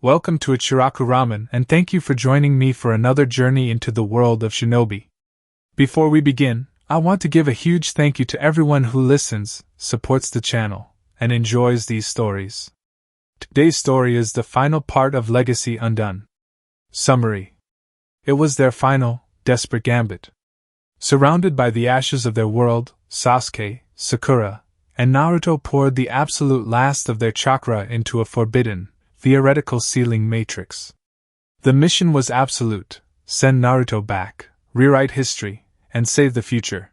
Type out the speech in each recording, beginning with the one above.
Welcome to Ichiraku Ramen, and thank you for joining me for another journey into the world of shinobi. Before we begin, I want to give a huge thank you to everyone who listens, supports the channel, and enjoys these stories. Today's story is the final part of Legacy Undone. Summary. It was their final, desperate gambit. Surrounded by the ashes of their world, Sasuke, Sakura, and Naruto poured the absolute last of their chakra into a forbidden, theoretical sealing matrix. The mission was absolute: send Naruto back, rewrite history, and save the future.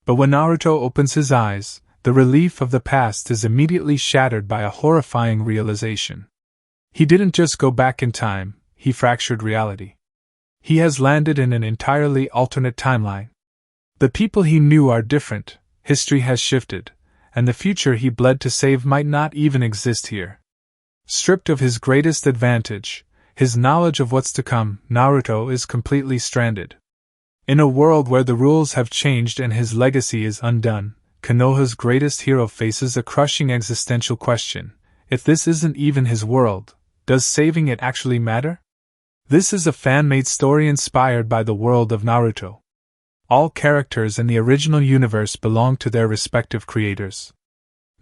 But when Naruto opens his eyes, the relief of the past is immediately shattered by a horrifying realization. He didn't just go back in time, he fractured reality. He has landed in an entirely alternate timeline. The people he knew are different, history has shifted, and the future he bled to save might not even exist here. Stripped of his greatest advantage, his knowledge of what's to come, Naruto is completely stranded. In a world where the rules have changed and his legacy is undone, Konoha's greatest hero faces a crushing existential question: if this isn't even his world, does saving it actually matter? This is a fan-made story inspired by the world of Naruto. All characters in the original universe belong to their respective creators.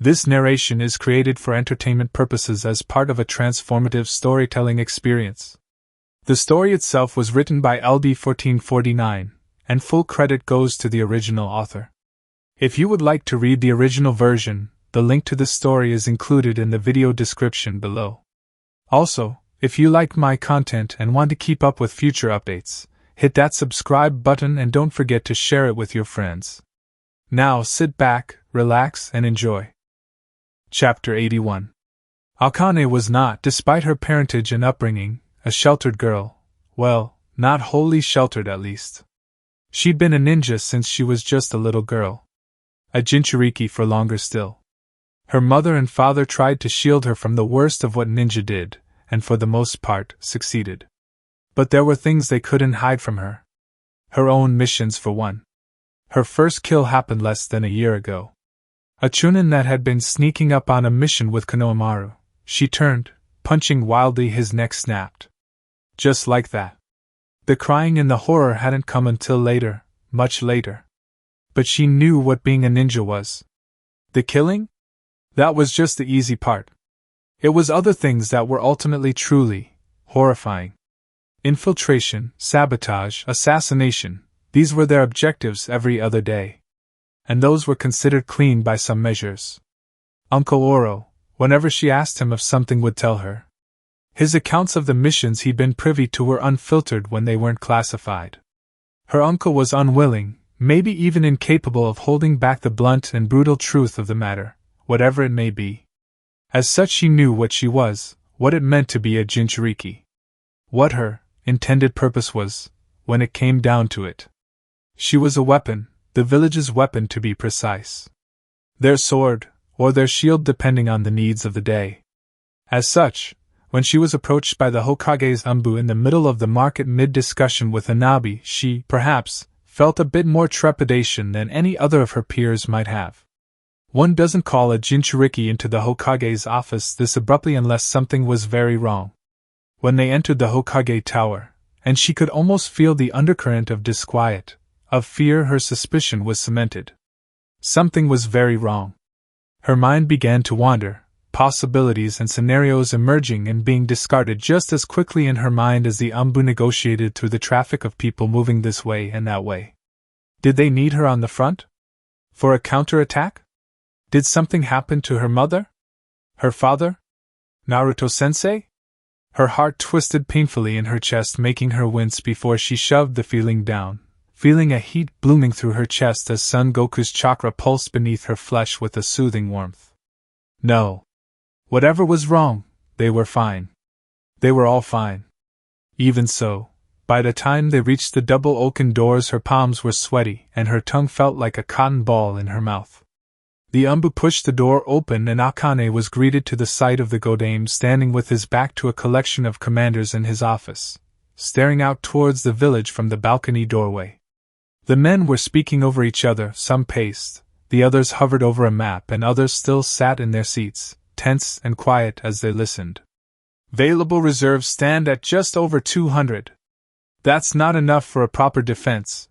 This narration is created for entertainment purposes as part of a transformative storytelling experience. The story itself was written by LB1449, and full credit goes to the original author. If you would like to read the original version, the link to the story is included in the video description below. Also, if you like my content and want to keep up with future updates, hit that subscribe button and don't forget to share it with your friends. Now sit back, relax, and enjoy. Chapter 81. Akane was not, despite her parentage and upbringing, a sheltered girl. Well, not wholly sheltered at least. She'd been a ninja since she was just a little girl. A Jinchuriki for longer still. Her mother and father tried to shield her from the worst of what ninja did, and for the most part, succeeded. But there were things they couldn't hide from her. Her own missions for one. Her first kill happened less than a year ago. A Chunin that had been sneaking up on a mission with Konohamaru. She turned, punching wildly, his neck snapped. Just like that. The crying and the horror hadn't come until later, much later. But she knew what being a ninja was. The killing? That was just the easy part. It was other things that were ultimately truly horrifying. Infiltration, sabotage, assassination, these were their objectives every other day. And those were considered clean by some measures. Uncle Oro, whenever she asked him if something, would tell her. His accounts of the missions he'd been privy to were unfiltered when they weren't classified. Her uncle was unwilling, maybe even incapable of holding back the blunt and brutal truth of the matter, whatever it may be. As such, she knew what she was, what it meant to be a Jinchuriki. What her intended purpose was, when it came down to it. She was a weapon, the village's weapon to be precise. Their sword, or their shield depending on the needs of the day. As such, when she was approached by the Hokage's Umbu in the middle of the market mid-discussion with Anabi, she, perhaps, felt a bit more trepidation than any other of her peers might have. One doesn't call a Jinchuriki into the Hokage's office this abruptly unless something was very wrong. When they entered the Hokage tower, and she could almost feel the undercurrent of disquiet, of fear, her suspicion was cemented. Something was very wrong. Her mind began to wander, possibilities and scenarios emerging and being discarded just as quickly in her mind as the Umbu negotiated through the traffic of people moving this way and that way. Did they need her on the front? For a counterattack? Did something happen to her mother? Her father? Naruto-sensei? Her heart twisted painfully in her chest, making her wince before she shoved the feeling down, feeling a heat blooming through her chest as Son Goku's chakra pulsed beneath her flesh with a soothing warmth. No. Whatever was wrong, they were fine. They were all fine. Even so, by the time they reached the double oaken doors, her palms were sweaty and her tongue felt like a cotton ball in her mouth. The Umbu pushed the door open and Akane was greeted to the sight of the Godame standing with his back to a collection of commanders in his office, staring out towards the village from the balcony doorway. The men were speaking over each other, some paced, the others hovered over a map, and others still sat in their seats, tense and quiet as they listened. Available reserves stand at just over 200. That's not enough for a proper defense.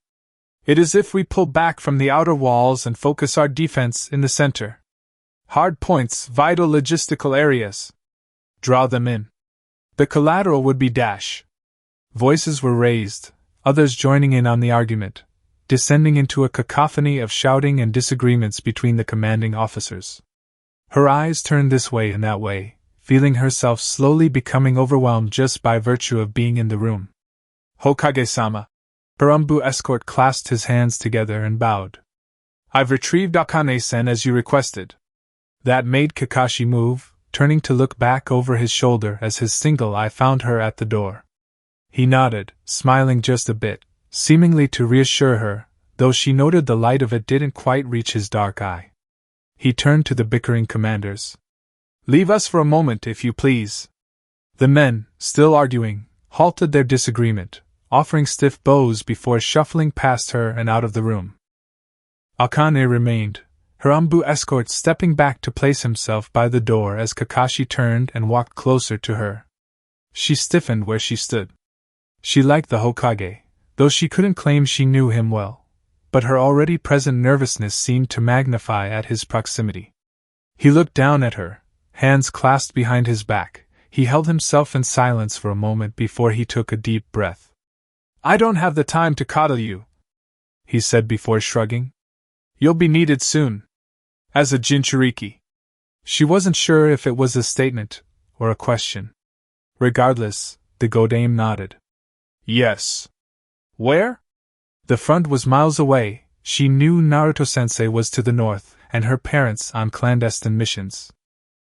It is if we pull back from the outer walls and focus our defense in the center. Hard points, vital logistical areas. Draw them in. The collateral would be dash. Voices were raised, others joining in on the argument, descending into a cacophony of shouting and disagreements between the commanding officers. Her eyes turned this way and that way, feeling herself slowly becoming overwhelmed just by virtue of being in the room. Hokage-sama. Her Umbu escort clasped his hands together and bowed. I've retrieved Akane-sen as you requested. That made Kakashi move, turning to look back over his shoulder as his single eye found her at the door. He nodded, smiling just a bit, seemingly to reassure her, though she noted the light of it didn't quite reach his dark eye. He turned to the bickering commanders. Leave us for a moment, if you please. The men, still arguing, halted their disagreement, offering stiff bows before shuffling past her and out of the room. Akane remained, her Umbu escort stepping back to place himself by the door as Kakashi turned and walked closer to her. She stiffened where she stood. She liked the Hokage, though she couldn't claim she knew him well, but her already present nervousness seemed to magnify at his proximity. He looked down at her, hands clasped behind his back. He held himself in silence for a moment before he took a deep breath. I don't have the time to coddle you, he said before shrugging. You'll be needed soon. As a Jinchuriki. She wasn't sure if it was a statement or a question. Regardless, the Godame nodded. Yes. Where? The front was miles away. She knew Naruto-sensei was to the north, and her parents on clandestine missions.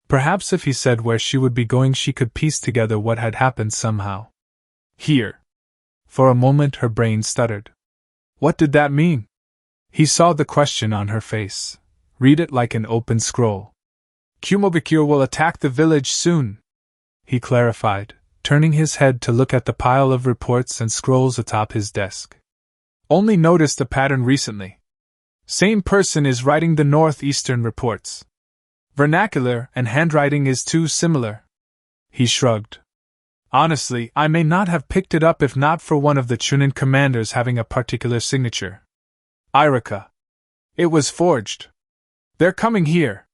Perhaps if he said where she would be going she could piece together what had happened somehow. Here. For a moment her brain stuttered. What did that mean? He saw the question on her face. Read it like an open scroll. Kumogakure will attack the village soon, he clarified, turning his head to look at the pile of reports and scrolls atop his desk. Only noticed a pattern recently. Same person is writing the northeastern reports. Vernacular and handwriting is too similar. He shrugged. Honestly, I may not have picked it up if not for one of the Chunin commanders having a particular signature. Ichiraku. It was forged. They're coming here.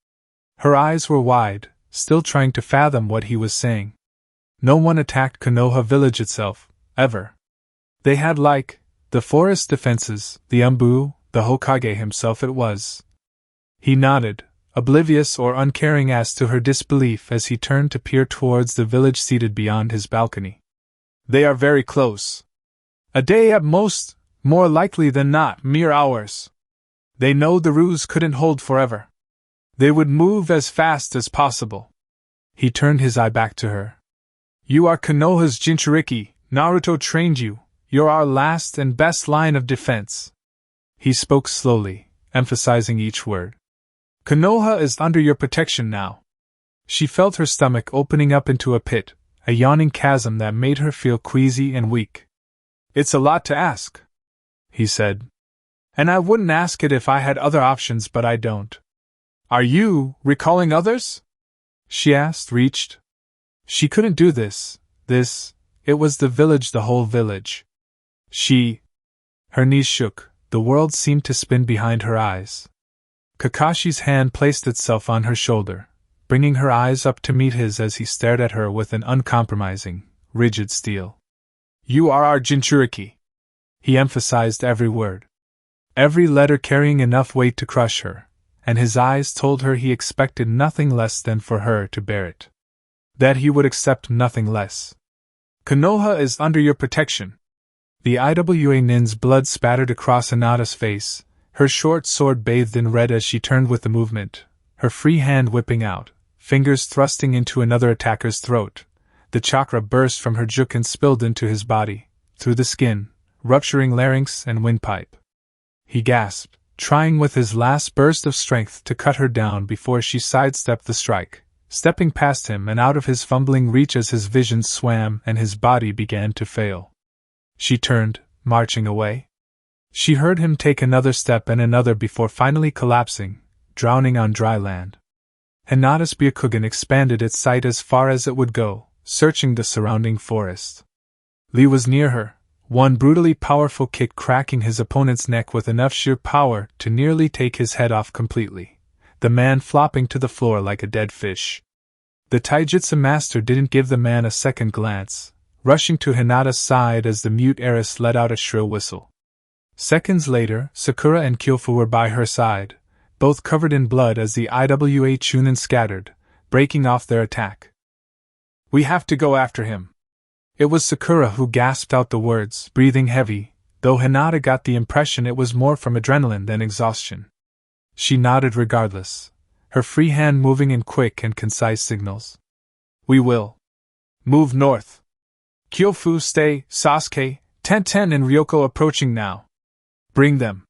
Her eyes were wide, still trying to fathom what he was saying. No one attacked Konoha village itself, ever. They had the forest defenses, the Umbu, the Hokage himself it was. He nodded, oblivious or uncaring as to her disbelief as he turned to peer towards the village seated beyond his balcony. They are very close. A day at most, more likely than not, mere hours. They know the ruse couldn't hold forever. They would move as fast as possible. He turned his eye back to her. You are Konoha's Jinchuriki, Naruto trained you, you're our last and best line of defense. He spoke slowly, emphasizing each word. Konoha is under your protection now. She felt her stomach opening up into a pit, a yawning chasm that made her feel queasy and weak. It's a lot to ask, he said. And I wouldn't ask it if I had other options, but I don't. Are you recalling others? She asked, reached. She couldn't do this, it was the village, the whole village. Her knees shook, the world seemed to spin behind her eyes. Kakashi's hand placed itself on her shoulder, bringing her eyes up to meet his as he stared at her with an uncompromising, rigid steel. You are our Jinchuriki. He emphasized every word. Every letter carrying enough weight to crush her, and his eyes told her he expected nothing less than for her to bear it. That he would accept nothing less. Konoha is under your protection. The IWA nin's blood spattered across Hinata's face, her short sword bathed in red as she turned with the movement, her free hand whipping out, fingers thrusting into another attacker's throat. The chakra burst from her juke and spilled into his body, through the skin, rupturing larynx and windpipe. He gasped, trying with his last burst of strength to cut her down before she sidestepped the strike, stepping past him and out of his fumbling reach as his vision swam and his body began to fail. She turned, marching away. She heard him take another step and another before finally collapsing, drowning on dry land. Hinata's Byakugan expanded its sight as far as it would go, searching the surrounding forest. Lee was near her, one brutally powerful kick cracking his opponent's neck with enough sheer power to nearly take his head off completely, the man flopping to the floor like a dead fish. The taijutsu master didn't give the man a second glance, rushing to Hinata's side as the mute heiress let out a shrill whistle. Seconds later, Sakura and Kyofu were by her side, both covered in blood as the IWA Chunin scattered, breaking off their attack. "We have to go after him." It was Sakura who gasped out the words, breathing heavy, though Hinata got the impression it was more from adrenaline than exhaustion. She nodded regardless, her free hand moving in quick and concise signals. "We will. Move north. Kyofu, stay, Sasuke, Tenten and Ryoko approaching now. Bring them."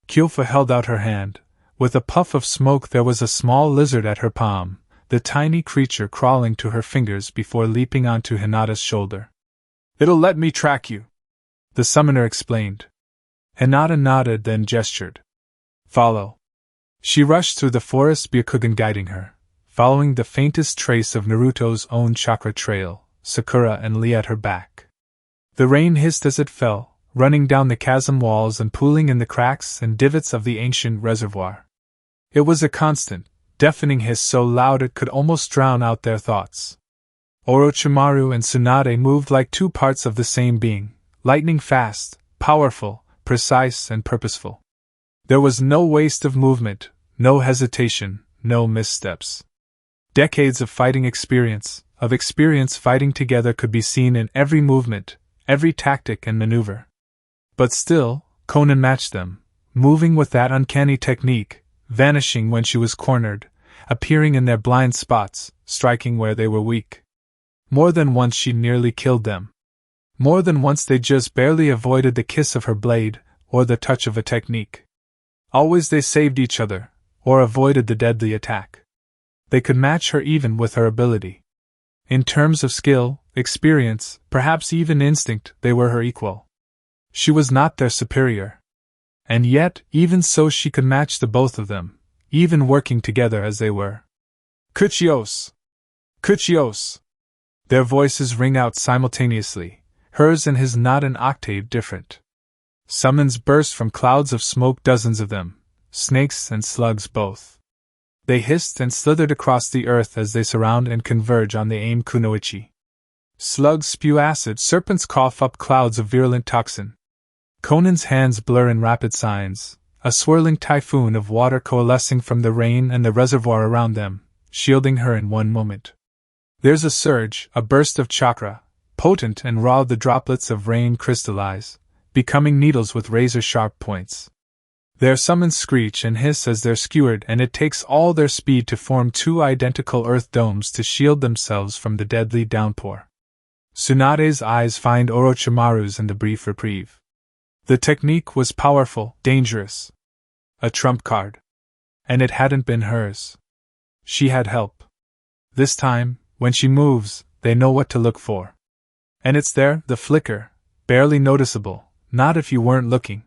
Kyofu held out her hand. With a puff of smoke there was a small lizard at her palm, the tiny creature crawling to her fingers before leaping onto Hinata's shoulder. "It'll let me track you," the summoner explained. Hinata nodded, then gestured. "Follow." She rushed through the forest, Byakugan guiding her, following the faintest trace of Naruto's own chakra trail, Sakura and Lee at her back. The rain hissed as it fell, running down the chasm walls and pooling in the cracks and divots of the ancient reservoir. It was a constant, deafening hiss so loud it could almost drown out their thoughts. Orochimaru and Tsunade moved like two parts of the same being, lightning fast, powerful, precise and purposeful. There was no waste of movement, no hesitation, no missteps. Decades of fighting experience, of experience fighting together could be seen in every movement, every tactic and maneuver. But still, Conan matched them, moving with that uncanny technique, vanishing when she was cornered, appearing in their blind spots, striking where they were weak. More than once she nearly killed them. More than once they just barely avoided the kiss of her blade, or the touch of a technique. Always they saved each other, or avoided the deadly attack. They could match her even with her ability. In terms of skill, experience, perhaps even instinct, they were her equal. She was not their superior. And yet, even so she could match the both of them, even working together as they were. "Kuchios! Kuchios!" Their voices ring out simultaneously, hers and his not an octave different. Summons burst from clouds of smoke, dozens of them, snakes and slugs both. They hissed and slithered across the earth as they surround and converge on the aim kunoichi. Slugs spew acid, serpents cough up clouds of virulent toxin. Conan's hands blur in rapid signs, a swirling typhoon of water coalescing from the rain and the reservoir around them, shielding her in one moment. There's a surge, a burst of chakra, potent and raw, the droplets of rain crystallize, becoming needles with razor-sharp points. Their summons screech and hiss as they're skewered, and it takes all their speed to form two identical earth domes to shield themselves from the deadly downpour. Tsunade's eyes find Orochimaru's in the brief reprieve. The technique was powerful, dangerous. A trump card. And it hadn't been hers. She had help. This time, when she moves, they know what to look for. And it's there, the flicker, barely noticeable, not if you weren't looking.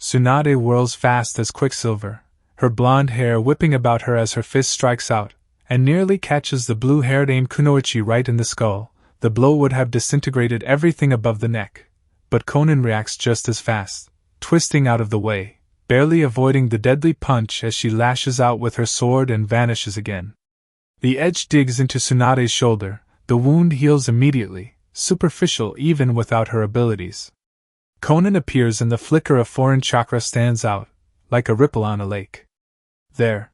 Tsunade whirls fast as quicksilver, her blonde hair whipping about her as her fist strikes out, and nearly catches the blue-haired aim kunoichi right in the skull. The blow would have disintegrated everything above the neck, but Conan reacts just as fast, twisting out of the way, barely avoiding the deadly punch as she lashes out with her sword and vanishes again. The edge digs into Tsunade's shoulder, the wound heals immediately, superficial even without her abilities. Conan appears and the flicker of foreign chakra stands out, like a ripple on a lake. There.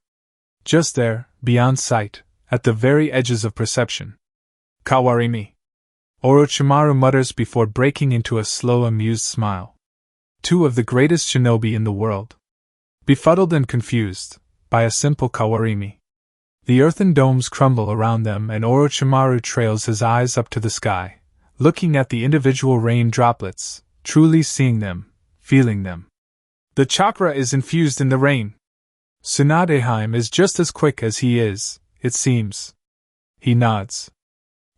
Just there, beyond sight, at the very edges of perception. "Kawarimi," Orochimaru mutters before breaking into a slow, amused smile. Two of the greatest shinobi in the world. Befuddled and confused, by a simple kawarimi. The earthen domes crumble around them and Orochimaru trails his eyes up to the sky, looking at the individual rain droplets, truly seeing them, feeling them. "The chakra is infused in the rain. Tsunadeheim is just as quick as he is, it seems." He nods.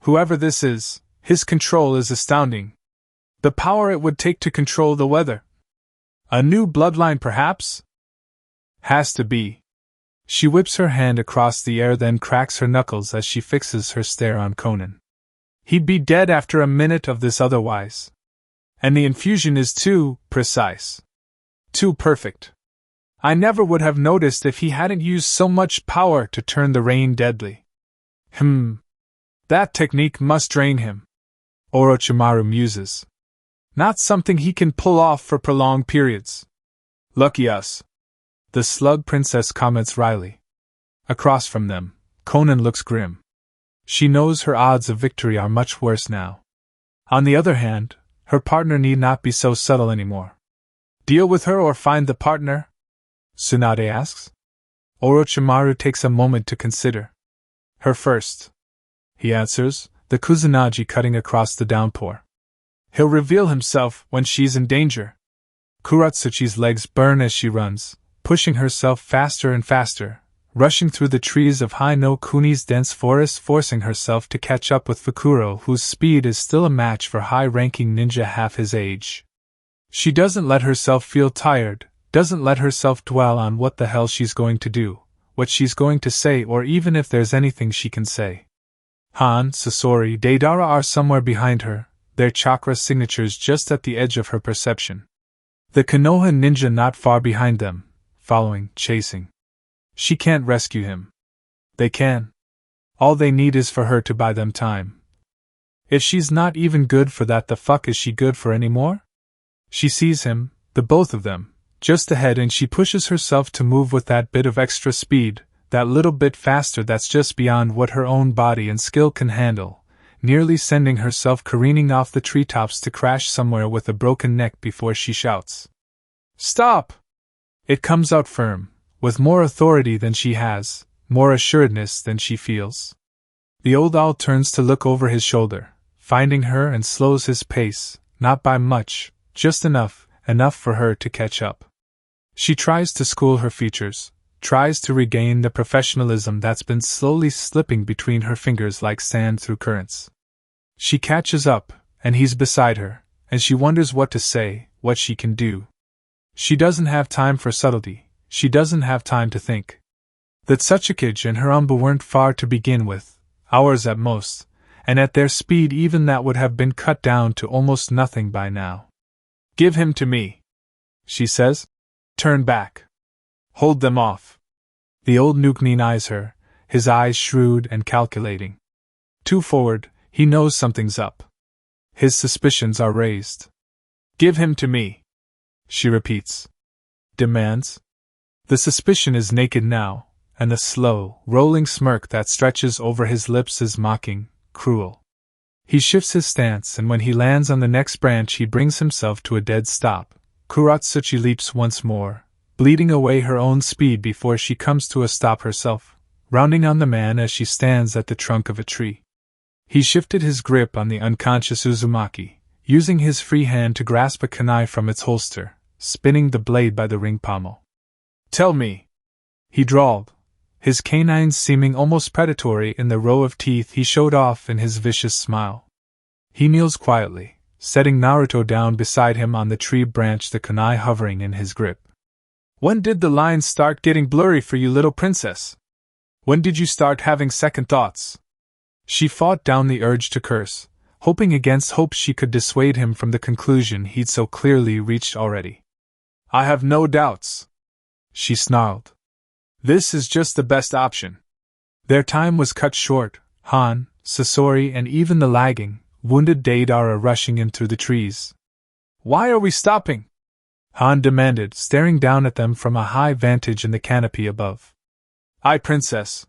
"Whoever this is, his control is astounding. The power it would take to control the weather. A new bloodline, perhaps? Has to be." She whips her hand across the air, then cracks her knuckles as she fixes her stare on Conan. He'd be dead after a minute of this otherwise. And the infusion is too precise. Too perfect. I never would have noticed if he hadn't used so much power to turn the rain deadly. That technique must drain him. Orochimaru muses. Not something he can pull off for prolonged periods. Lucky us. The Slug Princess comments wryly. Across from them, Conan looks grim. She knows her odds of victory are much worse now. On the other hand, her partner need not be so subtle anymore. Deal with her or find the partner? Tsunade asks. Orochimaru takes a moment to consider. Her first, he answers, the Kusanagi cutting across the downpour. He'll reveal himself when she's in danger. Kuratsuchi's legs burn as she runs, pushing herself faster and faster, rushing through the trees of Hino Kuni's dense forest, forcing herself to catch up with Fukuro, whose speed is still a match for high-ranking ninja half his age. She doesn't let herself feel tired, doesn't let herself dwell on what the hell she's going to do, what she's going to say, or even if there's anything she can say. Han, Sasori, Deidara are somewhere behind her, their chakra signatures just at the edge of her perception. The Konoha ninja not far behind them, following, chasing. She can't rescue him. They can. All they need is for her to buy them time. If she's not even good for that, the fuck is she good for anymore? She sees him, the both of them, just ahead, and she pushes herself to move with that bit of extra speed, that little bit faster that's just beyond what her own body and skill can handle, nearly sending herself careening off the treetops to crash somewhere with a broken neck before she shouts. Stop! It comes out firm, with more authority than she has, more assuredness than she feels. The old owl turns to look over his shoulder, finding her, and slows his pace, not by much, just enough for her to catch up. She tries to school her features, tries to regain the professionalism that's been slowly slipping between her fingers like sand through currents. She catches up, and he's beside her, and she wonders what to say, what she can do. She doesn't have time for subtlety, she doesn't have time to think. That Sasuke and her Umba weren't far to begin with, hours at most, and at their speed even that would have been cut down to almost nothing by now. Give him to me, she says. Turn back. Hold them off. The old Nukenin eyes her, his eyes shrewd and calculating. Too forward, he knows something's up. His suspicions are raised. Give him to me, she repeats. Demands. The suspicion is naked now, and the slow, rolling smirk that stretches over his lips is mocking, cruel. He shifts his stance, and when he lands on the next branch he brings himself to a dead stop. Kuratsuchi leaps once more, bleeding away her own speed before she comes to a stop herself, rounding on the man as she stands at the trunk of a tree. He shifted his grip on the unconscious Uzumaki, using his free hand to grasp a kunai from its holster, spinning the blade by the ring pommel. Tell me, he drawled, his canines seeming almost predatory in the row of teeth he showed off in his vicious smile. He kneels quietly, setting Naruto down beside him on the tree branch, the kunai hovering in his grip. When did the lines start getting blurry for you, little princess? When did you start having second thoughts? She fought down the urge to curse, hoping against hope she could dissuade him from the conclusion he'd so clearly reached already. I have no doubts, she snarled. This is just the best option. Their time was cut short, Han, Sasori, and even the lagging, wounded Deidara rushing in through the trees. Why are we stopping? Han demanded, staring down at them from a high vantage in the canopy above. I, princess.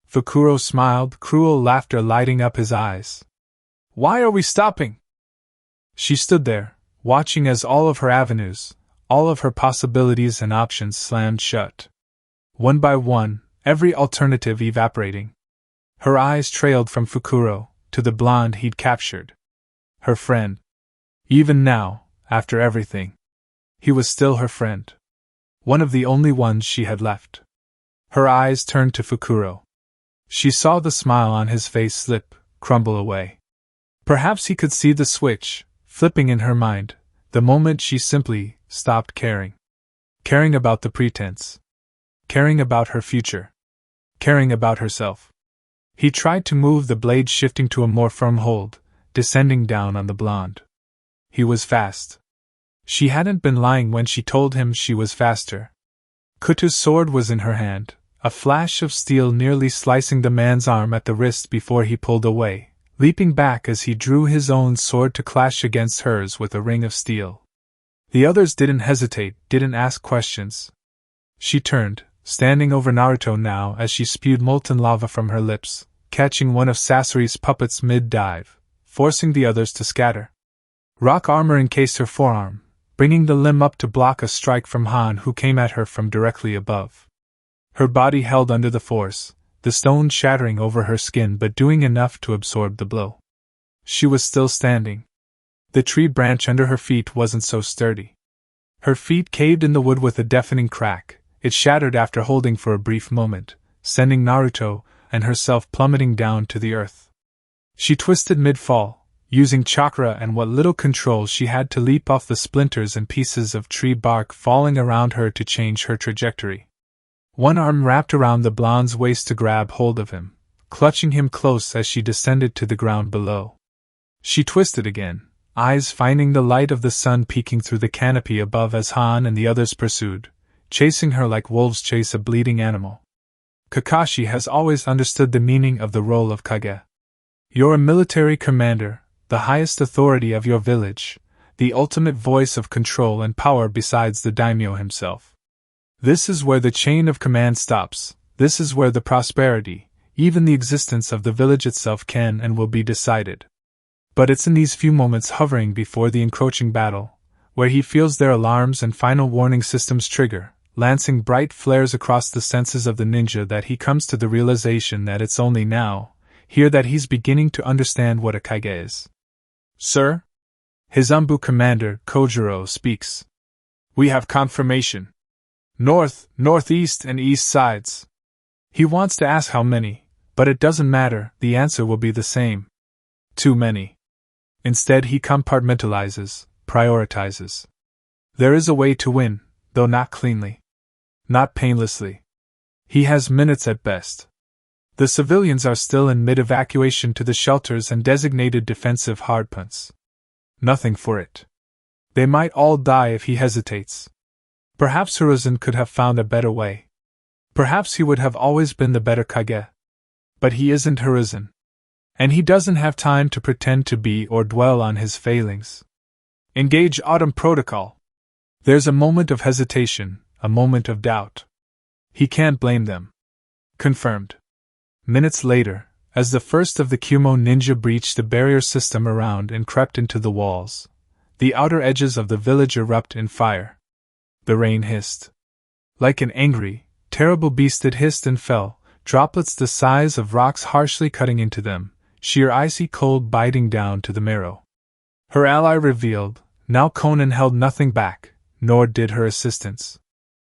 Fukuro smiled, cruel laughter lighting up his eyes. Why are we stopping? She stood there, watching as all of her avenues, all of her possibilities and options slammed shut. One by one, every alternative evaporating. Her eyes trailed from Fukuro to the blonde he'd captured. Her friend. Even now, after everything, he was still her friend. One of the only ones she had left. Her eyes turned to Fukuro. She saw the smile on his face slip, crumble away. Perhaps he could see the switch, flipping in her mind, the moment she simply stopped caring. Caring about the pretense. Caring about her future. Caring about herself. He tried to move the blade, shifting to a more firm hold, descending down on the blonde. He was fast. She hadn't been lying when she told him she was faster. Kutu's sword was in her hand, a flash of steel nearly slicing the man's arm at the wrist before he pulled away, leaping back as he drew his own sword to clash against hers with a ring of steel. The others didn't hesitate, didn't ask questions. She turned, standing over Naruto now as she spewed molten lava from her lips, catching one of Sasuke's puppets mid-dive, forcing the others to scatter. Rock armor encased her forearm, bringing the limb up to block a strike from Han, who came at her from directly above. Her body held under the force, the stone shattering over her skin but doing enough to absorb the blow. She was still standing. The tree branch under her feet wasn't so sturdy. Her feet caved in the wood with a deafening crack. It shattered after holding for a brief moment, sending Naruto and herself plummeting down to the earth. She twisted mid-fall, using chakra and what little control she had to leap off the splinters and pieces of tree bark falling around her to change her trajectory. One arm wrapped around the blonde's waist to grab hold of him, clutching him close as she descended to the ground below. She twisted again, eyes finding the light of the sun peeking through the canopy above as Han and the others pursued, chasing her like wolves chase a bleeding animal. Kakashi has always understood the meaning of the role of Kage. You're a military commander, the highest authority of your village, the ultimate voice of control and power besides the daimyo himself. This is where the chain of command stops. This is where the prosperity, even the existence of the village itself can and will be decided. But it's in these few moments hovering before the encroaching battle, where he feels their alarms and final warning systems trigger, lancing bright flares across the senses of the ninja, that he comes to the realization that it's only now, here, that he's beginning to understand what a Kage is. Sir? His Umbu commander, Kojiro, speaks. We have confirmation. North, northeast, and east sides. He wants to ask how many, but it doesn't matter, the answer will be the same. Too many. Instead, he compartmentalizes, prioritizes. There is a way to win, though not cleanly. Not painlessly. He has minutes at best. The civilians are still in mid-evacuation to the shelters and designated defensive hardpoints. Nothing for it. They might all die if he hesitates. Perhaps Hiruzen could have found a better way. Perhaps he would have always been the better Kage. But he isn't Hiruzen. And he doesn't have time to pretend to be or dwell on his failings. Engage Autumn Protocol. There's a moment of hesitation, a moment of doubt. He can't blame them. Confirmed. Minutes later, as the first of the Kumo ninja breached the barrier system around and crept into the walls, the outer edges of the village erupt in fire. The rain hissed. Like an angry, terrible beast it hissed and fell, droplets the size of rocks harshly cutting into them, sheer icy cold biting down to the marrow. Her ally revealed, now Conan held nothing back, nor did her assistants.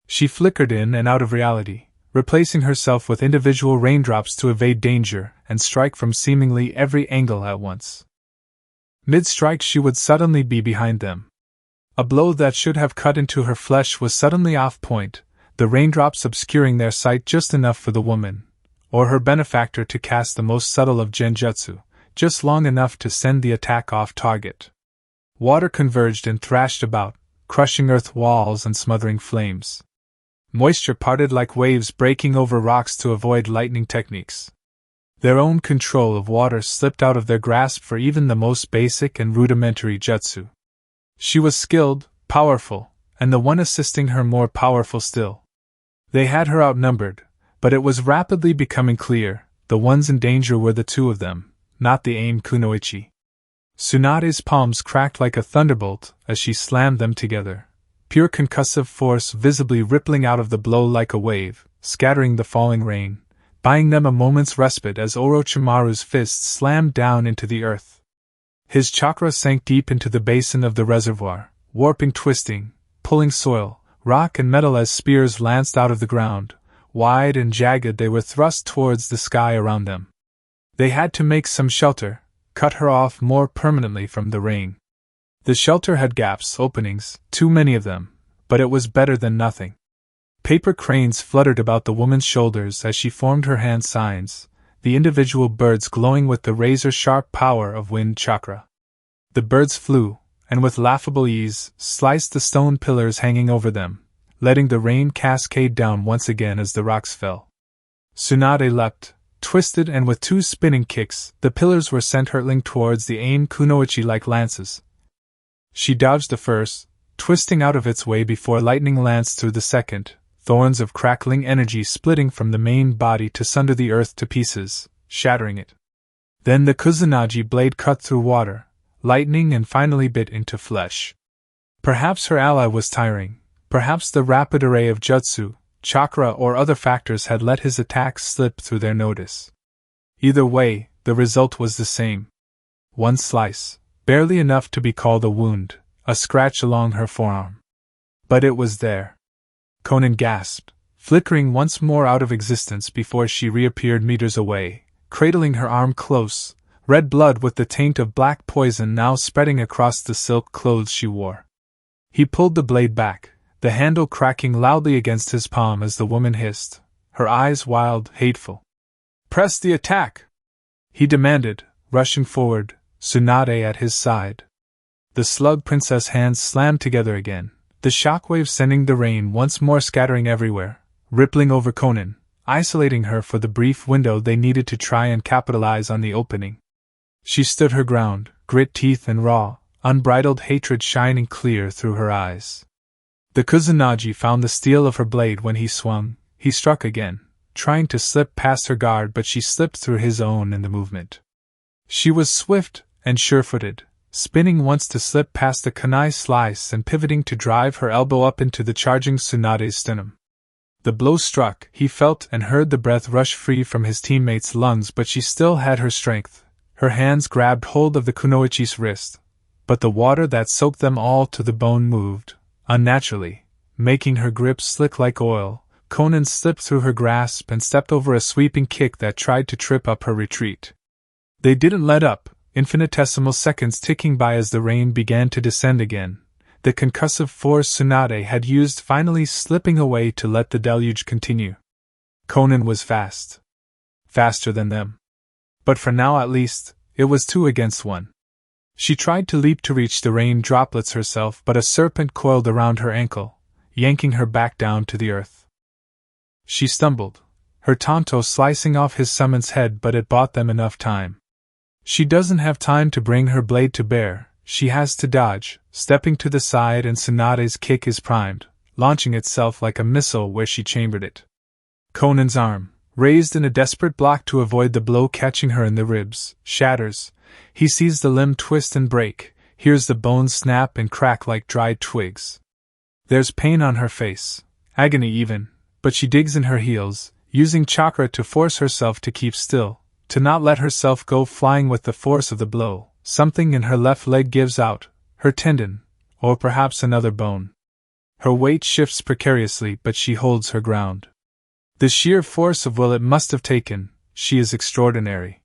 She flickered in and out of reality, replacing herself with individual raindrops to evade danger and strike from seemingly every angle at once. Mid-strike she would suddenly be behind them. A blow that should have cut into her flesh was suddenly off point, the raindrops obscuring their sight just enough for the woman, or her benefactor, to cast the most subtle of genjutsu, just long enough to send the attack off target. Water converged and thrashed about, crushing earth walls and smothering flames. Moisture parted like waves breaking over rocks to avoid lightning techniques. Their own control of water slipped out of their grasp for even the most basic and rudimentary jutsu. She was skilled, powerful, and the one assisting her more powerful still. They had her outnumbered, but it was rapidly becoming clear, the ones in danger were the two of them, not the aim kunoichi. Tsunade's palms cracked like a thunderbolt as she slammed them together, pure concussive force visibly rippling out of the blow like a wave, scattering the falling rain, buying them a moment's respite as Orochimaru's fists slammed down into the earth. His chakra sank deep into the basin of the reservoir, warping, twisting, pulling soil, rock and metal as spears lanced out of the ground. Wide and jagged they were thrust towards the sky around them. They had to make some shelter, cut her off more permanently from the rain. The shelter had gaps, openings, too many of them, but it was better than nothing. Paper cranes fluttered about the woman's shoulders as she formed her hand signs, the individual birds glowing with the razor-sharp power of wind chakra. The birds flew, and with laughable ease, sliced the stone pillars hanging over them, letting the rain cascade down once again as the rocks fell. Tsunade leapt, twisted, and with 2 spinning kicks, the pillars were sent hurtling towards the aim kunoichi like lances. She dodged the first, twisting out of its way before lightning lanced through the second, thorns of crackling energy splitting from the main body to sunder the earth to pieces, shattering it. Then the Kusanagi blade cut through water, lightning, and finally bit into flesh. Perhaps her ally was tiring, perhaps the rapid array of jutsu, chakra, or other factors had let his attacks slip through their notice. Either way, the result was the same. One slice, barely enough to be called a wound, a scratch along her forearm. But it was there. Conan gasped, flickering once more out of existence before she reappeared meters away, cradling her arm close, red blood with the taint of black poison now spreading across the silk clothes she wore. He pulled the blade back, the handle cracking loudly against his palm as the woman hissed, her eyes wild, hateful. "Press the attack!" he demanded, rushing forward, Tsunade at his side. The slug princess hands slammed together again, the shockwave sending the rain once more scattering everywhere, rippling over Conan, isolating her for the brief window they needed to try and capitalize on the opening. She stood her ground, grit teeth and raw, unbridled hatred shining clear through her eyes. The Kusanagi found the steel of her blade when he swung. He struck again, trying to slip past her guard, but she slipped through his own in the movement. She was swift and sure-footed, spinning once to slip past the kunai slice and pivoting to drive her elbow up into the charging Tsunade's sternum. The blow struck, he felt and heard the breath rush free from his teammate's lungs, but she still had her strength. Her hands grabbed hold of the kunoichi's wrist, but the water that soaked them all to the bone moved, unnaturally, making her grip slick like oil. Conan slipped through her grasp and stepped over a sweeping kick that tried to trip up her retreat. They didn't let up, infinitesimal seconds ticking by as the rain began to descend again, the concussive force Tsunade had used finally slipping away to let the deluge continue. Conan was fast. Faster than them. But for now at least, it was 2 against 1. She tried to leap to reach the rain droplets herself, but a serpent coiled around her ankle, yanking her back down to the earth. She stumbled, her tanto slicing off his summon's head, but it bought them enough time. She doesn't have time to bring her blade to bear, she has to dodge, stepping to the side, and Tsunade's kick is primed, launching itself like a missile where she chambered it. Conan's arm, raised in a desperate block to avoid the blow catching her in the ribs, shatters. He sees the limb twist and break, hears the bones snap and crack like dried twigs. There's pain on her face, agony even, but she digs in her heels, using chakra to force herself to keep still, to not let herself go flying with the force of the blow. Something in her left leg gives out, her tendon, or perhaps another bone. Her weight shifts precariously, but she holds her ground. The sheer force of will it must have taken, she is extraordinary.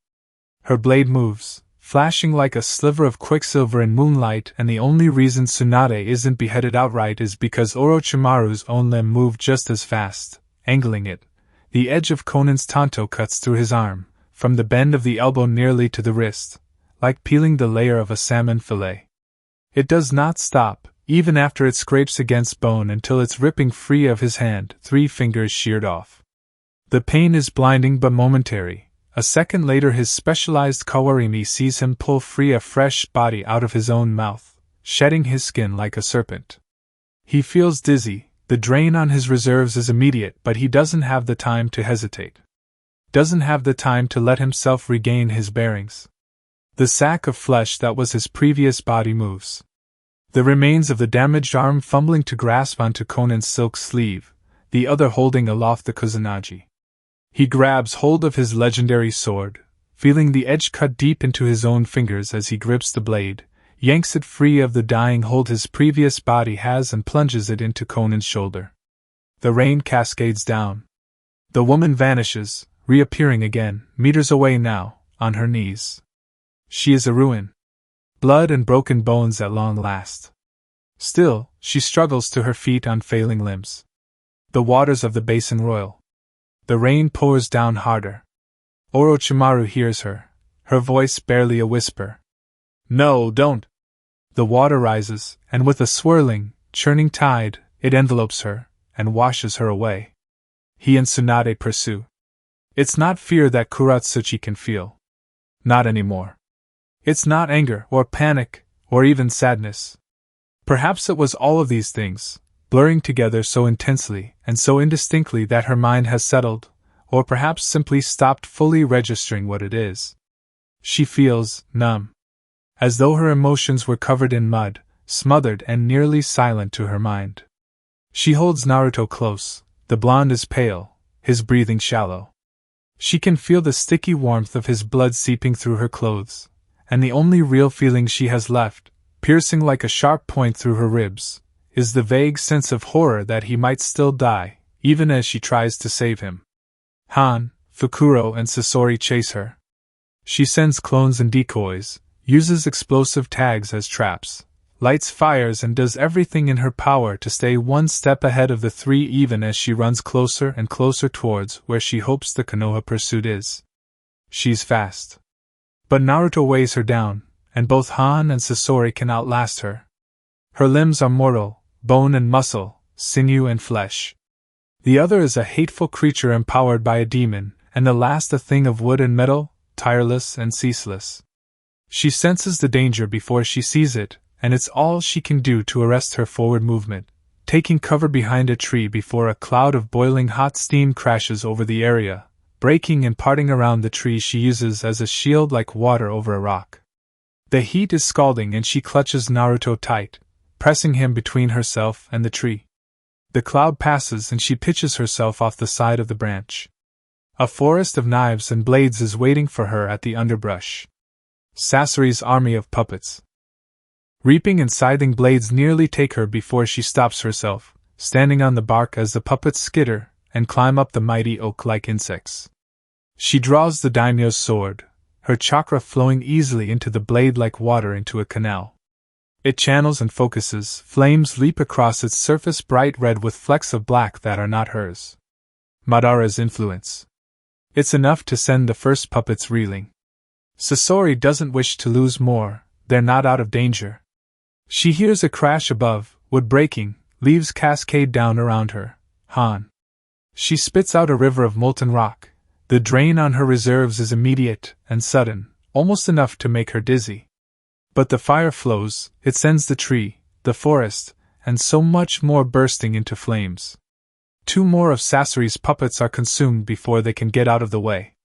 Her blade moves, flashing like a sliver of quicksilver in moonlight, and the only reason Tsunade isn't beheaded outright is because Orochimaru's own limb moved just as fast, angling it. The edge of Conan's tanto cuts through his arm, from the bend of the elbow nearly to the wrist, like peeling the layer of a salmon fillet. It does not stop, even after it scrapes against bone, until it's ripping free of his hand, 3 fingers sheared off. The pain is blinding but momentary. A second later his specialized kawarimi sees him pull free a fresh body out of his own mouth, shedding his skin like a serpent. He feels dizzy, the drain on his reserves is immediate, but he doesn't have the time to hesitate. Doesn't have the time to let himself regain his bearings. The sack of flesh that was his previous body moves. The remains of the damaged arm fumbling to grasp onto Conan's silk sleeve, the other holding aloft the Kusanagi. He grabs hold of his legendary sword, feeling the edge cut deep into his own fingers as he grips the blade, yanks it free of the dying hold his previous body has, and plunges it into Conan's shoulder. The rain cascades down. The woman vanishes, reappearing again, meters away now, on her knees. She is a ruin. Blood and broken bones at long last. Still, she struggles to her feet on failing limbs. The waters of the basin roil. The rain pours down harder. Orochimaru hears her, her voice barely a whisper. No, don't! The water rises, and with a swirling, churning tide, it envelopes her, and washes her away. He and Tsunade pursue. It's not fear that Kuratsuchi can feel. Not anymore. It's not anger, or panic, or even sadness. Perhaps it was all of these things, blurring together so intensely and so indistinctly that her mind has settled, or perhaps simply stopped fully registering what it is. She feels numb. As though her emotions were covered in mud, smothered and nearly silent to her mind. She holds Naruto close. The blonde is pale, his breathing shallow. She can feel the sticky warmth of his blood seeping through her clothes, and the only real feeling she has left, piercing like a sharp point through her ribs, is the vague sense of horror that he might still die, even as she tries to save him. Han, Fukuro and Sasori chase her. She sends clones and decoys, uses explosive tags as traps, lights fires and does everything in her power to stay one step ahead of the three even as she runs closer and closer towards where she hopes the Konoha pursuit is. She's fast. But Naruto weighs her down, and both Han and Sasori can outlast her. Her limbs are mortal, bone and muscle, sinew and flesh. The other is a hateful creature empowered by a demon, and the last a thing of wood and metal, tireless and ceaseless. She senses the danger before she sees it, and it's all she can do to arrest her forward movement, taking cover behind a tree before a cloud of boiling hot steam crashes over the area, breaking and parting around the tree she uses as a shield like water over a rock. The heat is scalding and she clutches Naruto tight, pressing him between herself and the tree. The cloud passes and she pitches herself off the side of the branch. A forest of knives and blades is waiting for her at the underbrush. Sasori's army of puppets. Reaping and scything blades nearly take her before she stops herself, standing on the bark as the puppets skitter and climb up the mighty oak like insects. She draws the daimyo's sword, her chakra flowing easily into the blade like water into a canal. It channels and focuses, flames leap across its surface bright red with flecks of black that are not hers. Madara's influence. It's enough to send the first puppets reeling. Sasori doesn't wish to lose more, they're not out of danger. She hears a crash above, wood breaking, leaves cascade down around her. Han. She spits out a river of molten rock. The drain on her reserves is immediate and sudden, almost enough to make her dizzy. But the fire flows, it sends the tree, the forest, and so much more bursting into flames. 2 more of Sasori's puppets are consumed before they can get out of the way.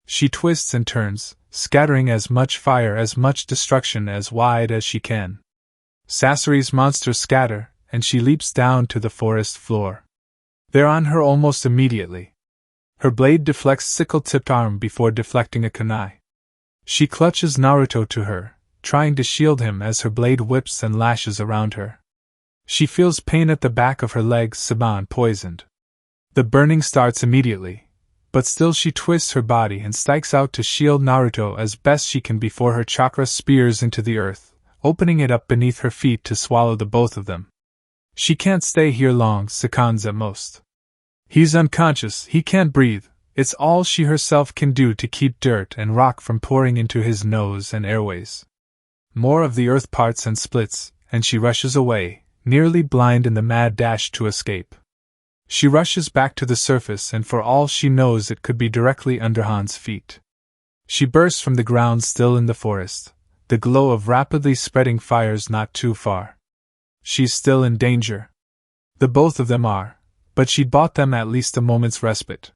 She twists and turns, scattering as much fire as much destruction as wide as she can. Sasori's monsters scatter, and she leaps down to the forest floor. They're on her almost immediately. Her blade deflects sickle-tipped arm before deflecting a kunai. She clutches Naruto to her, trying to shield him as her blade whips and lashes around her. She feels pain at the back of her legs, Saban poisoned. The burning starts immediately, but still she twists her body and strikes out to shield Naruto as best she can before her chakra spears into the earth, opening it up beneath her feet to swallow the both of them. She can't stay here long, seconds at most. He's unconscious, he can't breathe, it's all she herself can do to keep dirt and rock from pouring into his nose and airways. More of the earth parts and splits, and she rushes away, nearly blind in the mad dash to escape. She rushes back to the surface and for all she knows it could be directly under Han's feet. She bursts from the ground still in the forest, the glow of rapidly spreading fires not too far. She's still in danger. The both of them are, but she'd bought them at least a moment's respite.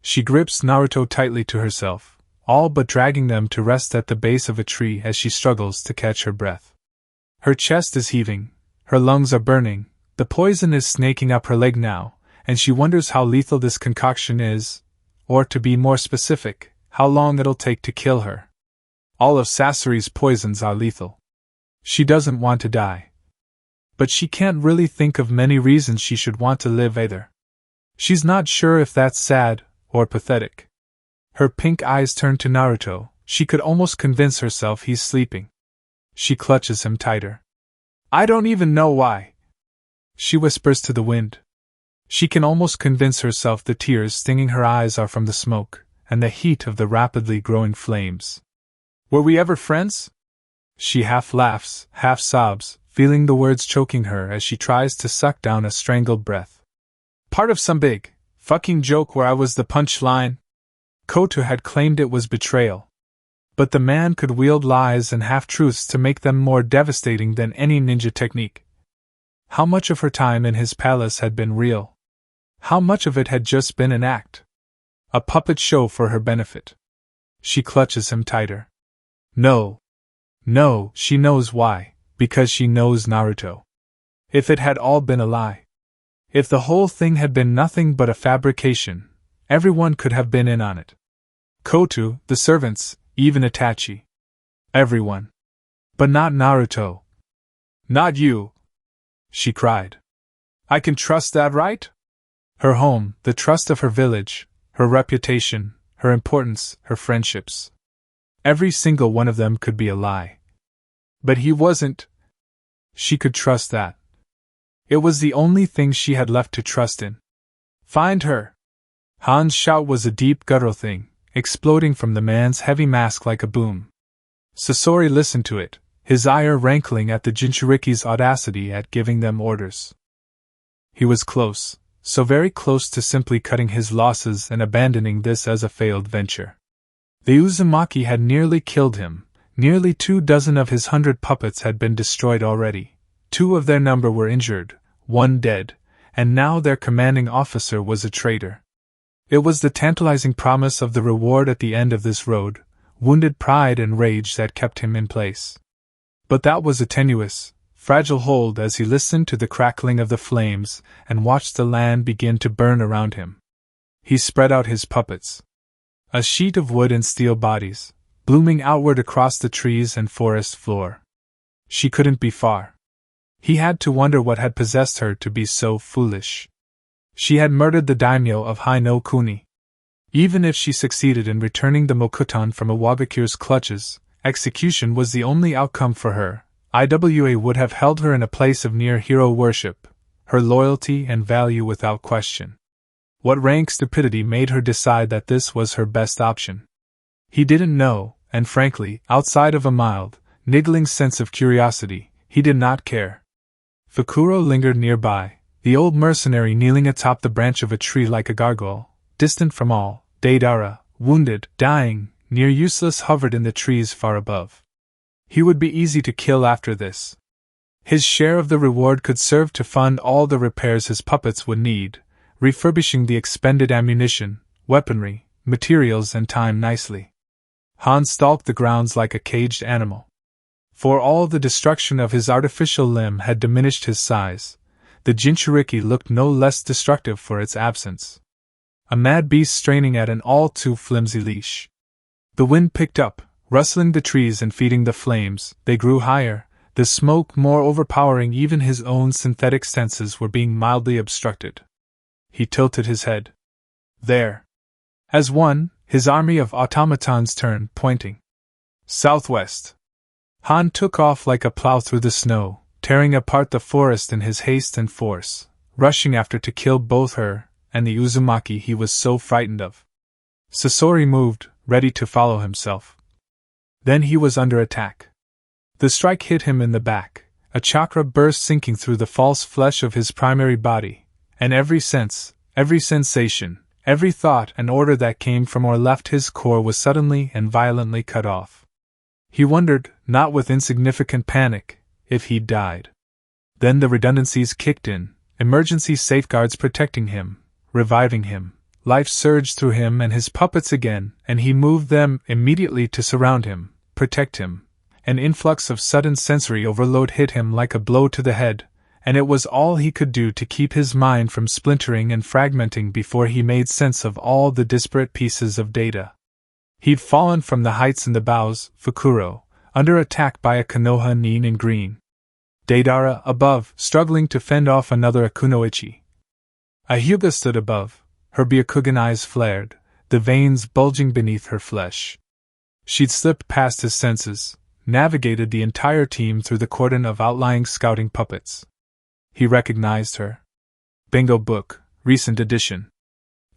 She grips Naruto tightly to herself, all but dragging them to rest at the base of a tree as she struggles to catch her breath. Her chest is heaving, her lungs are burning, the poison is snaking up her leg now, and she wonders how lethal this concoction is, or to be more specific, how long it'll take to kill her. All of Sasori's poisons are lethal. She doesn't want to die. But she can't really think of many reasons she should want to live either. She's not sure if that's sad or pathetic. Her pink eyes turn to Naruto, she could almost convince herself he's sleeping. She clutches him tighter. I don't even know why, she whispers to the wind. She can almost convince herself the tears stinging her eyes are from the smoke, and the heat of the rapidly growing flames. "Were we ever friends?" She half laughs, half sobs, feeling the words choking her as she tries to suck down a strangled breath. "Part of some big, fucking joke where I was the punchline?" Koto had claimed it was betrayal. But the man could wield lies and half-truths to make them more devastating than any ninja technique. How much of her time in his palace had been real? How much of it had just been an act? A puppet show for her benefit? She clutches him tighter. No. No, she knows why, because she knows Naruto. If it had all been a lie, if the whole thing had been nothing but a fabrication, everyone could have been in on it. Koto, the servants, even Itachi. Everyone. But not Naruto. "Not you," she cried. "I can trust that, right?" Her home, the trust of her village, her reputation, her importance, her friendships. Every single one of them could be a lie. But he wasn't. She could trust that. It was the only thing she had left to trust in. "Find her!" Han's shout was a deep guttural thing, exploding from the man's heavy mask like a boom. Sasori listened to it, his ire rankling at the Jinchuriki's audacity at giving them orders. He was close, so very close to simply cutting his losses and abandoning this as a failed venture. The Uzumaki had nearly killed him, nearly 24 of his 100 puppets had been destroyed already, 2 of their number were injured, 1 dead, and now their commanding officer was a traitor. It was the tantalizing promise of the reward at the end of this road, wounded pride and rage that kept him in place. But that was a tenuous, fragile hold as he listened to the crackling of the flames and watched the land begin to burn around him. He spread out his puppets. A sheet of wood and steel bodies, blooming outward across the trees and forest floor. She couldn't be far. He had to wonder what had possessed her to be so foolish. She had murdered the daimyo of Hai no Kuni. Even if she succeeded in returning the Mokuton from Iwagakure's clutches, execution was the only outcome for her. Iwa would have held her in a place of near hero worship, her loyalty and value without question. What rank stupidity made her decide that this was her best option? He didn't know, and frankly, outside of a mild, niggling sense of curiosity, he did not care. Fukuro lingered nearby, the old mercenary kneeling atop the branch of a tree like a gargoyle, distant from all. Deidara, wounded, dying, near useless, hovered in the trees far above. He would be easy to kill after this. His share of the reward could serve to fund all the repairs his puppets would need, refurbishing the expended ammunition, weaponry, materials and time nicely. Han stalked the grounds like a caged animal. For all the destruction of his artificial limb had diminished his size, the Jinchuriki looked no less destructive for its absence. A mad beast straining at an all-too-flimsy leash. The wind picked up, rustling the trees and feeding the flames. They grew higher, the smoke more overpowering. Even his own synthetic senses were being mildly obstructed. He tilted his head. There. As one, his army of automatons turned, pointing southwest. Han took off like a plow through the snow, tearing apart the forest in his haste and force, rushing after to kill both her and the Uzumaki he was so frightened of. Sasori moved, ready to follow himself. Then he was under attack. The strike hit him in the back, a chakra burst sinking through the false flesh of his primary body, and every sense, every sensation, every thought and order that came from or left his core was suddenly and violently cut off. He wondered, not with insignificant panic, if he'd died. Then the redundancies kicked in, emergency safeguards protecting him, reviving him. Life surged through him and his puppets again, and he moved them immediately to surround him, protect him. An influx of sudden sensory overload hit him like a blow to the head, and it was all he could do to keep his mind from splintering and fragmenting before he made sense of all the disparate pieces of data. He'd fallen from the heights in the bows, Fukuro, under attack by a Konoha nin in green. Deidara, above, struggling to fend off another Akunoichi. A Hyuga stood above, her Byakugan eyes flared, the veins bulging beneath her flesh. She'd slipped past his senses, navigated the entire team through the cordon of outlying scouting puppets. He recognized her. Bingo book, recent edition.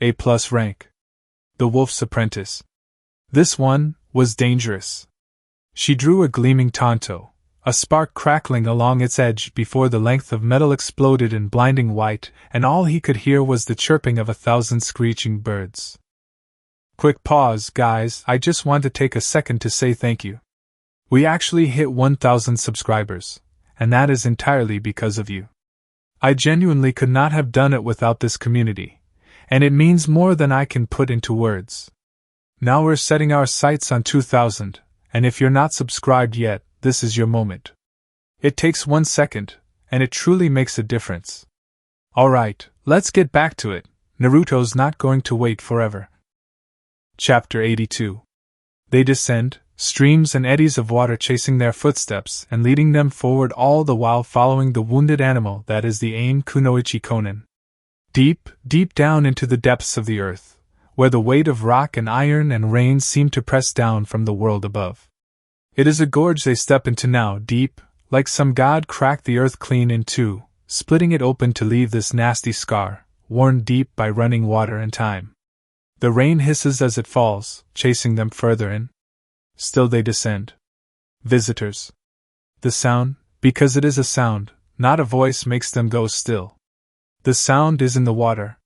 A+ rank. The wolf's apprentice. This one was dangerous. She drew a gleaming tanto, a spark crackling along its edge before the length of metal exploded in blinding white, and all he could hear was the chirping of 1,000 screeching birds. Quick pause, guys, I just want to take a second to say thank you. We actually hit 1,000 subscribers, and that is entirely because of you. I genuinely could not have done it without this community, and it means more than I can put into words. Now we're setting our sights on 2,000, and if you're not subscribed yet, this is your moment. It takes 1 second, and it truly makes a difference. Alright, let's get back to it. Naruto's not going to wait forever. Chapter 82. They descend, streams and eddies of water chasing their footsteps and leading them forward, all the while following the wounded animal that is the aim Kunoichi Konin. Deep, deep down into the depths of the earth, where the weight of rock and iron and rain seem to press down from the world above. It is a gorge they step into now, deep, like some god cracked the earth clean in two, splitting it open to leave this nasty scar, worn deep by running water and time. The rain hisses as it falls, chasing them further in. Still they descend. Visitors. The sound, because it is a sound, not a voice, makes them go still. The sound is in the water.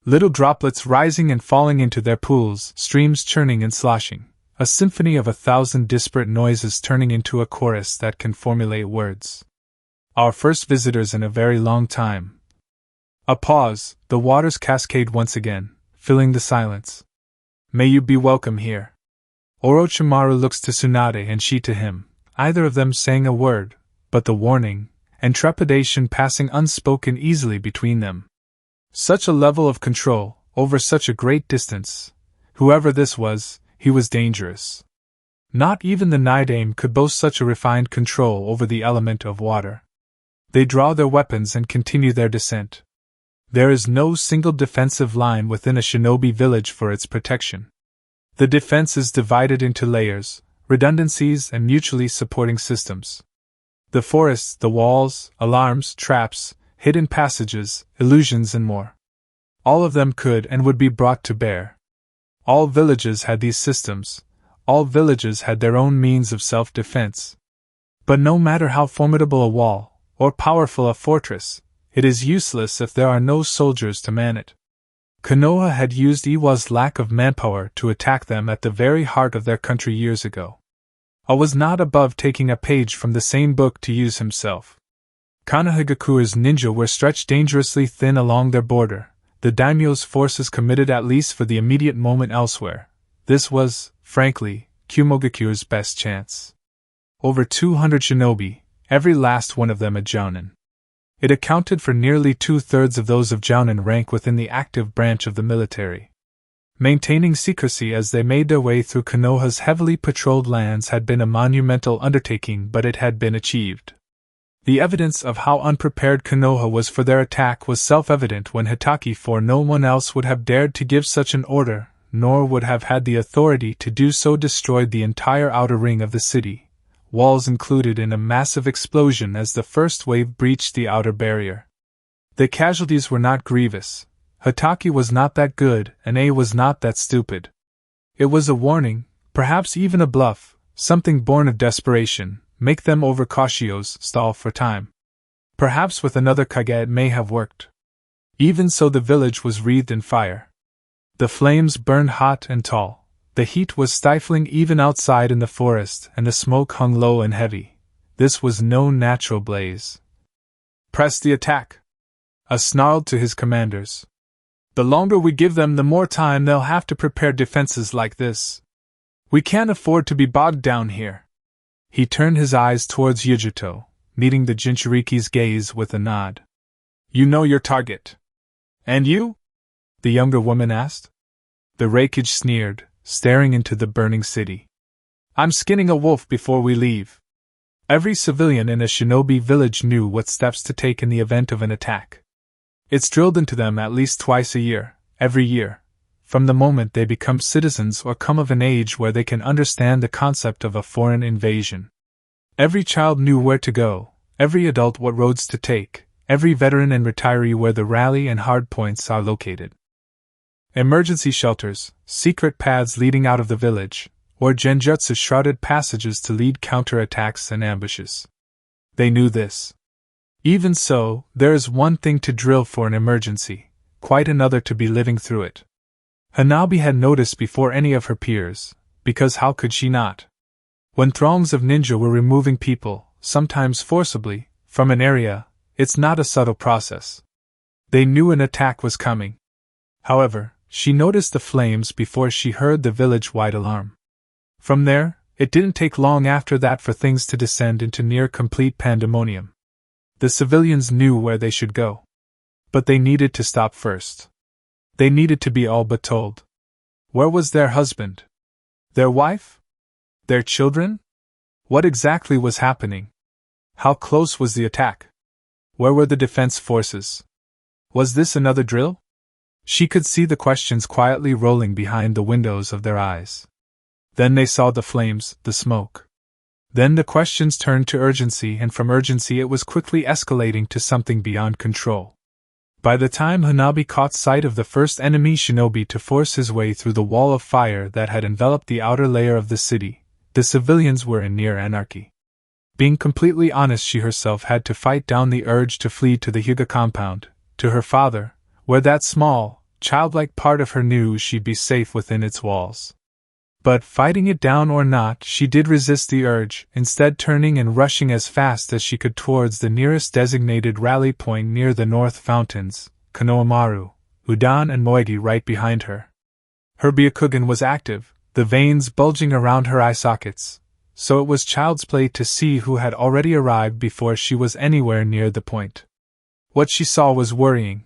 Little droplets rising and falling into their pools, streams churning and sloshing, a symphony of 1,000 disparate noises turning into a chorus that can formulate words. Our first visitors in a very long time. A pause, the waters cascade once again, filling the silence. May you be welcome here. Orochimaru looks to Tsunade and she to him, either of them saying a word, but the warning and trepidation passing unspoken easily between them. Such a level of control, over such a great distance. Whoever this was, he was dangerous. Not even the Nidaime could boast such a refined control over the element of water. They draw their weapons and continue their descent. There is no single defensive line within a shinobi village for its protection. The defense is divided into layers, redundancies, and mutually supporting systems. The forests, the walls, alarms, traps, hidden passages, illusions, and more. All of them could and would be brought to bear. All villages had these systems, all villages had their own means of self-defense. But no matter how formidable a wall, or powerful a fortress, it is useless if there are no soldiers to man it. Konoha had used Iwa's lack of manpower to attack them at the very heart of their country years ago. I was not above taking a page from the same book to use himself. Konohagakura's ninja were stretched dangerously thin along their border, the daimyo's forces committed at least for the immediate moment elsewhere. This was, frankly, Kumogakure's best chance. Over 200 shinobi, every last one of them a jounin. It accounted for nearly 2/3 of those of jounin rank within the active branch of the military. Maintaining secrecy as they made their way through Konoha's heavily patrolled lands had been a monumental undertaking, but it had been achieved. The evidence of how unprepared Konoha was for their attack was self-evident when Hitaki, for no one else would have dared to give such an order, nor would have had the authority to do so, destroyed the entire outer ring of the city, walls included, in a massive explosion as the first wave breached the outer barrier. The casualties were not grievous. Hitaki was not that good, and A was not that stupid. It was a warning, perhaps even a bluff, something born of desperation, make them overcautious, stall for time. Perhaps with another Kage it may have worked. Even so, the village was wreathed in fire. The flames burned hot and tall. The heat was stifling even outside in the forest, and the smoke hung low and heavy. This was no natural blaze. Press the attack! A snarled to his commanders. The longer we give them, the more time they'll have to prepare defenses like this. We can't afford to be bogged down here. He turned his eyes towards Yujito, meeting the Jinchuriki's gaze with a nod. You know your target. And you? The younger woman asked. The Reikage sneered, staring into the burning city. I'm skinning a wolf before we leave. Every civilian in a shinobi village knew what steps to take in the event of an attack. It's drilled into them at least twice a year, every year, from the moment they become citizens or come of an age where they can understand the concept of a foreign invasion. Every child knew where to go, every adult what roads to take, every veteran and retiree where the rally and hard points are located. Emergency shelters, secret paths leading out of the village, or genjutsu-shrouded passages to lead counterattacks and ambushes. They knew this. Even so, there is one thing to drill for an emergency, quite another to be living through it. Hanabi had noticed before any of her peers, because how could she not? When throngs of ninja were removing people, sometimes forcibly, from an area, it's not a subtle process. They knew an attack was coming. However, she noticed the flames before she heard the village-wide alarm. From there, it didn't take long after that for things to descend into near-complete pandemonium. The civilians knew where they should go. But they needed to stop first. They needed to be all but told. Where was their husband? Their wife? Their children? What exactly was happening? How close was the attack? Where were the defense forces? Was this another drill? She could see the questions quietly rolling behind the windows of their eyes. Then they saw the flames, the smoke. Then the questions turned to urgency, and from urgency it was quickly escalating to something beyond control. By the time Hanabi caught sight of the first enemy shinobi to force his way through the wall of fire that had enveloped the outer layer of the city, the civilians were in near anarchy. Being completely honest, she herself had to fight down the urge to flee to the Hyuga compound, to her father, where that small, childlike part of her knew she'd be safe within its walls. But, fighting it down or not, she did resist the urge, instead turning and rushing as fast as she could towards the nearest designated rally point near the north fountains, Konohamaru, Undone and Moegi right behind her. Her Byakugan was active, the veins bulging around her eye sockets, so it was child's play to see who had already arrived before she was anywhere near the point. What she saw was worrying.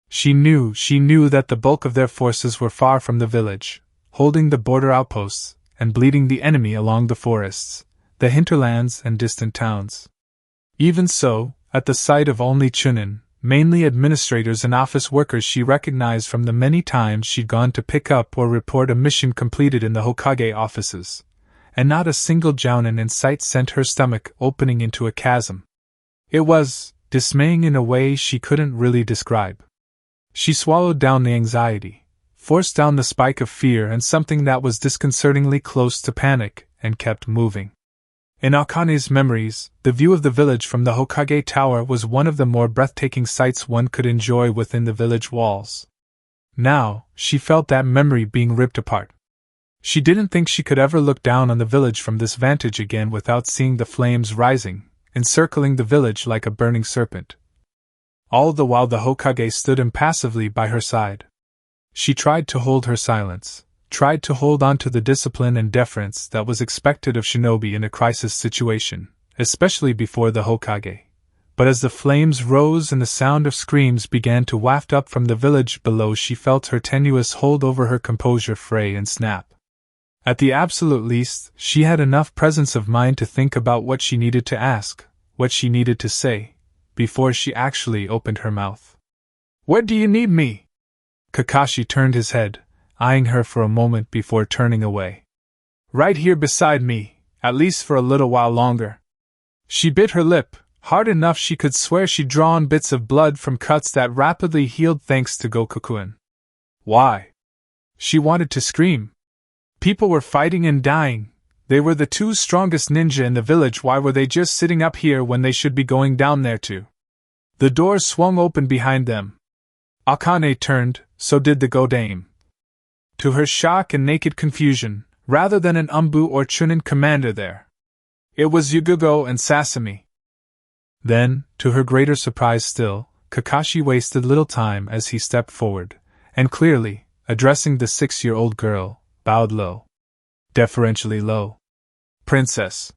She knew that the bulk of their forces were far from the village, holding the border outposts, and bleeding the enemy along the forests, the hinterlands and distant towns. Even so, at the sight of only chunin, mainly administrators and office workers she recognized from the many times she'd gone to pick up or report a mission completed in the Hokage offices, and not a single jounin in sight sent her stomach opening into a chasm. It was dismaying in a way she couldn't really describe. She swallowed down the anxiety, forced down the spike of fear and something that was disconcertingly close to panic, and kept moving. In Akane's memories, the view of the village from the Hokage Tower was one of the more breathtaking sights one could enjoy within the village walls. Now, she felt that memory being ripped apart. She didn't think she could ever look down on the village from this vantage again without seeing the flames rising, encircling the village like a burning serpent. All the while the Hokage stood impassively by her side. She tried to hold her silence, tried to hold on to the discipline and deference that was expected of shinobi in a crisis situation, especially before the Hokage. But as the flames rose and the sound of screams began to waft up from the village below, she felt her tenuous hold over her composure fray and snap. At the absolute least, she had enough presence of mind to think about what she needed to ask, what she needed to say, before she actually opened her mouth. "Where do you need me?" Kakashi turned his head, eyeing her for a moment before turning away. "Right here beside me, at least for a little while longer." She bit her lip, hard enough she could swear she'd drawn bits of blood from cuts that rapidly healed thanks to Gokukuin. Why? She wanted to scream. People were fighting and dying. They were the two strongest ninja in the village. Why were they just sitting up here when they should be going down there too? The doors swung open behind them. Akane turned, so did the Godame. To her shock and naked confusion, rather than an Umbu or Chunin commander there, it was Yugugo and Sasami. Then, to her greater surprise still, Kakashi wasted little time as he stepped forward, and clearly, addressing the 6-year-old girl, bowed low. Deferentially low. "Princess.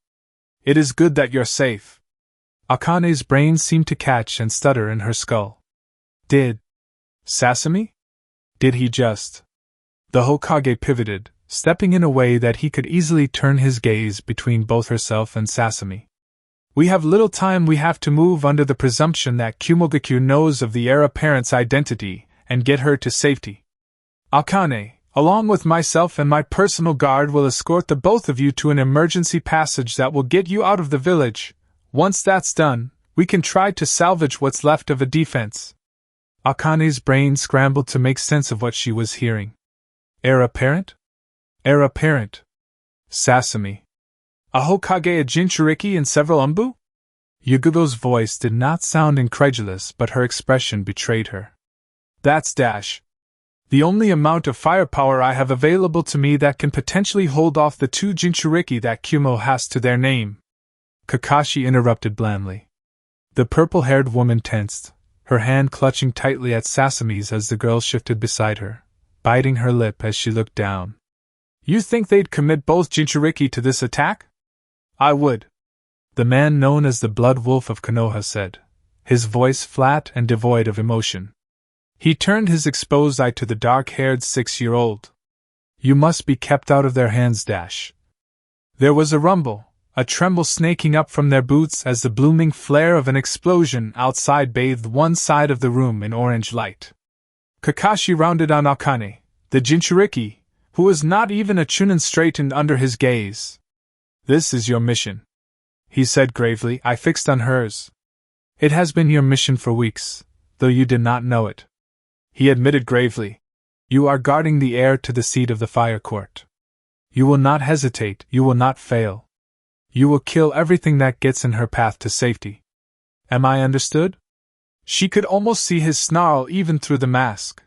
It is good that you're safe." Akane's brain seemed to catch and stutter in her skull. Did Sasami? Did he just? The Hokage pivoted, stepping in a way that he could easily turn his gaze between both herself and Sasami. "We have little time. We have to move under the presumption that Kumogakyu knows of the heir apparent's identity and get her to safety. Akane, along with myself and my personal guard, will escort the both of you to an emergency passage that will get you out of the village. Once that's done, we can try to salvage what's left of a defense." Akane's brain scrambled to make sense of what she was hearing. Heir apparent? Heir apparent. Sasami. A Hokage, a Jinchuriki, and several Umbu? Yugugo's voice did not sound incredulous, but her expression betrayed her. That's the only amount of firepower I have available to me that can potentially hold off the 2 Jinchuriki that Kumo has to their name. Kakashi interrupted blandly. The purple-haired woman tensed, her hand clutching tightly at Sasami's as the girl shifted beside her, biting her lip as she looked down. You think they'd commit both Jinchuriki to this attack? I would. The man known as the Blood Wolf of Konoha said, his voice flat and devoid of emotion. He turned his exposed eye to the dark-haired 6-year-old. You must be kept out of their hands. There was a rumble, a tremble snaking up from their boots as the blooming flare of an explosion outside bathed one side of the room in orange light. Kakashi rounded on Akane, the Jinchuriki, who was not even a Chunin, straightened under his gaze. This is your mission, he said gravely. I fixed on hers. It has been your mission for weeks, though you did not know it. He admitted gravely. You are guarding the heir to the seat of the Fire Court. You will not hesitate, you will not fail. You will kill everything that gets in her path to safety. Am I understood? She could almost see his snarl even through the mask.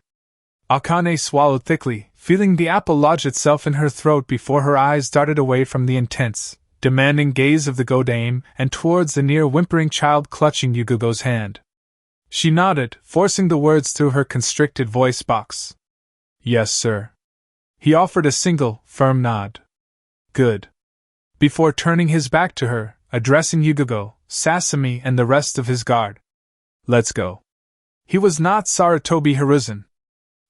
Akane swallowed thickly, feeling the apple lodge itself in her throat before her eyes darted away from the intense, demanding gaze of the Godame and towards the near-whimpering child clutching Yugugo's hand. She nodded, forcing the words through her constricted voice box. Yes, sir. He offered a single, firm nod. Good. Before turning his back to her, addressing Yugugo, Sasami, and the rest of his guard. Let's go. He was not Sarutobi Hiruzen.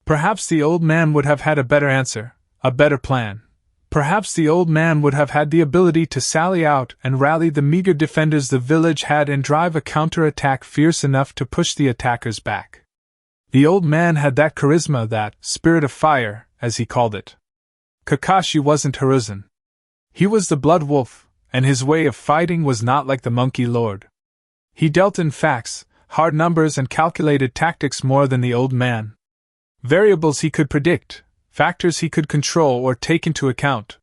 Perhaps the old man would have had a better answer, a better plan. Perhaps the old man would have had the ability to sally out and rally the meager defenders the village had and drive a counterattack fierce enough to push the attackers back. The old man had that charisma, that spirit of fire, as he called it. Kakashi wasn't Hiruzen. He was the Blood Wolf, and his way of fighting was not like the Monkey Lord. He dealt in facts, hard numbers, and calculated tactics more than the old man. Variables he could predict, factors he could control or take into account.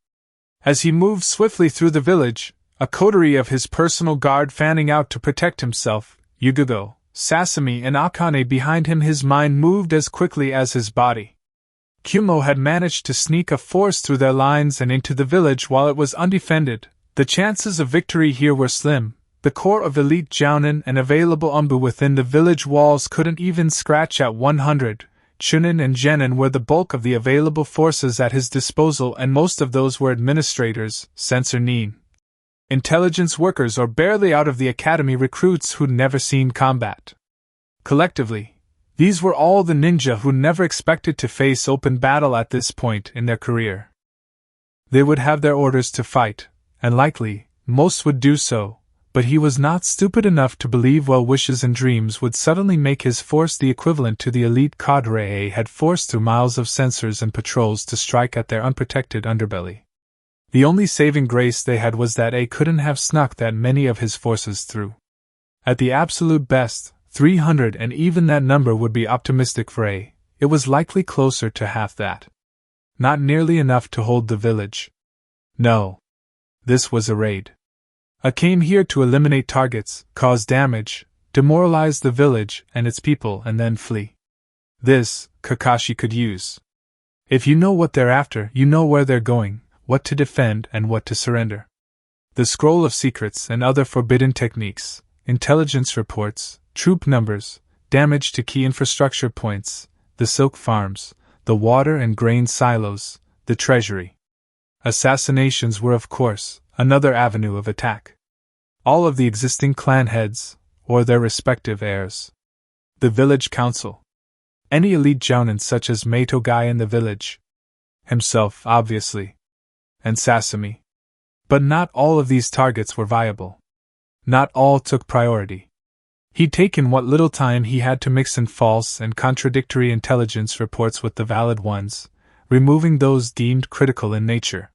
As he moved swiftly through the village, a coterie of his personal guard fanning out to protect himself, Yugugo, Sasami, and Akane behind him, his mind moved as quickly as his body. Kumo had managed to sneak a force through their lines and into the village while it was undefended. The chances of victory here were slim. The core of elite Jounin and available Umbu within the village walls couldn't even scratch at 100. Chunin and Genin were the bulk of the available forces at his disposal, and most of those were administrators, censor nin, intelligence workers, or barely out of the academy recruits who'd never seen combat. Collectively, these were all the ninja who never expected to face open battle at this point in their career. They would have their orders to fight, and likely, most would do so. But he was not stupid enough to believe well wishes and dreams would suddenly make his force the equivalent to the elite cadre had forced through miles of sensors and patrols to strike at their unprotected underbelly. The only saving grace they had was that A couldn't have snuck that many of his forces through. At the absolute best, 300, and even that number would be optimistic for A. It was likely closer to half that. Not nearly enough to hold the village. No. This was a raid. I came here to eliminate targets, cause damage, demoralize the village and its people, and then flee. This, Kakashi could use. If you know what they're after, you know where they're going, what to defend and what to surrender. The scroll of secrets and other forbidden techniques, intelligence reports, troop numbers, damage to key infrastructure points, the silk farms, the water and grain silos, the treasury. Assassinations were, of course, another avenue of attack. All of the existing clan heads, or their respective heirs. The village council. Any elite jounin such as Meitogai in the village. Himself, obviously. And Sasami. But not all of these targets were viable. Not all took priority. He'd taken what little time he had to mix in false and contradictory intelligence reports with the valid ones, removing those deemed critical in nature.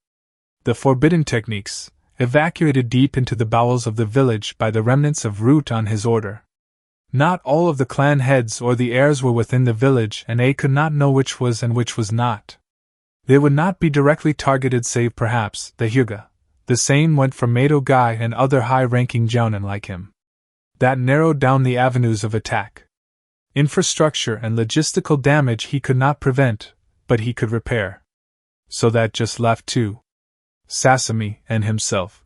The forbidden techniques, evacuated deep into the bowels of the village by the remnants of Root on his order. Not all of the clan heads or the heirs were within the village, and A could not know which was and which was not. They would not be directly targeted save perhaps the Hyuga. The same went for Mato Guy and other high-ranking jounin like him. That narrowed down the avenues of attack. Infrastructure and logistical damage he could not prevent, but he could repair. So that just left two. Sasuke and himself.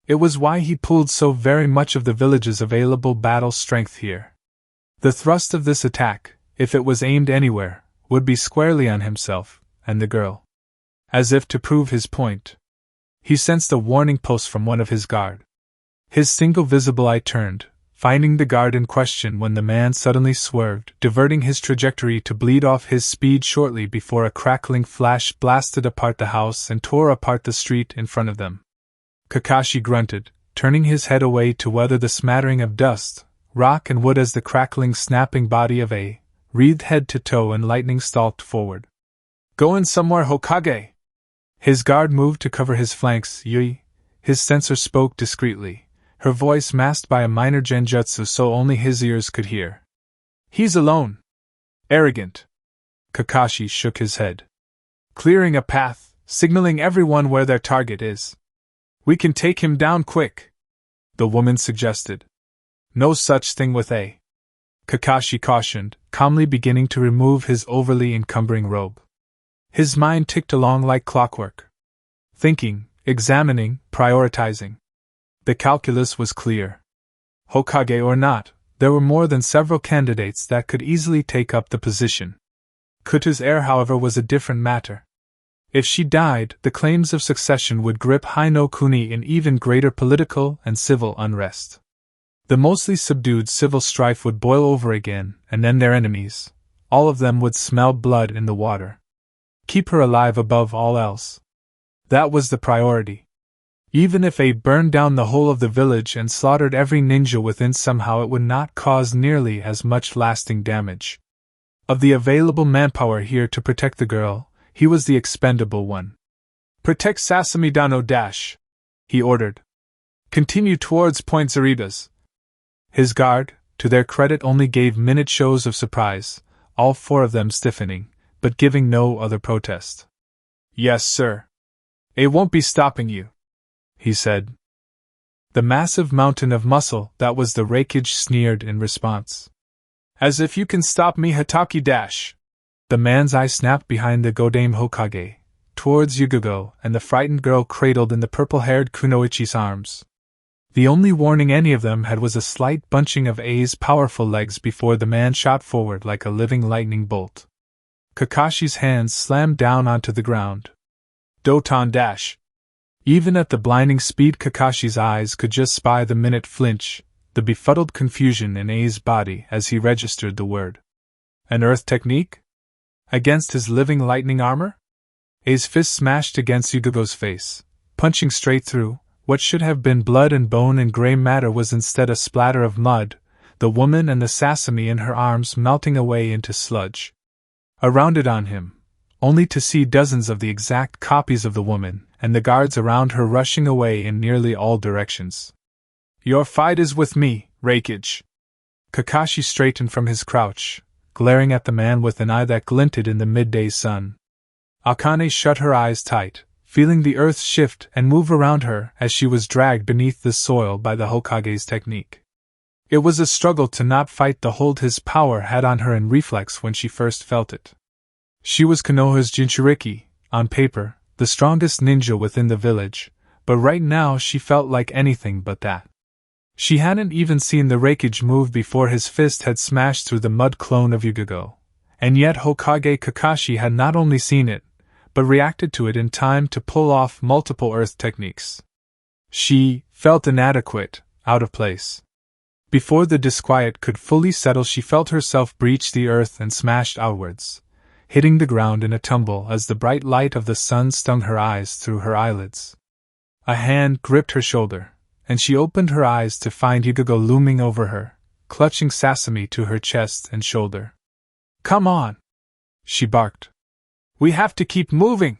It was why he pooled so very much of the village's available battle strength here. The thrust of this attack, if it was aimed anywhere, would be squarely on himself and the girl. As if to prove his point, he sensed a warning pulse from one of his guard. His single visible eye turned, finding the guard in question when the man suddenly swerved, diverting his trajectory to bleed off his speed shortly before a crackling flash blasted apart the house and tore apart the street in front of them. Kakashi grunted, turning his head away to weather the smattering of dust, rock and wood as the crackling, snapping body of A, wreathed head to toe and lightning stalked forward. Going somewhere, Hokage! His guard moved to cover his flanks. Yui. His censor spoke discreetly, her voice masked by a minor genjutsu so only his ears could hear. He's alone. Arrogant. Kakashi shook his head. Clearing a path, signaling everyone where their target is. We can take him down quick, the woman suggested. No such thing with A. Kakashi cautioned, calmly beginning to remove his overly encumbering robe. His mind ticked along like clockwork. Thinking, examining, prioritizing. The calculus was clear. Hokage or not, there were more than several candidates that could easily take up the position. Kuta's heir, however, was a different matter. If she died, the claims of succession would grip Hino Kuni in even greater political and civil unrest. The mostly subdued civil strife would boil over again, and then their enemies, all of them, would smell blood in the water. Keep her alive above all else. That was the priority. Even if A burned down the whole of the village and slaughtered every ninja within, somehow it would not cause nearly as much lasting damage. Of the available manpower here to protect the girl, he was the expendable one. Protect Sasami Dano dash, he ordered. Continue towards Point Zaritas. His guard, to their credit, only gave minute shows of surprise, all four of them stiffening, but giving no other protest. Yes, sir. A won't be stopping you, he said. The massive mountain of muscle that was the Raikage sneered in response. As if you can stop me, Hataki dash. The man's eye snapped behind the Godame Hokage, towards Yugogo and the frightened girl cradled in the purple-haired Kunoichi's arms. The only warning any of them had was a slight bunching of A's powerful legs before the man shot forward like a living lightning bolt. Kakashi's hands slammed down onto the ground. Doton dash. Even at the blinding speed, Kakashi's eyes could just spy the minute flinch, the befuddled confusion in A's body as he registered the word. An earth technique? Against his living lightning armor? A's fist smashed against Yugogo's face, punching straight through. What should have been blood and bone and gray matter was instead a splatter of mud, the woman and the sesame in her arms melting away into sludge. Around it on him, only to see dozens of the exact copies of the woman, and the guards around her rushing away in nearly all directions. Your fight is with me, Raikage. Kakashi straightened from his crouch, glaring at the man with an eye that glinted in the midday sun. Akane shut her eyes tight, feeling the earth shift and move around her as she was dragged beneath the soil by the Hokage's technique. It was a struggle to not fight the hold his power had on her in reflex when she first felt it. She was Konoha's Jinchuriki, on paper, the strongest ninja within the village, but right now she felt like anything but that. She hadn't even seen the Raikage move before his fist had smashed through the mud clone of Yugogo, and yet Hokage Kakashi had not only seen it, but reacted to it in time to pull off multiple earth techniques. She felt inadequate, out of place. Before the disquiet could fully settle, she felt herself breach the earth and smashed outwards, hitting the ground in a tumble as the bright light of the sun stung her eyes through her eyelids. A hand gripped her shoulder, and she opened her eyes to find Yugogo looming over her, clutching Sasami to her chest and shoulder. Come on! She barked. We have to keep moving!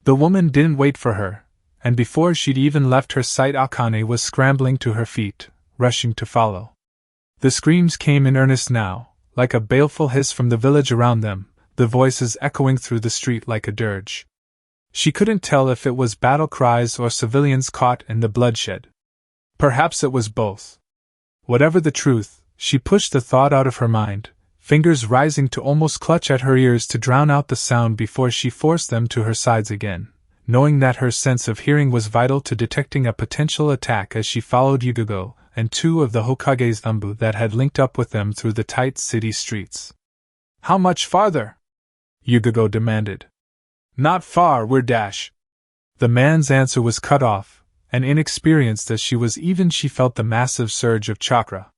The woman didn't wait for her, and before she'd even left her sight, Akane was scrambling to her feet, rushing to follow. The screams came in earnest now, like a baleful hiss from the village around them, the voices echoing through the street like a dirge. She couldn't tell if it was battle cries or civilians caught in the bloodshed. Perhaps it was both. Whatever the truth, she pushed the thought out of her mind, fingers rising to almost clutch at her ears to drown out the sound before she forced them to her sides again, knowing that her sense of hearing was vital to detecting a potential attack as she followed Yugogo and two of the Hokage's Umbu that had linked up with them through the tight city streets. "How much farther?" Yugogo demanded. "Not far, we're dash." The man's answer was cut off, and inexperienced as she was she felt the massive surge of chakra.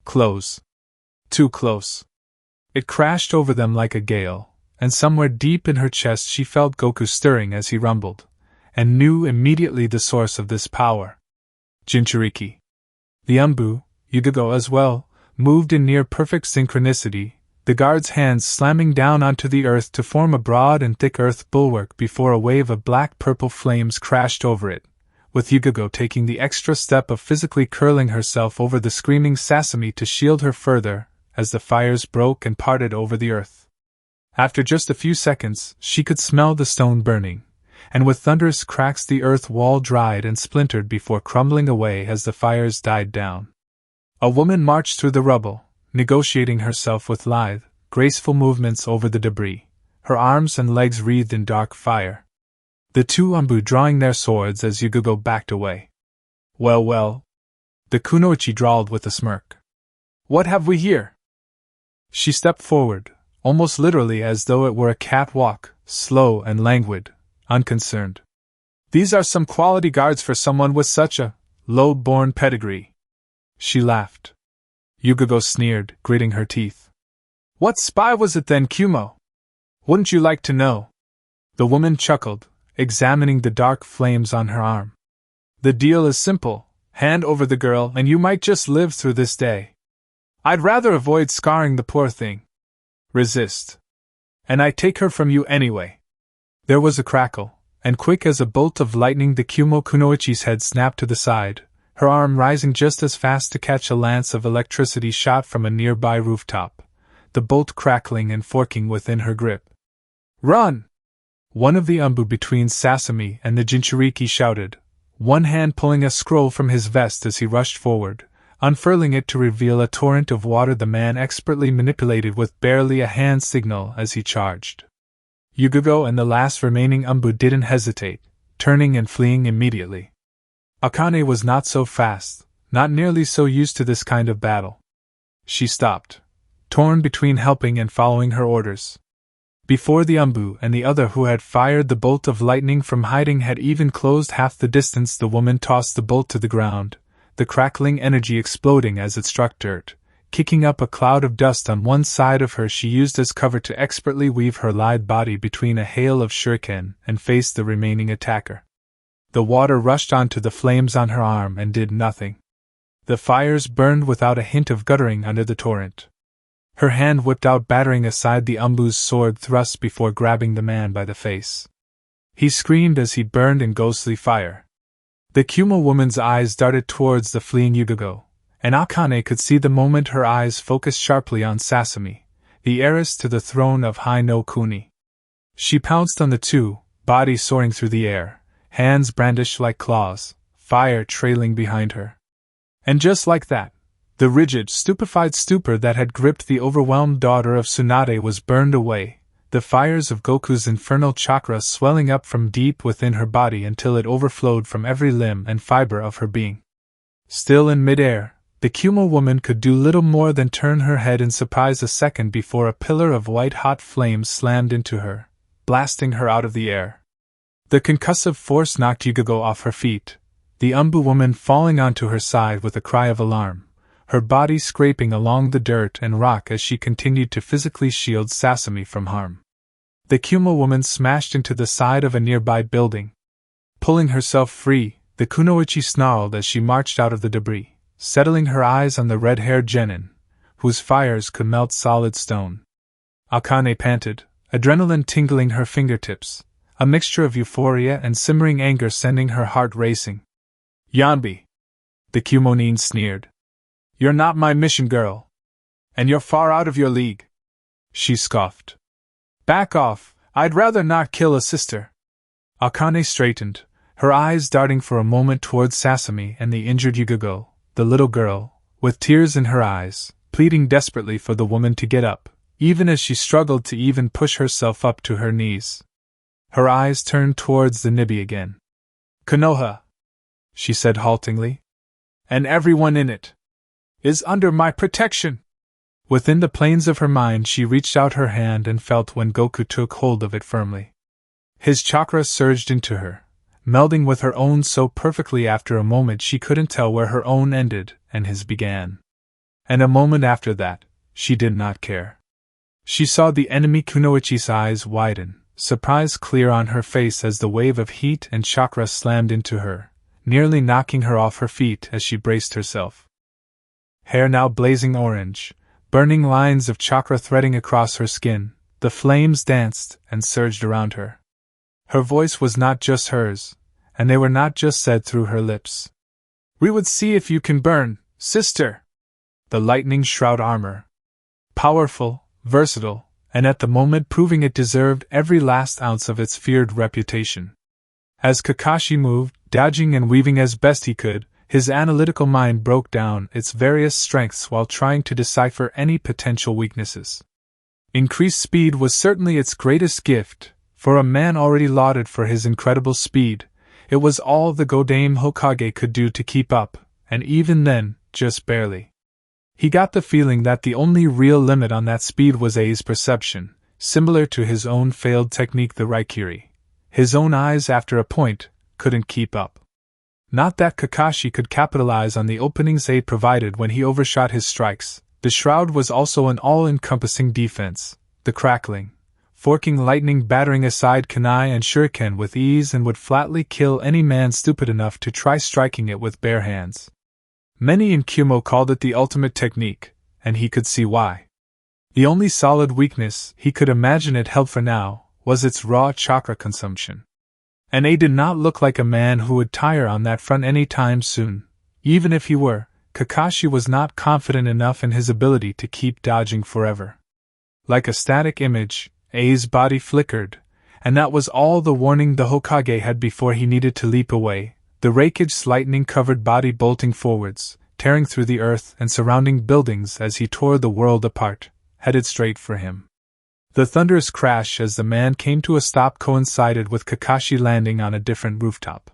Close. Too close. It crashed over them like a gale, and somewhere deep in her chest she felt Goku stirring as he rumbled, and knew immediately the source of this power. Jinchuriki. The Umbu, Yugogo as well, moved in near-perfect synchronicity, the guard's hands slamming down onto the earth to form a broad and thick earth bulwark before a wave of black-purple flames crashed over it, with Yugogo taking the extra step of physically curling herself over the screaming Sasuke to shield her further, as the fires broke and parted over the earth. After just a few seconds, she could smell the stone burning, and with thunderous cracks the earth wall dried and splintered before crumbling away as the fires died down. A woman marched through the rubble, negotiating herself with lithe, graceful movements over the debris, her arms and legs wreathed in dark fire. The two Umbu drawing their swords as Yugogo backed away. Well, the kunoichi drawled with a smirk. "What have we here?" She stepped forward, almost literally as though it were a catwalk, slow and languid, unconcerned. "These are some quality guards for someone with such a low-born pedigree." She laughed. Yugogo sneered, gritting her teeth. "What spy was it then, Kumo? Wouldn't you like to know?" The woman chuckled, examining the dark flames on her arm. "The deal is simple. Hand over the girl and you might just live through this day. I'd rather avoid scarring the poor thing. Resist, and I take her from you anyway." There was a crackle, and quick as a bolt of lightning the Kumo kunoichi's head snapped to the side, her arm rising just as fast to catch a lance of electricity shot from a nearby rooftop, the bolt crackling and forking within her grip. "Run!" One of the Umbu between Sasuke and the Jinchuriki shouted, one hand pulling a scroll from his vest as he rushed forward, unfurling it to reveal a torrent of water the man expertly manipulated with barely a hand signal as he charged. Yugogo and the last remaining Umbu didn't hesitate, turning and fleeing immediately. Akane was not so fast, not nearly so used to this kind of battle. She stopped, torn between helping and following her orders. Before the Umbu and the other who had fired the bolt of lightning from hiding had even closed half the distance, the woman tossed the bolt to the ground, the crackling energy exploding as it struck dirt, kicking up a cloud of dust on one side of her. She used as cover to expertly weave her lithe body between a hail of shuriken and faced the remaining attacker. The water rushed onto the flames on her arm and did nothing. The fires burned without a hint of guttering under the torrent. Her hand whipped out, battering aside the Umbu's sword thrust before grabbing the man by the face. He screamed as he burned in ghostly fire. The Kumo woman's eyes darted towards the fleeing Yugogo, and Akane could see the moment her eyes focused sharply on Sasuke, the heiress to the throne of Hai no Kuni. She pounced on the two, body soaring through the air, hands brandished like claws, fire trailing behind her. And just like that, the rigid, stupefied stupor that had gripped the overwhelmed daughter of Tsunade was burned away, the fires of Goku's infernal chakra swelling up from deep within her body until it overflowed from every limb and fiber of her being. Still in midair, the Kumo woman could do little more than turn her head in surprise a second before a pillar of white-hot flames slammed into her, blasting her out of the air. The concussive force knocked Yugogo off her feet, the Umbu woman falling onto her side with a cry of alarm, her body scraping along the dirt and rock as she continued to physically shield Sasuke from harm. The Kumo woman smashed into the side of a nearby building. Pulling herself free, the kunoichi snarled as she marched out of the debris, settling her eyes on the red-haired genin, whose fires could melt solid stone. Akane panted, adrenaline tingling her fingertips, a mixture of euphoria and simmering anger sending her heart racing. "Yanbi!" the Kumonin sneered. You're not my mission girl. And you're far out of your league. She scoffed. Back off, I'd rather not kill a sister. Akane straightened, her eyes darting for a moment towards Sasami and the injured Yugogo, the little girl, with tears in her eyes, pleading desperately for the woman to get up, even as she struggled to even push herself up to her knees. Her eyes turned towards the Nibi again. Konoha, she said haltingly. And everyone in it is under my protection. Within the planes of her mind she reached out her hand and felt when Goku took hold of it firmly. His chakra surged into her, melding with her own so perfectly after a moment she couldn't tell where her own ended and his began. And a moment after that, she did not care. She saw the enemy Kunoichi's eyes widen, surprise clear on her face as the wave of heat and chakra slammed into her, nearly knocking her off her feet as she braced herself. Hair now blazing orange, burning lines of chakra threading across her skin, the flames danced and surged around her. Her voice was not just hers, and they were not just said through her lips. We would see if you can burn, sister. The lightning shroud armor. Powerful, versatile, and at the moment proving it deserved every last ounce of its feared reputation. As Kakashi moved, dodging and weaving as best he could, his analytical mind broke down its various strengths while trying to decipher any potential weaknesses. Increased speed was certainly its greatest gift. For a man already lauded for his incredible speed, it was all the Godame Hokage could do to keep up, and even then, just barely. He got the feeling that the only real limit on that speed was A's perception, similar to his own failed technique the Raikiri. His own eyes, after a point, couldn't keep up. Not that Kakashi could capitalize on the openings A provided when he overshot his strikes. The shroud was also an all-encompassing defense, the crackling, forking lightning battering aside kunai and shuriken with ease and would flatly kill any man stupid enough to try striking it with bare hands. Many in Kyumo called it the ultimate technique, and he could see why. The only solid weakness he could imagine it held for now was its raw chakra consumption. And A did not look like a man who would tire on that front any time soon. Even if he were, Kakashi was not confident enough in his ability to keep dodging forever. Like a static image, A's body flickered, and that was all the warning the Hokage had before he needed to leap away, the Raikage's lightning-covered body bolting forwards, tearing through the earth and surrounding buildings as he tore the world apart, headed straight for him. The thunderous crash as the man came to a stop coincided with Kakashi landing on a different rooftop.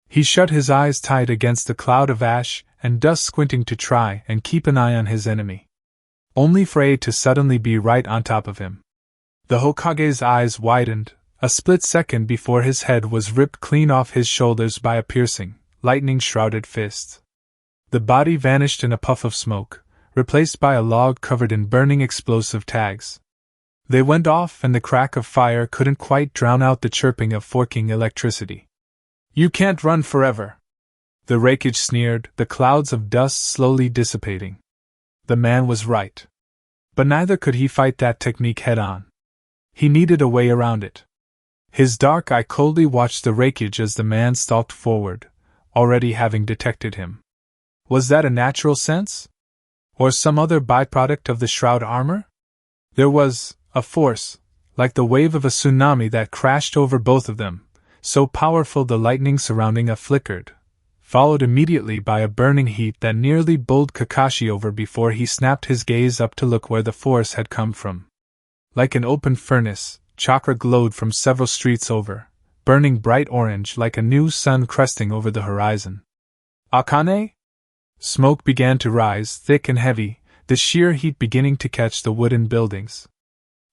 He shut his eyes tight against a cloud of ash and dust, squinting to try and keep an eye on his enemy. Only for A to suddenly be right on top of him. The Hokage's eyes widened, a split second before his head was ripped clean off his shoulders by a piercing, lightning-shrouded fist. The body vanished in a puff of smoke, replaced by a log covered in burning explosive tags. They went off and the crack of fire couldn't quite drown out the chirping of forking electricity. You can't run forever. The Raikage sneered, the clouds of dust slowly dissipating. The man was right. But neither could he fight that technique head-on. He needed a way around it. His dark eye coldly watched the Raikage as the man stalked forward, already having detected him. Was that a natural sense? Or some other byproduct of the shroud armor? There was a force, like the wave of a tsunami that crashed over both of them, so powerful the lightning surrounding it flickered, followed immediately by a burning heat that nearly bowled Kakashi over before he snapped his gaze up to look where the force had come from. Like an open furnace, chakra glowed from several streets over, burning bright orange like a new sun cresting over the horizon. Akane? Smoke began to rise, thick and heavy, the sheer heat beginning to catch the wooden buildings.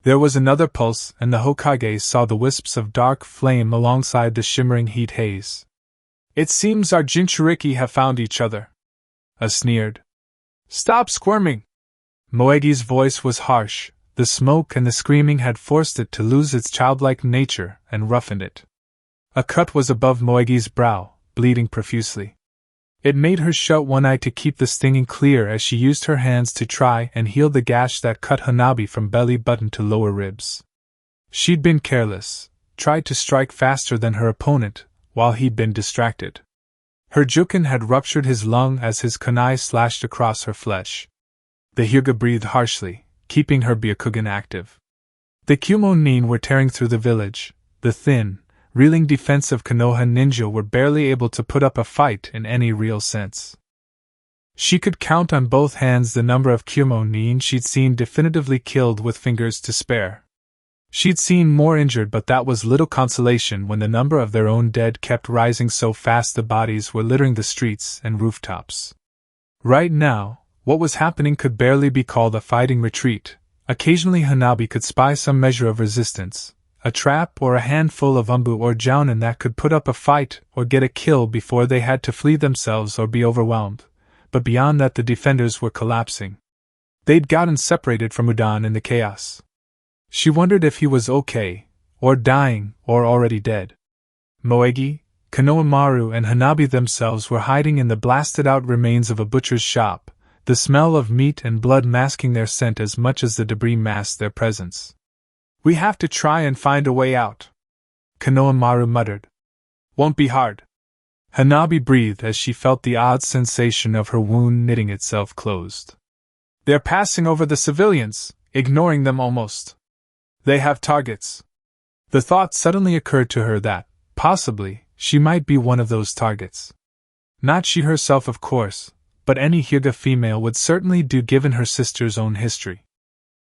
There was another pulse, and the Hokage saw the wisps of dark flame alongside the shimmering heat haze. It seems our Jinchuriki have found each other. A sneered. Stop squirming! Moegi's voice was harsh. The smoke and the screaming had forced it to lose its childlike nature and roughened it. A cut was above Moegi's brow, bleeding profusely. It made her shut one eye to keep the stinging clear as she used her hands to try and heal the gash that cut Hanabi from belly button to lower ribs. She'd been careless, tried to strike faster than her opponent, while he'd been distracted. Her jukin had ruptured his lung as his kunai slashed across her flesh. The Hyuga breathed harshly, keeping her Byakugan active. The Kumo-nin were tearing through the village. The thin, reeling defensive Konoha ninja were barely able to put up a fight in any real sense. She could count on both hands the number of Kumo-nin she'd seen definitively killed with fingers to spare. She'd seen more injured, but that was little consolation when the number of their own dead kept rising so fast the bodies were littering the streets and rooftops. Right now, what was happening could barely be called a fighting retreat. Occasionally Hanabi could spy some measure of resistance, a trap or a handful of umbu or jounin that could put up a fight or get a kill before they had to flee themselves or be overwhelmed, but beyond that the defenders were collapsing. They'd gotten separated from Undone in the chaos. She wondered if he was okay, or dying, or already dead. Moegi, Konohamaru and Hanabi themselves were hiding in the blasted-out remains of a butcher's shop, the smell of meat and blood masking their scent as much as the debris masked their presence. "We have to try and find a way out," Konohamaru muttered. "Won't be hard." Hanabi breathed as she felt the odd sensation of her wound knitting itself closed. "They're passing over the civilians, ignoring them almost. They have targets." The thought suddenly occurred to her that, possibly, she might be one of those targets. Not she herself, of course, but any Hyuga female would certainly do given her sister's own history.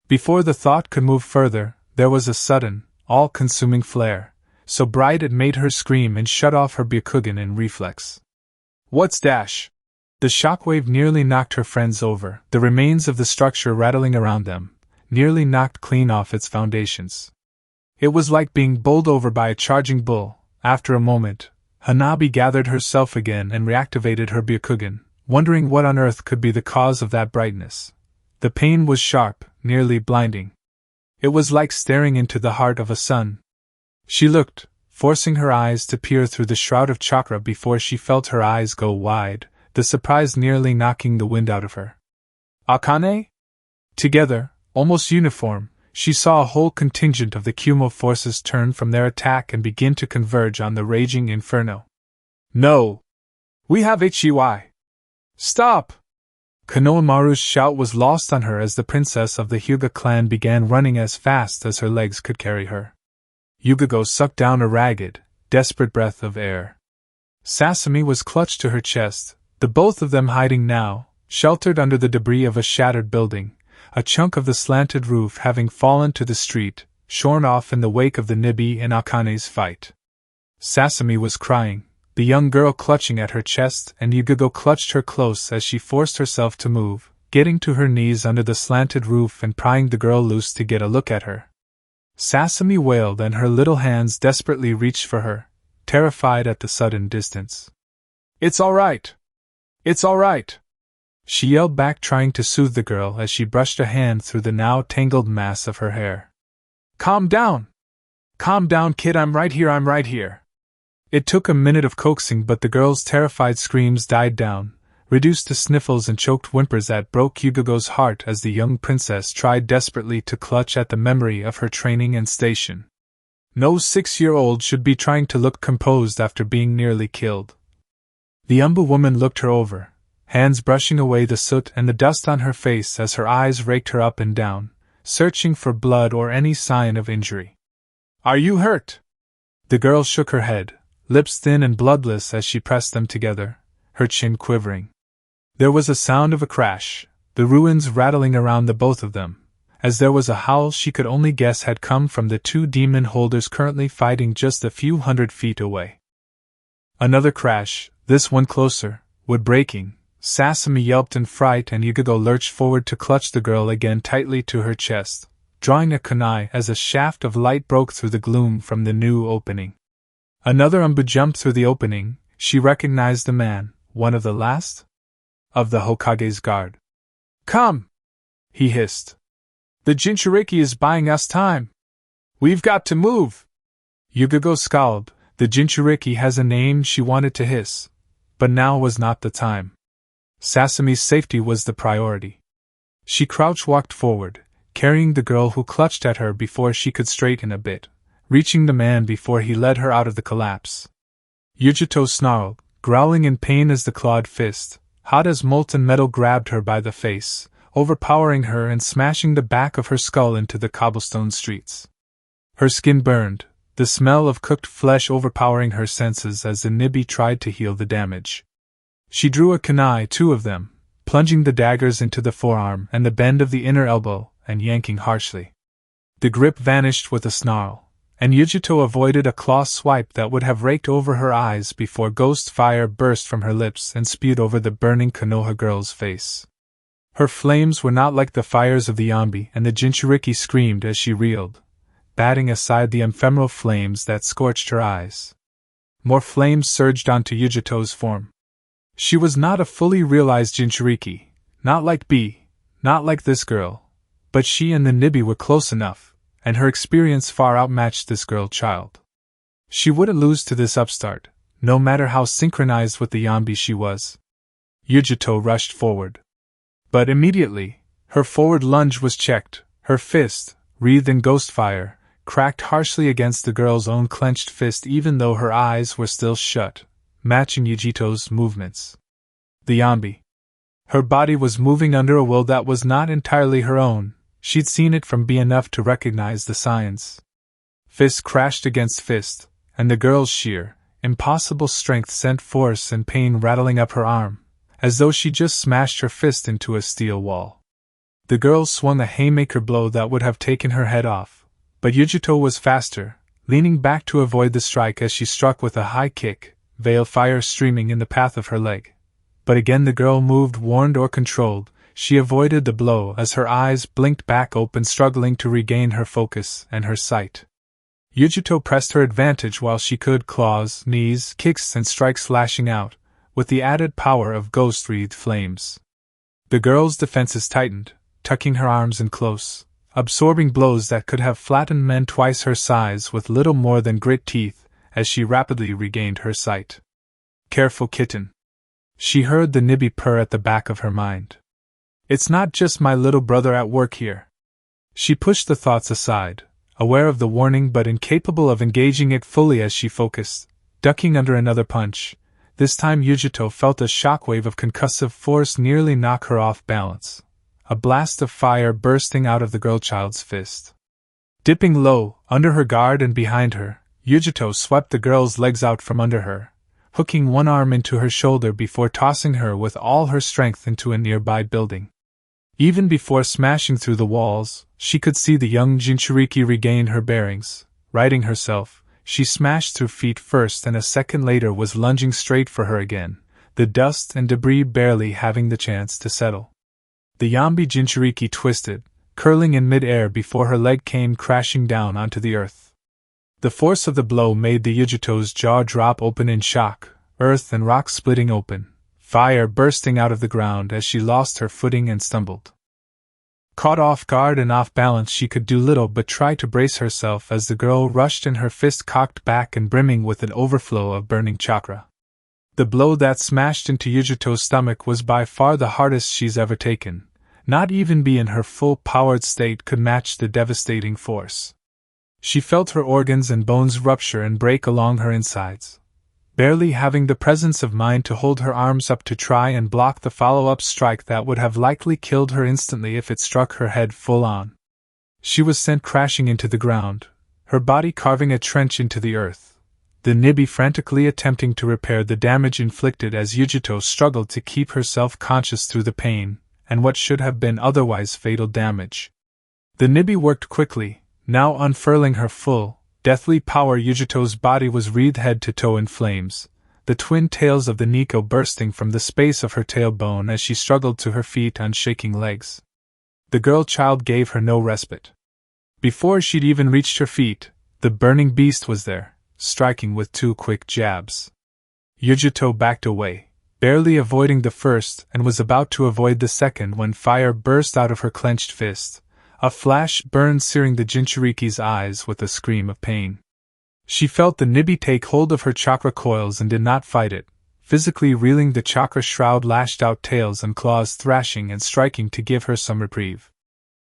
Before the thought could move further, there was a sudden, all-consuming flare, so bright it made her scream and shut off her Byakugan in reflex. "What's dash?" The shockwave nearly knocked her friends over, the remains of the structure rattling around them, nearly knocked clean off its foundations. It was like being bowled over by a charging bull. After a moment, Hanabi gathered herself again and reactivated her Byakugan, wondering what on earth could be the cause of that brightness. The pain was sharp, nearly blinding. It was like staring into the heart of a sun. She looked, forcing her eyes to peer through the shroud of chakra before she felt her eyes go wide, the surprise nearly knocking the wind out of her. "Akane?" Together, almost uniform, she saw a whole contingent of the Kumo forces turn from their attack and begin to converge on the raging inferno. "No! We have HEY! Stop!" Konohamaru's shout was lost on her as the princess of the Hyuga clan began running as fast as her legs could carry her. Yugago sucked down a ragged, desperate breath of air. Sasami was clutched to her chest, the both of them hiding now, sheltered under the debris of a shattered building, a chunk of the slanted roof having fallen to the street, shorn off in the wake of the Nibi and Akane's fight. Sasami was crying, the young girl clutching at her chest, and Yugago clutched her close as she forced herself to move, getting to her knees under the slanted roof and prying the girl loose to get a look at her. Sasami wailed and her little hands desperately reached for her, terrified at the sudden distance. "It's all right! It's all right!" She yelled back, trying to soothe the girl as she brushed a hand through the now tangled mass of her hair. "Calm down! Calm down, kid, I'm right here, I'm right here!" It took a minute of coaxing, but the girl's terrified screams died down, reduced to sniffles and choked whimpers that broke Yugago's heart as the young princess tried desperately to clutch at the memory of her training and station. No 6-year-old should be trying to look composed after being nearly killed. The Umbu woman looked her over, hands brushing away the soot and the dust on her face as her eyes raked her up and down, searching for blood or any sign of injury. "Are you hurt?" The girl shook her head, lips thin and bloodless as she pressed them together, her chin quivering. There was a sound of a crash, the ruins rattling around the both of them, as there was a howl she could only guess had come from the two demon holders currently fighting just a few hundred feet away. Another crash, this one closer, wood breaking. Sasami yelped in fright and Yugago lurched forward to clutch the girl again tightly to her chest, drawing a kunai as a shaft of light broke through the gloom from the new opening. Another Umbu jumped through the opening. She recognized the man, one of the last of the Hokage's guard. "Come!" he hissed. "The Jinchuriki is buying us time. We've got to move!" Yugago scowled. The Jinchuriki has a name, she wanted to hiss, but now was not the time. Sasami's safety was the priority. She crouch-walked forward, carrying the girl who clutched at her before she could straighten a bit, reaching the man before he led her out of the collapse. Yujito snarled, growling in pain as the clawed fist, hot as molten metal, grabbed her by the face, overpowering her and smashing the back of her skull into the cobblestone streets. Her skin burned, the smell of cooked flesh overpowering her senses as the Nibi tried to heal the damage. She drew a kunai, two of them, plunging the daggers into the forearm and the bend of the inner elbow and yanking harshly. The grip vanished with a snarl, and Yujito avoided a claw swipe that would have raked over her eyes before ghost fire burst from her lips and spewed over the burning Konoha girl's face. Her flames were not like the fires of the Yambi, and the Jinchuriki screamed as she reeled, batting aside the ephemeral flames that scorched her eyes. More flames surged onto Yujito's form. She was not a fully realized Jinchuriki, not like B, not like this girl, but she and the Nibi were close enough, and her experience far outmatched this girl child. She wouldn't lose to this upstart, no matter how synchronized with the Yambi she was. Yujito rushed forward. But immediately, her forward lunge was checked, her fist, wreathed in ghost fire, cracked harshly against the girl's own clenched fist even though her eyes were still shut, matching Yujito's movements. The Yambi. Her body was moving under a will that was not entirely her own. She'd seen it from B enough to recognize the signs. Fist crashed against fist, and the girl's sheer, impossible strength sent force and pain rattling up her arm, as though she just smashed her fist into a steel wall. The girl swung a haymaker blow that would have taken her head off, but Yujito was faster, leaning back to avoid the strike as she struck with a high kick, veil fire streaming in the path of her leg. But again the girl moved warned or controlled. She avoided the blow as her eyes blinked back open, struggling to regain her focus and her sight. Yujito pressed her advantage while she could, claws, knees, kicks and strikes lashing out, with the added power of ghost-wreathed flames. The girl's defenses tightened, tucking her arms in close, absorbing blows that could have flattened men twice her size with little more than grit teeth, as she rapidly regained her sight. Careful kitten. She heard the Nibi purr at the back of her mind. It's not just my little brother at work here. She pushed the thoughts aside, aware of the warning but incapable of engaging it fully as she focused, ducking under another punch. This time Yujito felt a shockwave of concussive force nearly knock her off balance. A blast of fire bursting out of the girl-child's fist. Dipping low, under her guard and behind her, Yujito swept the girl's legs out from under her, hooking one arm into her shoulder before tossing her with all her strength into a nearby building. Even before smashing through the walls, she could see the young Jinchuriki regain her bearings. Righting herself, she smashed through feet first and a second later was lunging straight for her again, the dust and debris barely having the chance to settle. The Yambi Jinchuriki twisted, curling in mid-air before her leg came crashing down onto the earth. The force of the blow made the Yujito's jaw drop open in shock, earth and rock splitting open, fire bursting out of the ground as she lost her footing and stumbled. Caught off guard and off balance, she could do little but try to brace herself as the girl rushed in, her fist cocked back and brimming with an overflow of burning chakra. The blow that smashed into Yujito's stomach was by far the hardest she's ever taken. Not even B in her full-powered state could match the devastating force. She felt her organs and bones rupture and break along her insides, barely having the presence of mind to hold her arms up to try and block the follow-up strike that would have likely killed her instantly if it struck her head full on. She was sent crashing into the ground, her body carving a trench into the earth, the Nibi frantically attempting to repair the damage inflicted as Yujito struggled to keep herself conscious through the pain and what should have been otherwise fatal damage. The Nibi worked quickly, now unfurling her full, deathly power. Yujito's body was wreathed head to toe in flames, the twin tails of the Nico bursting from the space of her tailbone as she struggled to her feet on shaking legs. The girl-child gave her no respite. Before she'd even reached her feet, the burning beast was there, striking with 2 quick jabs. Yujito backed away, barely avoiding the first, and was about to avoid the second when fire burst out of her clenched fist. A flash burned, searing the Jinchuriki's eyes with a scream of pain. She felt the Nibi take hold of her chakra coils and did not fight it, physically reeling, the chakra shroud lashed out, tails and claws thrashing and striking to give her some reprieve.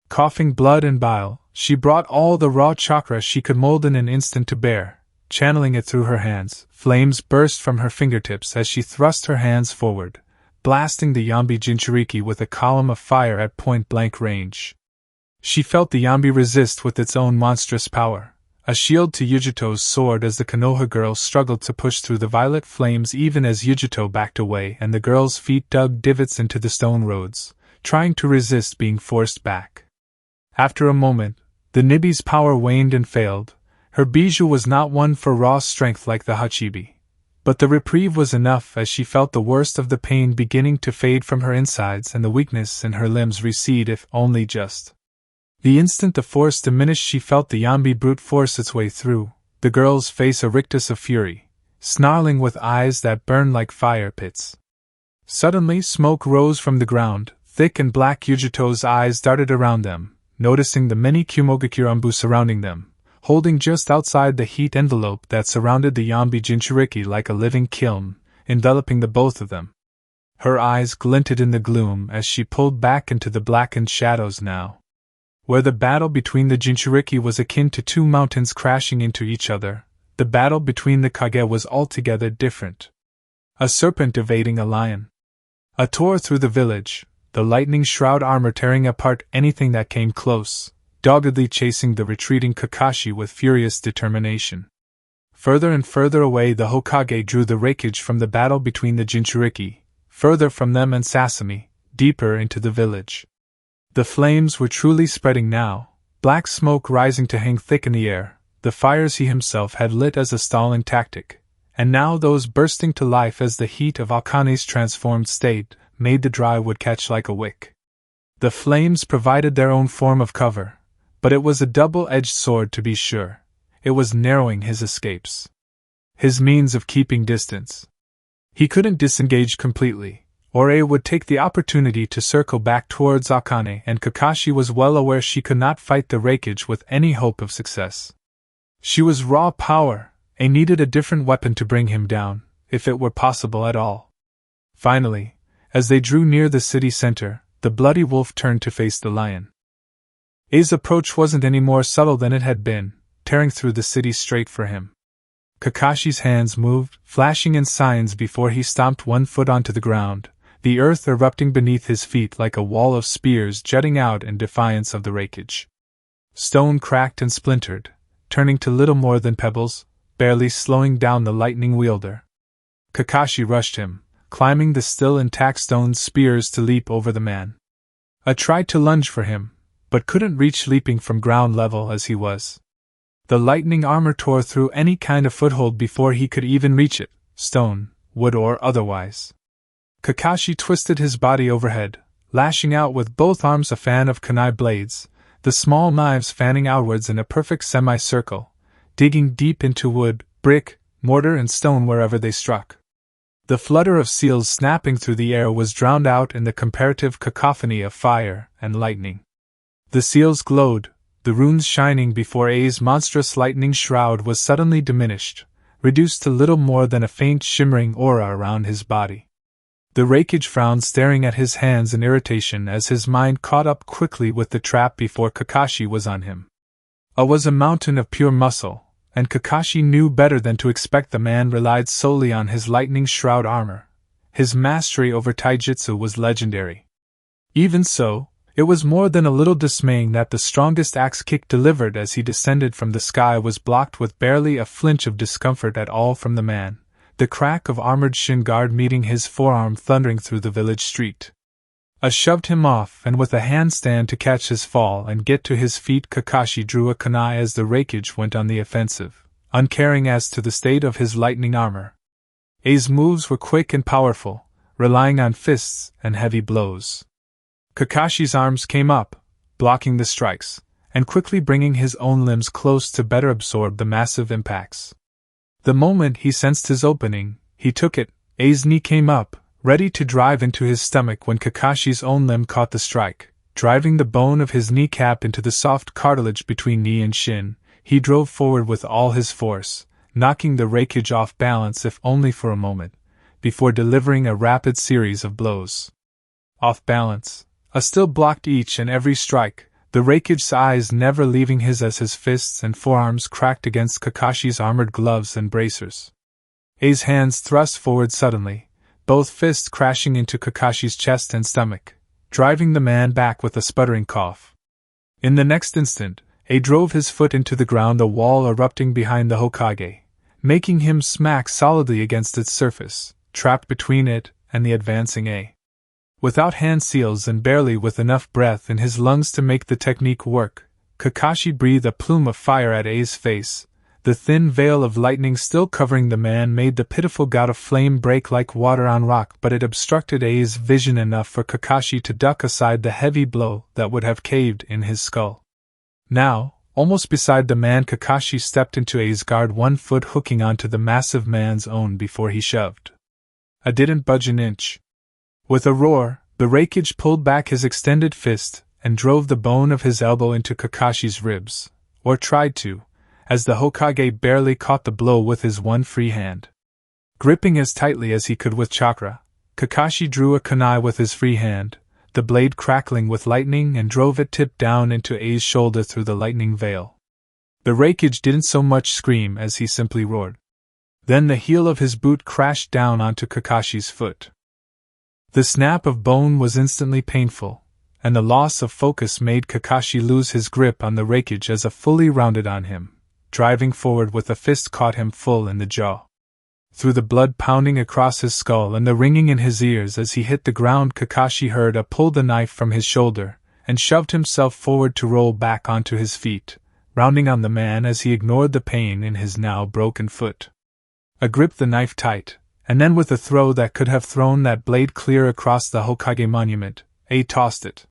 Coughing blood and bile, she brought all the raw chakra she could mold in an instant to bear, channeling it through her hands. Flames burst from her fingertips as she thrust her hands forward, blasting the Yambi Jinchuriki with a column of fire at point-blank range. She felt the Yambi resist with its own monstrous power, a shield to Yujito's sword as the Konoha girl struggled to push through the violet flames even as Yujito backed away and the girl's feet dug divots into the stone roads, trying to resist being forced back. After a moment, the Nibi's power waned and failed. Her bijou was not one for raw strength like the Hachibi. But the reprieve was enough as she felt the worst of the pain beginning to fade from her insides and the weakness in her limbs recede if only just. The instant the force diminished she felt the Yambi brute force its way through, the girl's face a rictus of fury, snarling with eyes that burned like fire pits. Suddenly smoke rose from the ground, thick and black. Yujito's eyes darted around them, noticing the many Kumogakurambu surrounding them, holding just outside the heat envelope that surrounded the Yambi Jinchuriki like a living kiln, enveloping the both of them. Her eyes glinted in the gloom as she pulled back into the blackened shadows now. Where the battle between the Jinchuriki was akin to two mountains crashing into each other, the battle between the Kage was altogether different. A serpent evading a lion. A tore through the village, the lightning shroud armor tearing apart anything that came close, doggedly chasing the retreating Kakashi with furious determination. Further and further away the Hokage drew the wreckage from the battle between the Jinchuriki, further from them and Sasami, deeper into the village. The flames were truly spreading now, black smoke rising to hang thick in the air, the fires he himself had lit as a stalling tactic, and now those bursting to life as the heat of Akane's transformed state made the dry wood catch like a wick. The flames provided their own form of cover, but it was a double-edged sword to be sure. It was narrowing his escapes, his means of keeping distance. He couldn't disengage completely, or it would take the opportunity to circle back towards Akane, and Kakashi was well aware she could not fight the wreckage with any hope of success. She was raw power, and needed a different weapon to bring him down, if it were possible at all. Finally, as they drew near the city center, the bloody wolf turned to face the lion. A's approach wasn't any more subtle than it had been, tearing through the city straight for him. Kakashi's hands moved, flashing in signs before he stomped one foot onto the ground, the earth erupting beneath his feet like a wall of spears jutting out in defiance of the wreckage. Stone cracked and splintered, turning to little more than pebbles, barely slowing down the lightning wielder. Kakashi rushed him, climbing the still intact stone spears to leap over the man. A tried to lunge for him, but couldn't reach leaping from ground level as he was. The lightning armor tore through any kind of foothold before he could even reach it, stone, wood or otherwise. Kakashi twisted his body overhead, lashing out with both arms a fan of kunai blades, the small knives fanning outwards in a perfect semicircle, digging deep into wood, brick, mortar and stone wherever they struck. The flutter of seals snapping through the air was drowned out in the comparative cacophony of fire and lightning. The seals glowed, the runes shining before A's monstrous lightning shroud was suddenly diminished, reduced to little more than a faint shimmering aura around his body. The wreckage frowned, staring at his hands in irritation as his mind caught up quickly with the trap before Kakashi was on him. A was a mountain of pure muscle, and Kakashi knew better than to expect the man relied solely on his lightning shroud armor. His mastery over taijutsu was legendary. Even so, it was more than a little dismaying that the strongest axe kick delivered as he descended from the sky was blocked with barely a flinch of discomfort at all from the man, the crack of armored shin guard meeting his forearm thundering through the village street. Shoved him off, and with a handstand to catch his fall and get to his feet, Kakashi drew a kunai as the wreckage went on the offensive, uncaring as to the state of his lightning armor. A's moves were quick and powerful, relying on fists and heavy blows. Kakashi's arms came up, blocking the strikes, and quickly bringing his own limbs close to better absorb the massive impacts. The moment he sensed his opening, he took it. A's knee came up, ready to drive into his stomach when Kakashi's own limb caught the strike, driving the bone of his kneecap into the soft cartilage between knee and shin. He drove forward with all his force, knocking the wreckage off balance if only for a moment, before delivering a rapid series of blows. Off balance, still blocked each and every strike, the Rakige's eyes never leaving his as his fists and forearms cracked against Kakashi's armored gloves and bracers. A's hands thrust forward suddenly, both fists crashing into Kakashi's chest and stomach, driving the man back with a sputtering cough. In the next instant, A drove his foot into the ground, a wall erupting behind the Hokage, making him smack solidly against its surface, trapped between it and the advancing A. Without hand seals and barely with enough breath in his lungs to make the technique work, Kakashi breathed a plume of fire at A's face. The thin veil of lightning still covering the man made the pitiful gout of flame break like water on rock, but it obstructed A's vision enough for Kakashi to duck aside the heavy blow that would have caved in his skull. Now, almost beside the man, Kakashi stepped into A's guard, one foot hooking onto the massive man's own before he shoved. A didn't budge an inch. With a roar, the Rakige pulled back his extended fist and drove the bone of his elbow into Kakashi's ribs, or tried to, as the Hokage barely caught the blow with his one free hand. Gripping as tightly as he could with chakra, Kakashi drew a kunai with his free hand, the blade crackling with lightning, and drove it tip down into A's shoulder through the lightning veil. The Rakige didn't so much scream as he simply roared. Then the heel of his boot crashed down onto Kakashi's foot. The snap of bone was instantly painful, and the loss of focus made Kakashi lose his grip on the Rakige as a fully rounded on him, driving forward with a fist caught him full in the jaw. Through the blood pounding across his skull and the ringing in his ears as he hit the ground, Kakashi heard A pull the knife from his shoulder and shoved himself forward to roll back onto his feet, rounding on the man as he ignored the pain in his now broken foot. A gripped the knife tight, and then with a throw that could have thrown that blade clear across the Hokage monument, A tossed it.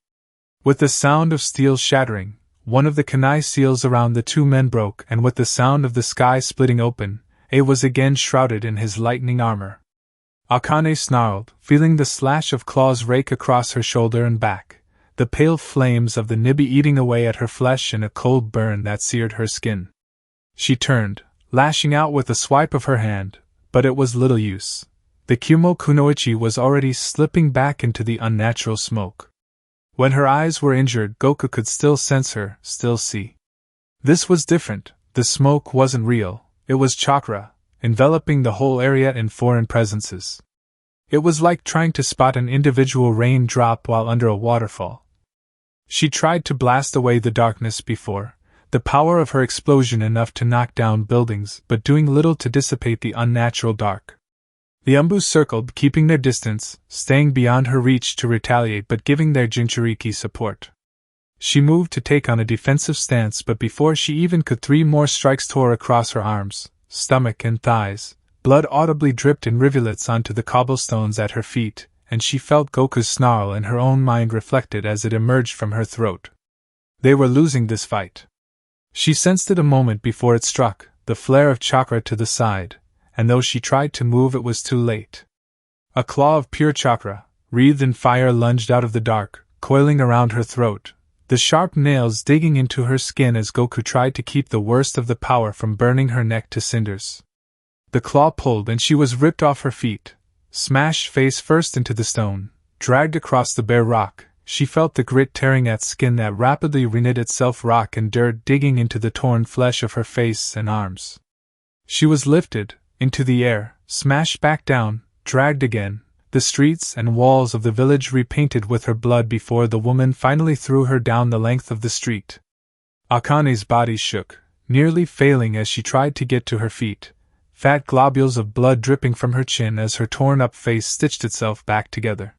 With the sound of steel shattering, one of the kunai seals around the two men broke, and with the sound of the sky splitting open, A was again shrouded in his lightning armor. Akane snarled, feeling the slash of claws rake across her shoulder and back, the pale flames of the nibi eating away at her flesh in a cold burn that seared her skin. She turned, lashing out with a swipe of her hand, but it was little use. The Kumo Kunoichi was already slipping back into the unnatural smoke. When her eyes were injured, Goku could still sense her, still see. This was different. The smoke wasn't real, it was chakra, enveloping the whole area in foreign presences. It was like trying to spot an individual raindrop while under a waterfall. She tried to blast away the darkness before, the power of her explosion enough to knock down buildings, but doing little to dissipate the unnatural dark. The Umbu circled, keeping their distance, staying beyond her reach to retaliate but giving their Jinchuriki support. She moved to take on a defensive stance, but before she even could, 3 more strikes tore across her arms, stomach and thighs. Blood audibly dripped in rivulets onto the cobblestones at her feet, and she felt Goku's snarl in her own mind reflected as it emerged from her throat. They were losing this fight. She sensed it a moment before it struck, the flare of chakra to the side, and though she tried to move, it was too late. A claw of pure chakra, wreathed in fire, lunged out of the dark, coiling around her throat, the sharp nails digging into her skin as Goku tried to keep the worst of the power from burning her neck to cinders. The claw pulled and she was ripped off her feet, smashed face first into the stone, dragged across the bare rock. She felt the grit tearing at skin that rapidly reknit itself, rock and dirt digging into the torn flesh of her face and arms. She was lifted into the air, smashed back down, dragged again, the streets and walls of the village repainted with her blood before the woman finally threw her down the length of the street. Akane's body shook, nearly failing as she tried to get to her feet, fat globules of blood dripping from her chin as her torn-up face stitched itself back together.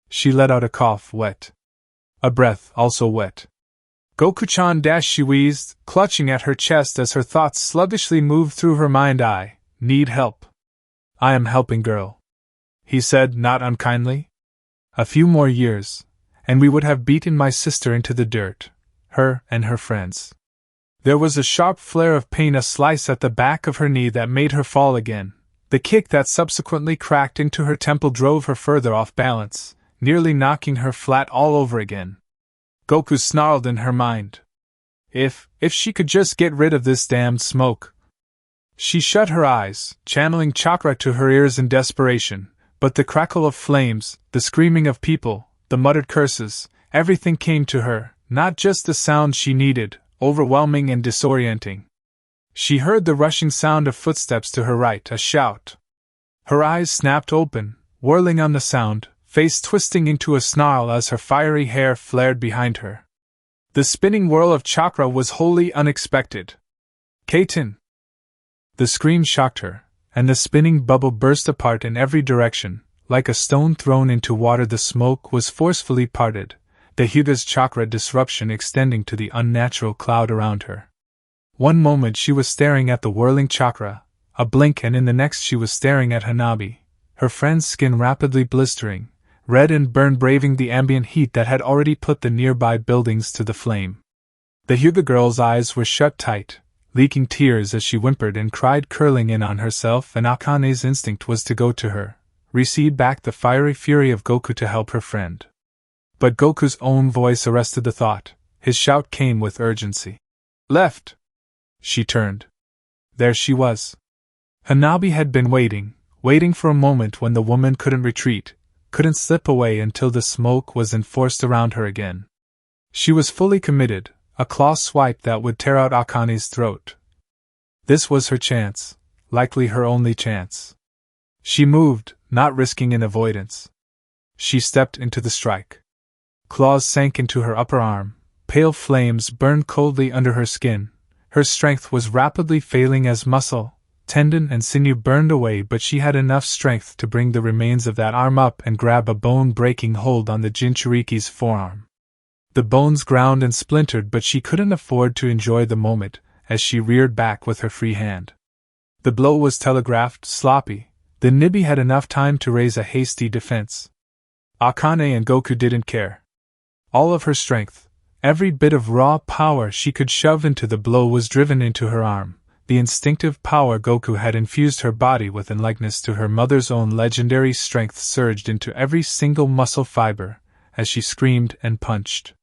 She let out a cough, wet. A breath, also wet. Goku-chan she wheezed, clutching at her chest as her thoughts sluggishly moved through her mind. I need help. I am helping, girl, he said, not unkindly. A few more years, and we would have beaten my sister into the dirt, her and her friends. There was a sharp flare of pain, a slice at the back of her knee that made her fall again. The kick that subsequently cracked into her temple drove her further off balance, nearly knocking her flat all over again. Goku snarled in her mind. If she could just get rid of this damned smoke. She shut her eyes, channeling chakra to her ears in desperation, but the crackle of flames, the screaming of people, the muttered curses, everything came to her, not just the sound she needed, overwhelming and disorienting. She heard the rushing sound of footsteps to her right, a shout. Her eyes snapped open, whirling on the sound, face twisting into a snarl as her fiery hair flared behind her. The spinning whirl of chakra was wholly unexpected. Kaiten! The scream shocked her, and the spinning bubble burst apart in every direction. Like a stone thrown into water, the smoke was forcefully parted, the Hyuga's chakra disruption extending to the unnatural cloud around her. One moment she was staring at the whirling chakra, a blink, and in the next she was staring at Hanabi, her friend's skin rapidly blistering, red and burned, braving the ambient heat that had already put the nearby buildings to the flame. The Hyuga girl's eyes were shut tight, leaking tears as she whimpered and cried, curling in on herself, and Akane's instinct was to go to her, recede back the fiery fury of Goku to help her friend. But Goku's own voice arrested the thought. His shout came with urgency. Left! She turned. There she was. Hanabi had been waiting for a moment when the woman couldn't retreat, couldn't slip away until the smoke was enforced around her again. She was fully committed, a claw swipe that would tear out Akane's throat. This was her chance, likely her only chance. She moved, not risking an avoidance. She stepped into the strike. Claws sank into her upper arm, pale flames burned coldly under her skin. Her strength was rapidly failing as muscle, tendon and sinew burned away, but she had enough strength to bring the remains of that arm up and grab a bone-breaking hold on the Jinchuriki's forearm. The bones ground and splintered, but she couldn't afford to enjoy the moment as she reared back with her free hand. The blow was telegraphed, sloppy. The Nibi had enough time to raise a hasty defense. Akane and Goku didn't care. All of her strength, every bit of raw power she could shove into the blow was driven into her arm. The instinctive power Goku had infused her body with in likeness to her mother's own legendary strength surged into every single muscle fiber as she screamed and punched.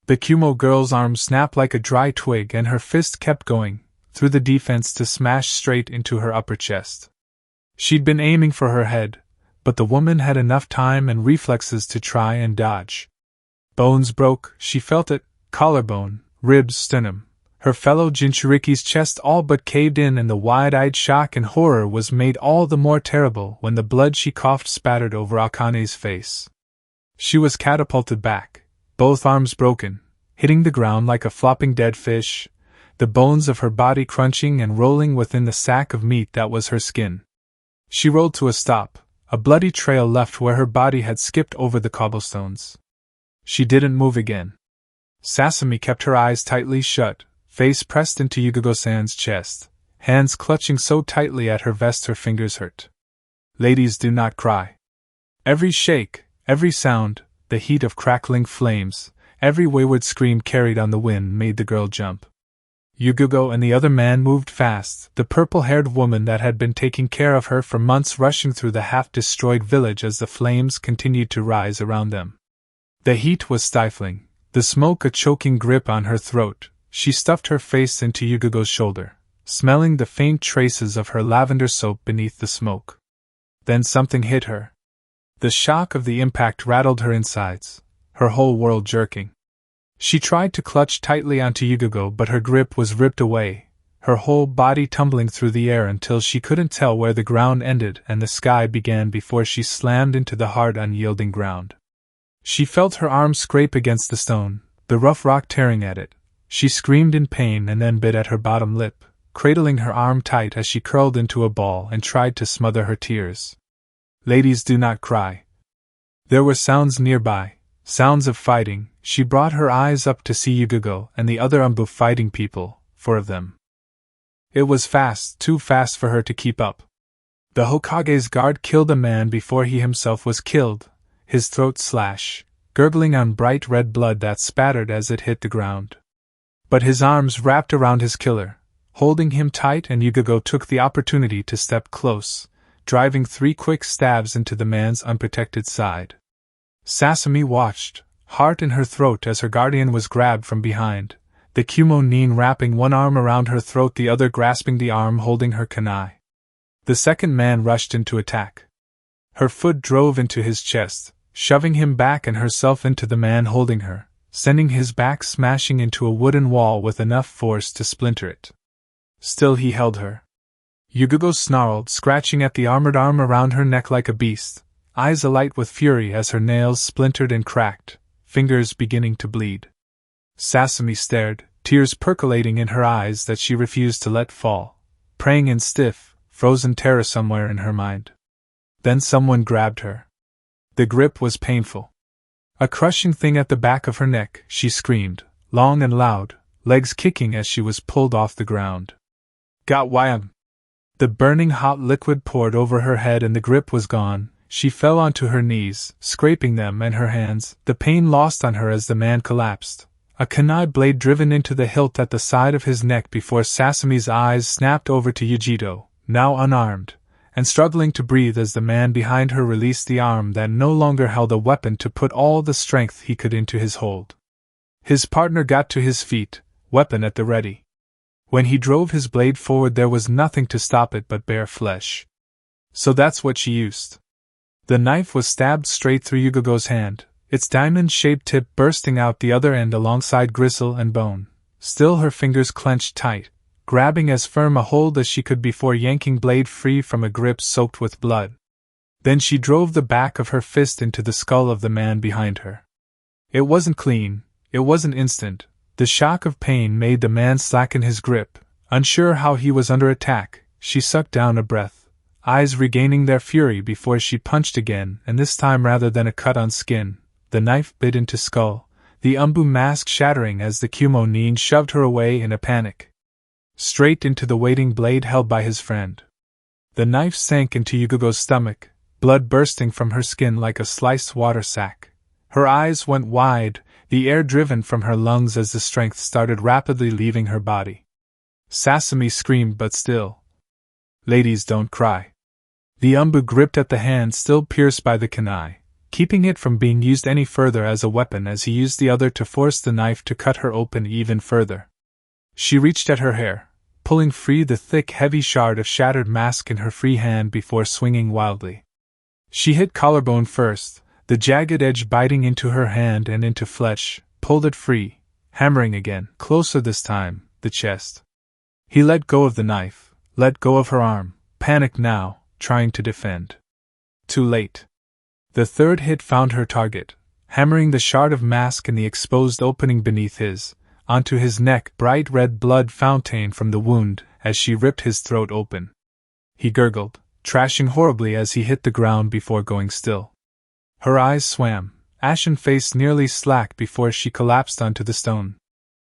The Kumo girl's arm snapped like a dry twig and her fist kept going, through the defense to smash straight into her upper chest. She'd been aiming for her head, but the woman had enough time and reflexes to try and dodge. Bones broke, she felt it, collarbone, ribs, sternum. Her fellow Jinchuriki's chest all but caved in, and the wide-eyed shock and horror was made all the more terrible when the blood she coughed spattered over Akane's face. She was catapulted back, both arms broken, hitting the ground like a flopping dead fish, the bones of her body crunching and rolling within the sack of meat that was her skin. She rolled to a stop, a bloody trail left where her body had skipped over the cobblestones. She didn't move again. Sasami kept her eyes tightly shut, face pressed into Yugogo-san's chest, hands clutching so tightly at her vest her fingers hurt. Ladies do not cry. Every shake, every sound, the heat of crackling flames, every wayward scream carried on the wind made the girl jump. Yugogo and the other man moved fast, the purple-haired woman that had been taking care of her for months rushing through the half-destroyed village as the flames continued to rise around them. The heat was stifling, the smoke a choking grip on her throat. She stuffed her face into Yugogo's shoulder, smelling the faint traces of her lavender soap beneath the smoke. Then something hit her. The shock of the impact rattled her insides, her whole world jerking. She tried to clutch tightly onto Yugogo, but her grip was ripped away, her whole body tumbling through the air until she couldn't tell where the ground ended and the sky began before she slammed into the hard, unyielding ground. She felt her arm scrape against the stone, the rough rock tearing at it. She screamed in pain and then bit at her bottom lip, cradling her arm tight as she curled into a ball and tried to smother her tears. Ladies do not cry. There were sounds nearby, sounds of fighting. She brought her eyes up to see Yugogo and the other Umbu fighting people, 4 of them. It was fast, too fast for her to keep up. The Hokage's guard killed a man before he himself was killed, his throat slashed, gurgling on bright red blood that spattered as it hit the ground. But his arms wrapped around his killer, holding him tight, and Yugogo took the opportunity to step close, driving 3 quick stabs into the man's unprotected side. Sasami watched, heart in her throat, as her guardian was grabbed from behind, the Kumo nin wrapping one arm around her throat, the other grasping the arm holding her kunai. The second man rushed into attack. Her foot drove into his chest, shoving him back and herself into the man holding her, sending his back smashing into a wooden wall with enough force to splinter it. Still he held her. Yugogo snarled, scratching at the armored arm around her neck like a beast, eyes alight with fury as her nails splintered and cracked, fingers beginning to bleed. Sasuke stared, tears percolating in her eyes that she refused to let fall, praying in stiff, frozen terror somewhere in her mind. Then someone grabbed her. The grip was painful. A crushing thing at the back of her neck, she screamed, long and loud, legs kicking as she was pulled off the ground. Got wham! The burning hot liquid poured over her head and the grip was gone. She fell onto her knees, scraping them and her hands, the pain lost on her as the man collapsed. A kunai blade driven into the hilt at the side of his neck before Sasuke's eyes snapped over to Yujito, now unarmed, and struggling to breathe as the man behind her released the arm that no longer held a weapon to put all the strength he could into his hold. His partner got to his feet, weapon at the ready. When he drove his blade forward there was nothing to stop it but bare flesh. So that's what she used. The knife was stabbed straight through Yugogo's hand, its diamond-shaped tip bursting out the other end alongside gristle and bone. Still her fingers clenched tight, grabbing as firm a hold as she could before yanking blade free from a grip soaked with blood. Then she drove the back of her fist into the skull of the man behind her. It wasn't clean, it wasn't instant. The shock of pain made the man slacken his grip. Unsure how he was under attack, she sucked down a breath, eyes regaining their fury before she punched again, and this time rather than a cut on skin, the knife bit into skull, the umbu mask shattering as the Kumo-nin shoved her away in a panic. Straight into the waiting blade held by his friend. The knife sank into Yugogo's stomach, blood bursting from her skin like a sliced water sack. Her eyes went wide, the air driven from her lungs as the strength started rapidly leaving her body. Sasuke screamed but still. Ladies don't cry. The umbu gripped at the hand still pierced by the kunai, keeping it from being used any further as a weapon as he used the other to force the knife to cut her open even further. She reached at her hair, pulling free the thick heavy shard of shattered mask in her free hand before swinging wildly. She hit collarbone first, the jagged edge biting into her hand and into flesh, pulled it free, hammering again, closer this time, the chest. He let go of the knife, let go of her arm, panicked now, trying to defend. Too late. The third hit found her target, hammering the shard of mask in the exposed opening beneath his, onto his neck, bright red blood fountained from the wound as she ripped his throat open. He gurgled, trashing horribly as he hit the ground before going still. Her eyes swam, ashen face nearly slack before she collapsed onto the stone.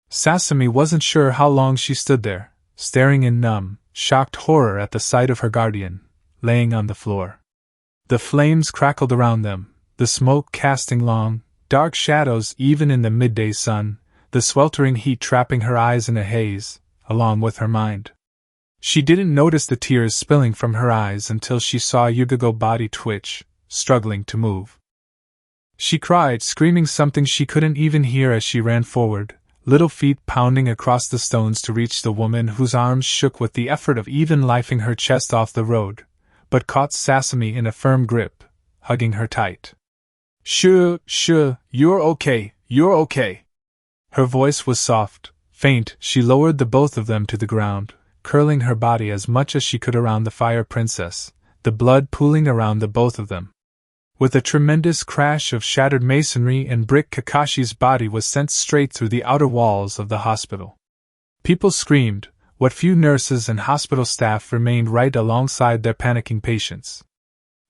Sasuke wasn't sure how long she stood there, staring in numb, shocked horror at the sight of her guardian, laying on the floor. The flames crackled around them, the smoke casting long, dark shadows even in the midday sun, the sweltering heat trapping her eyes in a haze, along with her mind. She didn't notice the tears spilling from her eyes until she saw Yugogo's body twitch, struggling to move. She cried, screaming something she couldn't even hear as she ran forward, little feet pounding across the stones to reach the woman whose arms shook with the effort of even lifting her chest off the road, but caught Sasuke in a firm grip, hugging her tight. Shh, you're okay, you're okay. Her voice was soft, faint. She lowered the both of them to the ground, curling her body as much as she could around the fire princess, the blood pooling around the both of them. With a tremendous crash of shattered masonry and brick, Kakashi's body was sent straight through the outer walls of the hospital. People screamed, what few nurses and hospital staff remained right alongside their panicking patients.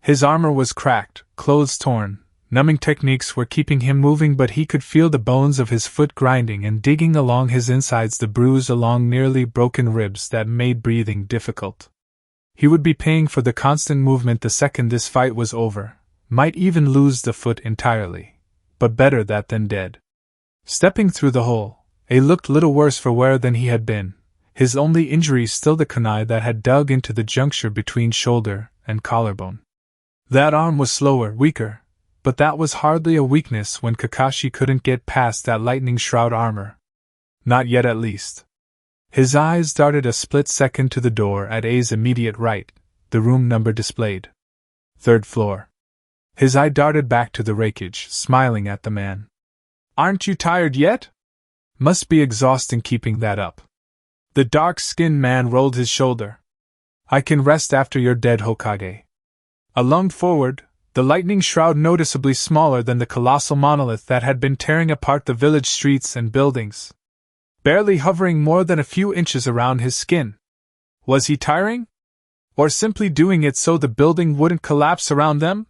His armor was cracked, clothes torn, numbing techniques were keeping him moving, but he could feel the bones of his foot grinding and digging along his insides, the bruise along nearly broken ribs that made breathing difficult. He would be paying for the constant movement the second this fight was over. Might even lose the foot entirely. But better that than dead. Stepping through the hole, he looked little worse for wear than he had been, his only injury still the kunai that had dug into the juncture between shoulder and collarbone. That arm was slower, weaker, but that was hardly a weakness when Kakashi couldn't get past that lightning shroud armor. Not yet, at least. His eyes darted a split second to the door at A's immediate right, the room number displayed. 3rd floor. His eye darted back to the wreckage, smiling at the man. Aren't you tired yet? Must be exhausting keeping that up. The dark-skinned man rolled his shoulder. I can rest after you're dead, Hokage. A lunged forward, the lightning shroud noticeably smaller than the colossal monolith that had been tearing apart the village streets and buildings. Barely hovering more than a few inches around his skin. Was he tiring? Or simply doing it so the building wouldn't collapse around them?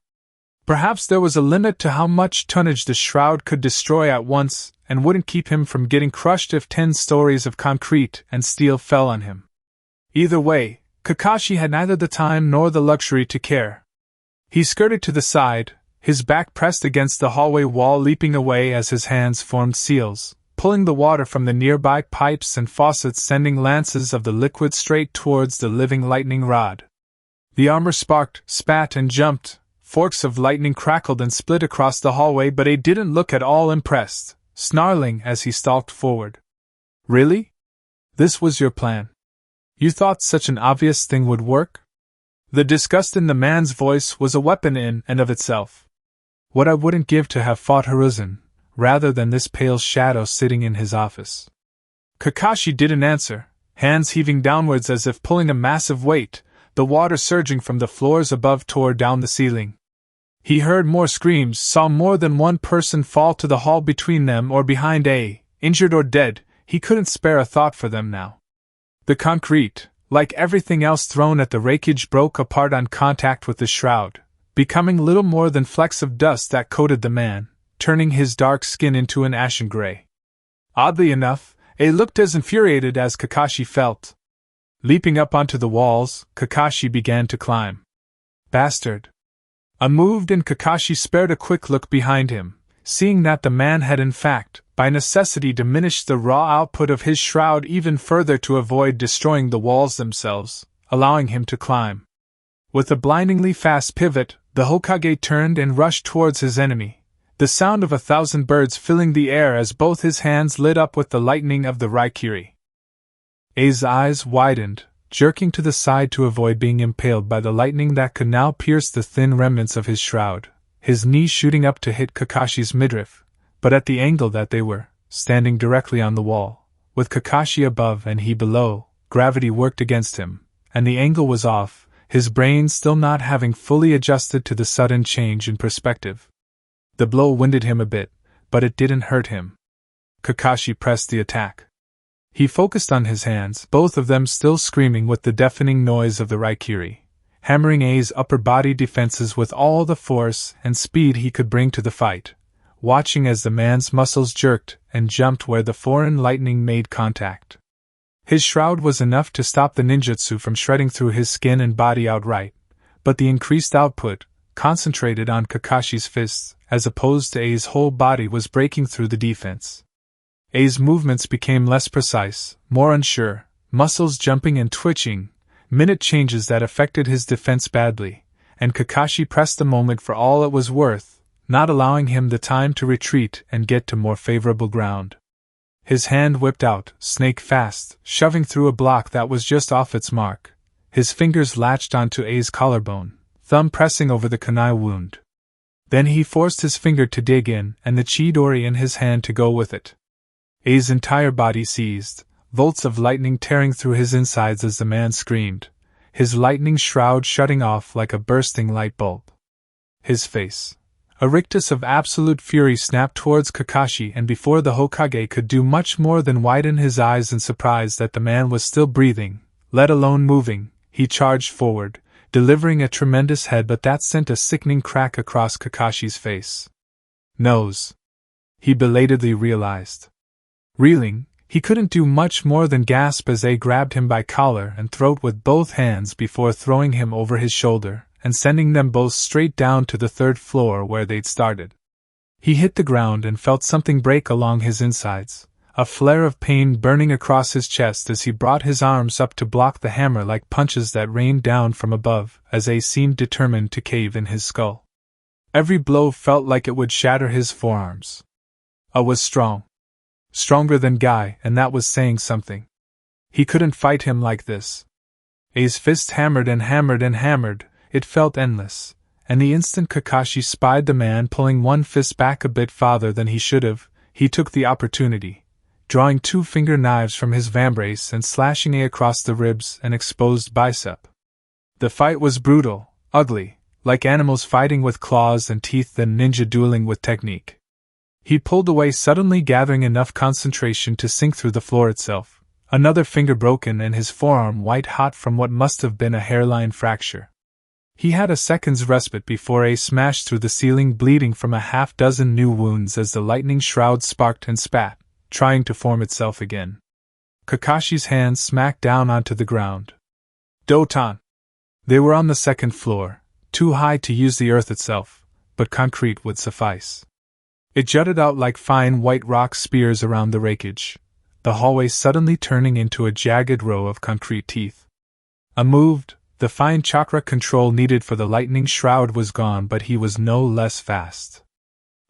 Perhaps there was a limit to how much tonnage the shroud could destroy at once, and wouldn't keep him from getting crushed if 10 stories of concrete and steel fell on him. Either way, Kakashi had neither the time nor the luxury to care. He skirted to the side, his back pressed against the hallway wall, leaping away as his hands formed seals, pulling the water from the nearby pipes and faucets, sending lances of the liquid straight towards the living lightning rod. The armor sparked, spat and jumped, forks of lightning crackled and split across the hallway, but he didn't look at all impressed, snarling as he stalked forward. Really? This was your plan? You thought such an obvious thing would work? The disgust in the man's voice was a weapon in and of itself. What I wouldn't give to have fought Hiruzen, rather than this pale shadow sitting in his office. Kakashi didn't answer, hands heaving downwards as if pulling a massive weight, the water surging from the floors above tore down the ceiling. He heard more screams, saw more than one person fall to the hall between them or behind injured or dead. He couldn't spare a thought for them now. The concrete, like everything else thrown at the wreckage, broke apart on contact with the shroud, becoming little more than flecks of dust that coated the man, turning his dark skin into an ashen gray. Oddly enough, looked as infuriated as Kakashi felt. Leaping up onto the walls, Kakashi began to climb. Bastard! Unmoved, and Kakashi spared a quick look behind him, seeing that the man had in fact, by necessity, diminished the raw output of his shroud even further to avoid destroying the walls themselves, allowing him to climb. With a blindingly fast pivot, the Hokage turned and rushed towards his enemy, the sound of 1,000 birds filling the air as both his hands lit up with the lightning of the Raikiri. A's eyes widened, jerking to the side to avoid being impaled by the lightning that could now pierce the thin remnants of his shroud, his knees shooting up to hit Kakashi's midriff, but at the angle that they were, standing directly on the wall, with Kakashi above and he below. Gravity worked against him, and the angle was off, his brain still not having fully adjusted to the sudden change in perspective. The blow winded him a bit, but it didn't hurt him. Kakashi pressed the attack. He focused on his hands, both of them still screaming with the deafening noise of the Raikiri, hammering A's upper body defenses with all the force and speed he could bring to the fight, watching as the man's muscles jerked and jumped where the foreign lightning made contact. His shroud was enough to stop the ninjutsu from shredding through his skin and body outright, but the increased output, concentrated on Kakashi's fists, as opposed to A's whole body, was breaking through the defense. A's movements became less precise, more unsure, muscles jumping and twitching, minute changes that affected his defense badly, and Kakashi pressed the moment for all it was worth, not allowing him the time to retreat and get to more favorable ground. His hand whipped out, snake fast, shoving through a block that was just off its mark. His fingers latched onto A's collarbone, thumb pressing over the kunai wound. Then he forced his finger to dig in and the chidori in his hand to go with it. A's entire body seized, volts of lightning tearing through his insides as the man screamed, his lightning shroud shutting off like a bursting light bulb. His face, a rictus of absolute fury, snapped towards Kakashi, and before the Hokage could do much more than widen his eyes in surprise that the man was still breathing, let alone moving, he charged forward, delivering a tremendous headbutt that sent a sickening crack across Kakashi's face. Nose. He belatedly realized. Reeling, he couldn't do much more than gasp as A grabbed him by collar and throat with both hands before throwing him over his shoulder and sending them both straight down to the 3rd floor where they'd started. He hit the ground and felt something break along his insides, a flare of pain burning across his chest as he brought his arms up to block the hammer-like punches that rained down from above, as A seemed determined to cave in his skull. Every blow felt like it would shatter his forearms. A was strong. Stronger than Guy, and that was saying something. He couldn't fight him like this. A's fist hammered and hammered and hammered, it felt endless, and the instant Kakashi spied the man pulling one fist back a bit farther than he should have, he took the opportunity, drawing 2 finger knives from his vambrace and slashing it across the ribs and exposed bicep. The fight was brutal, ugly, like animals fighting with claws and teeth than ninja dueling with technique. He pulled away suddenly, gathering enough concentration to sink through the floor itself, another finger broken and his forearm white-hot from what must have been a hairline fracture. He had a second's respite before A smashed through the ceiling, bleeding from a half-dozen new wounds as the lightning shroud sparked and spat, trying to form itself again. Kakashi's hands smacked down onto the ground. Dotan! They were on the 2nd floor, too high to use the earth itself, but concrete would suffice. It jutted out like fine white rock spears around the rakeage, the hallway suddenly turning into a jagged row of concrete teeth. Unmoved, the fine chakra control needed for the lightning shroud was gone, but he was no less fast.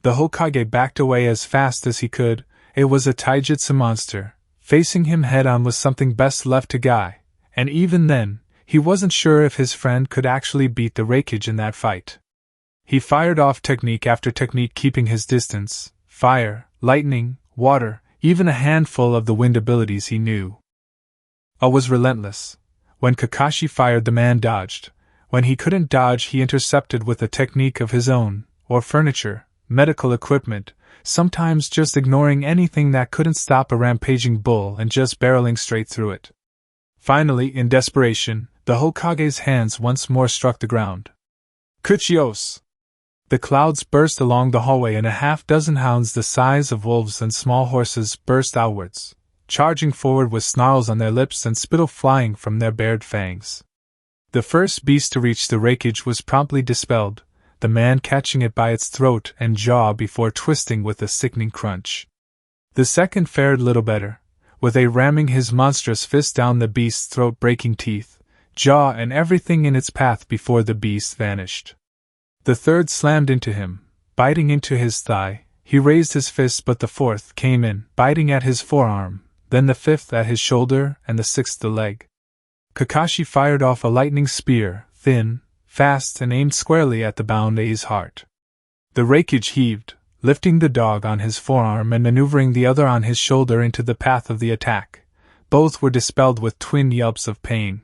The Hokage backed away as fast as he could. It was a taijutsu monster. Facing him head-on was something best left to Guy, and even then, he wasn't sure if his friend could actually beat the rakeage in that fight. He fired off technique after technique, keeping his distance. Fire, lightning, water, even a handful of the wind abilities he knew. A was relentless. When Kakashi fired, the man dodged. When he couldn't dodge, he intercepted with a technique of his own, or furniture, medical equipment, sometimes just ignoring anything that couldn't stop a rampaging bull and just barreling straight through it. Finally, in desperation, the Hokage's hands once more struck the ground. Kuchios! The clouds burst along the hallway and a half-dozen hounds the size of wolves and small horses burst outwards, charging forward with snarls on their lips and spittle flying from their bared fangs. The first beast to reach the rakeage was promptly dispelled, the man catching it by its throat and jaw before twisting with a sickening crunch. The second fared little better, with A ramming his monstrous fist down the beast's throat, breaking teeth, jaw and everything in its path before the beast vanished. The third slammed into him, biting into his thigh. He raised his fist, but the fourth came in, biting at his forearm, then the fifth at his shoulder and the sixth the leg. Kakashi fired off a lightning spear, thin, fast, and aimed squarely at the bound A's heart. The rakeage heaved, lifting the dog on his forearm and maneuvering the other on his shoulder into the path of the attack. Both were dispelled with twin yelps of pain.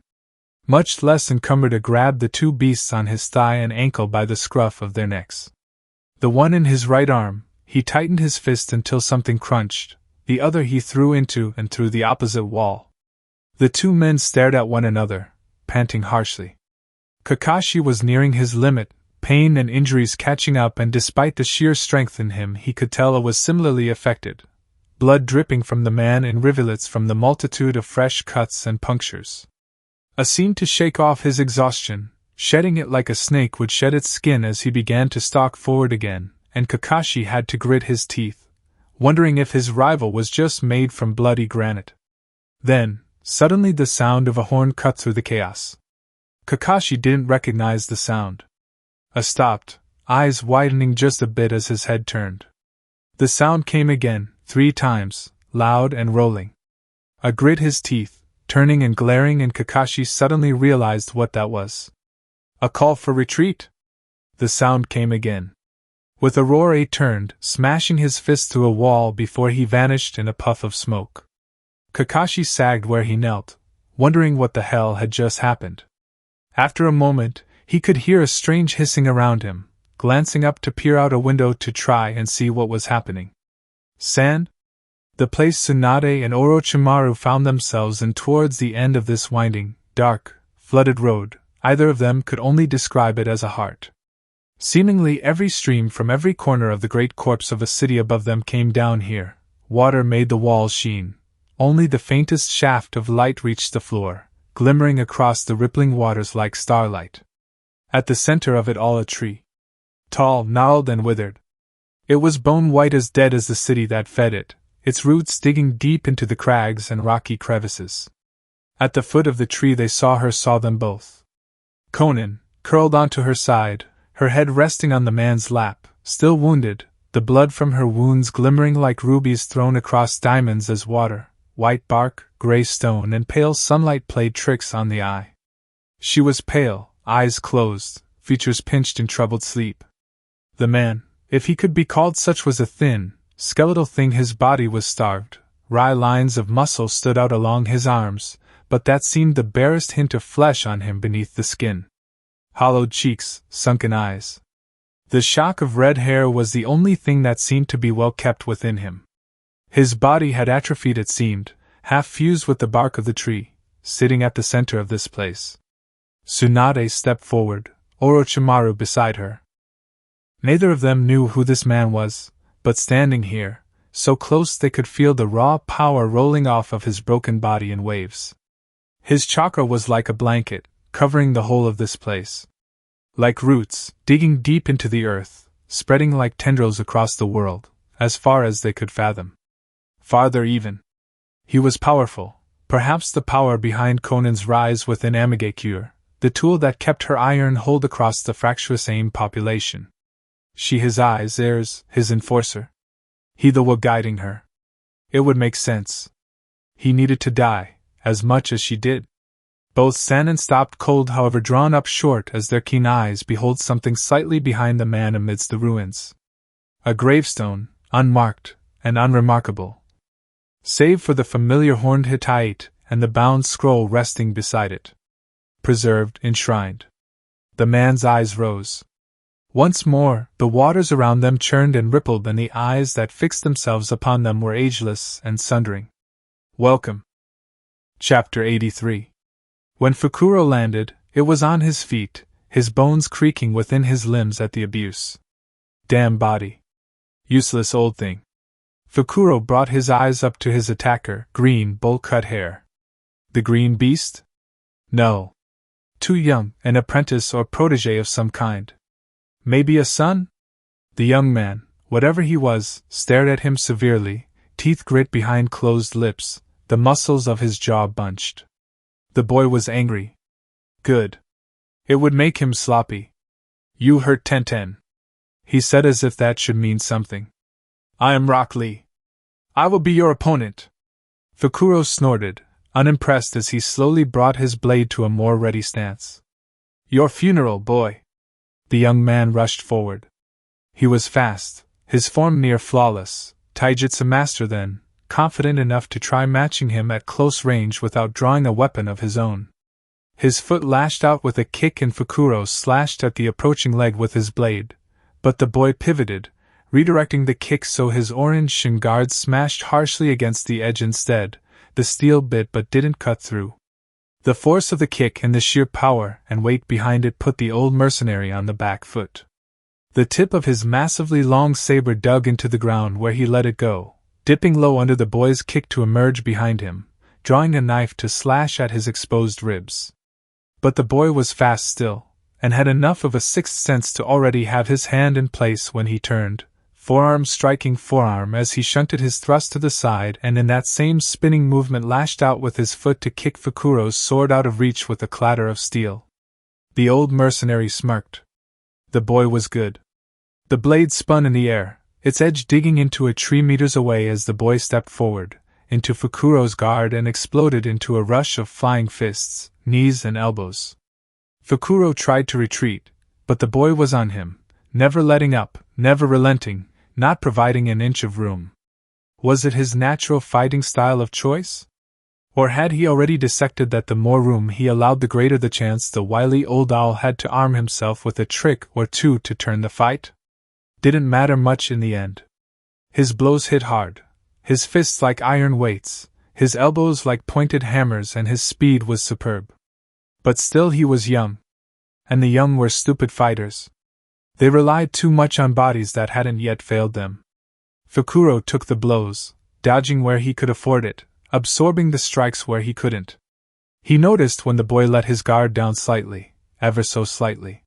Much less encumbered, A grabbed the 2 beasts on his thigh and ankle by the scruff of their necks. The one in his right arm, he tightened his fist until something crunched, the other he threw into and through the opposite wall. The 2 men stared at one another, panting harshly. Kakashi was nearing his limit, pain and injuries catching up, and despite the sheer strength in him, he could tell it was similarly affected, blood dripping from the man in rivulets from the multitude of fresh cuts and punctures. A seemed to shake off his exhaustion, shedding it like a snake would shed its skin as he began to stalk forward again, and Kakashi had to grit his teeth, wondering if his rival was just made from bloody granite. Then, suddenly the sound of a horn cut through the chaos. Kakashi didn't recognize the sound. A stopped, eyes widening just a bit as his head turned. The sound came again, 3 times, loud and rolling. A grit his teeth, turning and glaring, and Kakashi suddenly realized what that was. A call for retreat? The sound came again. With a roar, A turned, smashing his fist through a wall before he vanished in a puff of smoke. Kakashi sagged where he knelt, wondering what the hell had just happened. After a moment, he could hear a strange hissing around him, glancing up to peer out a window to try and see what was happening. Sand? The place Tsunade and Orochimaru found themselves in towards the end of this winding, dark, flooded road. Either of them could only describe it as a heart. Seemingly every stream from every corner of the great corpse of a city above them came down here. Water made the walls sheen. Only the faintest shaft of light reached the floor, glimmering across the rippling waters like starlight. At the center of it all, a tree. Tall, gnarled, and withered. It was bone white, as dead as the city that fed it, its roots digging deep into the crags and rocky crevices. At the foot of the tree they saw them both. Conan, curled onto her side, her head resting on the man's lap, still wounded, the blood from her wounds glimmering like rubies thrown across diamonds as water, white bark, gray stone, and pale sunlight played tricks on the eye. She was pale, eyes closed, features pinched in troubled sleep. The man, if he could be called such, was a thin, skeletal thing. His body was starved, wry lines of muscle stood out along his arms, but that seemed the barest hint of flesh on him beneath the skin. Hollowed cheeks, sunken eyes. The shock of red hair was the only thing that seemed to be well kept within him. His body had atrophied, it seemed, half fused with the bark of the tree, sitting at the center of this place. Tsunade stepped forward, Orochimaru beside her. Neither of them knew who this man was, but standing here, so close they could feel the raw power rolling off of his broken body in waves. His chakra was like a blanket, covering the whole of this place. Like roots, digging deep into the earth, spreading like tendrils across the world, as far as they could fathom. Farther even. He was powerful, perhaps the power behind Conan's rise within Amigekure, the tool that kept her iron hold across the fractious AIM population. She his eyes, heirs, his enforcer. He the one guiding her. It would make sense. He needed to die, as much as she did. Both Sannin stopped cold, however drawn up short, as their keen eyes behold something slightly behind the man amidst the ruins. A gravestone, unmarked, and unremarkable. Save for the familiar horned Hittite, and the bound scroll resting beside it. Preserved, enshrined. The man's eyes rose. Once more, the waters around them churned and rippled, and the eyes that fixed themselves upon them were ageless and sundering. Welcome. Chapter 83. When Fukuro landed, it was on his feet, his bones creaking within his limbs at the abuse. Damn body. Useless old thing. Fukuro brought his eyes up to his attacker, green, bowl-cut hair. The green beast? No. Too young, an apprentice or protege of some kind. Maybe a son? The young man, whatever he was, stared at him severely, teeth grit behind closed lips, the muscles of his jaw bunched. The boy was angry. Good. It would make him sloppy. You hurt Tenten, he said, as if that should mean something. I am Rock Lee. I will be your opponent. Fukuro snorted, unimpressed, as he slowly brought his blade to a more ready stance. Your funeral, boy. The young man rushed forward. He was fast, his form near flawless, taijutsu master then, confident enough to try matching him at close range without drawing a weapon of his own. His foot lashed out with a kick and Fukuro slashed at the approaching leg with his blade, but the boy pivoted, redirecting the kick so his orange shin guard smashed harshly against the edge instead. The steel bit but didn't cut through. The force of the kick and the sheer power and weight behind it put the old mercenary on the back foot. The tip of his massively long saber dug into the ground where he let it go, dipping low under the boy's kick to emerge behind him, drawing a knife to slash at his exposed ribs. But the boy was fast still, and had enough of a sixth sense to already have his hand in place when he turned, forearm striking forearm as he shunted his thrust to the side, and in that same spinning movement lashed out with his foot to kick Fukuro's sword out of reach with a clatter of steel. The old mercenary smirked. The boy was good. The blade spun in the air, its edge digging into a tree meters away as the boy stepped forward, into Fukuro's guard, and exploded into a rush of flying fists, knees and elbows. Fukuro tried to retreat, but the boy was on him, never letting up, never relenting, not providing an inch of room. Was it his natural fighting style of choice? Or had he already dissected that the more room he allowed, the greater the chance the wily old owl had to arm himself with a trick or two to turn the fight? Didn't matter much in the end. His blows hit hard, his fists like iron weights, his elbows like pointed hammers, and his speed was superb. But still he was young. And the young were stupid fighters. They relied too much on bodies that hadn't yet failed them. Fukuro took the blows, dodging where he could afford it, absorbing the strikes where he couldn't. He noticed when the boy let his guard down slightly, ever so slightly.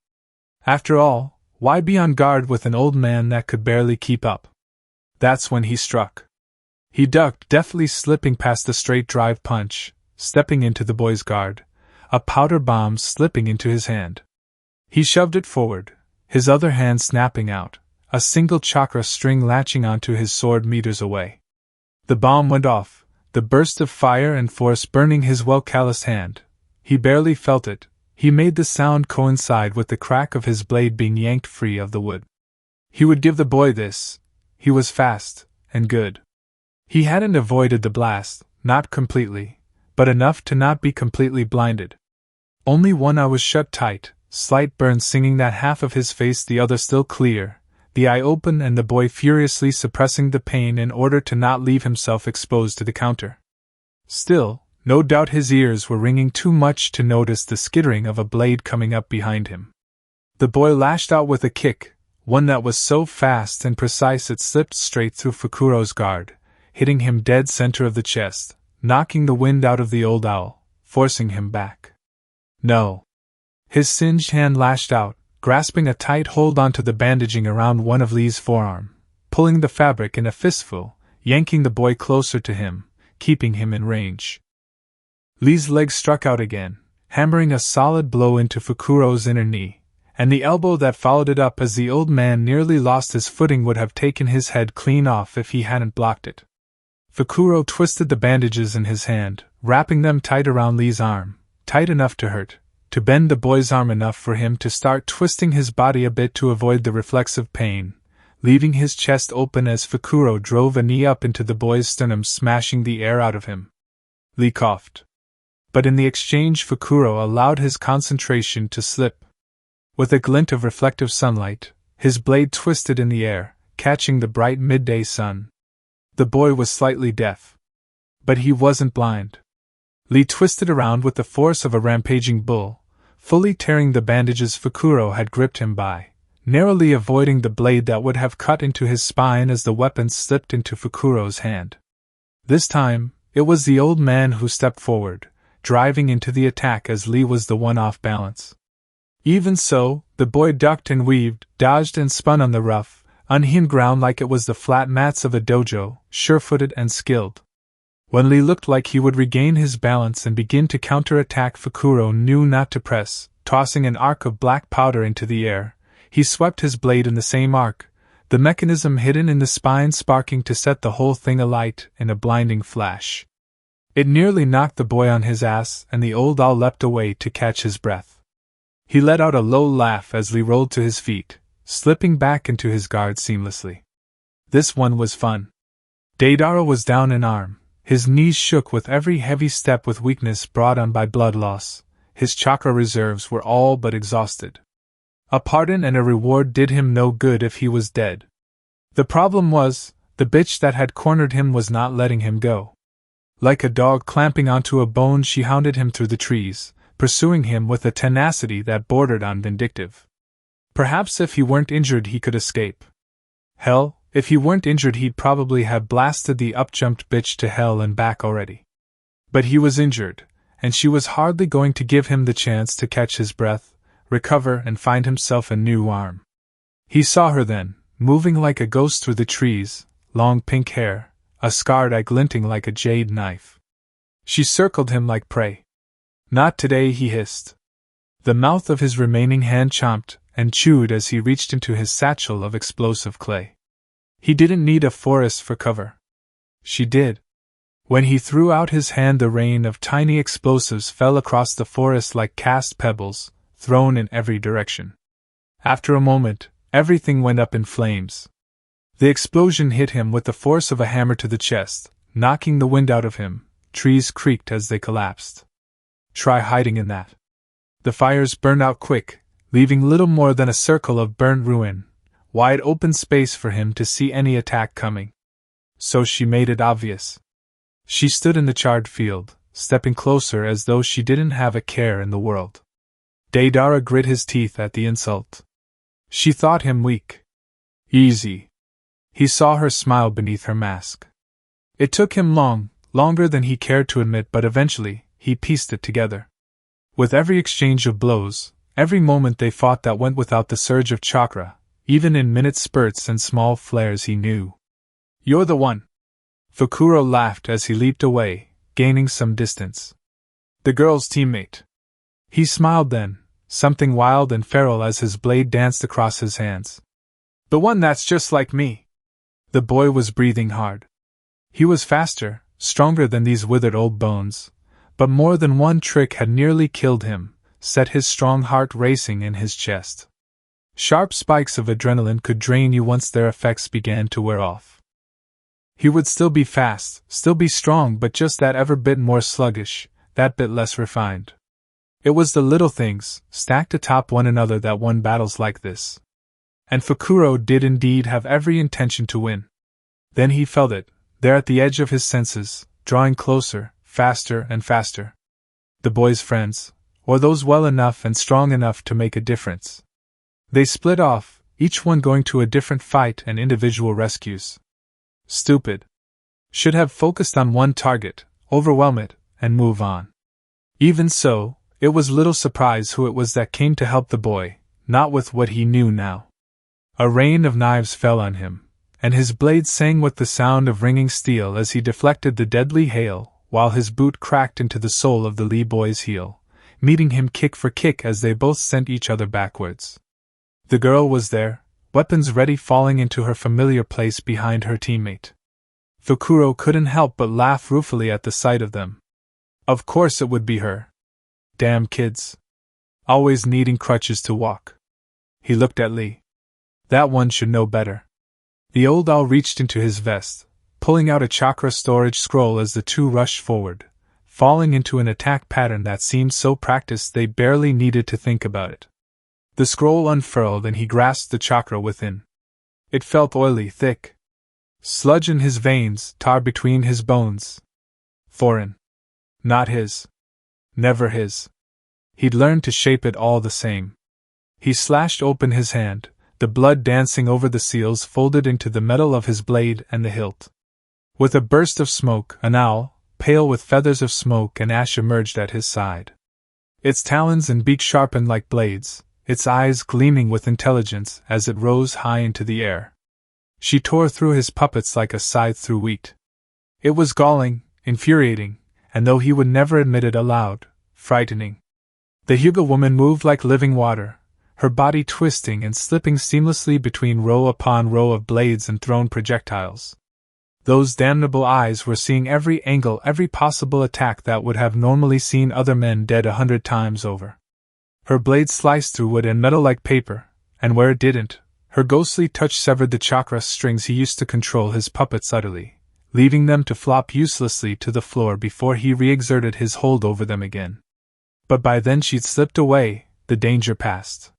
After all, why be on guard with an old man that could barely keep up? That's when he struck. He ducked, deftly slipping past the straight drive punch, stepping into the boy's guard, a powder bomb slipping into his hand. He shoved it forward, his other hand snapping out, a single chakra string latching onto his sword meters away. The bomb went off, the burst of fire and force burning his well-calloused hand. He barely felt it. He made the sound coincide with the crack of his blade being yanked free of the wood. He would give the boy this. He was fast, and good. He hadn't avoided the blast, not completely, but enough to not be completely blinded. Only one eye was shut tight, slight burn singing that half of his face, the other still clear, the eye open and the boy furiously suppressing the pain in order to not leave himself exposed to the counter. Still, no doubt his ears were ringing too much to notice the skittering of a blade coming up behind him. The boy lashed out with a kick, one that was so fast and precise it slipped straight through Fukuro's guard, hitting him dead center of the chest, knocking the wind out of the old owl, forcing him back. No. His singed hand lashed out, grasping a tight hold onto the bandaging around one of Lee's forearm, pulling the fabric in a fistful, yanking the boy closer to him, keeping him in range. Lee's leg struck out again, hammering a solid blow into Fukuro's inner knee, and the elbow that followed it up as the old man nearly lost his footing would have taken his head clean off if he hadn't blocked it. Fukuro twisted the bandages in his hand, wrapping them tight around Lee's arm, tight enough to hurt, to bend the boy's arm enough for him to start twisting his body a bit to avoid the reflexive pain, leaving his chest open as Fukuro drove a knee up into the boy's sternum, smashing the air out of him. Lee coughed. But in the exchange Fukuro allowed his concentration to slip. With a glint of reflective sunlight, his blade twisted in the air, catching the bright midday sun. The boy was slightly deaf. But he wasn't blind. Lee twisted around with the force of a rampaging bull, fully tearing the bandages Fukuro had gripped him by, narrowly avoiding the blade that would have cut into his spine as the weapon slipped into Fukuro's hand. This time, it was the old man who stepped forward, driving into the attack as Lee was the one off balance. Even so, the boy ducked and weaved, dodged and spun on the rough, unhewn ground like it was the flat mats of a dojo, sure-footed and skilled. When Lee looked like he would regain his balance and begin to counter-attack, Fukuro knew not to press, tossing an arc of black powder into the air. He swept his blade in the same arc, the mechanism hidden in the spine sparking to set the whole thing alight in a blinding flash. It nearly knocked the boy on his ass, and the old owl leapt away to catch his breath. He let out a low laugh as Lee rolled to his feet, slipping back into his guard seamlessly. This one was fun. Deidara was down an arm. His knees shook with every heavy step with weakness brought on by blood loss. His chakra reserves were all but exhausted. A pardon and a reward did him no good if he was dead. The problem was, the bitch that had cornered him was not letting him go. Like a dog clamping onto a bone, she hounded him through the trees, pursuing him with a tenacity that bordered on vindictive. Perhaps if he weren't injured he could escape. Hell, if he weren't injured he'd probably have blasted the up-jumped bitch to hell and back already. But he was injured, and she was hardly going to give him the chance to catch his breath, recover and find himself a new arm. He saw her then, moving like a ghost through the trees, long pink hair, a scarred eye glinting like a jade knife. She circled him like prey. Not today, he hissed. The mouth of his remaining hand chomped and chewed as he reached into his satchel of explosive clay. He didn't need a forest for cover. She did. When he threw out his hand, the rain of tiny explosives fell across the forest like cast pebbles, thrown in every direction. After a moment, everything went up in flames. The explosion hit him with the force of a hammer to the chest, knocking the wind out of him. Trees creaked as they collapsed. Try hiding in that. The fires burned out quick, leaving little more than a circle of burnt ruin, wide open space for him to see any attack coming. So she made it obvious. She stood in the charred field, stepping closer as though she didn't have a care in the world. Deidara grit his teeth at the insult. She thought him weak. Easy. He saw her smile beneath her mask. It took him longer than he cared to admit, but eventually, he pieced it together. With every exchange of blows, every moment they fought that went without the surge of chakra, even in minute spurts and small flares, he knew. You're the one. Fukuro laughed as he leaped away, gaining some distance. The girl's teammate. He smiled then, something wild and feral as his blade danced across his hands. The one that's just like me. The boy was breathing hard. He was faster, stronger than these withered old bones, but more than one trick had nearly killed him, set his strong heart racing in his chest. Sharp spikes of adrenaline could drain you once their effects began to wear off. He would still be fast, still be strong, but just that ever bit more sluggish, that bit less refined. It was the little things, stacked atop one another, that won battles like this. And Sakura did indeed have every intention to win. Then he felt it, there at the edge of his senses, drawing closer, faster and faster. The boy's friends, or those well enough and strong enough to make a difference. They split off, each one going to a different fight and individual rescues. Stupid. Should have focused on one target, overwhelm it, and move on. Even so, it was little surprise who it was that came to help the boy, not with what he knew now. A rain of knives fell on him, and his blade sang with the sound of ringing steel as he deflected the deadly hail, while his boot cracked into the sole of the Lee boy's heel, meeting him kick for kick as they both sent each other backwards. The girl was there, weapons ready, falling into her familiar place behind her teammate. Sakura couldn't help but laugh ruefully at the sight of them. Of course it would be her. Damn kids. Always needing crutches to walk. He looked at Lee. That one should know better. The old owl reached into his vest, pulling out a chakra storage scroll as the two rushed forward, falling into an attack pattern that seemed so practiced they barely needed to think about it. The scroll unfurled and he grasped the chakra within. It felt oily, thick. Sludge in his veins, tar between his bones. Foreign. Not his. Never his. He'd learned to shape it all the same. He slashed open his hand, the blood dancing over the seals folded into the metal of his blade and the hilt. With a burst of smoke, an owl, pale with feathers of smoke and ash, emerged at his side. Its talons and beak sharpened like blades, its eyes gleaming with intelligence as it rose high into the air. She tore through his puppets like a scythe through wheat. It was galling, infuriating, and though he would never admit it aloud, frightening. The Hyuga woman moved like living water, her body twisting and slipping seamlessly between row upon row of blades and thrown projectiles. Those damnable eyes were seeing every angle, every possible attack that would have normally seen other men dead 100 times over. Her blade sliced through wood and metal like paper, and where it didn't, her ghostly touch severed the chakra strings he used to control his puppets utterly, leaving them to flop uselessly to the floor before he re-exerted his hold over them again. But by then she'd slipped away, the danger past.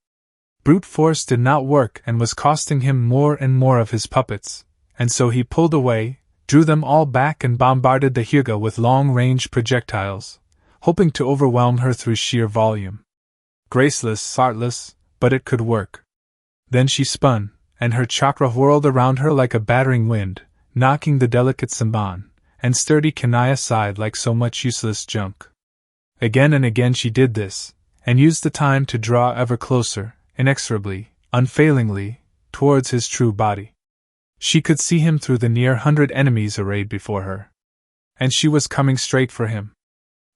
Brute force did not work and was costing him more and more of his puppets, and so he pulled away, drew them all back and bombarded the Hyuga with long-range projectiles, hoping to overwhelm her through sheer volume. Graceless, artless, but it could work. Then she spun, and her chakra whirled around her like a battering wind, knocking the delicate Samban and sturdy Kanai aside like so much useless junk. Again and again she did this, and used the time to draw ever closer, inexorably, unfailingly, towards his true body. She could see him through the near 100 enemies arrayed before her. And she was coming straight for him.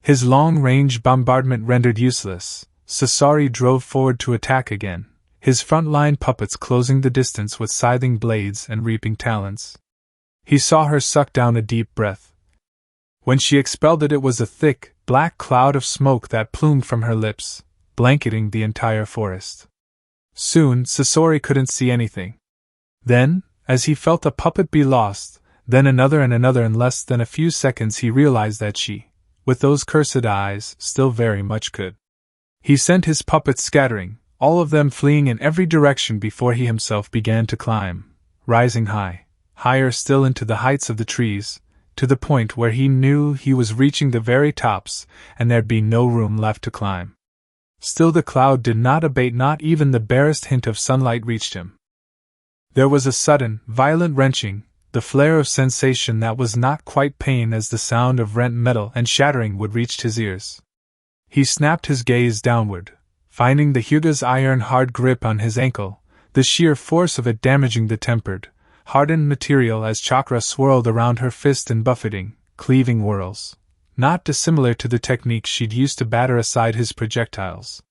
His long-range bombardment rendered useless, Sasori drove forward to attack again, his front-line puppets closing the distance with scything blades and reaping talons. He saw her suck down a deep breath. When she expelled it, it was a thick, black cloud of smoke that plumed from her lips, blanketing the entire forest. Soon, Sasori couldn't see anything. Then, as he felt a puppet be lost, then another and another, in less than a few seconds he realized that she, with those cursed eyes, still very much could. He sent his puppets scattering, all of them fleeing in every direction before he himself began to climb, rising high, higher still into the heights of the trees, to the point where he knew he was reaching the very tops and there'd be no room left to climb. Still the cloud did not abate, not even the barest hint of sunlight reached him. There was a sudden, violent wrenching, the flare of sensation that was not quite pain as the sound of rent metal and shattering wood reached his ears. He snapped his gaze downward, finding the Hyuga's iron-hard grip on his ankle, the sheer force of it damaging the tempered, hardened material as chakra swirled around her fist in buffeting, cleaving whirls, not dissimilar to the technique she'd used to batter aside his projectiles.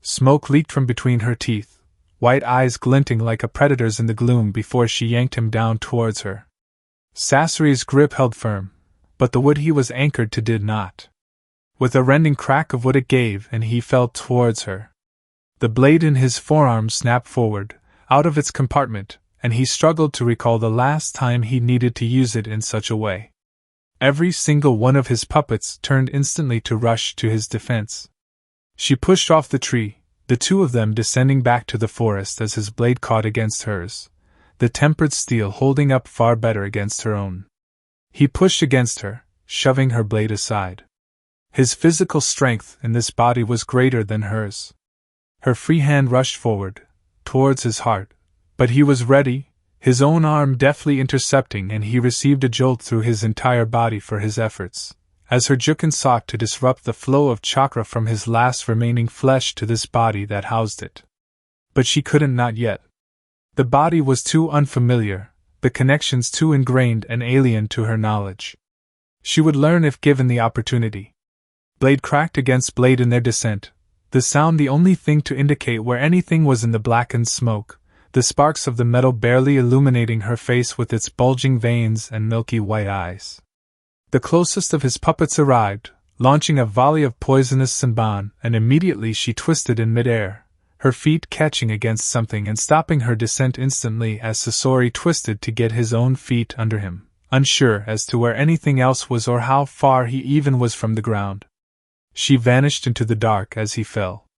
Smoke leaked from between her teeth, white eyes glinting like a predator's in the gloom before she yanked him down towards her. Sasori's grip held firm, but the wood he was anchored to did not. With a rending crack of wood it gave, and he fell towards her. The blade in his forearm snapped forward, out of its compartment, and he struggled to recall the last time he needed to use it in such a way. Every single one of his puppets turned instantly to rush to his defense. She pushed off the tree, the two of them descending back to the forest as his blade caught against hers, the tempered steel holding up far better against her own. He pushed against her, shoving her blade aside. His physical strength in this body was greater than hers. Her free hand rushed forward, towards his heart, but he was ready, his own arm deftly intercepting, and he received a jolt through his entire body for his efforts, as her jukin sought to disrupt the flow of chakra from his last remaining flesh to this body that housed it. But she couldn't, not yet. The body was too unfamiliar, the connections too ingrained and alien to her knowledge. She would learn if given the opportunity. Blade cracked against blade in their descent, the sound the only thing to indicate where anything was in the blackened smoke, the sparks of the metal barely illuminating her face with its bulging veins and milky white eyes. The closest of his puppets arrived, launching a volley of poisonous senbon, and immediately she twisted in midair, her feet catching against something and stopping her descent instantly as Sasori twisted to get his own feet under him, unsure as to where anything else was or how far he even was from the ground. She vanished into the dark as he fell.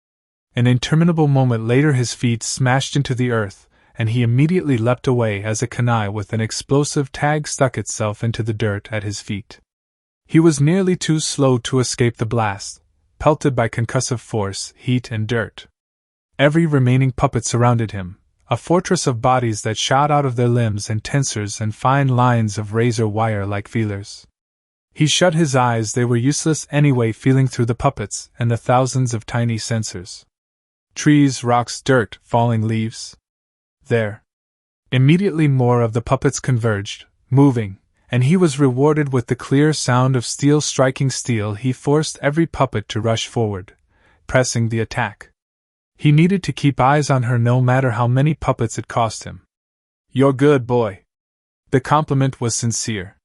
An interminable moment later his feet smashed into the earth, and he immediately leapt away as a kunai with an explosive tag stuck itself into the dirt at his feet. He was nearly too slow to escape the blast, pelted by concussive force, heat and dirt. Every remaining puppet surrounded him, a fortress of bodies that shot out of their limbs and tensors and fine lines of razor wire like feelers. He shut his eyes, they were useless anyway, feeling through the puppets and the thousands of tiny sensors. Trees, rocks, dirt, falling leaves. There. Immediately more of the puppets converged, moving, and he was rewarded with the clear sound of steel striking steel. He forced every puppet to rush forward, pressing the attack. He needed to keep eyes on her no matter how many puppets it cost him. "You're good, boy." The compliment was sincere.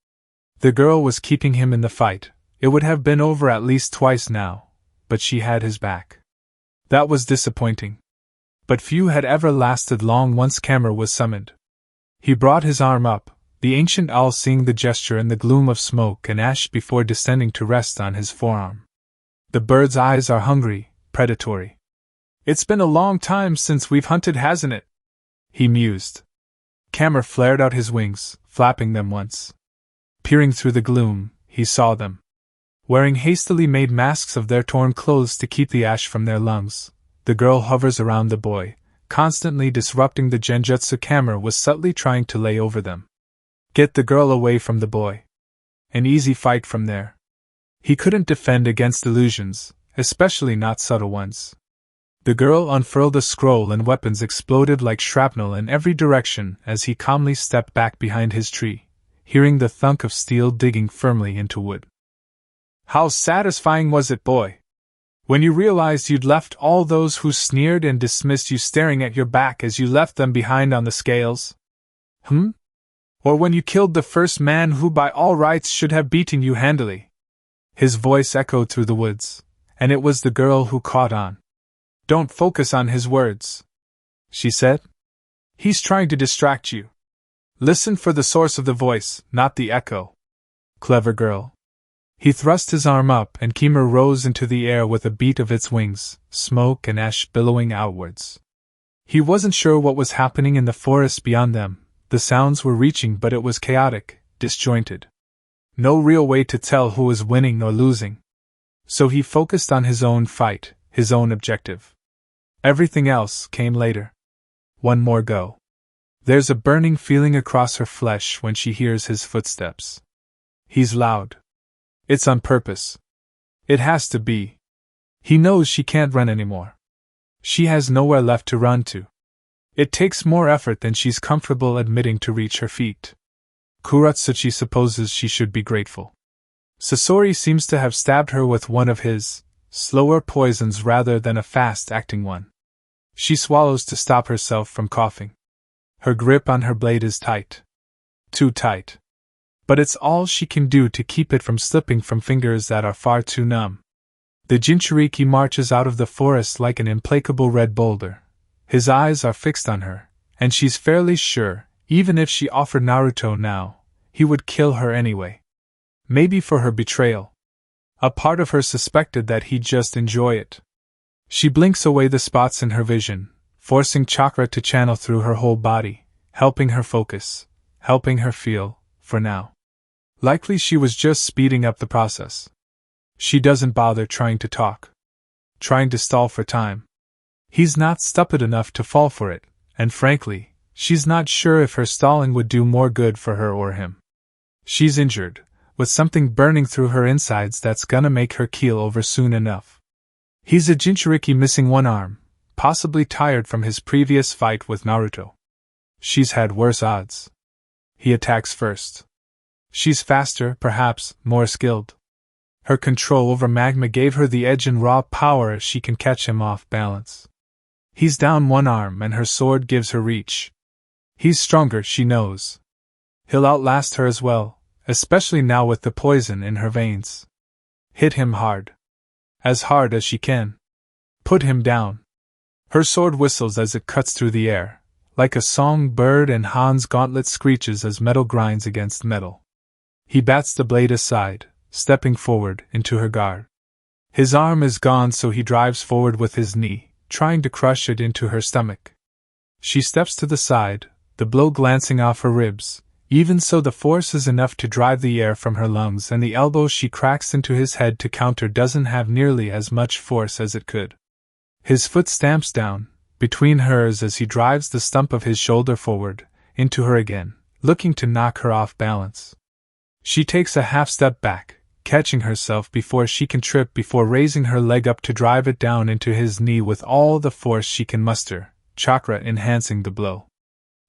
The girl was keeping him in the fight. It would have been over at least twice now, but she had his back. That was disappointing. But few had ever lasted long once Kammer was summoned. He brought his arm up, the ancient owl seeing the gesture in the gloom of smoke and ash before descending to rest on his forearm. The bird's eyes are hungry, predatory. "It's been a long time since we've hunted, hasn't it?" he mused. Kammer flared out his wings, flapping them once. Peering through the gloom, he saw them. Wearing hastily made masks of their torn clothes to keep the ash from their lungs, the girl hovers around the boy, constantly disrupting the genjutsu Kammer was subtly trying to lay over them. Get the girl away from the boy. An easy fight from there. He couldn't defend against illusions, especially not subtle ones. The girl unfurled the scroll and weapons exploded like shrapnel in every direction as he calmly stepped back behind his tree, hearing the thunk of steel digging firmly into wood. "How satisfying was it, boy? When you realized you'd left all those who sneered and dismissed you staring at your back as you left them behind on the scales? Or when you killed the first man who by all rights should have beaten you handily?" His voice echoed through the woods, and it was the girl who caught on. "Don't focus on his words," she said. "He's trying to distract you. Listen for the source of the voice, not the echo." Clever girl. He thrust his arm up and Kimmer rose into the air with a beat of its wings, smoke and ash billowing outwards. He wasn't sure what was happening in the forest beyond them. The sounds were reaching, but it was chaotic, disjointed. No real way to tell who was winning or losing. So he focused on his own fight, his own objective. Everything else came later. One more go. There's a burning feeling across her flesh when she hears his footsteps. He's loud. It's on purpose. It has to be. He knows she can't run anymore. She has nowhere left to run to. It takes more effort than she's comfortable admitting to reach her feet. Kuratsuchi supposes she should be grateful. Sasori seems to have stabbed her with one of his slower poisons rather than a fast-acting one. She swallows to stop herself from coughing. Her grip on her blade is tight. Too tight. But it's all she can do to keep it from slipping from fingers that are far too numb. The Jinchuriki marches out of the forest like an implacable red boulder. His eyes are fixed on her, and she's fairly sure, Even if she offered Naruto now, he would kill her anyway. Maybe for her betrayal. A part of her suspected that he'd just enjoy it. She blinks away the spots in her vision, forcing chakra to channel through her whole body, helping her focus, helping her feel, for now. Likely she was just speeding up the process. She doesn't bother trying to talk. Trying to stall for time. He's not stupid enough to fall for it, and frankly, she's not sure if her stalling would do more good for her or him. She's injured, with something burning through her insides that's gonna make her keel over soon enough. He's a Jinchuriki missing one arm, possibly tired from his previous fight with Naruto. She's had worse odds. He attacks first. She's faster, perhaps, more skilled. Her control over magma gave her the edge and raw power as she can catch him off balance. He's down one arm and her sword gives her reach. He's stronger, she knows. He'll outlast her as well, especially now with the poison in her veins. Hit him hard. As hard as she can. Put him down. Her sword whistles as it cuts through the air, like a songbird, and Han's gauntlet screeches as metal grinds against metal. He bats the blade aside, stepping forward into her guard. His arm is gone, so he drives forward with his knee, trying to crush it into her stomach. She steps to the side, the blow glancing off her ribs. Even so, the force is enough to drive the air from her lungs, and the elbow she cracks into his head to counter doesn't have nearly as much force as it could. His foot stamps down, between hers as he drives the stump of his shoulder forward, into her again, looking to knock her off balance. She takes a half step back, catching herself before she can trip, before raising her leg up to drive it down into his knee with all the force she can muster, chakra enhancing the blow.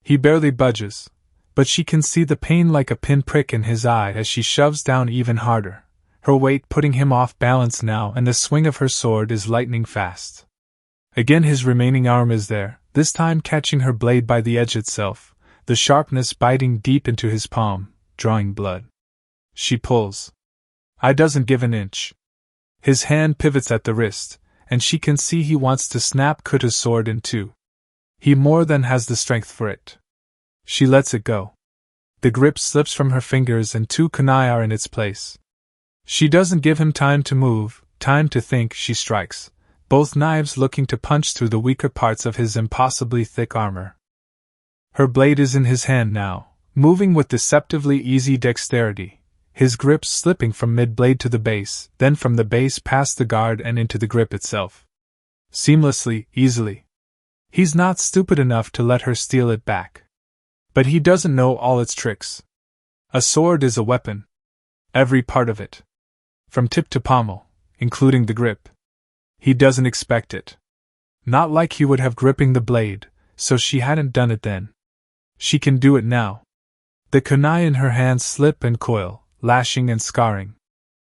He barely budges, but she can see the pain like a pinprick in his eye as she shoves down even harder, her weight putting him off balance now, and the swing of her sword is lightning fast. Again his remaining arm is there, this time catching her blade by the edge itself, the sharpness biting deep into his palm, drawing blood. She pulls. I doesn't give an inch. His hand pivots at the wrist, and she can see he wants to snap Kuta's sword in two. He more than has the strength for it. She lets it go. The grip slips from her fingers and two kunai are in its place. She doesn't give him time to move, time to think. She strikes, both knives looking to punch through the weaker parts of his impossibly thick armor. Her blade is in his hand now, moving with deceptively easy dexterity, his grip slipping from mid-blade to the base, then from the base past the guard and into the grip itself. Seamlessly, easily. He's not stupid enough to let her steal it back. But he doesn't know all its tricks. A sword is a weapon. Every part of it. From tip to pommel, including the grip. He doesn't expect it. Not like he would have gripping the blade, so she hadn't done it then. She can do it now. The kunai in her hands slip and coil, lashing and scarring.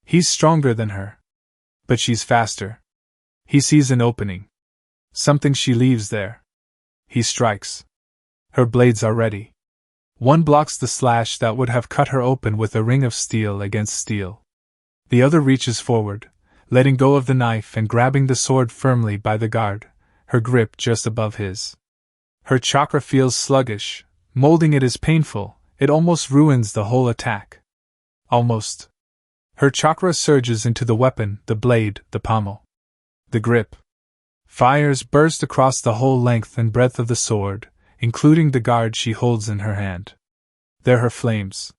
He's stronger than her. But she's faster. He sees an opening. Something she leaves there. He strikes. Her blades are ready. One blocks the slash that would have cut her open with a ring of steel against steel. The other reaches forward, letting go of the knife and grabbing the sword firmly by the guard, her grip just above his. Her chakra feels sluggish, molding it is painful, it almost ruins the whole attack. Almost. Her chakra surges into the weapon, the blade, the pommel. The grip. Fires burst across the whole length and breadth of the sword, including the guard she holds in her hand. They're her flames.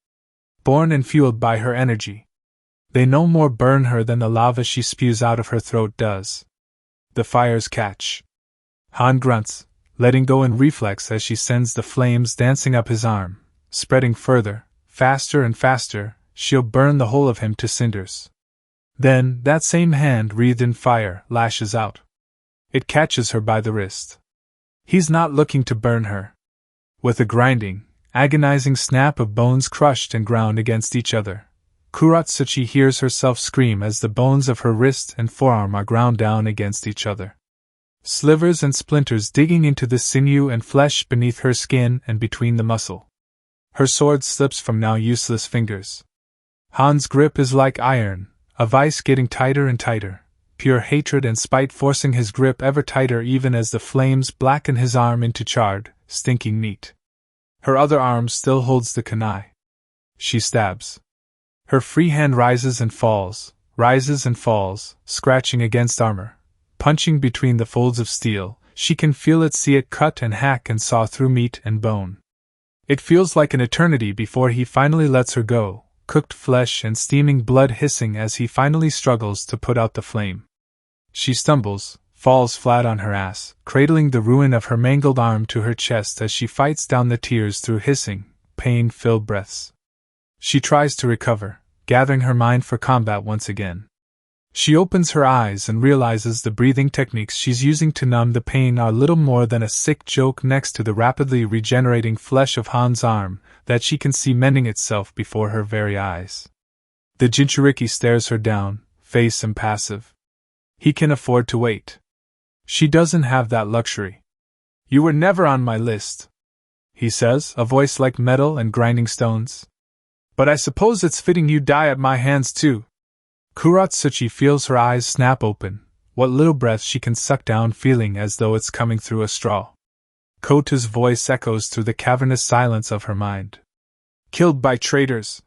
Born and fueled by her energy. They no more burn her than the lava she spews out of her throat does. The fires catch. Han grunts, letting go in reflex as she sends the flames dancing up his arm, spreading further, faster and faster. She'll burn the whole of him to cinders. Then, that same hand wreathed in fire lashes out. It catches her by the wrist. He's not looking to burn her. With a grinding, agonizing snap of bones crushed and ground against each other, Kuratsuchi hears herself scream as the bones of her wrist and forearm are ground down against each other. Slivers and splinters digging into the sinew and flesh beneath her skin and between the muscle. Her sword slips from now useless fingers. Han's grip is like iron, a vice getting tighter and tighter, pure hatred and spite forcing his grip ever tighter even as the flames blacken his arm into charred, stinking meat. Her other arm still holds the kunai. She stabs. Her free hand rises and falls, scratching against armor, punching between the folds of steel. She can feel it, see it cut and hack and saw through meat and bone. It feels like an eternity before he finally lets her go, cooked flesh and steaming blood hissing as he finally struggles to put out the flame. She stumbles, falls flat on her ass, cradling the ruin of her mangled arm to her chest as she fights down the tears through hissing, pain-filled breaths. She tries to recover, gathering her mind for combat once again. She opens her eyes and realizes the breathing techniques she's using to numb the pain are little more than a sick joke next to the rapidly regenerating flesh of Han's arm that she can see mending itself before her very eyes. The Jinchuriki stares her down, face impassive. He can afford to wait. She doesn't have that luxury. "You were never on my list," he says, a voice like metal and grinding stones. "But I suppose it's fitting you die at my hands too." Kuratsuchi feels her eyes snap open, what little breath she can suck down feeling as though it's coming through a straw. Kota's voice echoes through the cavernous silence of her mind. "Killed by traitors.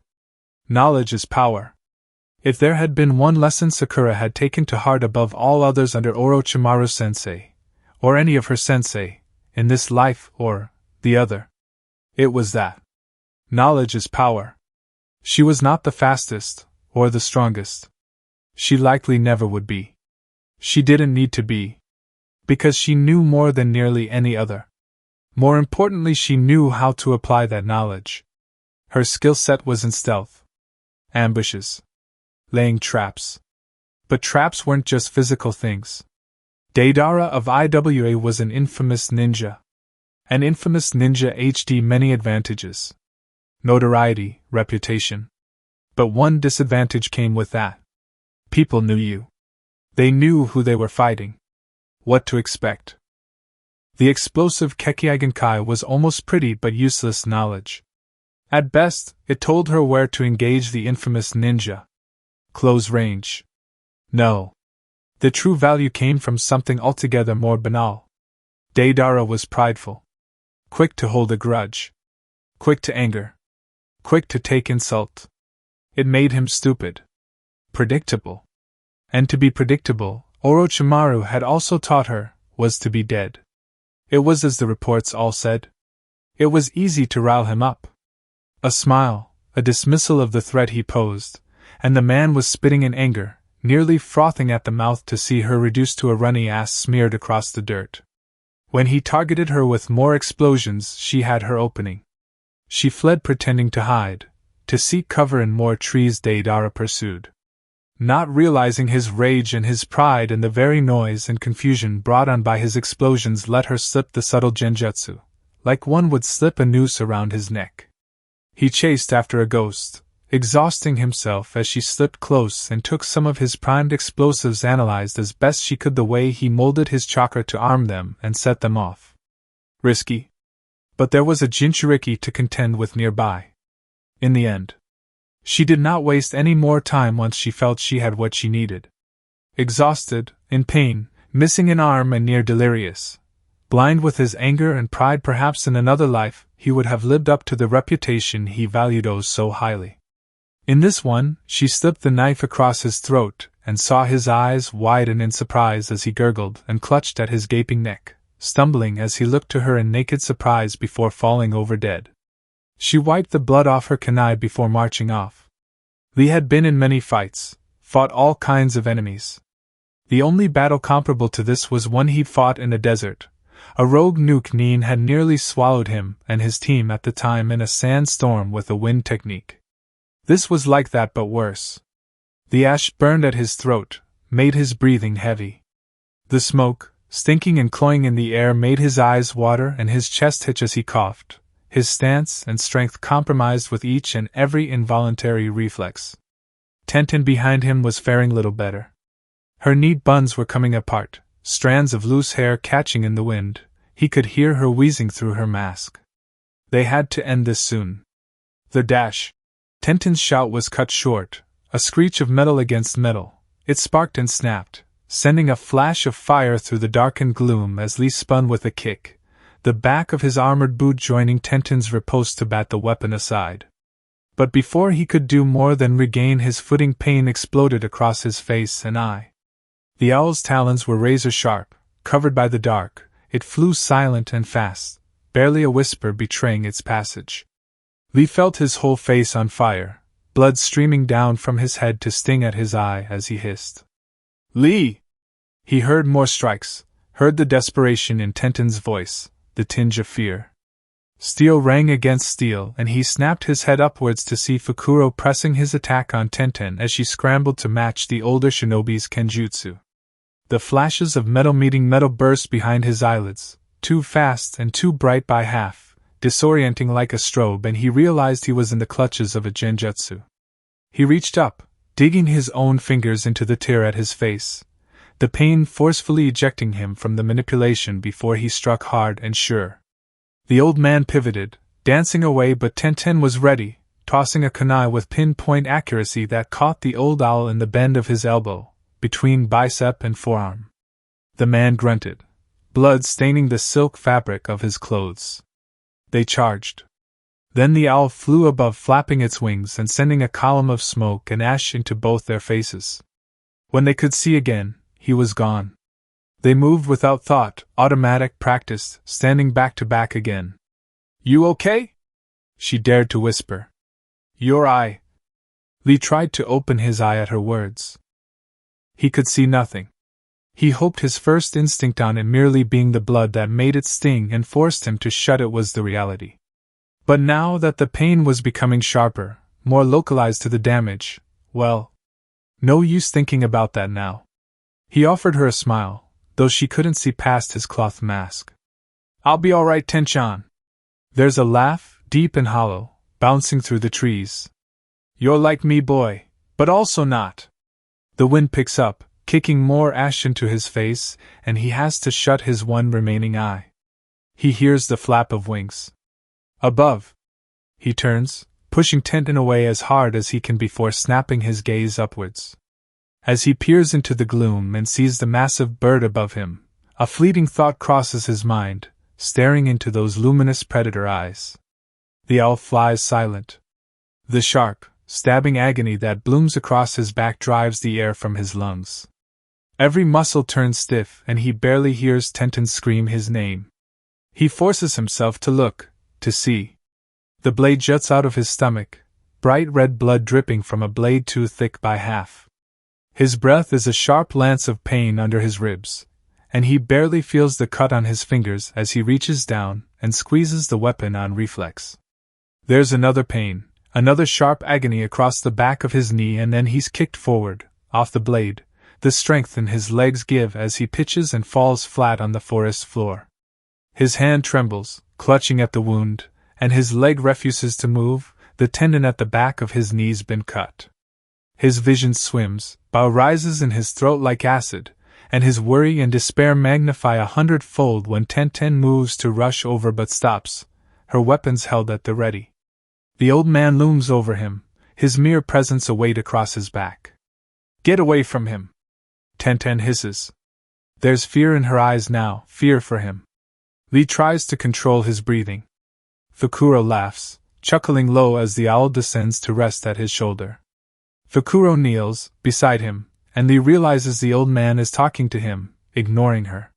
Knowledge is power." If there had been one lesson Sakura had taken to heart above all others under Orochimaru-sensei, or any of her sensei, in this life or the other, it was that. Knowledge is power. She was not the fastest, or the strongest. She likely never would be. She didn't need to be. Because she knew more than nearly any other. More importantly, she knew how to apply that knowledge. Her skill set was in stealth. Ambushes. Laying traps. But traps weren't just physical things. Deidara of IWA was an infamous ninja. An infamous ninja HD many advantages. Notoriety, reputation. But one disadvantage came with that. People knew you. They knew who they were fighting. What to expect. The explosive Kekiigenkai was almost pretty but useless knowledge. At best, it told her where to engage the infamous ninja. Close range. No. The true value came from something altogether more banal. Deidara was prideful. Quick to hold a grudge. Quick to anger. Quick to take insult. It made him stupid. Predictable. And to be predictable, Orochimaru had also taught her, was to be dead. It was as the reports all said. It was easy to rile him up. A smile, a dismissal of the threat he posed, and the man was spitting in anger, nearly frothing at the mouth to see her reduced to a runny ass smeared across the dirt. When he targeted her with more explosions, she had her opening. She fled pretending to hide, to seek cover in more trees. Deidara pursued. Not realizing his rage and his pride and the very noise and confusion brought on by his explosions let her slip the subtle genjutsu, like one would slip a noose around his neck. He chased after a ghost, exhausting himself as she slipped close and took some of his primed explosives, analyzed as best she could the way he molded his chakra to arm them and set them off. Risky. But there was a Jinchuriki to contend with nearby. In the end, she did not waste any more time once she felt she had what she needed. Exhausted, in pain, missing an arm and near delirious, blind with his anger and pride, perhaps in another life he would have lived up to the reputation he valued oh so highly. In this one, she slipped the knife across his throat and saw his eyes widen in surprise as he gurgled and clutched at his gaping neck, stumbling as he looked to her in naked surprise before falling over dead. She wiped the blood off her kunai before marching off. Lee had been in many fights, fought all kinds of enemies. The only battle comparable to this was one he fought in a desert. A rogue nuke Neen had nearly swallowed him and his team at the time in a sandstorm with a wind technique. This was like that but worse. The ash burned at his throat, made his breathing heavy. The smoke, stinking and cloying in the air, made his eyes water and his chest hitch as he coughed, his stance and strength compromised with each and every involuntary reflex. Tenten behind him was faring little better. Her neat buns were coming apart, strands of loose hair catching in the wind. He could hear her wheezing through her mask. They had to end this soon. The dash. Tenten's shout was cut short, a screech of metal against metal. It sparked and snapped, sending a flash of fire through the darkened gloom as Lee spun with a kick, the back of his armored boot joining Tenten's riposte to bat the weapon aside. But before he could do more than regain his footing, pain exploded across his face and eye. The owl's talons were razor-sharp, covered by the dark. It flew silent and fast, barely a whisper betraying its passage. Lee felt his whole face on fire, blood streaming down from his head to sting at his eye as he hissed. "Lee!" He heard more strikes, heard the desperation in Tenten's voice, the tinge of fear. Steel rang against steel, and he snapped his head upwards to see Fukuro pressing his attack on Tenten as she scrambled to match the older shinobi's kenjutsu. The flashes of metal meeting metal burst behind his eyelids, too fast and too bright by half, disorienting like a strobe, and he realized he was in the clutches of a genjutsu. He reached up, digging his own fingers into the tear at his face, the pain forcefully ejecting him from the manipulation before he struck hard and sure. The old man pivoted, dancing away, but Tenten was ready, tossing a kunai with pinpoint accuracy that caught the old owl in the bend of his elbow, between bicep and forearm. The man grunted, blood staining the silk fabric of his clothes. They charged. Then the owl flew above, flapping its wings and sending a column of smoke and ash into both their faces. When they could see again, he was gone. They moved without thought, automatic, practiced, standing back to back again. "You okay?" she dared to whisper. "Your eye." Lee tried to open his eye at her words. He could see nothing. He hoped his first instinct on it merely being the blood that made it sting and forced him to shut it was the reality. But now that the pain was becoming sharper, more localized to the damage, well, no use thinking about that now. He offered her a smile, though she couldn't see past his cloth mask. "I'll be all right, Tenchan." There's a laugh, deep and hollow, bouncing through the trees. "You're like me, boy, but also not." The wind picks up, kicking more ash into his face, and he has to shut his one remaining eye. He hears the flap of wings. Above. He turns, pushing Tenten away as hard as he can before snapping his gaze upwards. As he peers into the gloom and sees the massive bird above him, a fleeting thought crosses his mind, staring into those luminous predator eyes. The owl flies silent. The sharp, stabbing agony that blooms across his back drives the air from his lungs. Every muscle turns stiff, and he barely hears Tenten scream his name. He forces himself to look, to see. The blade juts out of his stomach, bright red blood dripping from a blade too thick by half. His breath is a sharp lance of pain under his ribs, and he barely feels the cut on his fingers as he reaches down and squeezes the weapon on reflex. There's another pain, another sharp agony across the back of his knee, and then he's kicked forward, off the blade. The strength in his legs give as he pitches and falls flat on the forest floor. His hand trembles, clutching at the wound, and his leg refuses to move, the tendon at the back of his knee's been cut. His vision swims, bile rises in his throat like acid, and his worry and despair magnify 100-fold when Tenten moves to rush over but stops, her weapons held at the ready. The old man looms over him, his mere presence a weight across his back. "Get away from him!" Tenten hisses. There's fear in her eyes now, fear for him. Lee tries to control his breathing. Fukuro laughs, chuckling low as the owl descends to rest at his shoulder. Fukuro kneels beside him, and Lee realizes the old man is talking to him, ignoring her.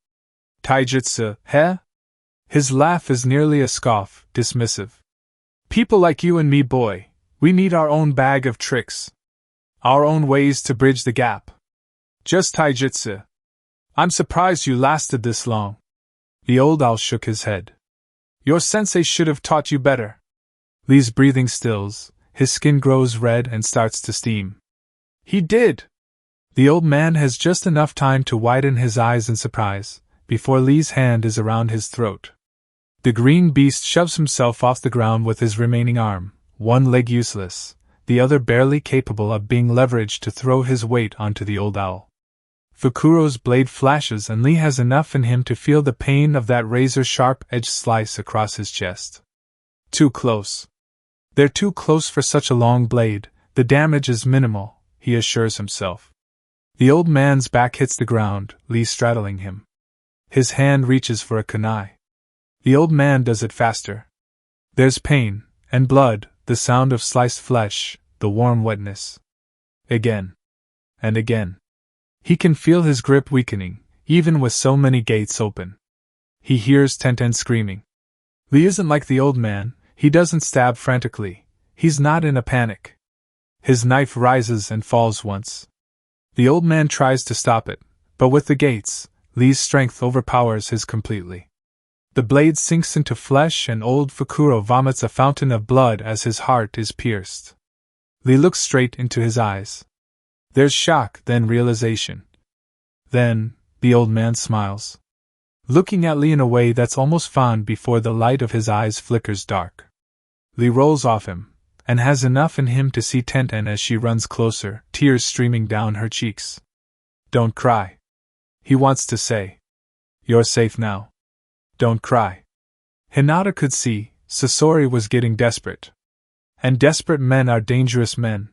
"Taijutsu, heh?" His laugh is nearly a scoff, dismissive. "People like you and me, boy, we need our own bag of tricks. Our own ways to bridge the gap. Just taijutsu. I'm surprised you lasted this long." The old owl shook his head. "Your sensei should have taught you better." Lee's breathing stills, his skin grows red and starts to steam. "He did!" The old man has just enough time to widen his eyes in surprise, before Lee's hand is around his throat. The green beast shoves himself off the ground with his remaining arm, one leg useless, the other barely capable of being leveraged to throw his weight onto the old owl. Fukuro's blade flashes, and Lee has enough in him to feel the pain of that razor-sharp edge slice across his chest. Too close. They're too close for such a long blade. The damage is minimal, he assures himself. The old man's back hits the ground, Lee straddling him. His hand reaches for a kunai. The old man does it faster. There's pain, and blood, the sound of sliced flesh, the warm wetness. Again. And again. He can feel his grip weakening, even with so many gates open. He hears Tenten screaming. Lee isn't like the old man, he doesn't stab frantically, he's not in a panic. His knife rises and falls once. The old man tries to stop it, but with the gates, Lee's strength overpowers his completely. The blade sinks into flesh and old Fukuro vomits a fountain of blood as his heart is pierced. Lee looks straight into his eyes. There's shock, then realization. Then, the old man smiles, looking at Lee in a way that's almost fond before the light of his eyes flickers dark. Lee rolls off him, and has enough in him to see Tenten as she runs closer, tears streaming down her cheeks. Don't cry. He wants to say. You're safe now. Don't cry. Hinata could see, Sasori was getting desperate. And desperate men are dangerous men.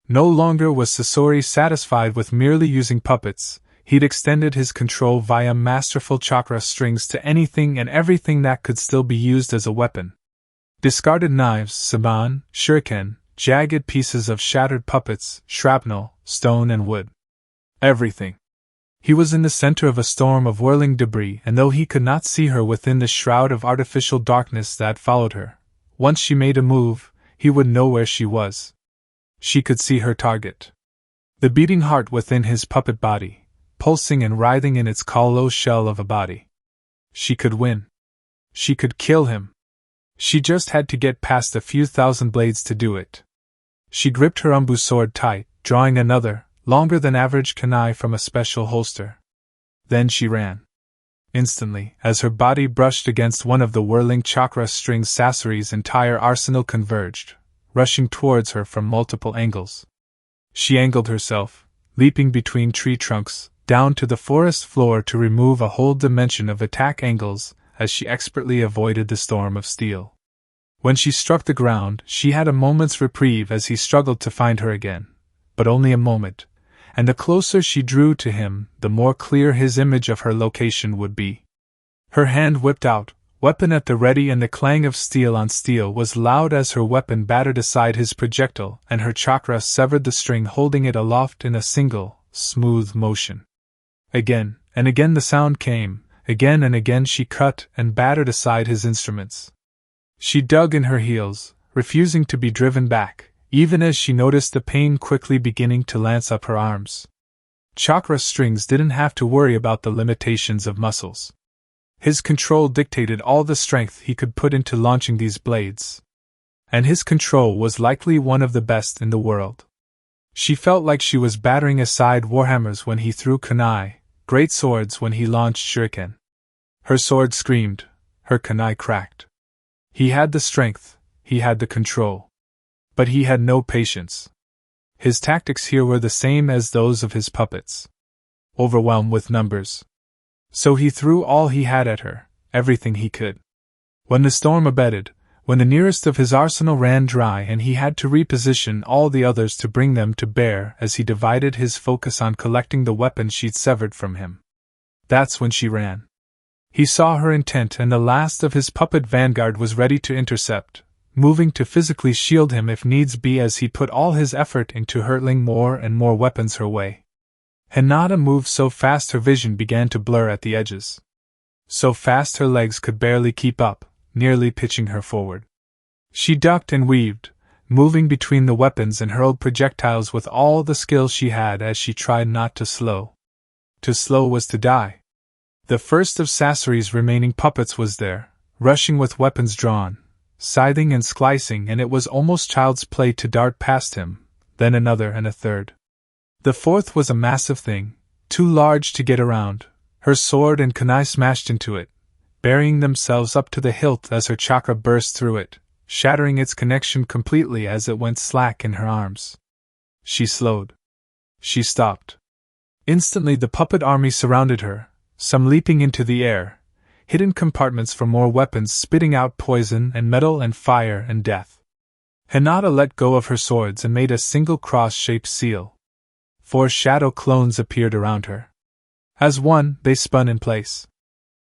No longer was Sasori satisfied with merely using puppets, he'd extended his control via masterful chakra strings to anything and everything that could still be used as a weapon. Discarded knives, saban, shuriken, jagged pieces of shattered puppets, shrapnel, stone and wood. Everything. He was in the center of a storm of whirling debris, and though he could not see her within the shroud of artificial darkness that followed her, once she made a move, he would know where she was. She could see her target. The beating heart within his puppet body, pulsing and writhing in its hollow shell of a body. She could win. She could kill him. She just had to get past a few thousand blades to do it. She gripped her umbu sword tight, drawing another, longer than average kunai from a special holster. Then she ran. Instantly, as her body brushed against one of the whirling chakra strings, Sasori's entire arsenal converged, rushing towards her from multiple angles. She angled herself, leaping between tree trunks, down to the forest floor to remove a whole dimension of attack angles, as she expertly avoided the storm of steel. When she struck the ground, she had a moment's reprieve as he struggled to find her again, but only a moment, and the closer she drew to him, the more clear his image of her location would be. Her hand whipped out, weapon at the ready, and the clang of steel on steel was loud as her weapon battered aside his projectile and her chakra severed the string holding it aloft in a single, smooth motion. Again and again the sound came, again and again she cut and battered aside his instruments. She dug in her heels, refusing to be driven back, even as she noticed the pain quickly beginning to lance up her arms. Chakra strings didn't have to worry about the limitations of muscles. His control dictated all the strength he could put into launching these blades. And his control was likely one of the best in the world. She felt like she was battering aside warhammers when he threw kunai, great swords when he launched shuriken. Her sword screamed, her kunai cracked. He had the strength, he had the control. But he had no patience. His tactics here were the same as those of his puppets. Overwhelmed with numbers. So he threw all he had at her, everything he could. When the storm abated, when the nearest of his arsenal ran dry and he had to reposition all the others to bring them to bear as he divided his focus on collecting the weapons she'd severed from him. That's when she ran. He saw her intent and the last of his puppet vanguard was ready to intercept, moving to physically shield him if needs be as he put all his effort into hurling more and more weapons her way. Hinata moved so fast her vision began to blur at the edges. So fast her legs could barely keep up, nearly pitching her forward. She ducked and weaved, moving between the weapons and hurled projectiles with all the skill she had as she tried not to slow. To slow was to die. The first of Sasori's remaining puppets was there, rushing with weapons drawn, scything and splicing, and it was almost child's play to dart past him, then another and a third. The fourth was a massive thing, too large to get around. Her sword and kunai smashed into it, burying themselves up to the hilt as her chakra burst through it, shattering its connection completely as it went slack in her arms. She slowed. She stopped. Instantly the puppet army surrounded her, some leaping into the air, hidden compartments for more weapons spitting out poison and metal and fire and death. Hinata let go of her swords and made a single cross-shaped seal. 4 shadow clones appeared around her. As one, they spun in place.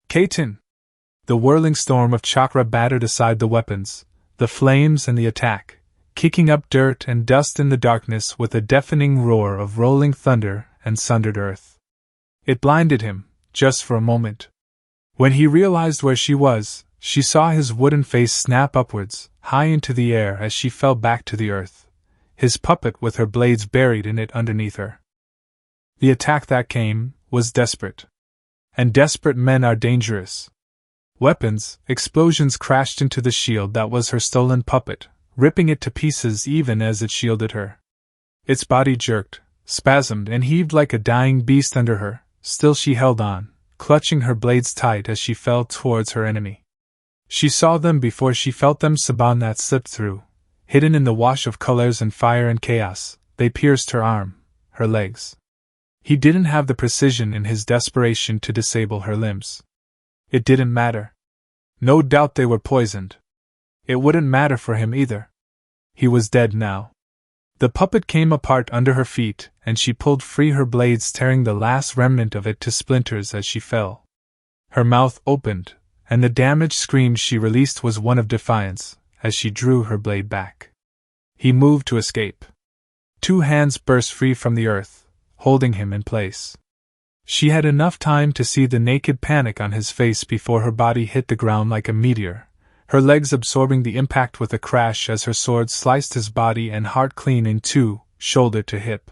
Kaiten! The whirling storm of chakra battered aside the weapons, the flames and the attack, kicking up dirt and dust in the darkness with a deafening roar of rolling thunder and sundered earth. It blinded him, just for a moment. When he realized where she was, she saw his wooden face snap upwards, high into the air as she fell back to the earth, his puppet with her blades buried in it underneath her. The attack that came was desperate. And desperate men are dangerous. Weapons, explosions crashed into the shield that was her stolen puppet, ripping it to pieces even as it shielded her. Its body jerked, spasmed, and heaved like a dying beast under her. Still she held on, clutching her blades tight as she fell towards her enemy. She saw them before she felt them. Sabanat slipped through, hidden in the wash of colors and fire and chaos. They pierced her arm, her legs. He didn't have the precision in his desperation to disable her limbs. It didn't matter. No doubt they were poisoned. It wouldn't matter for him either. He was dead now. The puppet came apart under her feet, and she pulled free, her blades tearing the last remnant of it to splinters as she fell. Her mouth opened, and the damaged scream she released was one of defiance, as she drew her blade back. He moved to escape. 2 hands burst free from the earth, holding him in place. She had enough time to see the naked panic on his face before her body hit the ground like a meteor, her legs absorbing the impact with a crash as her sword sliced his body and heart clean in two, shoulder to hip.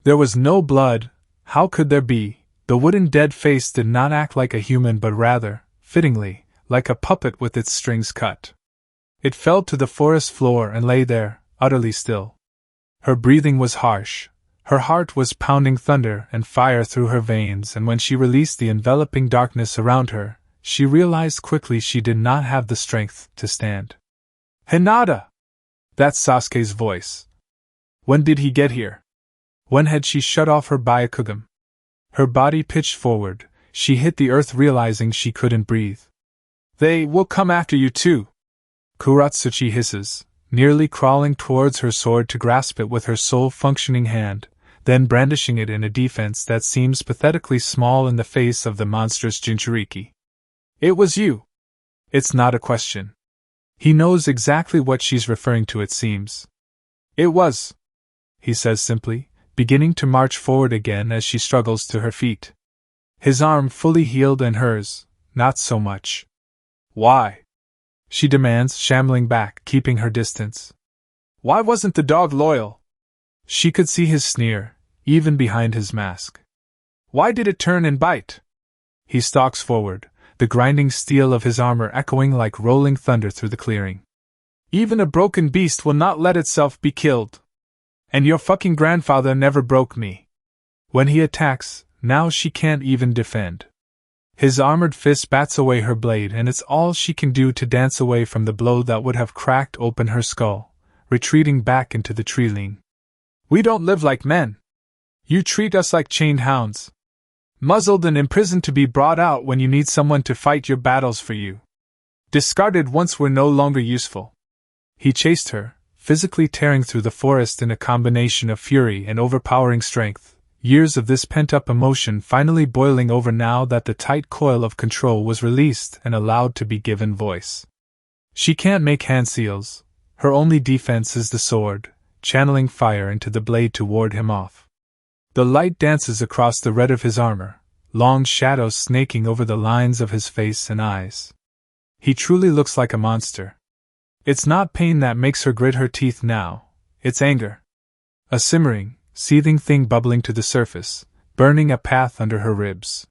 There was no blood. How could there be? The wooden dead face did not act like a human but rather, fittingly, like a puppet with its strings cut. It fell to the forest floor and lay there, utterly still. Her breathing was harsh. Her heart was pounding thunder and fire through her veins, and when she released the enveloping darkness around her, she realized quickly she did not have the strength to stand. Hinata! That's Sasuke's voice. When did he get here? When had she shut off her Byakugam? Her body pitched forward, she hit the earth realizing she couldn't breathe. They will come after you too. Kuratsuchi hisses, nearly crawling towards her sword to grasp it with her sole functioning hand, then brandishing it in a defense that seems pathetically small in the face of the monstrous Jinchuriki. It was you. It's not a question. He knows exactly what she's referring to, it seems. It was, he says simply, beginning to march forward again as she struggles to her feet. His arm fully healed and hers, not so much. Why? She demands, shambling back, keeping her distance. Why wasn't the dog loyal? She could see his sneer, even behind his mask. Why did it turn and bite? He stalks forward, the grinding steel of his armor echoing like rolling thunder through the clearing. Even a broken beast will not let itself be killed. And your fucking grandfather never broke me. When he attacks, now she can't even defend. His armored fist bats away her blade, and it's all she can do to dance away from the blow that would have cracked open her skull, retreating back into the tree ling. We don't live like men. You treat us like chained hounds. Muzzled and imprisoned to be brought out when you need someone to fight your battles for you. Discarded once we're no longer useful. He chased her, physically tearing through the forest in a combination of fury and overpowering strength, years of this pent-up emotion finally boiling over now that the tight coil of control was released and allowed to be given voice. She can't make hand seals. Her only defense is the sword, channeling fire into the blade to ward him off. The light dances across the red of his armor, long shadows snaking over the lines of his face and eyes. He truly looks like a monster. It's not pain that makes her grit her teeth now, it's anger. A simmering, seething thing bubbling to the surface, burning a path under her ribs.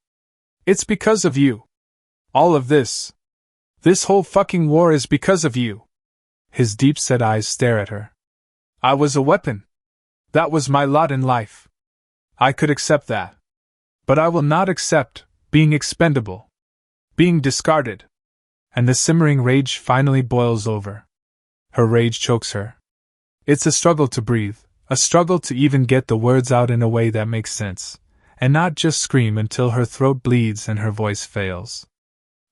It's because of you. All of this. This whole fucking war is because of you. His deep-set eyes stare at her. I was a weapon. That was my lot in life. I could accept that. But I will not accept being expendable. Being discarded. And the simmering rage finally boils over. Her rage chokes her. It's a struggle to breathe, a struggle to even get the words out in a way that makes sense, and not just scream until her throat bleeds and her voice fails.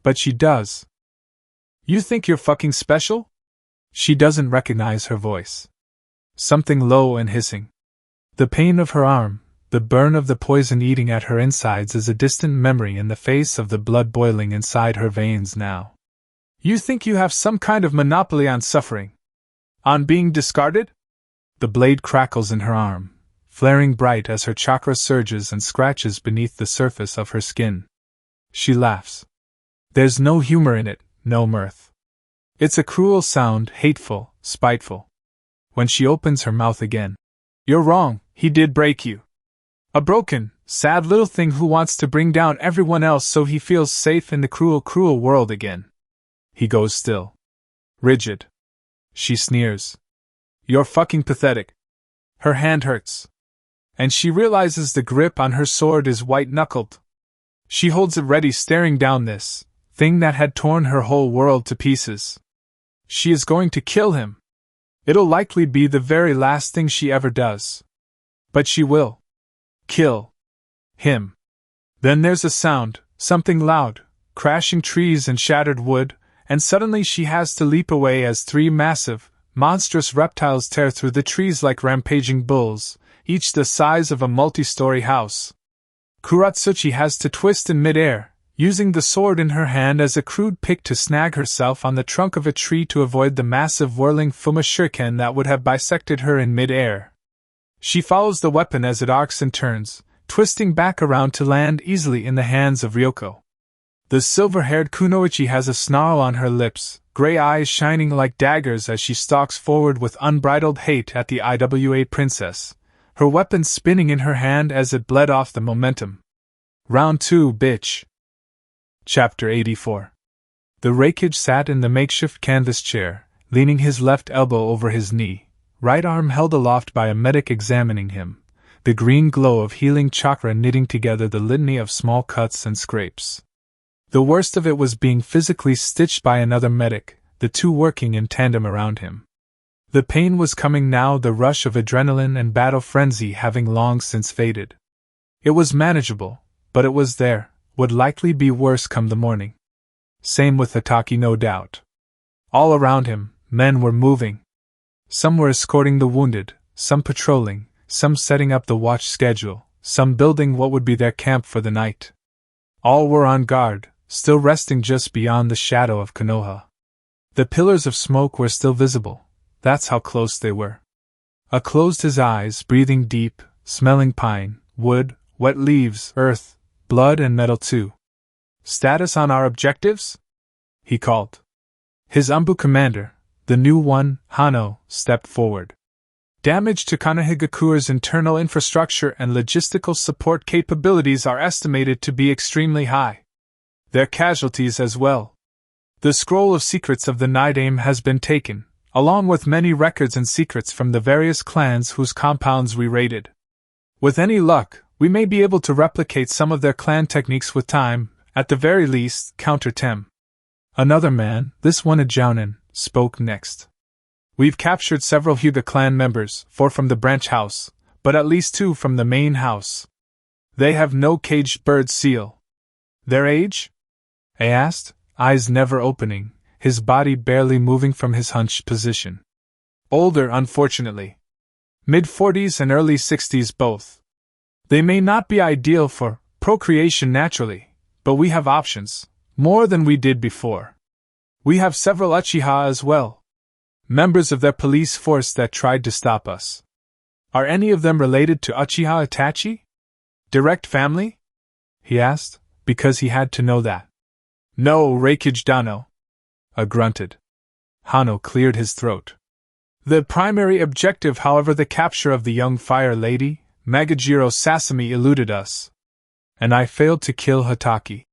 But she does. You think you're fucking special? She doesn't recognize her voice. Something low and hissing. The pain of her arm, The burn of the poison eating at her insides is a distant memory in the face of the blood boiling inside her veins now. You think you have some kind of monopoly on suffering? On being discarded? The blade crackles in her arm, flaring bright as her chakra surges and scratches beneath the surface of her skin. She laughs. There's no humor in it, no mirth. It's a cruel sound, hateful, spiteful. When she opens her mouth again. You're wrong, he did break you. A broken, sad little thing who wants to bring down everyone else so he feels safe in the cruel, cruel world again. He goes still. Rigid. She sneers. You're fucking pathetic. Her hand hurts. And she realizes the grip on her sword is white-knuckled. She holds it ready, staring down this thing that had torn her whole world to pieces. She is going to kill him. It'll likely be the very last thing she ever does. But she will. Kill him. Then there's a sound, something loud, crashing trees and shattered wood, and suddenly she has to leap away as three massive, monstrous reptiles tear through the trees like rampaging bulls, each the size of a multi-story house. Kuratsuchi has to twist in midair, using the sword in her hand as a crude pick to snag herself on the trunk of a tree to avoid the massive whirling Fuma shuriken that would have bisected her in midair. She follows the weapon as it arcs and turns, twisting back around to land easily in the hands of Ryoko. The silver-haired kunoichi has a snarl on her lips, gray eyes shining like daggers as she stalks forward with unbridled hate at the IWA princess, her weapon spinning in her hand as it bled off the momentum. Round 2, bitch. Chapter 84. The Reikage sat in the makeshift canvas chair, leaning his left elbow over his knee, right arm held aloft by a medic examining him, the green glow of healing chakra knitting together the litany of small cuts and scrapes. The worst of it was being physically stitched by another medic, the two working in tandem around him. The pain was coming now, the rush of adrenaline and battle frenzy having long since faded. It was manageable, but it was there, would likely be worse come the morning. Same with Hataki, no doubt. All around him, men were moving. Some were escorting the wounded, some patrolling, some setting up the watch schedule, some building what would be their camp for the night. All were on guard, still resting just beyond the shadow of Konoha. The pillars of smoke were still visible, that's how close they were. Closed his eyes, breathing deep, smelling pine, wood, wet leaves, earth, blood and metal too. Status on our objectives? He called. His Umbu commander, the new one, Hano, stepped forward. Damage to Kanohigaku's internal infrastructure and logistical support capabilities are estimated to be extremely high. Their casualties as well. The scroll of secrets of the Nidaime has been taken, along with many records and secrets from the various clans whose compounds we raided. With any luck, we may be able to replicate some of their clan techniques with time, at the very least, counter Tem. Another man, this one a Jounin, spoke next. We've captured several Hyuga clan members, 4 from the branch house, but at least 2 from the main house. They have no caged bird seal. Their age? I asked, eyes never opening, his body barely moving from his hunched position. Older, unfortunately. Mid-40s and early 60s both. They may not be ideal for procreation naturally, but we have options, more than we did before. We have several Uchiha as well. Members of their police force that tried to stop us. Are any of them related to Uchiha Itachi? Direct family? He asked, because he had to know that. No, Reikage Dano. I grunted. Hano cleared his throat. The primary objective, however, the capture of the young fire lady, Magajiro Sasami, eluded us. And I failed to kill Hataki.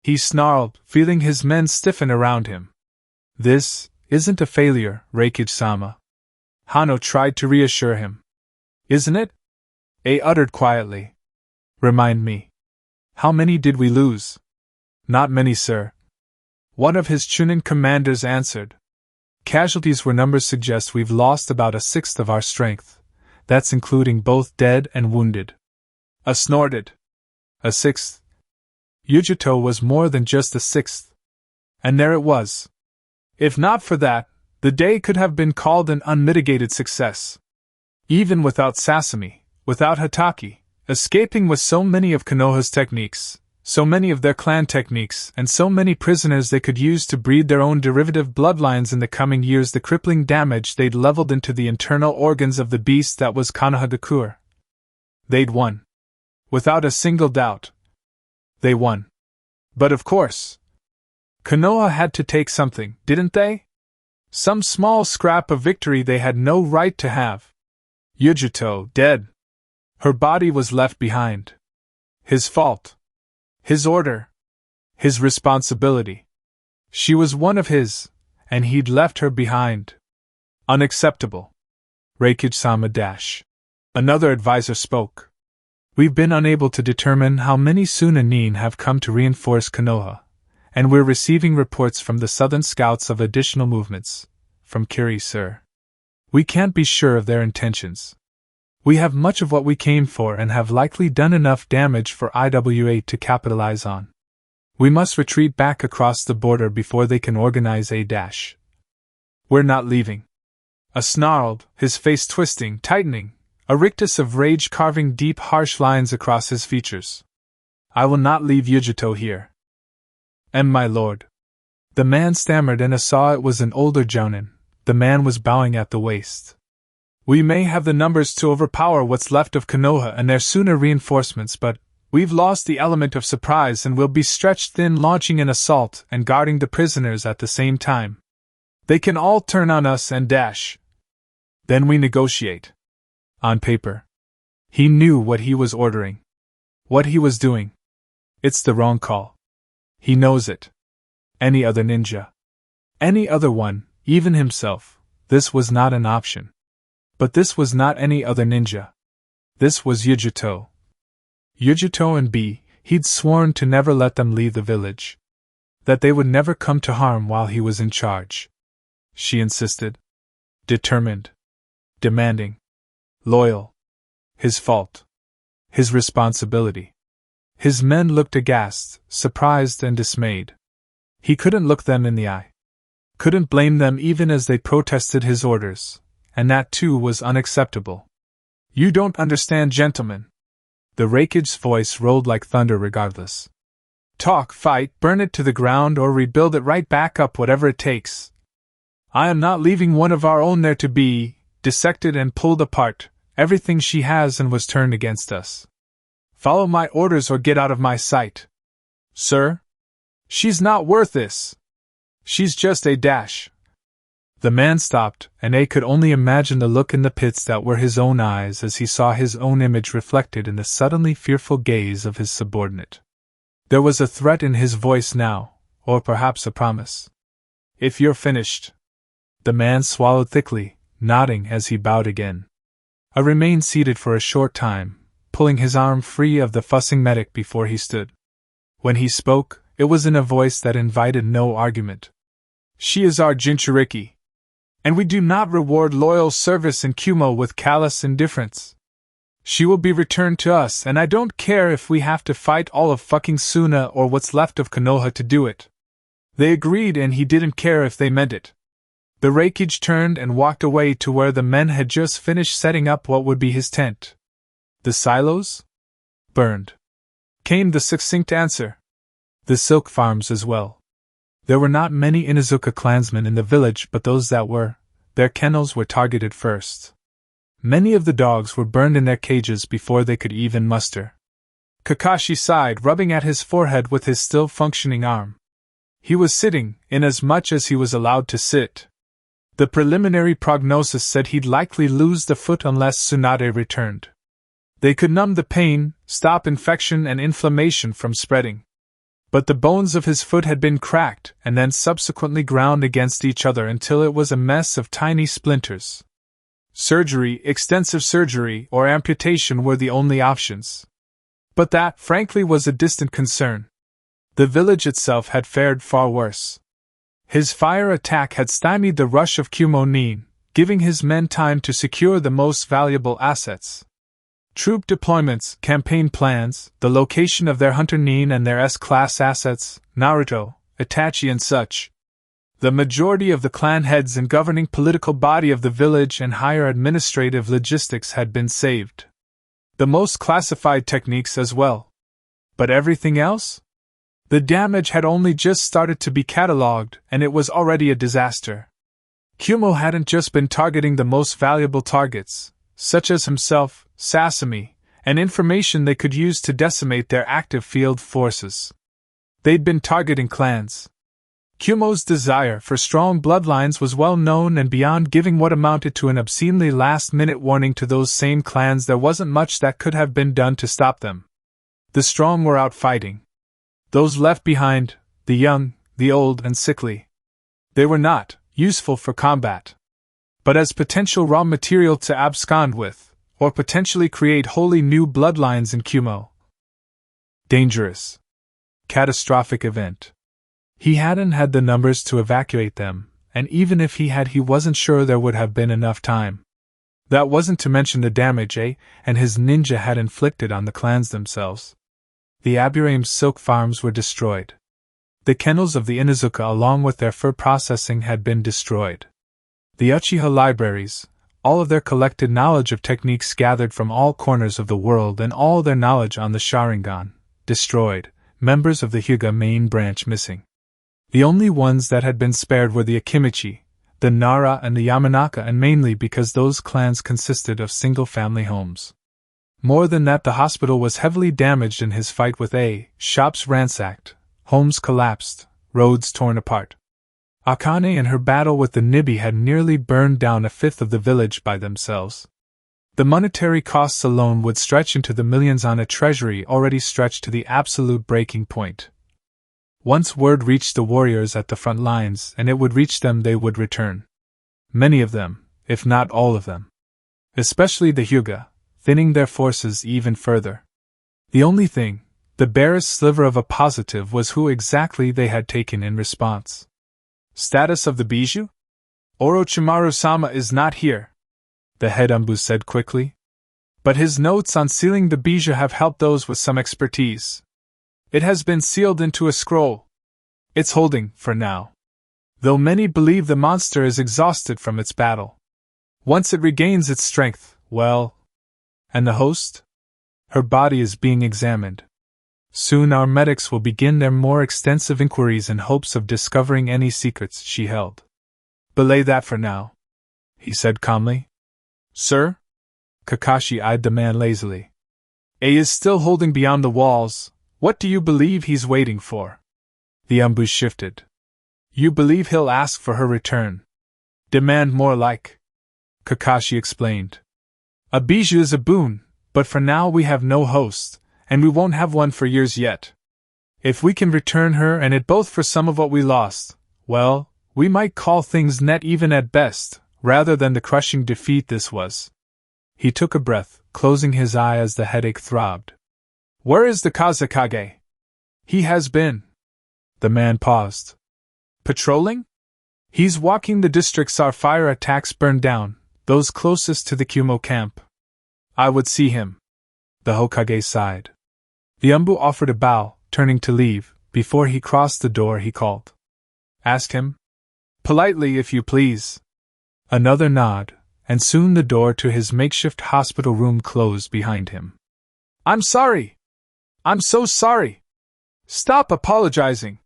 He snarled, feeling his men stiffen around him. This isn't a failure, Reikage-sama. Hano tried to reassure him. Isn't it? A uttered quietly. Remind me. How many did we lose? Not many, sir. One of his Chunin commanders answered. Casualties were numbers suggest we've lost about 1/6 of our strength. That's including both dead and wounded. I snorted. 1/6. Yujito was more than just 1/6. And there it was. If not for that, the day could have been called an unmitigated success. Even without Sasami, without Hataki, Escaping with so many of Konoha's techniques, so many of their clan techniques, and so many prisoners they could use to breed their own derivative bloodlines in the coming years, the crippling damage they'd leveled into the internal organs of the beast that was Konohagakure. They'd won. Without a single doubt. They won. But of course, Konoha had to take something, didn't they? Some small scrap of victory they had no right to have. Yujito, dead. Her body was left behind. His fault. His order. His responsibility. She was one of his, and he'd left her behind. Unacceptable. Reikage-sama dash. Another advisor spoke. We've been unable to determine how many Sunanin have come to reinforce Konoha, and we're receiving reports from the southern scouts of additional movements. From Kiri, sir. We can't be sure of their intentions. We have much of what we came for and have likely done enough damage for IWA to capitalize on. We must retreat back across the border before they can organize a dash. We're not leaving. A snarled, his face twisting, tightening, a rictus of rage carving deep, harsh lines across his features. I will not leave Yujito here. My lord. The man stammered, and I saw it was an older jounin. The man was bowing at the waist. We may have the numbers to overpower what's left of Konoha and their sooner reinforcements, but we've lost the element of surprise and will be stretched thin launching an assault and guarding the prisoners at the same time. They can all turn on us and dash. Then we negotiate. On paper. He knew what he was ordering. What he was doing. It's the wrong call. He knows it. Any other ninja. Any other one, even himself, this was not an option. But this was not any other ninja. This was Yujito. Yujito and B, he'd sworn to never let them leave the village. That they would never come to harm while he was in charge. She insisted. Determined. Demanding. Loyal. His fault. His responsibility. His men looked aghast, surprised and dismayed. He couldn't look them in the eye. Couldn't blame them even as they protested his orders. And that too was unacceptable. You don't understand, gentlemen. The Reikage's voice rolled like thunder regardless. Talk, fight, burn it to the ground or rebuild it right back up, whatever it takes. I am not leaving one of our own there to be dissected and pulled apart, everything she has and was turned against us. Follow my orders or get out of my sight. Sir? She's not worth this. She's just a dash. The man stopped, and A could only imagine the look in the pits that were his own eyes as he saw his own image reflected in the suddenly fearful gaze of his subordinate. There was a threat in his voice now, or perhaps a promise. If you're finished. The man swallowed thickly, nodding as he bowed again. I remained seated for a short time, pulling his arm free of the fussing medic before he stood. When he spoke, it was in a voice that invited no argument. She is our Jinchuriki. And we do not reward loyal service in Kumo with callous indifference. She will be returned to us, and I don't care if we have to fight all of fucking Suna or what's left of Konoha to do it. They agreed, and he didn't care if they meant it. The Reikage turned and walked away to where the men had just finished setting up what would be his tent. The silos? Burned. Came the succinct answer. The silk farms as well. There were not many Inuzuka clansmen in the village, but those that were, their kennels were targeted first. Many of the dogs were burned in their cages before they could even muster. Kakashi sighed, rubbing at his forehead with his still functioning arm. He was sitting, inasmuch as he was allowed to sit. The preliminary prognosis said he'd likely lose the foot unless Tsunade returned. They could numb the pain, stop infection and inflammation from spreading. But the bones of his foot had been cracked and then subsequently ground against each other until it was a mess of tiny splinters. Surgery, extensive surgery, or amputation were the only options. But that, frankly, was a distant concern. The village itself had fared far worse. His fire attack had stymied the rush of Kumo Nin, giving his men time to secure the most valuable assets. Troop deployments, campaign plans, the location of their Hunter Nin and their S-class assets, Naruto, Itachi and such. The majority of the clan heads and governing political body of the village and higher administrative logistics had been saved. The most classified techniques as well. But everything else? The damage had only just started to be catalogued, and it was already a disaster. Kumo hadn't just been targeting the most valuable targets, such as himself, Sasami, and information they could use to decimate their active field forces. They'd been targeting clans. Kumo's desire for strong bloodlines was well known, and beyond giving what amounted to an obscenely last-minute warning to those same clans, there wasn't much that could have been done to stop them. The strong were out fighting. Those left behind, the young, the old, and sickly. They were not useful for combat, but as potential raw material to abscond with, or potentially create wholly new bloodlines in Kumo. Dangerous. Catastrophic event. He hadn't had the numbers to evacuate them, and even if he had, he wasn't sure there would have been enough time. That wasn't to mention the damage and his ninja had inflicted on the clans themselves. The Aburame's silk farms were destroyed. The kennels of the Inuzuka along with their fur processing had been destroyed. The Uchiha libraries, all of their collected knowledge of techniques gathered from all corners of the world and all their knowledge on the Sharingan, destroyed, members of the Hyuga main branch missing. The only ones that had been spared were the Akimichi, the Nara and the Yamanaka, and mainly because those clans consisted of single-family homes. More than that, the hospital was heavily damaged in his fight with shops ransacked, homes collapsed, roads torn apart. Akane in her battle with the Nibi had nearly burned down a fifth of the village by themselves. The monetary costs alone would stretch into the millions on a treasury already stretched to the absolute breaking point. Once word reached the warriors at the front lines, and it would reach them, they would return. Many of them, if not all of them. Especially the Hyuga, thinning their forces even further. The only thing, the barest sliver of a positive, was who exactly they had taken in response. Status of the bijou? Orochimaru-sama is not here, the head Umbu said quickly. But his notes on sealing the bijou have helped those with some expertise. It has been sealed into a scroll. It's holding, for now. Though many believe the monster is exhausted from its battle. Once it regains its strength, well... And the host? Her body is being examined. Soon our medics will begin their more extensive inquiries in hopes of discovering any secrets she held. Belay that for now, he said calmly. Sir? Kakashi eyed the man lazily. A is still holding beyond the walls. What do you believe he's waiting for? The Umbu shifted. You believe he'll ask for her return? Demand more like. Kakashi explained. A bijou is a boon, but for now we have no host, and we won't have one for years yet. If we can return her and it both for some of what we lost, well, we might call things net even at best, rather than the crushing defeat this was. He took a breath, closing his eye as the headache throbbed. Where is the Kazekage? He has been. The man paused. Patrolling? He's walking the districts our fire attacks burned down, those closest to the Kumo camp. I would see him. The Hokage sighed. The Umbu offered a bow, turning to leave. Before he crossed the door, he called. Ask him? Politely, if you please. Another nod, and soon the door to his makeshift hospital room closed behind him. I'm sorry! I'm so sorry! Stop apologizing!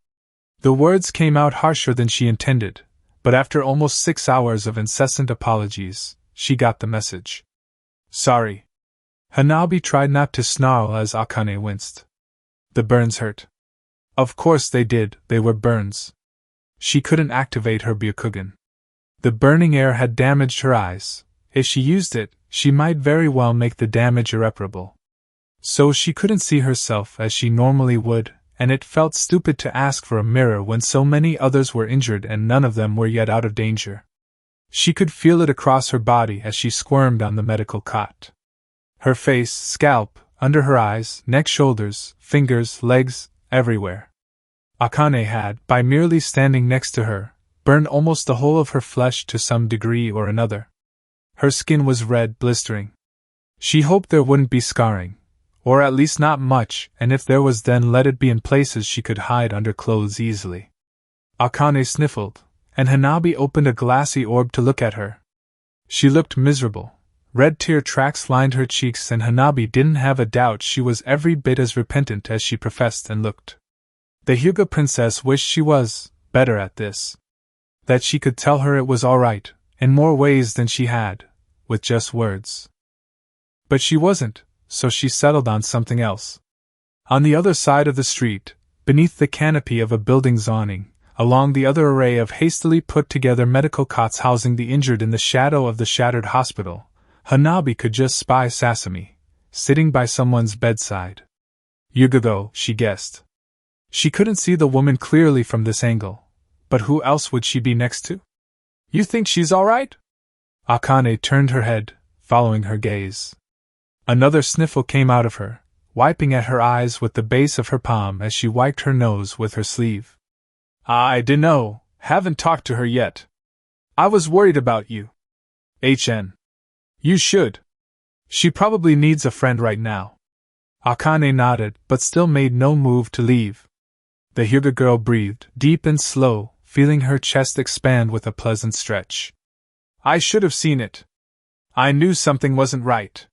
The words came out harsher than she intended, but after almost 6 hours of incessant apologies, she got the message. Sorry. Hanabi tried not to snarl as Akane winced. The burns hurt. Of course they did, they were burns. She couldn't activate her Byakugan. The burning air had damaged her eyes. If she used it, she might very well make the damage irreparable. So she couldn't see herself as she normally would, and it felt stupid to ask for a mirror when so many others were injured and none of them were yet out of danger. She could feel it across her body as she squirmed on the medical cot. Her face, scalp, under her eyes, neck, shoulders, fingers, legs, everywhere. Akane had, by merely standing next to her, burned almost the whole of her flesh to some degree or another. Her skin was red, blistering. She hoped there wouldn't be scarring, or at least not much, and if there was, then let it be in places she could hide under clothes easily. Akane sniffled, and Hanabi opened a glassy orb to look at her. She looked miserable, Red tear tracks lined her cheeks, and Hanabi didn't have a doubt she was every bit as repentant as she professed and looked. The Hyuga princess wished she was better at this. That she could tell her it was all right, in more ways than she had, with just words. But she wasn't, so she settled on something else. On the other side of the street, beneath the canopy of a building's awning, along the other array of hastily put-together medical cots housing the injured in the shadow of the shattered hospital, Hanabi could just spy Sasami, sitting by someone's bedside. Yugago, she guessed. She couldn't see the woman clearly from this angle, but who else would she be next to? You think she's all right? Akane turned her head, following her gaze. Another sniffle came out of her, wiping at her eyes with the base of her palm as she wiped her nose with her sleeve. I dunno, haven't talked to her yet. I was worried about you. HN. You should. She probably needs a friend right now. Akane nodded, but still made no move to leave. The Hyuga girl breathed, deep and slow, feeling her chest expand with a pleasant stretch. I should have seen it. I knew something wasn't right.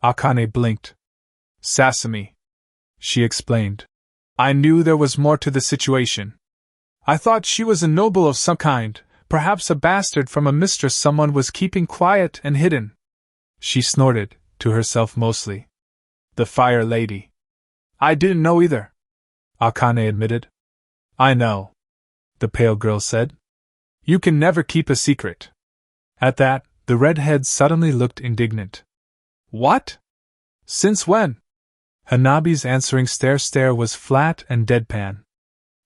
Akane blinked. Sasami. She explained. I knew there was more to the situation. I thought she was a noble of some kind, perhaps a bastard from a mistress someone was keeping quiet and hidden. She snorted, to herself mostly. The Fire Lady. I didn't know either. Akane admitted. I know. The pale girl said. You can never keep a secret. At that, the redhead suddenly looked indignant. What? Since when? Hanabi's answering stare was flat and deadpan.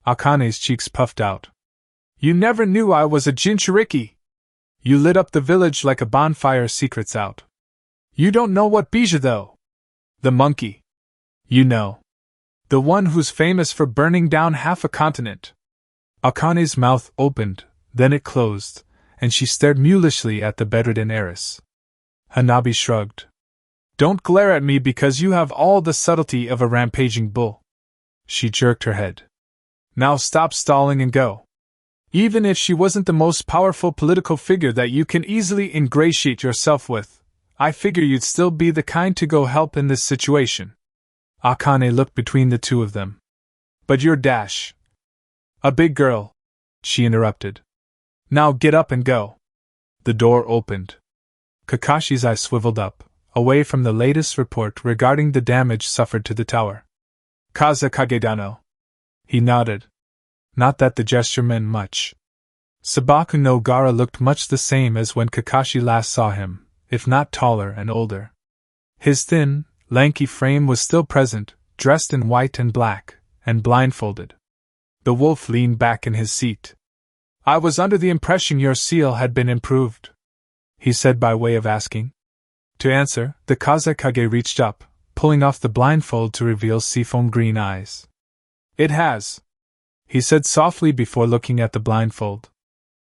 Akane's cheeks puffed out. You never knew I was a Jinchuriki. You lit up the village like a bonfire, secrets out. You don't know what Bija though. The monkey. You know. The one who's famous for burning down half a continent. Akane's mouth opened, then it closed, and she stared mulishly at the bedridden heiress. Hanabi shrugged. Don't glare at me because you have all the subtlety of a rampaging bull. She jerked her head. Now stop stalling and go. Even if she wasn't the most powerful political figure that you can easily ingratiate yourself with, I figure you'd still be the kind to go help in this situation. Akane looked between the two of them. But you're Dash. A big girl, she interrupted. Now get up and go. The door opened. Kakashi's eyes swiveled up, away from the latest report regarding the damage suffered to the tower. Kaza Kagedano. He nodded. Not that the gesture meant much. Sabaku no Gara looked much the same as when Kakashi last saw him, if not taller and older. His thin, lanky frame was still present, dressed in white and black, and blindfolded. The wolf leaned back in his seat. I was under the impression your seal had been improved, he said by way of asking. To answer, the Kazekage reached up, pulling off the blindfold to reveal seafoam green eyes. It has, he said softly before looking at the blindfold.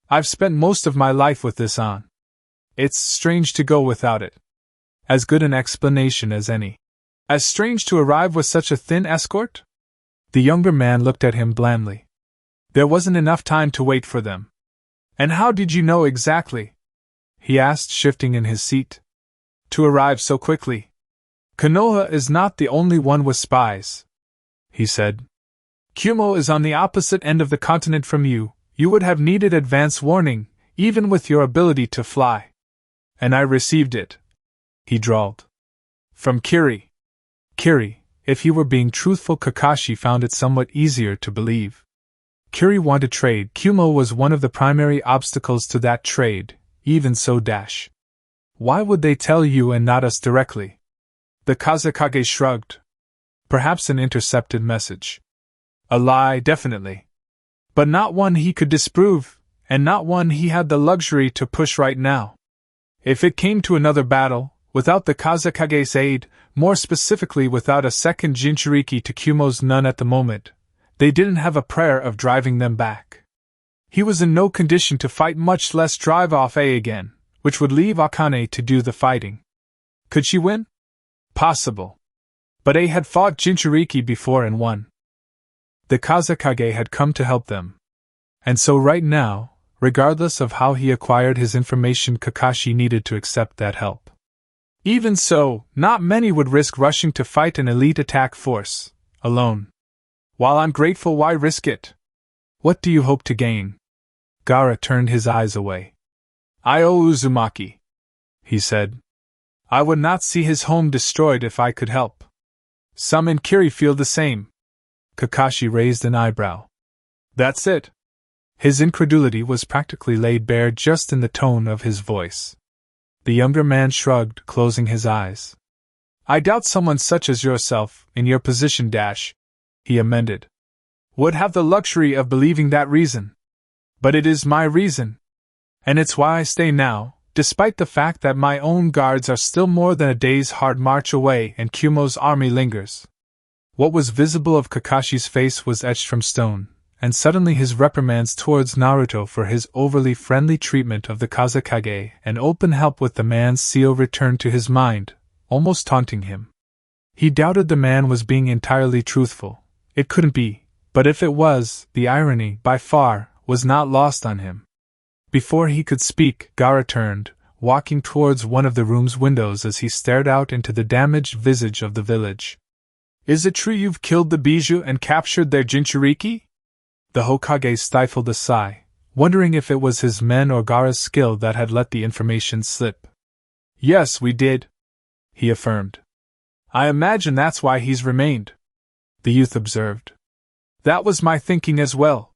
I've spent most of my life with this on. It's strange to go without it. As good an explanation as any. As strange to arrive with such a thin escort? The younger man looked at him blandly. There wasn't enough time to wait for them. And how did you know exactly? He asked, shifting in his seat. To arrive so quickly. Konoha is not the only one with spies, he said. Kumo is on the opposite end of the continent from you. You would have needed advance warning, even with your ability to fly. And I received it, he drawled. From Kiri. Kiri, if he were being truthful, Kakashi found it somewhat easier to believe. Kiri wanted trade. Kumo was one of the primary obstacles to that trade, even so Dash. Why would they tell you and not us directly? The Kazekage shrugged. Perhaps an intercepted message. A lie, definitely. But not one he could disprove, and not one he had the luxury to push right now. If it came to another battle, without the Kazekage's aid, more specifically without a second Jinchuriki to Kumo's none at the moment, they didn't have a prayer of driving them back. He was in no condition to fight, much less drive off A again, which would leave Akane to do the fighting. Could she win? Possible. But A had fought Jinchuriki before and won. The Kazekage had come to help them. And so right now, Regardless of how he acquired his information, Kakashi needed to accept that help. Even so, not many would risk rushing to fight an elite attack force, alone. While I'm grateful, why risk it? What do you hope to gain? Gaara turned his eyes away. I owe Uzumaki, he said. I would not see his home destroyed if I could help. Some in Kiri feel the same. Kakashi raised an eyebrow. That's it. His incredulity was practically laid bare just in the tone of his voice. The younger man shrugged, closing his eyes. I doubt someone such as yourself, in your position, he amended, would have the luxury of believing that reason. But it is my reason. And it's why I stay now, despite the fact that my own guards are still more than a day's hard march away and Kumo's army lingers. What was visible of Kakashi's face was etched from stone, and suddenly his reprimands towards Naruto for his overly friendly treatment of the Kazekage and open help with the man's seal returned to his mind, almost taunting him. He doubted the man was being entirely truthful. It couldn't be, but if it was, the irony, by far, was not lost on him. Before he could speak, Gaara turned, walking towards one of the room's windows as he stared out into the damaged visage of the village. Is it true you've killed the Bijou and captured their Jinchuriki? The Hokage stifled a sigh, wondering if it was his men or Gaara's skill that had let the information slip. Yes, we did, he affirmed. I imagine that's why he's remained, the youth observed. That was my thinking as well.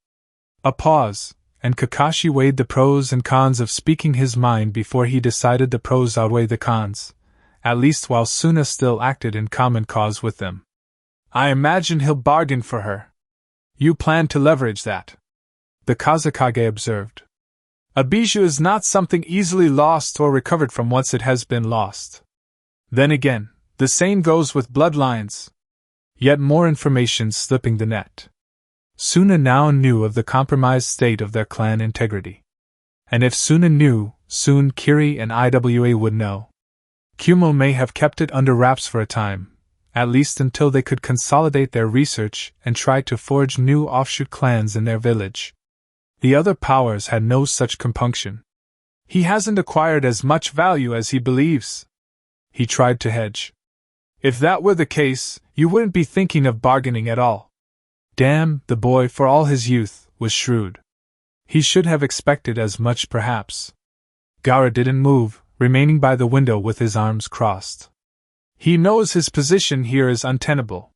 A pause, and Kakashi weighed the pros and cons of speaking his mind before he decided the pros outweigh the cons, at least while Suna still acted in common cause with them. I imagine he'll bargain for her. You plan to leverage that, the Kazekage observed. A bijou is not something easily lost or recovered from once it has been lost. Then again, the same goes with bloodlines. Yet more information slipping the net. Suna now knew of the compromised state of their clan integrity. And if Suna knew, soon Kiri and IWA would know. Kumo may have kept it under wraps for a time, at least until they could consolidate their research and try to forge new offshoot clans in their village. The other powers had no such compunction. He hasn't acquired as much value as he believes. He tried to hedge. If that were the case, you wouldn't be thinking of bargaining at all. Damn, the boy, for all his youth, was shrewd. He should have expected as much, perhaps. Gaara didn't move, remaining by the window with his arms crossed. He knows his position here is untenable.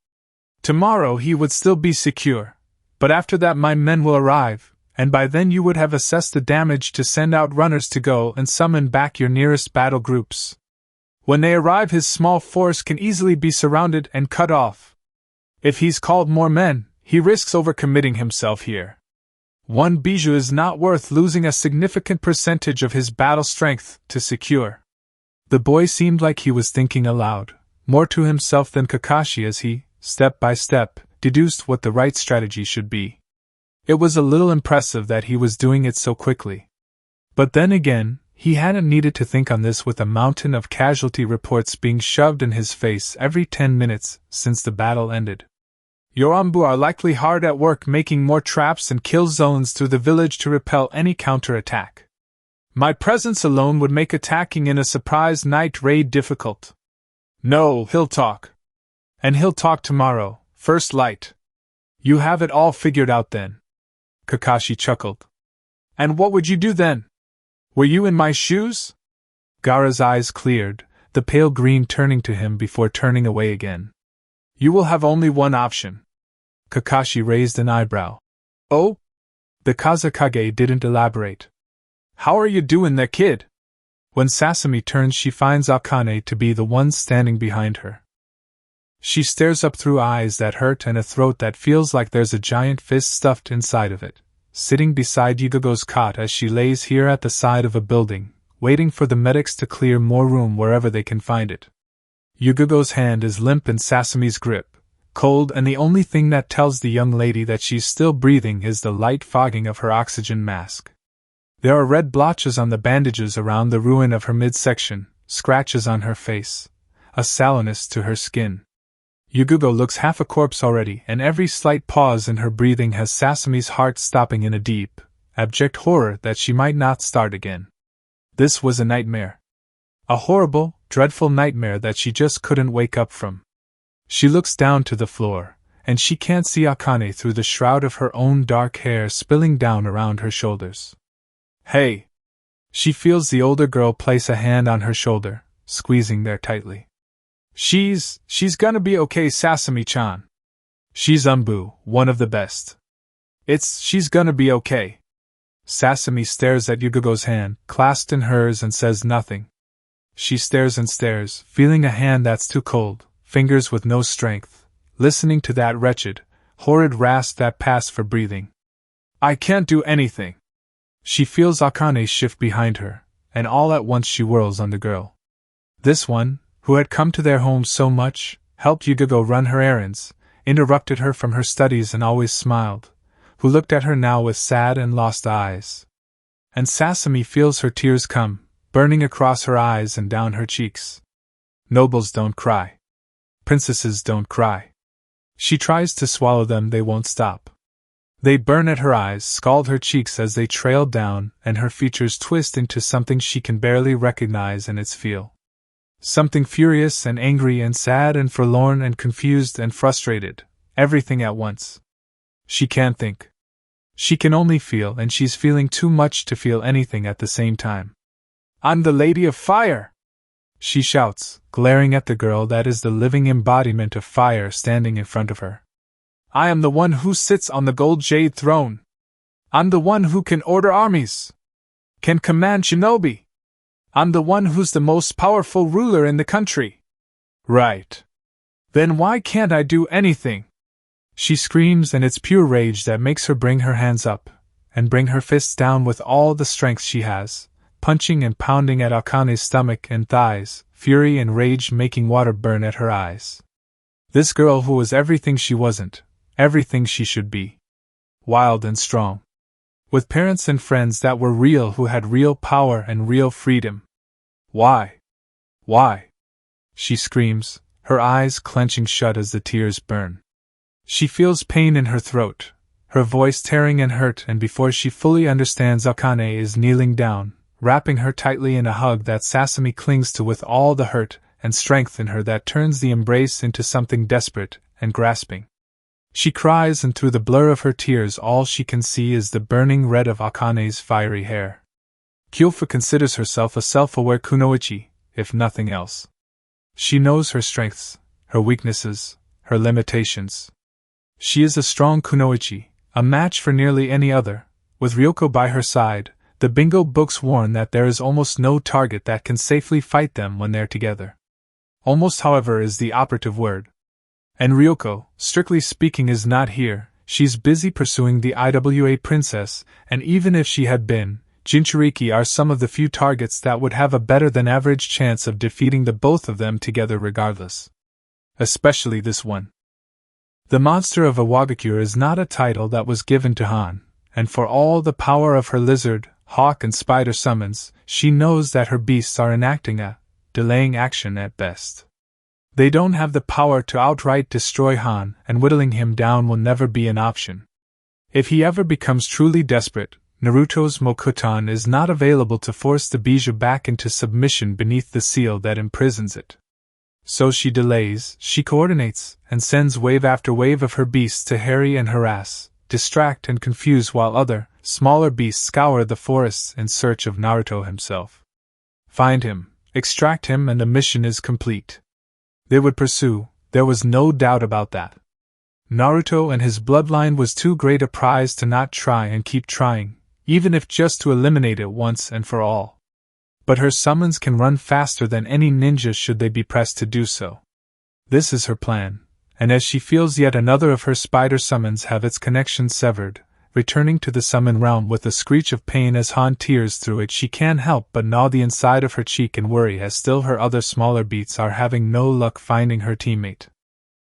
Tomorrow he would still be secure, but after that my men will arrive, and by then you would have assessed the damage to send out runners to go and summon back your nearest battle groups. When they arrive, his small force can easily be surrounded and cut off. If he's called more men, he risks overcommitting himself here. One bijou is not worth losing a significant percentage of his battle strength to secure. The boy seemed like he was thinking aloud, more to himself than Kakashi as he, step by step, deduced what the right strategy should be. It was a little impressive that he was doing it so quickly. But then again, he hadn't needed to think on this with a mountain of casualty reports being shoved in his face every 10 minutes since the battle ended. Your Anbu are likely hard at work making more traps and kill zones through the village to repel any counterattack. My presence alone would make attacking in a surprise night raid difficult. No, he'll talk. And he'll talk tomorrow, first light. You have it all figured out then. Kakashi chuckled. And what would you do then? Were you in my shoes? Gaara's eyes cleared, the pale green turning to him before turning away again. You will have only one option. Kakashi raised an eyebrow. Oh? The Kazekage didn't elaborate. How are you doing there, kid? When Sasami turns, she finds Akane to be the one standing behind her. She stares up through eyes that hurt and a throat that feels like there's a giant fist stuffed inside of it, sitting beside Yugogo's cot as she lays here at the side of a building, waiting for the medics to clear more room wherever they can find it. Yugogo's hand is limp in Sasami's grip, cold, and the only thing that tells the young lady that she's still breathing is the light fogging of her oxygen mask. There are red blotches on the bandages around the ruin of her midsection, scratches on her face, a sallowness to her skin. Yugogo looks half a corpse already, and every slight pause in her breathing has Sasami's heart stopping in a deep, abject horror that she might not start again. This was a nightmare. A horrible, dreadful nightmare that she just couldn't wake up from. She looks down to the floor, and she can't see Akane through the shroud of her own dark hair spilling down around her shoulders. Hey! She feels the older girl place a hand on her shoulder, squeezing there tightly. She's gonna be okay, Sasami-chan. She's Umbu, one of the best. She's gonna be okay. Sasami stares at Yugogo's hand, clasped in hers, and says nothing. She stares and stares, feeling a hand that's too cold, fingers with no strength, listening to that wretched, horrid rasp that passed for breathing. I can't do anything. She feels Akane shift behind her, and all at once she whirls on the girl. This one, who had come to their home so much, helped Yugogo run her errands, interrupted her from her studies and always smiled, who looked at her now with sad and lost eyes. And Sasami feels her tears come, burning across her eyes and down her cheeks. Nobles don't cry. Princesses don't cry. She tries to swallow them, they won't stop. They burn at her eyes, scald her cheeks as they trail down, and her features twist into something she can barely recognize and its feel. Something furious and angry and sad and forlorn and confused and frustrated, everything at once. She can't think. She can only feel, and she's feeling too much to feel anything at the same time. I'm the Lady of Fire! She shouts, glaring at the girl that is the living embodiment of fire standing in front of her. I am the one who sits on the gold jade throne. I'm the one who can order armies. Can command shinobi. I'm the one who's the most powerful ruler in the country. Right. Then why can't I do anything? She screams, and it's pure rage that makes her bring her hands up, and bring her fists down with all the strength she has, punching and pounding at Akane's stomach and thighs, fury and rage making water burn at her eyes. This girl who was everything she wasn't, everything she should be. Wild and strong. With parents and friends that were real, who had real power and real freedom. Why? Why? She screams, her eyes clenching shut as the tears burn. She feels pain in her throat, her voice tearing and hurt, and before she fully understands, Akane is kneeling down, wrapping her tightly in a hug that Sasami clings to with all the hurt and strength in her that turns the embrace into something desperate and grasping. She cries, and through the blur of her tears all she can see is the burning red of Akane's fiery hair. Kyofu considers herself a self-aware kunoichi, if nothing else. She knows her strengths, her weaknesses, her limitations. She is a strong kunoichi, a match for nearly any other. With Ryoko by her side, the bingo books warn that there is almost no target that can safely fight them when they're together. Almost, however, is the operative word. And Ryoko, strictly speaking, is not here. She's busy pursuing the IWA princess, and even if she had been, Jinchuriki are some of the few targets that would have a better than average chance of defeating the both of them together regardless. Especially this one. The Monster of Iwagakure is not a title that was given to Han, and for all the power of her lizard, hawk and spider summons, she knows that her beasts are enacting delaying action at best. They don't have the power to outright destroy Han, and whittling him down will never be an option. If he ever becomes truly desperate, Naruto's Mokutan is not available to force the Bijou back into submission beneath the seal that imprisons it. So she delays, she coordinates, and sends wave after wave of her beasts to harry and harass, distract and confuse, while other, smaller beasts scour the forests in search of Naruto himself. Find him, extract him, and the mission is complete. They would pursue, there was no doubt about that. Naruto and his bloodline was too great a prize to not try and keep trying, even if just to eliminate it once and for all. But her summons can run faster than any ninja should they be pressed to do so. This is her plan, and as she feels yet another of her spider summons have its connection severed, returning to the summon realm with a screech of pain as Han tears through it, she can't help but gnaw the inside of her cheek in worry as still her other smaller beats are having no luck finding her teammate.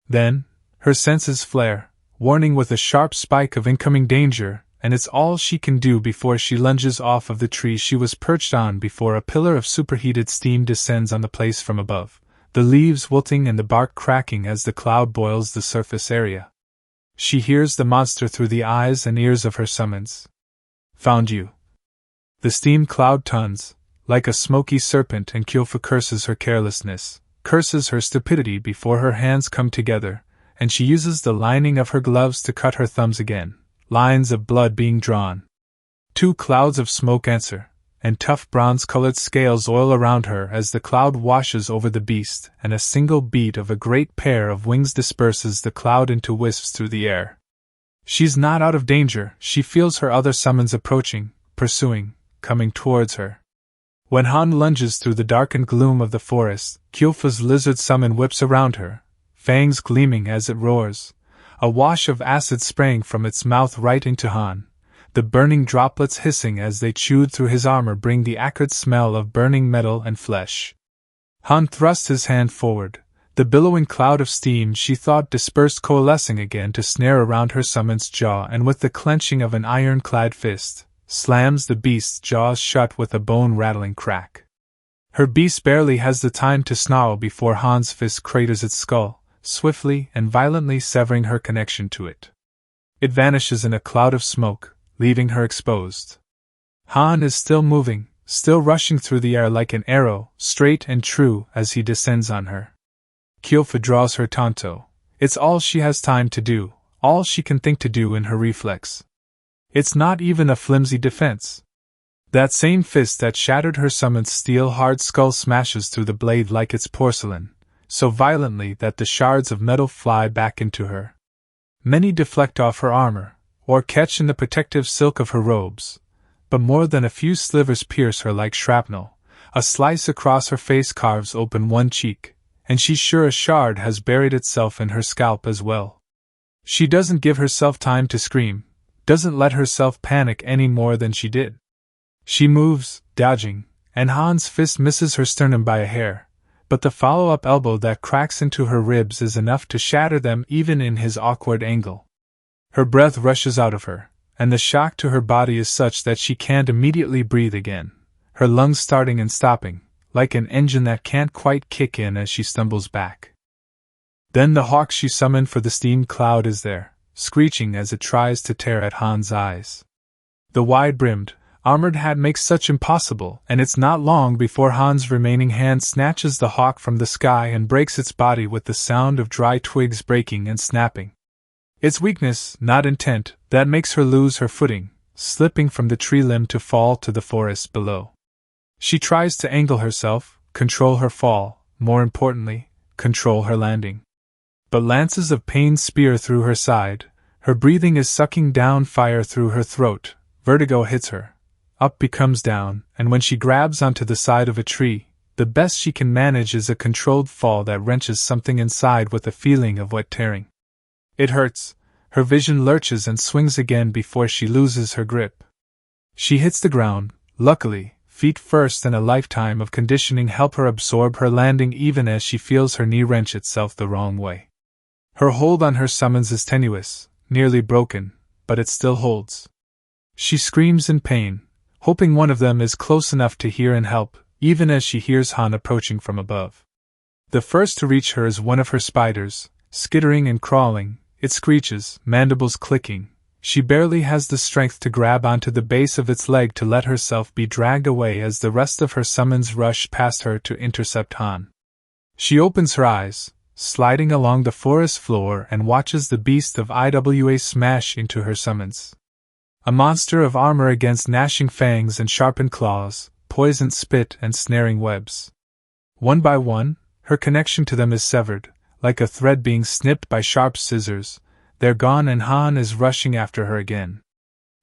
Then, her senses flare, warning with a sharp spike of incoming danger, and it's all she can do before she lunges off of the tree she was perched on before a pillar of superheated steam descends on the place from above, the leaves wilting and the bark cracking as the cloud boils the surface area. She hears the monster through the eyes and ears of her summons. Found you. The steam cloud tons, like a smoky serpent, and Kyofa curses her carelessness, curses her stupidity before her hands come together, and she uses the lining of her gloves to cut her thumbs again, lines of blood being drawn. 2 clouds of smoke answer, and tough bronze-colored scales oil around her as the cloud washes over the beast, and a single beat of a great pair of wings disperses the cloud into wisps through the air. She's not out of danger, she feels her other summons approaching, pursuing, coming towards her. When Han lunges through the darkened gloom of the forest, Kyofa's lizard summon whips around her, fangs gleaming as it roars, a wash of acid spraying from its mouth right into Han. The burning droplets hissing as they chewed through his armor bring the acrid smell of burning metal and flesh. Han thrust his hand forward, the billowing cloud of steam she thought dispersed coalescing again to snare around her summon's jaw, and with the clenching of an iron-clad fist, slams the beast's jaws shut with a bone-rattling crack. Her beast barely has the time to snarl before Han's fist craters its skull, swiftly and violently severing her connection to it. It vanishes in a cloud of smoke, leaving her exposed. Han is still moving, still rushing through the air like an arrow, straight and true as he descends on her. Kyofa draws her tanto. It's all she has time to do, all she can think to do in her reflex. It's not even a flimsy defense. That same fist that shattered her summon's steel-hard skull smashes through the blade like it's porcelain, so violently that the shards of metal fly back into her. Many deflect off her armor, or catch in the protective silk of her robes, but more than a few slivers pierce her like shrapnel. A slice across her face carves open one cheek, and she's sure a shard has buried itself in her scalp as well. She doesn't give herself time to scream, doesn't let herself panic any more than she did. She moves, dodging, and Han's fist misses her sternum by a hair, but the follow-up elbow that cracks into her ribs is enough to shatter them even in his awkward angle. Her breath rushes out of her, and the shock to her body is such that she can't immediately breathe again, her lungs starting and stopping, like an engine that can't quite kick in as she stumbles back. Then the hawk she summoned for the steam cloud is there, screeching as it tries to tear at Han's eyes. The wide-brimmed, armored hat makes such impossible, and it's not long before Han's remaining hand snatches the hawk from the sky and breaks its body with the sound of dry twigs breaking and snapping. It's weakness, not intent, that makes her lose her footing, slipping from the tree limb to fall to the forest below. She tries to angle herself, control her fall, more importantly, control her landing. But lances of pain spear through her side, her breathing is sucking down fire through her throat, vertigo hits her. Up becomes down, and when she grabs onto the side of a tree, the best she can manage is a controlled fall that wrenches something inside with a feeling of wet tearing. It hurts, her vision lurches and swings again before she loses her grip. She hits the ground, luckily, feet first, and a lifetime of conditioning help her absorb her landing even as she feels her knee wrench itself the wrong way. Her hold on her summons is tenuous, nearly broken, but it still holds. She screams in pain, hoping one of them is close enough to hear and help, even as she hears Han approaching from above. The first to reach her is one of her spiders, skittering and crawling, it screeches, mandibles clicking. She barely has the strength to grab onto the base of its leg to let herself be dragged away as the rest of her summons rush past her to intercept Han. She opens her eyes, sliding along the forest floor, and watches the beast of Iwa smash into her summons. A monster of armor against gnashing fangs and sharpened claws, poisoned spit and snaring webs. One by one, her connection to them is severed, like a thread being snipped by sharp scissors. They're gone, and Han is rushing after her again.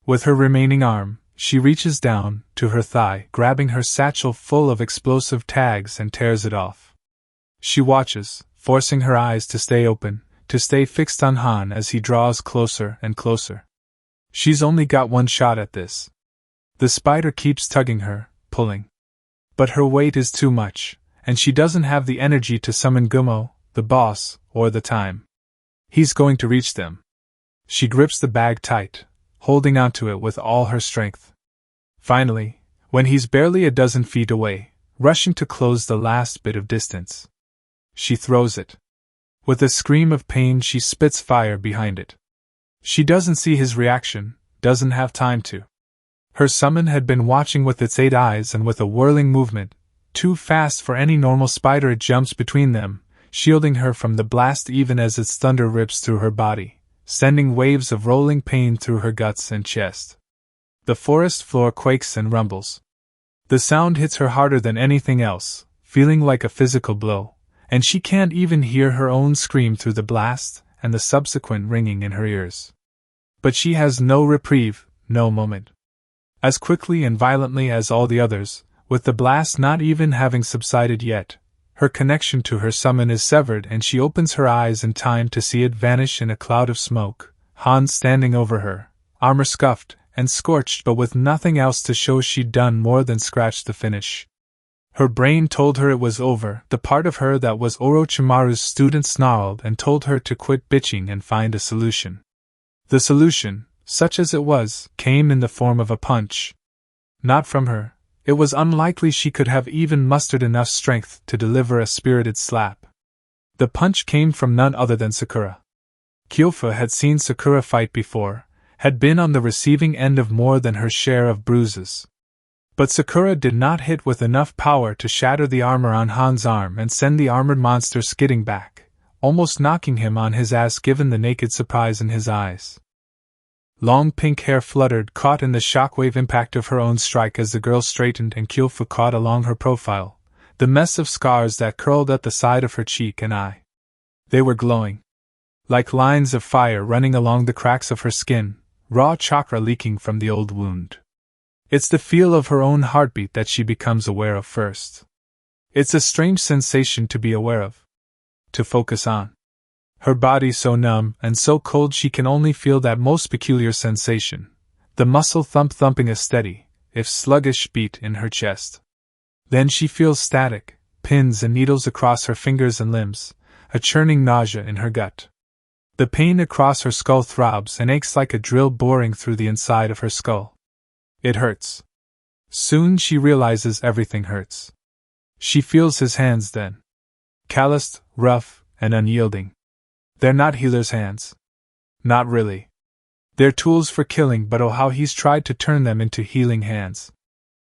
With her remaining arm, she reaches down to her thigh, grabbing her satchel full of explosive tags, and tears it off. She watches, forcing her eyes to stay open, to stay fixed on Han as he draws closer and closer. She's only got one shot at this. The spider keeps tugging her, pulling. But her weight is too much, and she doesn't have the energy to summon Gummo, the boss, or the time. He's going to reach them. She grips the bag tight, holding onto it with all her strength. Finally, when he's barely a dozen feet away, rushing to close the last bit of distance, she throws it. With a scream of pain, she spits fire behind it. She doesn't see his reaction, doesn't have time to. Her summon had been watching with its 8 eyes, and with a whirling movement, too fast for any normal spider, it jumps between them, shielding her from the blast even as its thunder rips through her body, sending waves of rolling pain through her guts and chest. The forest floor quakes and rumbles. The sound hits her harder than anything else, feeling like a physical blow, and she can't even hear her own scream through the blast and the subsequent ringing in her ears. But she has no reprieve, no moment. As quickly and violently as all the others, with the blast not even having subsided yet, her connection to her summon is severed, and she opens her eyes in time to see it vanish in a cloud of smoke, Hans standing over her, armor scuffed and scorched, but with nothing else to show she'd done more than scratch the finish. Her brain told her it was over. The part of her that was Orochimaru's student snarled and told her to quit bitching and find a solution. The solution, such as it was, came in the form of a punch. Not from her. It was unlikely she could have even mustered enough strength to deliver a spirited slap. The punch came from none other than Sakura. Kyofa had seen Sakura fight before, had been on the receiving end of more than her share of bruises. But Sakura did not hit with enough power to shatter the armor on Han's arm and send the armored monster skidding back, almost knocking him on his ass given the naked surprise in his eyes. Long pink hair fluttered, caught in the shockwave impact of her own strike as the girl straightened, and Kyofa caught along her profile, the mess of scars that curled at the side of her cheek and eye. They were glowing. Like lines of fire running along the cracks of her skin, raw chakra leaking from the old wound. It's the feel of her own heartbeat that she becomes aware of first. It's a strange sensation to be aware of. To focus on. Her body so numb and so cold she can only feel that most peculiar sensation, the muscle thumping a steady, if sluggish beat in her chest. Then she feels static, pins and needles across her fingers and limbs, a churning nausea in her gut. The pain across her skull throbs and aches like a drill boring through the inside of her skull. It hurts. Soon she realizes everything hurts. She feels his hands then. Calloused, rough, and unyielding. They're not healer's hands. Not really. They're tools for killing, but oh how he's tried to turn them into healing hands.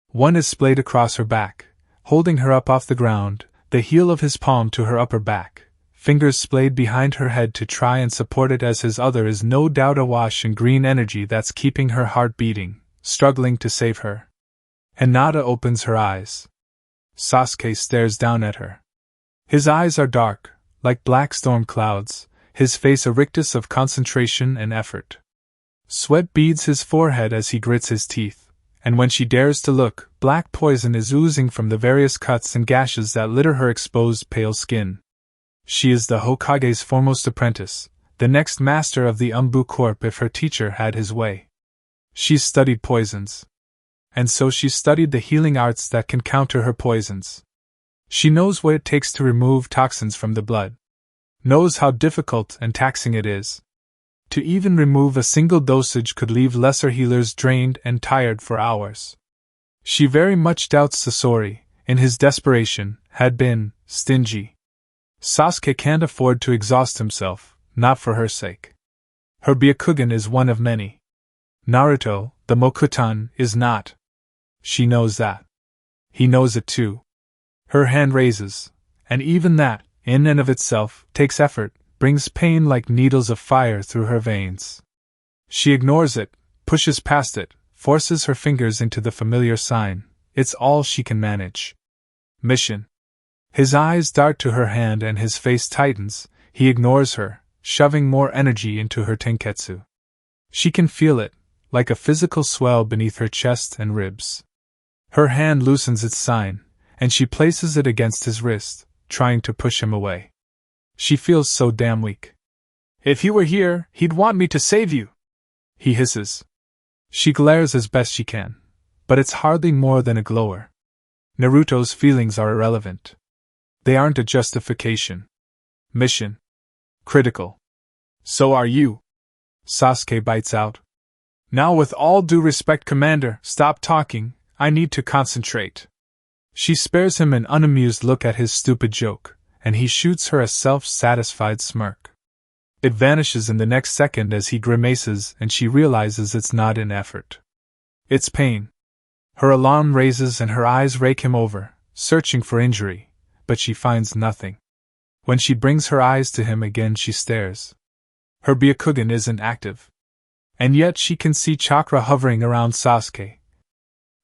One is splayed across her back, holding her up off the ground, the heel of his palm to her upper back, fingers splayed behind her head to try and support it, as his other is no doubt awash in green energy that's keeping her heart beating, struggling to save her. And Nada opens her eyes. Sasuke stares down at her. His eyes are dark, like black storm clouds, his face a rictus of concentration and effort. Sweat beads his forehead as he grits his teeth, and when she dares to look, black poison is oozing from the various cuts and gashes that litter her exposed pale skin. She is the Hokage's foremost apprentice, the next master of the Umbu Corp if her teacher had his way. She's studied poisons. And so she's studied the healing arts that can counter her poisons. She knows what it takes to remove toxins from the blood. Knows how difficult and taxing it is. To even remove a single dosage could leave lesser healers drained and tired for hours. She very much doubts Sasori, in his desperation, had been stingy. Sasuke can't afford to exhaust himself, not for her sake. Her Byakugan is one of many. Naruto, the Mokutan, is not. She knows that. He knows it too. Her hand raises, and even that, in and of itself, takes effort, brings pain like needles of fire through her veins. She ignores it, pushes past it, forces her fingers into the familiar sign. It's all she can manage. Mission. His eyes dart to her hand and his face tightens. He ignores her, shoving more energy into her tenketsu. She can feel it, like a physical swell beneath her chest and ribs. Her hand loosens its sign, and she places it against his wrist, trying to push him away. She feels so damn weak. If he were here, he'd want me to save you, he hisses. She glares as best she can, but it's hardly more than a glower. Naruto's feelings are irrelevant. They aren't a justification. Mission. Critical. So are you. Sasuke bites out. Now with all due respect, Commander, stop talking, I need to concentrate. She spares him an unamused look at his stupid joke, and he shoots her a self-satisfied smirk. It vanishes in the next second as he grimaces and she realizes it's not in effort. It's pain. Her alarm raises and her eyes rake him over, searching for injury, but she finds nothing. When she brings her eyes to him again, she stares. Her Byakugan isn't active. And yet she can see chakra hovering around Sasuke.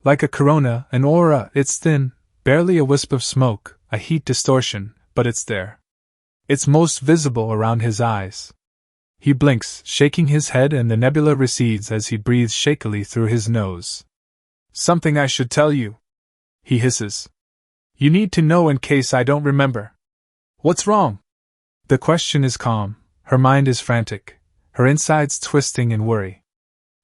Like a corona, an aura, it's thin, barely a wisp of smoke, a heat distortion, but it's there. It's most visible around his eyes. He blinks, shaking his head, and the nebula recedes as he breathes shakily through his nose. Something I should tell you, he hisses. You need to know in case I don't remember. What's wrong? The question is calm, her mind is frantic, her insides twisting in worry.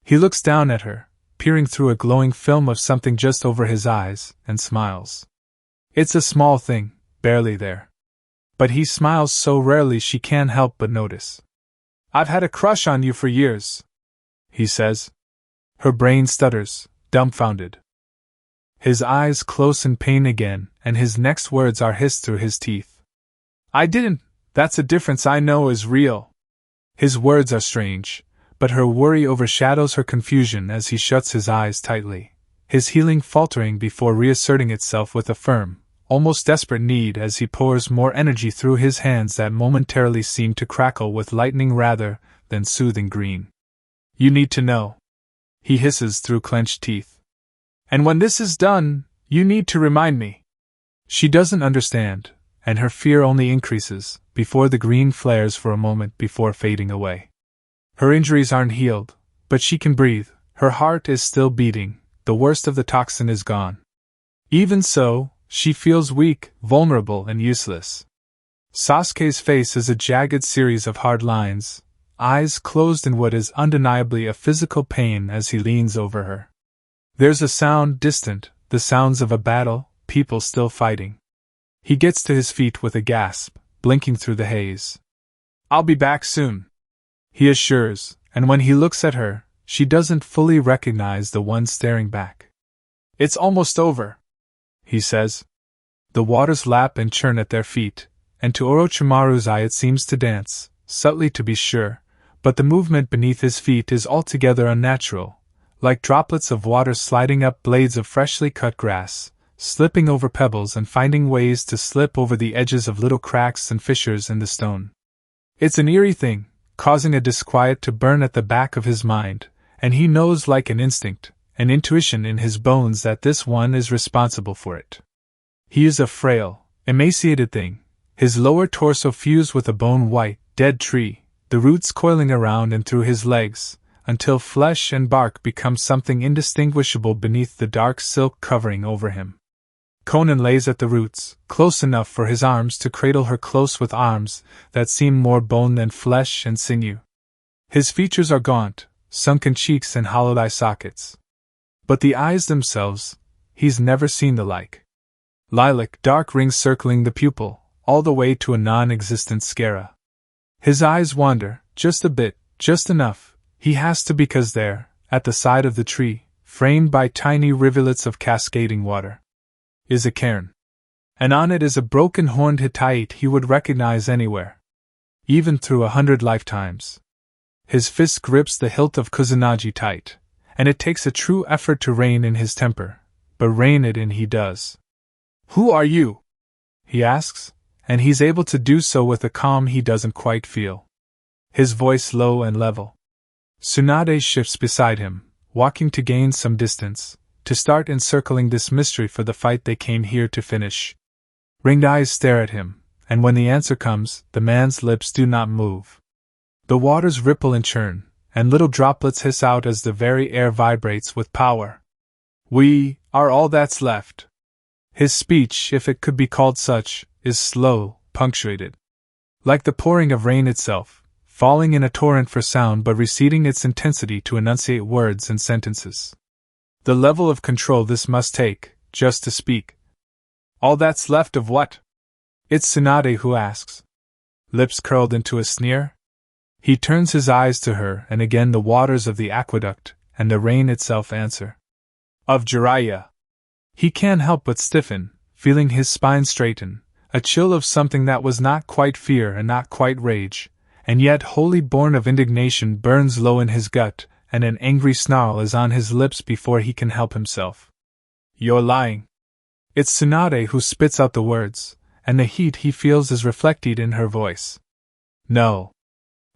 He looks down at her, peering through a glowing film of something just over his eyes, and smiles. It's a small thing, barely there. But he smiles so rarely she can't help but notice. I've had a crush on you for years, he says. Her brain stutters, dumbfounded. His eyes close in pain again, and his next words are hissed through his teeth. I didn't, that's a difference I know is real. His words are strange, but her worry overshadows her confusion as he shuts his eyes tightly, his healing faltering before reasserting itself with a firm, almost desperate need as he pours more energy through his hands that momentarily seem to crackle with lightning rather than soothing green. You need to know, he hisses through clenched teeth. And when this is done, you need to remind me. She doesn't understand, and her fear only increases, before the green flares for a moment before fading away. Her injuries aren't healed, but she can breathe, her heart is still beating, the worst of the toxin is gone. Even so, she feels weak, vulnerable, and useless. Sasuke's face is a jagged series of hard lines, eyes closed in what is undeniably a physical pain as he leans over her. There's a sound distant, the sounds of a battle, people still fighting. He gets to his feet with a gasp, blinking through the haze. I'll be back soon, he assures, and when he looks at her, she doesn't fully recognize the one staring back. It's almost over, he says. The waters lap and churn at their feet, and to Orochimaru's eye it seems to dance, subtly to be sure, but the movement beneath his feet is altogether unnatural, like droplets of water sliding up blades of freshly cut grass, slipping over pebbles and finding ways to slip over the edges of little cracks and fissures in the stone. It's an eerie thing, causing a disquiet to burn at the back of his mind, and he knows like an instinct, an intuition in his bones that this one is responsible for it. He is a frail, emaciated thing, his lower torso fused with a bone-white, dead tree, the roots coiling around and through his legs, until flesh and bark become something indistinguishable beneath the dark silk covering over him. Conan lays at the roots, close enough for his arms to cradle her close with arms that seem more bone than flesh and sinew. His features are gaunt, sunken cheeks and hollowed eye sockets. But the eyes themselves, he's never seen the like. Lilac dark rings circling the pupil, all the way to a non-existent sclera. His eyes wander, just a bit, just enough, he has to because there, at the side of the tree, framed by tiny rivulets of cascading water, is a cairn. And on it is a broken-horned Hittite he would recognize anywhere, even through 100 lifetimes. His fist grips the hilt of Kusanagi tight, and it takes a true effort to rein in his temper, but rein it in he does. Who are you? He asks, and he's able to do so with a calm he doesn't quite feel. His voice low and level. Tsunade shifts beside him, walking to gain some distance, to start encircling this mystery for the fight they came here to finish. Ringed eyes stare at him, and when the answer comes, the man's lips do not move. The waters ripple and churn, and little droplets hiss out as the very air vibrates with power. We are all that's left. His speech, if it could be called such, is slow, punctuated. Like the pouring of rain itself, falling in a torrent for sound but receding its intensity to enunciate words and sentences. The level of control this must take, just to speak. All that's left of what? It's Tsunade who asks. Lips curled into a sneer? He turns his eyes to her, and again the waters of the aqueduct and the rain itself answer. Of Jiraiya. He can't help but stiffen, feeling his spine straighten, a chill of something that was not quite fear and not quite rage, and yet wholly born of indignation burns low in his gut, and an angry snarl is on his lips before he can help himself. "You're lying." It's Tsunade who spits out the words, and the heat he feels is reflected in her voice. "No."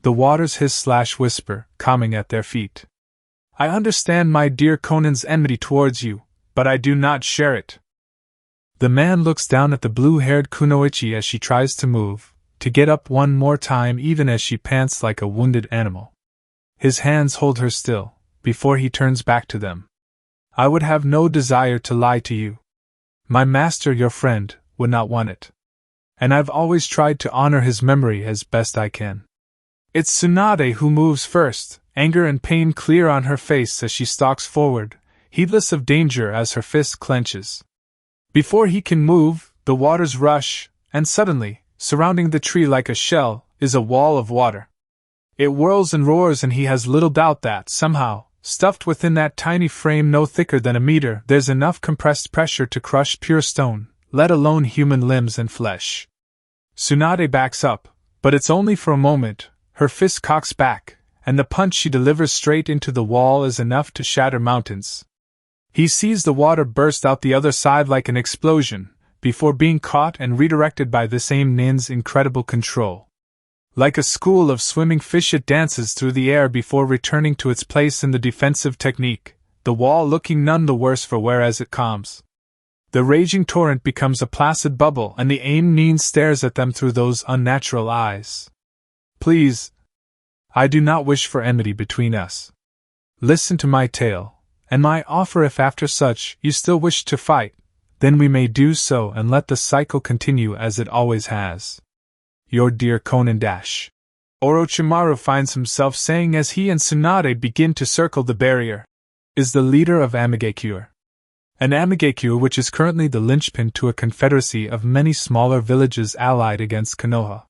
The waters hiss/whisper, calming at their feet. "I understand my dear Conan's enmity towards you, but I do not share it." The man looks down at the blue-haired Kunoichi as she tries to move, to get up one more time even as she pants like a wounded animal. His hands hold her still, before he turns back to them. "I would have no desire to lie to you. My master, your friend, would not want it. And I've always tried to honor his memory as best I can." It's Tsunade who moves first, anger and pain clear on her face as she stalks forward, heedless of danger as her fist clenches. Before he can move, the waters rush, and suddenly, surrounding the tree like a shell, is a wall of water. It whirls and roars, and he has little doubt that, somehow, stuffed within that tiny frame no thicker than a meter, there's enough compressed pressure to crush pure stone, let alone human limbs and flesh. Tsunade backs up, but it's only for a moment. Her fist cocks back, and the punch she delivers straight into the wall is enough to shatter mountains. He sees the water burst out the other side like an explosion, before being caught and redirected by the same nin's incredible control. Like a school of swimming fish, it dances through the air before returning to its place in the defensive technique, the wall looking none the worse for wear as it calms. The raging torrent becomes a placid bubble, and the aim nin stares at them through those unnatural eyes. "Please, I do not wish for enmity between us. Listen to my tale, and my offer. If after such you still wish to fight, then we may do so and let the cycle continue as it always has. Your dear Conan Dash." Orochimaru finds himself saying as he and Tsunade begin to circle the barrier. "Is the leader of Amigekure. An Amigekure which is currently the linchpin to a confederacy of many smaller villages allied against Konoha."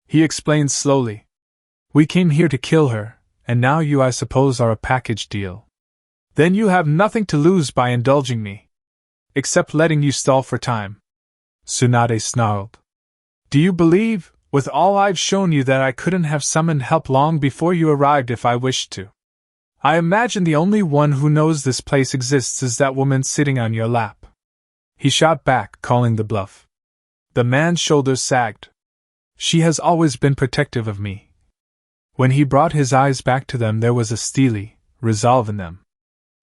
He explains slowly. "We came here to kill her, and now you, I suppose, are a package deal. Then you have nothing to lose by indulging me. Except letting you stall for time." Tsunade snarled. "Do you believe, with all I've shown you, that I couldn't have summoned help long before you arrived if I wished to? I imagine the only one who knows this place exists is that woman sitting on your lap." He shot back, calling the bluff. The man's shoulders sagged. "She has always been protective of me." When he brought his eyes back to them, there was a steely resolve in them.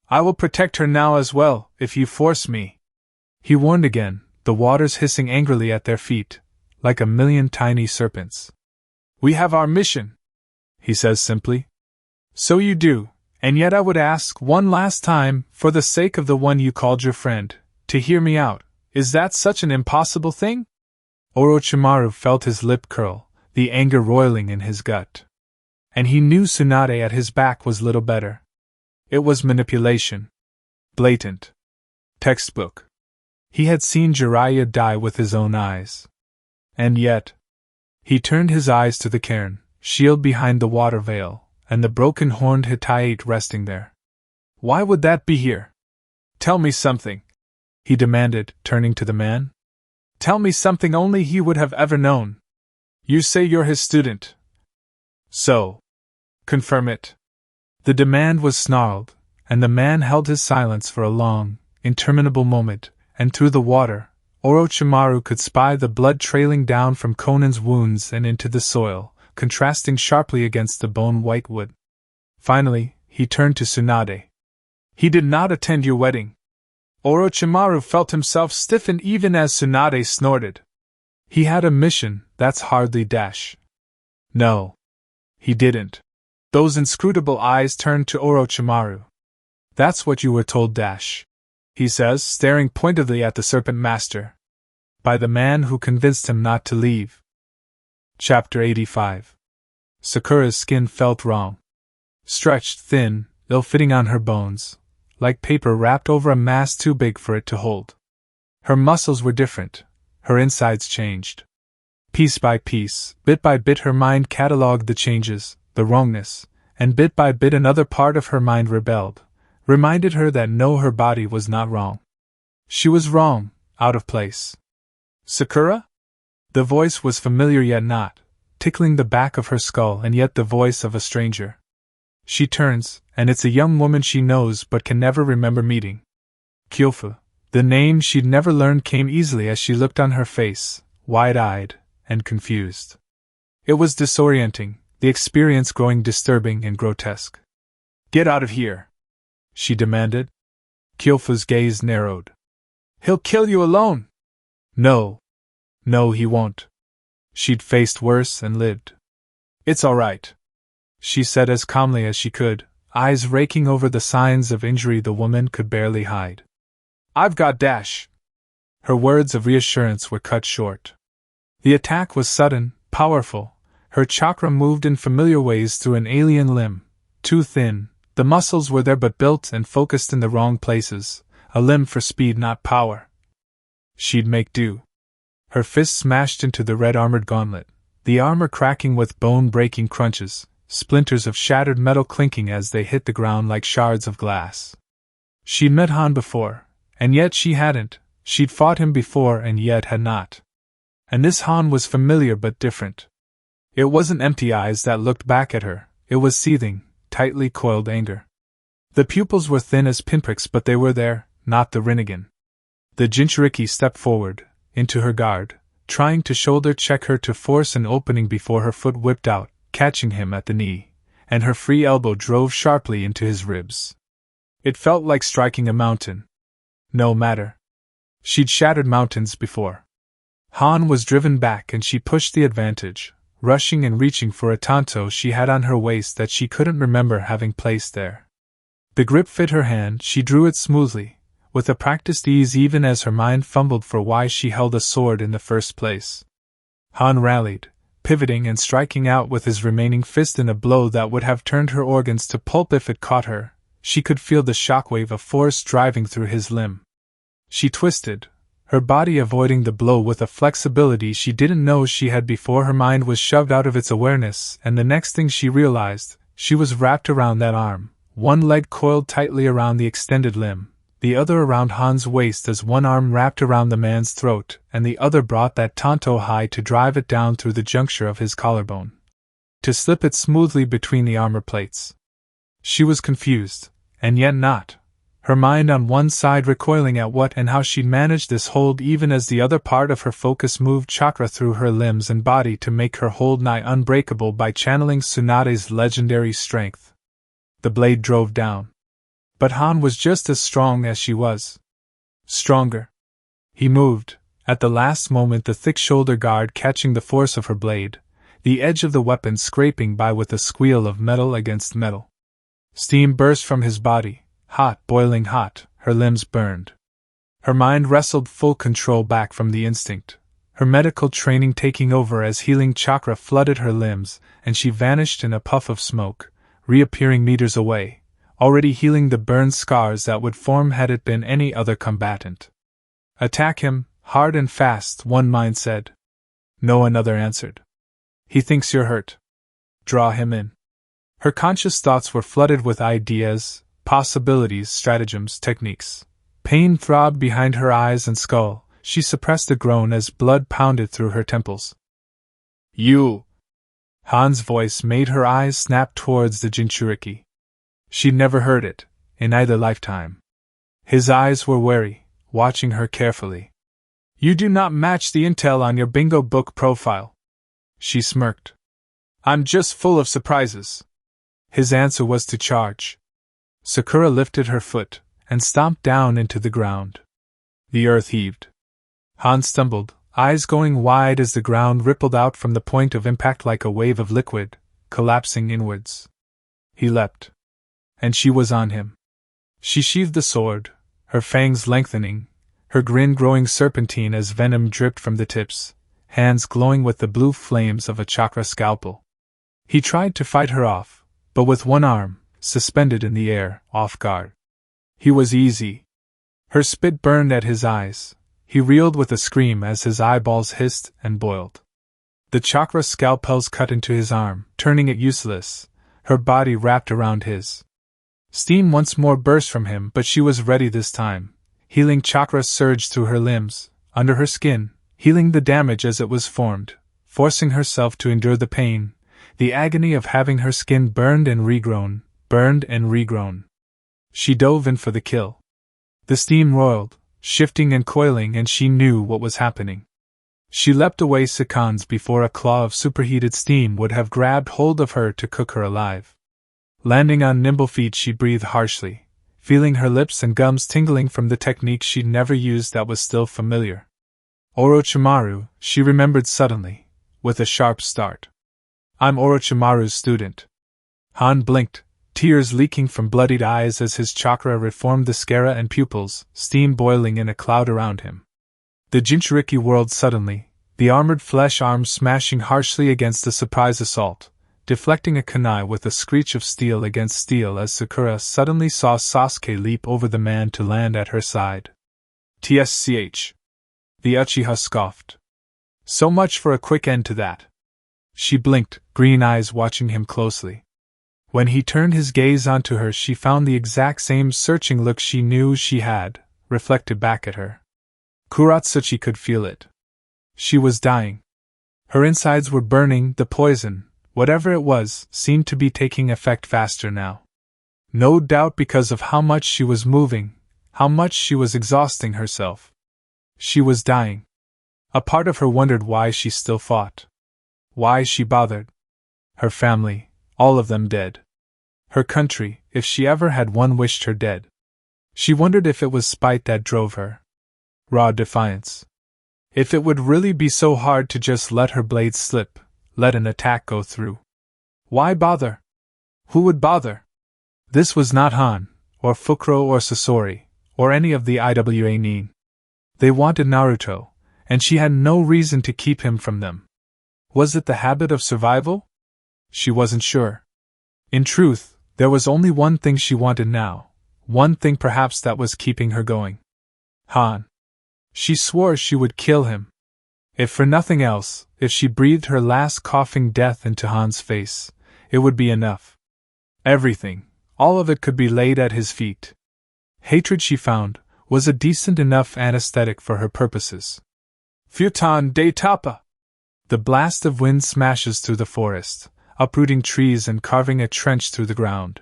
"I will protect her now as well, if you force me," he warned again, the waters hissing angrily at their feet, like a million tiny serpents. "We have our mission," he says simply. "So you do, and yet I would ask one last time, for the sake of the one you called your friend, to hear me out. Is that such an impossible thing?" Orochimaru felt his lip curl, the anger roiling in his gut. And he knew Tsunade at his back was little better. It was manipulation. Blatant. Textbook. He had seen Jiraiya die with his own eyes. And yet... He turned his eyes to the cairn, shield behind the water veil, and the broken-horned Hittite resting there. "Why would that be here? Tell me something," he demanded, turning to the man. "Tell me something only he would have ever known. You say you're his student. So. Confirm it." The demand was snarled, and the man held his silence for a long, interminable moment, and through the water, Orochimaru could spy the blood trailing down from Conan's wounds and into the soil, contrasting sharply against the bone-white wood. Finally, he turned to Tsunade. "He did not attend your wedding." Orochimaru felt himself stiffen even as Tsunade snorted. "He had a mission, that's hardly dash." "No. He didn't." Those inscrutable eyes turned to Orochimaru. "That's what you were told, dash," he says, staring pointedly at the Serpent Master. "By the man who convinced him not to leave." Chapter 85. Sakura's skin felt wrong. Stretched thin, ill-fitting on her bones, like paper wrapped over a mass too big for it to hold. Her muscles were different, her insides changed. Piece by piece, bit by bit, her mind catalogued the changes, the wrongness, and bit by bit another part of her mind rebelled, reminded her that no, her body was not wrong. She was wrong, out of place. "Sakura?" The voice was familiar yet not, tickling the back of her skull, and yet the voice of a stranger. She turns, and it's a young woman she knows but can never remember meeting. Kyofu, the name she'd never learned, came easily as she looked on her face, wide-eyed and confused. It was disorienting, the experience growing disturbing and grotesque. "Get out of here!" she demanded. Kyofu's gaze narrowed. "He'll kill you alone!" No, he won't. She'd faced worse and lived. "It's all right," she said as calmly as she could, eyes raking over the signs of injury the woman could barely hide. "I've got dash." Her words of reassurance were cut short. The attack was sudden, powerful. Her chakra moved in familiar ways through an alien limb. Too thin, the muscles were there but built and focused in the wrong places. A limb for speed, not power. She'd make do. Her fist smashed into the red armored gauntlet, the armor cracking with bone-breaking crunches, splinters of shattered metal clinking as they hit the ground like shards of glass. She'd met Han before, and yet she hadn't. She'd fought him before and yet had not. And this Han was familiar but different. It wasn't empty eyes that looked back at her, it was seething, tightly coiled anger. The pupils were thin as pinpricks, but they were there, not the Rinnegan. The Jinchuriki stepped forward, into her guard, trying to shoulder check her to force an opening before her foot whipped out, catching him at the knee, and her free elbow drove sharply into his ribs. It felt like striking a mountain. No matter. She'd shattered mountains before. Han was driven back and she pushed the advantage, rushing and reaching for a tanto she had on her waist that she couldn't remember having placed there. The grip fit her hand, she drew it smoothly, with a practiced ease even as her mind fumbled for why she held a sword in the first place. Han rallied, pivoting and striking out with his remaining fist in a blow that would have turned her organs to pulp if it caught her. She could feel the shockwave of force driving through his limb. She twisted, her body avoiding the blow with a flexibility she didn't know she had before her mind was shoved out of its awareness, and the next thing she realized, she was wrapped around that arm, one leg coiled tightly around the extended limb, the other around Han's waist as one arm wrapped around the man's throat, and the other brought that tanto high to drive it down through the juncture of his collarbone, to slip it smoothly between the armor plates. She was confused, and yet not. Her mind on one side recoiling at what and how she'd managed this hold even as the other part of her focus moved chakra through her limbs and body to make her hold nigh unbreakable by channeling Tsunade's legendary strength. The blade drove down. But Han was just as strong as she was. Stronger. He moved, at the last moment the thick shoulder guard catching the force of her blade, the edge of the weapon scraping by with a squeal of metal against metal. Steam burst from his body. Hot, boiling hot, her limbs burned. Her mind wrestled full control back from the instinct, her medical training taking over as healing chakra flooded her limbs, and she vanished in a puff of smoke, reappearing meters away, already healing the burned scars that would form had it been any other combatant. Attack him, hard and fast, one mind said. No, another answered. He thinks you're hurt. Draw him in. Her conscious thoughts were flooded with ideas, possibilities, stratagems, techniques. Pain throbbed behind her eyes and skull. She suppressed a groan as blood pounded through her temples. You! Han's voice made her eyes snap towards the Jinchuriki. She'd never heard it, in either lifetime. His eyes were wary, watching her carefully. You do not match the intel on your bingo book profile. She smirked. I'm just full of surprises. His answer was to charge. Sakura lifted her foot, and stomped down into the ground. The earth heaved. Han stumbled, eyes going wide as the ground rippled out from the point of impact like a wave of liquid, collapsing inwards. He leapt. And she was on him. She sheathed the sword, her fangs lengthening, her grin growing serpentine as venom dripped from the tips, hands glowing with the blue flames of a chakra scalpel. He tried to fight her off, but with one arm, suspended in the air, off guard. He was easy. Her spit burned at his eyes. He reeled with a scream as his eyeballs hissed and boiled. The chakra scalpels cut into his arm, turning it useless, her body wrapped around his. Steam once more burst from him, but she was ready this time. Healing chakra surged through her limbs, under her skin, healing the damage as it was formed, forcing herself to endure the pain, the agony of having her skin burned and regrown, burned and regrown. She dove in for the kill. The steam roiled, shifting and coiling, and she knew what was happening. She leapt away seconds before a claw of superheated steam would have grabbed hold of her to cook her alive. Landing on nimble feet, she breathed harshly, feeling her lips and gums tingling from the technique she'd never used that was still familiar. Orochimaru, she remembered suddenly, with a sharp start. I'm Orochimaru's student. Han blinked, tears leaking from bloodied eyes as his chakra reformed the sclera and pupils, steam boiling in a cloud around him. The Jinchuriki whirled suddenly, the armored flesh arms smashing harshly against the surprise assault, deflecting a kunai with a screech of steel against steel as Sakura suddenly saw Sasuke leap over the man to land at her side. TSCH. The Uchiha scoffed. So much for a quick end to that. She blinked, green eyes watching him closely. When he turned his gaze onto her, she found the exact same searching look she knew she had, reflected back at her. Kuratsuchi could feel it. She was dying. Her insides were burning, the poison, whatever it was, seemed to be taking effect faster now. No doubt because of how much she was moving, how much she was exhausting herself. She was dying. A part of her wondered why she still fought. Why she bothered. Her family, all of them dead. Her country, if she ever had one, wished her dead. She wondered if it was spite that drove her. Raw defiance. If it would really be so hard to just let her blade slip, let an attack go through. Why bother? Who would bother? This was not Han, or Fukuro or Sasori, or any of the IWA Nin. They wanted Naruto, and she had no reason to keep him from them. Was it the habit of survival? She wasn't sure. In truth, there was only one thing she wanted now, one thing perhaps that was keeping her going. Han. She swore she would kill him. If for nothing else, if she breathed her last coughing death into Han's face, it would be enough. Everything, all of it could be laid at his feet. Hatred, she found, was a decent enough anesthetic for her purposes. Futon de Tapa! The blast of wind smashes through the forest, uprooting trees and carving a trench through the ground.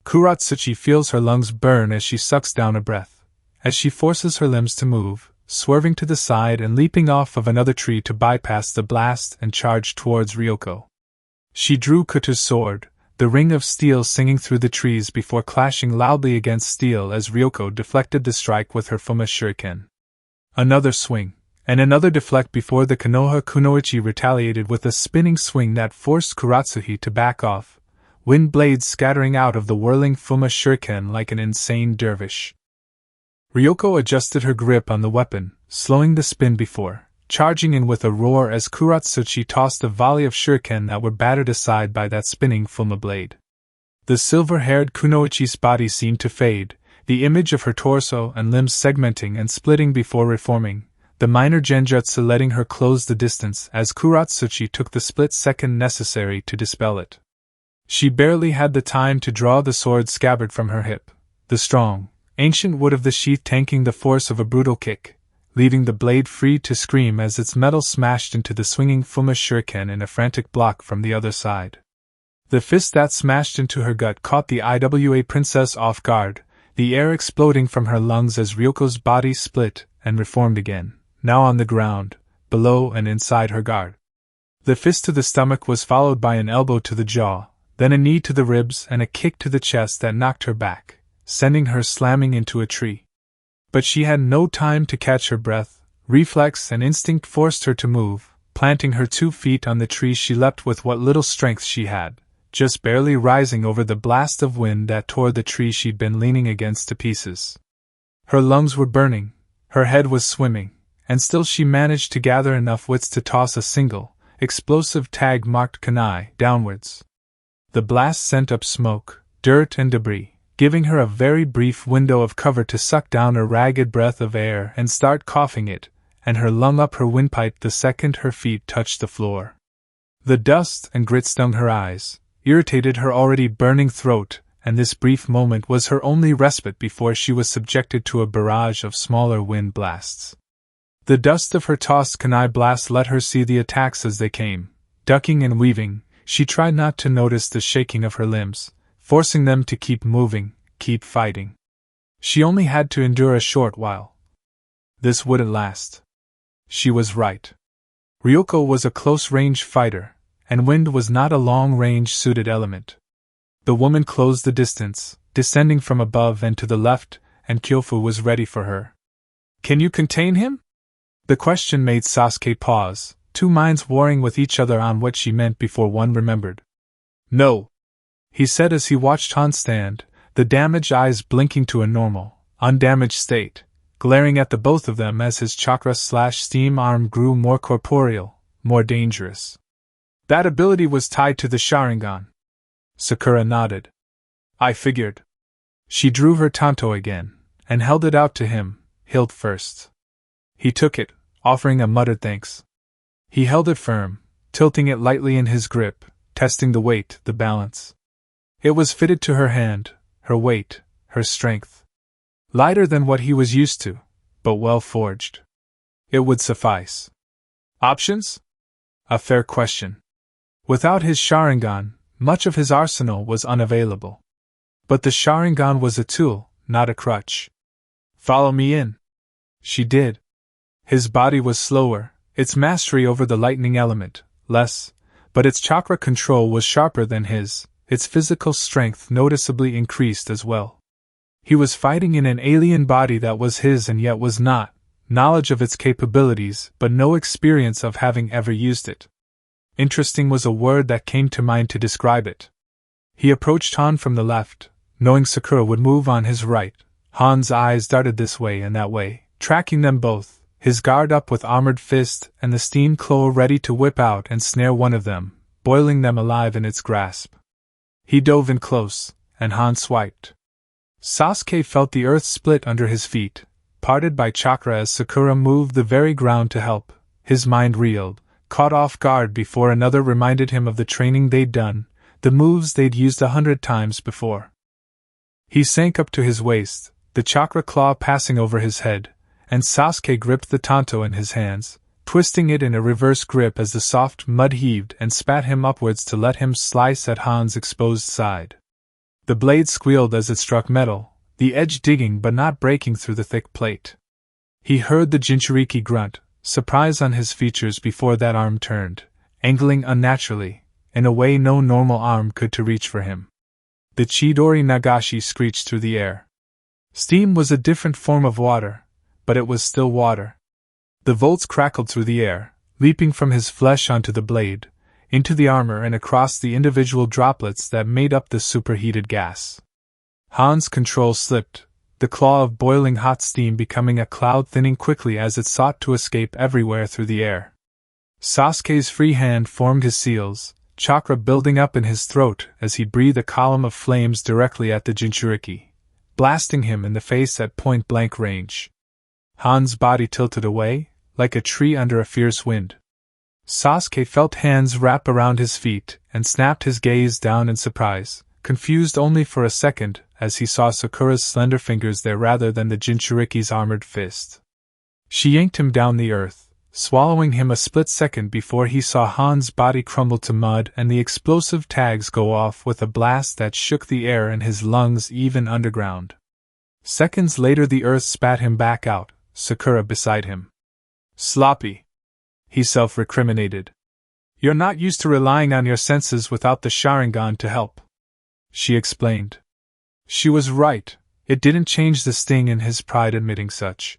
Kuratsuchi feels her lungs burn as she sucks down a breath, as she forces her limbs to move, swerving to the side and leaping off of another tree to bypass the blast and charge towards Ryoko. She drew Kuto's sword, the ring of steel singing through the trees before clashing loudly against steel as Ryoko deflected the strike with her Fuma shuriken. Another swing, and another deflect before the Konoha Kunoichi retaliated with a spinning swing that forced Kuratsuhi to back off, wind blades scattering out of the whirling Fuma shuriken like an insane dervish. Ryoko adjusted her grip on the weapon, slowing the spin before, charging in with a roar as Kuratsuchi tossed a volley of shuriken that were battered aside by that spinning Fuma blade. The silver-haired Kunoichi's body seemed to fade, the image of her torso and limbs segmenting and splitting before reforming, the minor genjutsu letting her close the distance as Kuratsuchi took the split second necessary to dispel it. She barely had the time to draw the sword scabbard from her hip, the strong, ancient wood of the sheath tanking the force of a brutal kick, leaving the blade free to scream as its metal smashed into the swinging Fuma shuriken in a frantic block from the other side. The fist that smashed into her gut caught the IWA princess off guard, the air exploding from her lungs as Ryoko's body split and reformed again, now on the ground, below and inside her guard. The fist to the stomach was followed by an elbow to the jaw, then a knee to the ribs and a kick to the chest that knocked her back, sending her slamming into a tree. But she had no time to catch her breath. Reflex and instinct forced her to move. Planting her 2 feet on the tree, she leapt with what little strength she had, just barely rising over the blast of wind that tore the tree she'd been leaning against to pieces. Her lungs were burning, her head was swimming, and still she managed to gather enough wits to toss a single, explosive tag-marked kunai downwards. The blast sent up smoke, dirt and debris, giving her a very brief window of cover to suck down a ragged breath of air and start coughing it, and her lung up her windpipe the second her feet touched the floor. The dust and grit stung her eyes, irritated her already burning throat, and this brief moment was her only respite before she was subjected to a barrage of smaller wind blasts. The dust of her tossed kunai blast let her see the attacks as they came. Ducking and weaving, she tried not to notice the shaking of her limbs, forcing them to keep moving, keep fighting. She only had to endure a short while. This wouldn't last. She was right. Ryoko was a close-range fighter, and wind was not a long-range suited element. The woman closed the distance, descending from above and to the left, and Kyofu was ready for her. "Can you contain him?" The question made Sasuke pause, two minds warring with each other on what she meant before one remembered. "No," he said as he watched Han stand, the damaged eyes blinking to a normal, undamaged state, glaring at the both of them as his chakra/steam arm grew more corporeal, more dangerous. "That ability was tied to the Sharingan." Sakura nodded. "I figured." She drew her tanto again, and held it out to him, hilt first. He took it, offering a muttered thanks. He held it firm, tilting it lightly in his grip, testing the weight, the balance. It was fitted to her hand, her weight, her strength. Lighter than what he was used to, but well forged. It would suffice. Options? A fair question. Without his Sharingan, much of his arsenal was unavailable. But the Sharingan was a tool, not a crutch. "Follow me in." She did. His body was slower, its mastery over the lightning element, less, but its chakra control was sharper than his, its physical strength noticeably increased as well. He was fighting in an alien body that was his and yet was not, knowledge of its capabilities but no experience of having ever used it. Interesting was a word that came to mind to describe it. He approached Han from the left, knowing Sakura would move on his right. Han's eyes darted this way and that way, tracking them both, his guard up with armored fist and the steam claw ready to whip out and snare one of them, boiling them alive in its grasp. He dove in close, and Han swiped. Sasuke felt the earth split under his feet, parted by chakra as Sakura moved the very ground to help. His mind reeled, caught off guard before another reminded him of the training they'd done, the moves they'd used 100 times before. He sank up to his waist, the chakra claw passing over his head, and Sasuke gripped the tanto in his hands, twisting it in a reverse grip as the soft mud heaved and spat him upwards to let him slice at Han's exposed side. The blade squealed as it struck metal, the edge digging but not breaking through the thick plate. He heard the Jinchuriki grunt, surprise on his features before that arm turned, angling unnaturally, in a way no normal arm could to reach for him. The Chidori Nagashi screeched through the air. Steam was a different form of water, but it was still water. The volts crackled through the air, leaping from his flesh onto the blade, into the armor and across the individual droplets that made up the superheated gas. Han's control slipped, the claw of boiling hot steam becoming a cloud thinning quickly as it sought to escape everywhere through the air. Sasuke's free hand formed his seals, chakra building up in his throat as he breathed a column of flames directly at the Jinchuriki, blasting him in the face at point-blank range. Han's body tilted away, like a tree under a fierce wind. Sasuke felt hands wrap around his feet and snapped his gaze down in surprise, confused only for a second as he saw Sakura's slender fingers there rather than the Jinchuriki's armored fist. She yanked him down the earth, swallowing him a split second before he saw Han's body crumble to mud and the explosive tags go off with a blast that shook the air in his lungs even underground. Seconds later the earth spat him back out, Sakura beside him. "Sloppy," he self-recriminated. "You're not used to relying on your senses without the Sharingan to help," she explained. She was right, it didn't change the sting in his pride admitting such.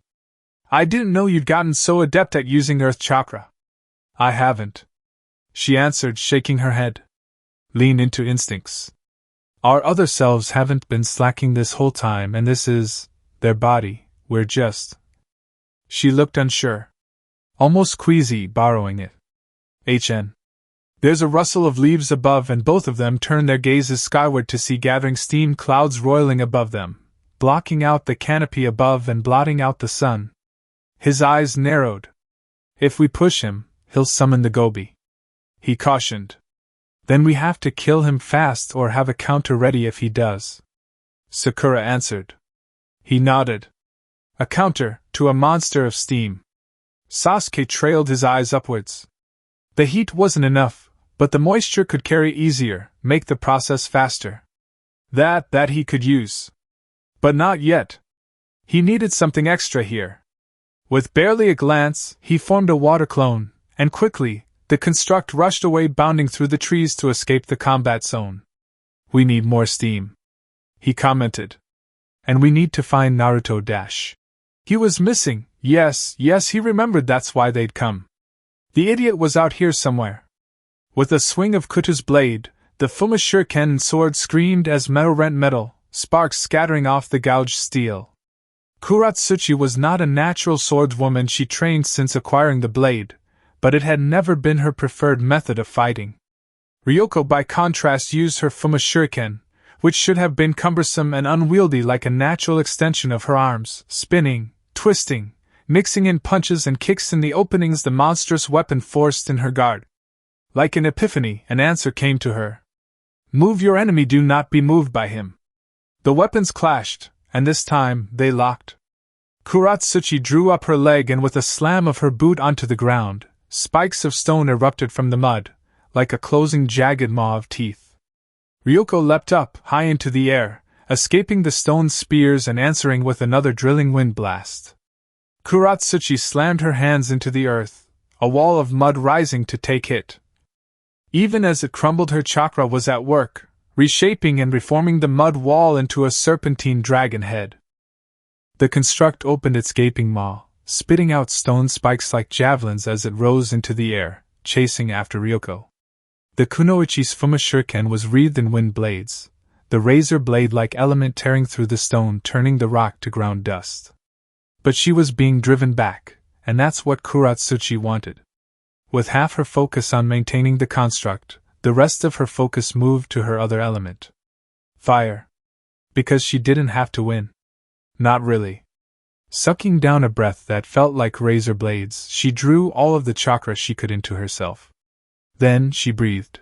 "I didn't know you'd gotten so adept at using Earth Chakra." "I haven't," she answered, shaking her head. "Lean into instincts. Our other selves haven't been slacking this whole time and this is their body, we're just..." She looked unsure. Almost queasy, borrowing it. "HN. There's a rustle of leaves above and both of them turn their gazes skyward to see gathering steam clouds roiling above them, blocking out the canopy above and blotting out the sun." His eyes narrowed. "If we push him, he'll summon the Gobi," he cautioned. "Then we have to kill him fast or have a counter ready if he does," Sakura answered. He nodded. "A counter, to a monster of steam." Sasuke trailed his eyes upwards. The heat wasn't enough, but the moisture could carry easier, make the process faster. That he could use. But not yet. He needed something extra here. With barely a glance, he formed a water clone, and quickly, the construct rushed away, bounding through the trees to escape the combat zone. We need more steam, he commented. And we need to find Naruto dash. He was missing. Yes, he remembered that's why they'd come. The idiot was out here somewhere. With a swing of Kuta's blade, the Fuma shuriken sword screamed as metal rent metal, sparks scattering off the gouged steel. Kuratsuchi was not a natural swordswoman. She trained since acquiring the blade, but it had never been her preferred method of fighting. Ryoko, by contrast, used her Fuma shuriken, which should have been cumbersome and unwieldy, like a natural extension of her arms, spinning, twisting, mixing in punches and kicks in the openings the monstrous weapon forced in her guard. Like an epiphany, an answer came to her. Move your enemy, do not be moved by him. The weapons clashed, and this time, they locked. Kuratsuchi drew up her leg, and with a slam of her boot onto the ground, spikes of stone erupted from the mud, like a closing jagged maw of teeth. Ryoko leapt up, high into the air, escaping the stone spears and answering with another drilling wind blast. Kuratsuchi slammed her hands into the earth, a wall of mud rising to take hit. Even as it crumbled, her chakra was at work, reshaping and reforming the mud wall into a serpentine dragon head. The construct opened its gaping maw, spitting out stone spikes like javelins as it rose into the air, chasing after Ryoko. The kunoichi's Fuma shuriken was wreathed in wind blades, the razor blade-like element tearing through the stone, turning the rock to ground dust. But she was being driven back, and that's what Kuratsuchi wanted. With half her focus on maintaining the construct, the rest of her focus moved to her other element. Fire. Because she didn't have to win. Not really. Sucking down a breath that felt like razor blades, she drew all of the chakra she could into herself. Then she breathed.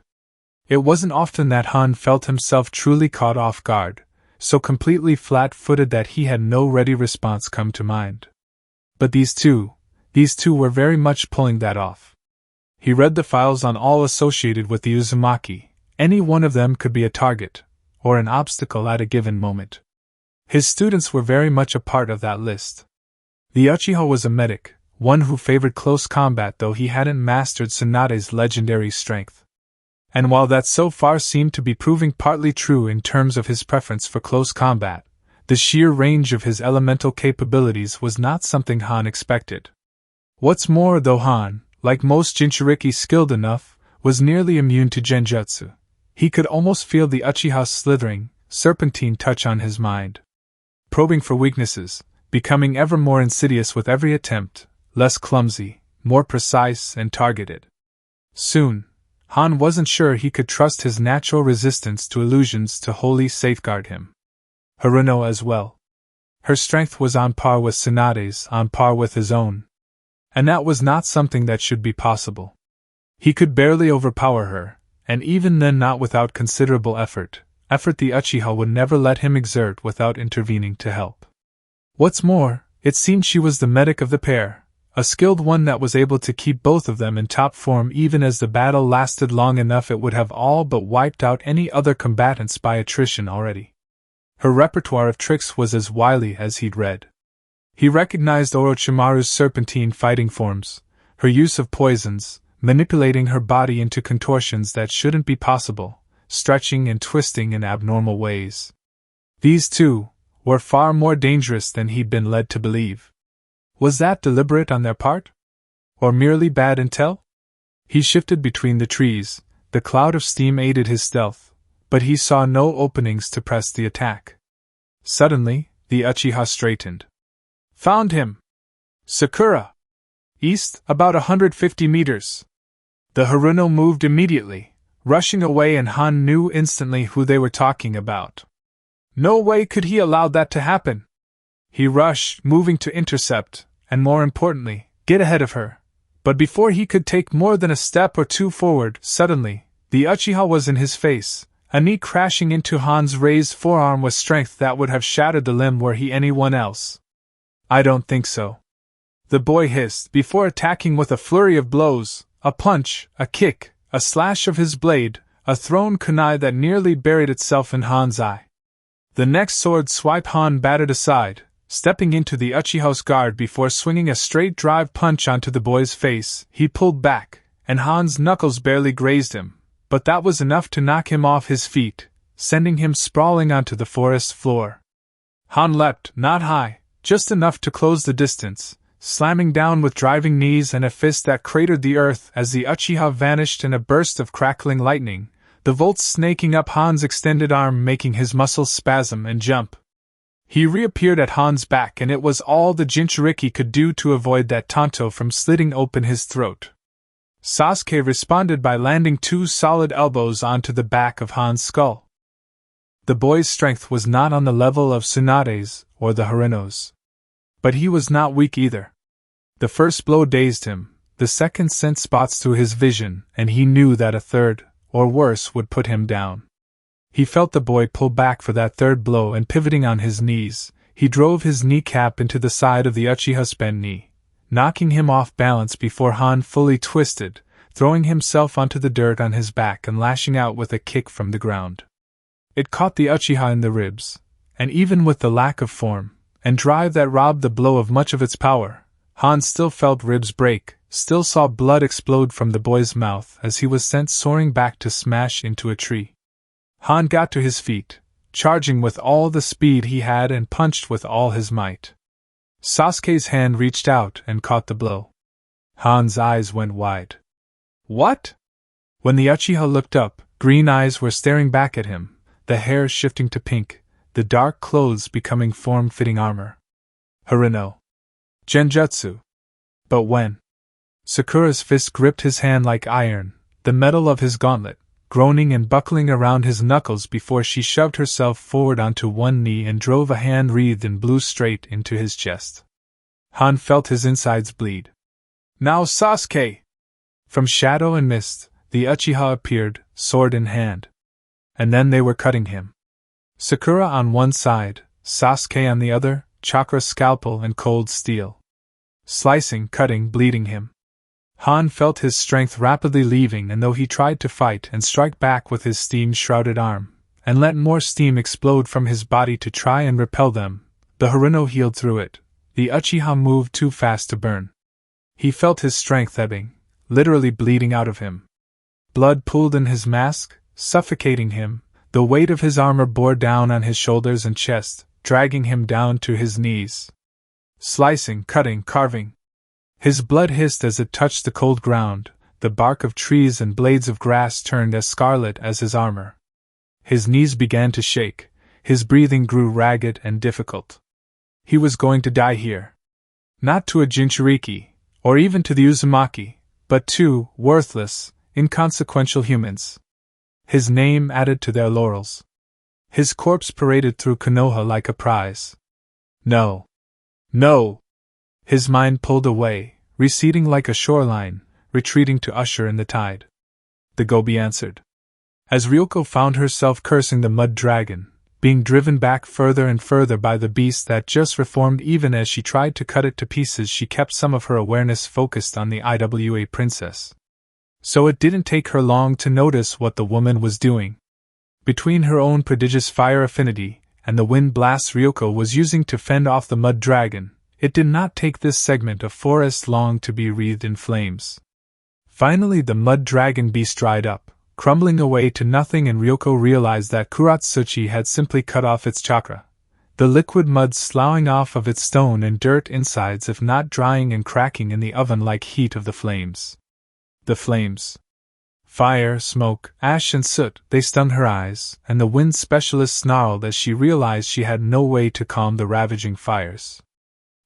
It wasn't often that Han felt himself truly caught off guard, so completely flat-footed that he had no ready response come to mind. But these two were very much pulling that off. He read the files on all associated with the Uzumaki. Any one of them could be a target, or an obstacle at a given moment. His students were very much a part of that list. The Uchiha was a medic, one who favored close combat, though he hadn't mastered Tsunade's legendary strength. And while that so far seemed to be proving partly true in terms of his preference for close combat, the sheer range of his elemental capabilities was not something Han expected. What's more, though Han, like most Jinchuriki skilled enough, was nearly immune to genjutsu, he could almost feel the Uchiha's slithering, serpentine touch on his mind. Probing for weaknesses, becoming ever more insidious with every attempt, less clumsy, more precise and targeted. Soon, Han wasn't sure he could trust his natural resistance to illusions to wholly safeguard him. Haruno as well. Her strength was on par with Tsunade's, on par with his own. And that was not something that should be possible. He could barely overpower her, and even then not without considerable effort the Uchiha would never let him exert without intervening to help. What's more, it seemed she was the medic of the pair, a skilled one that was able to keep both of them in top form even as the battle lasted long enough it would have all but wiped out any other combatants by attrition already. Her repertoire of tricks was as wily as he'd read. He recognized Orochimaru's serpentine fighting forms, her use of poisons, manipulating her body into contortions that shouldn't be possible, stretching and twisting in abnormal ways. These two were far more dangerous than he'd been led to believe. Was that deliberate on their part? Or merely bad intel? He shifted between the trees, the cloud of steam aided his stealth, but he saw no openings to press the attack. Suddenly, the Uchiha straightened. Found him! Sakura! East, about 150 meters. The Haruno moved immediately, rushing away, and Han knew instantly who they were talking about. No way could he allow that to happen. He rushed, moving to intercept, and more importantly, get ahead of her. But before he could take more than a step or two forward, suddenly, the Uchiha was in his face, a knee crashing into Han's raised forearm with strength that would have shattered the limb were he anyone else. I don't think so. The boy hissed, before attacking with a flurry of blows, a punch, a kick, a slash of his blade, a thrown kunai that nearly buried itself in Han's eye. The next sword swipe Han batted aside, stepping into the Uchiha's guard before swinging a straight drive punch onto the boy's face. He pulled back, and Han's knuckles barely grazed him, but that was enough to knock him off his feet, sending him sprawling onto the forest floor. Han leapt, not high, just enough to close the distance, slamming down with driving knees and a fist that cratered the earth as the Uchiha vanished in a burst of crackling lightning, the volts snaking up Han's extended arm making his muscles spasm and jump. He reappeared at Han's back, and it was all the Jinchuriki could do to avoid that tanto from slitting open his throat. Sasuke responded by landing 2 solid elbows onto the back of Han's skull. The boy's strength was not on the level of Tsunade's or the Hareno's. But he was not weak either. The first blow dazed him, the second sent spots through his vision, and he knew that a third, or worse, would put him down. He felt the boy pull back for that third blow, and pivoting on his knees, he drove his kneecap into the side of the Uchiha's bent knee, knocking him off balance before Han fully twisted, throwing himself onto the dirt on his back and lashing out with a kick from the ground. It caught the Uchiha in the ribs, and even with the lack of form and drive that robbed the blow of much of its power, Han still felt ribs break, still saw blood explode from the boy's mouth as he was sent soaring back to smash into a tree. Han got to his feet, charging with all the speed he had and punched with all his might. Sasuke's hand reached out and caught the blow. Han's eyes went wide. What? When the Uchiha looked up, green eyes were staring back at him, the hair shifting to pink, the dark clothes becoming form-fitting armor. Hareno. Genjutsu. But when? Sakura's fist gripped his hand like iron, the metal of his gauntlet, groaning and buckling around his knuckles before she shoved herself forward onto one knee and drove a hand wreathed in blue straight into his chest. Han felt his insides bleed. Now Sasuke! From shadow and mist, the Uchiha appeared, sword in hand. And then they were cutting him. Sakura on one side, Sasuke on the other, chakra scalpel and cold steel. Slicing, cutting, bleeding him. Han felt his strength rapidly leaving, and though he tried to fight and strike back with his steam-shrouded arm, and let more steam explode from his body to try and repel them, the Hareno healed through it. The Uchiha moved too fast to burn. He felt his strength ebbing, literally bleeding out of him. Blood pooled in his mask, suffocating him. The weight of his armor bore down on his shoulders and chest, dragging him down to his knees. Slicing, cutting, carving. His blood hissed as it touched the cold ground, the bark of trees and blades of grass turned as scarlet as his armor. His knees began to shake, his breathing grew ragged and difficult. He was going to die here. Not to a Jinchuriki, or even to the Uzumaki, but to worthless, inconsequential humans. His name added to their laurels. His corpse paraded through Konoha like a prize. No. No! His mind pulled away, receding like a shoreline, retreating to usher in the tide. The Gobi answered. As Ryoko found herself cursing the mud dragon, being driven back further and further by the beast that just reformed, even as she tried to cut it to pieces, she kept some of her awareness focused on the IWA princess. So it didn't take her long to notice what the woman was doing. Between her own prodigious fire affinity and the wind blasts Ryoko was using to fend off the mud dragon, it did not take this segment of forest long to be wreathed in flames. Finally the mud dragon beast dried up, crumbling away to nothing, and Ryoko realized that Kuratsuchi had simply cut off its chakra, the liquid mud sloughing off of its stone and dirt insides, if not drying and cracking in the oven-like heat of the flames. The flames. Fire, smoke, ash and soot, they stunned her eyes, and the wind specialist snarled as she realized she had no way to calm the ravaging fires.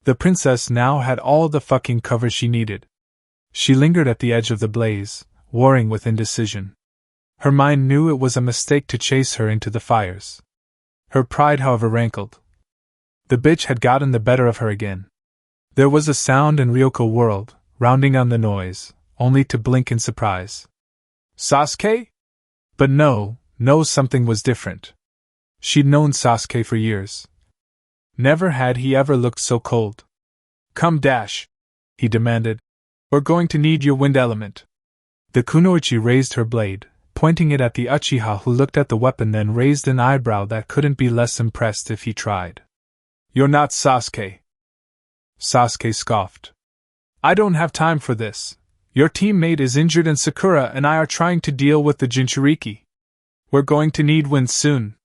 The princess now had all the fucking cover she needed. She lingered at the edge of the blaze, warring with indecision. Her mind knew it was a mistake to chase her into the fires. Her pride, however, rankled. The bitch had gotten the better of her again. There was a sound, and Ryoko whirled, rounding on the noise, only to blink in surprise. Sasuke? But no, something was different. She'd known Sasuke for years. Never had he ever looked so cold. Come dash, he demanded. We're going to need your wind element. The kunoichi raised her blade, pointing it at the Uchiha, who looked at the weapon then raised an eyebrow that couldn't be less impressed if he tried. "You're not Sasuke." Sasuke scoffed. "I don't have time for this. Your teammate is injured and Sakura and I are trying to deal with the Jinchuriki. We're going to need wind soon.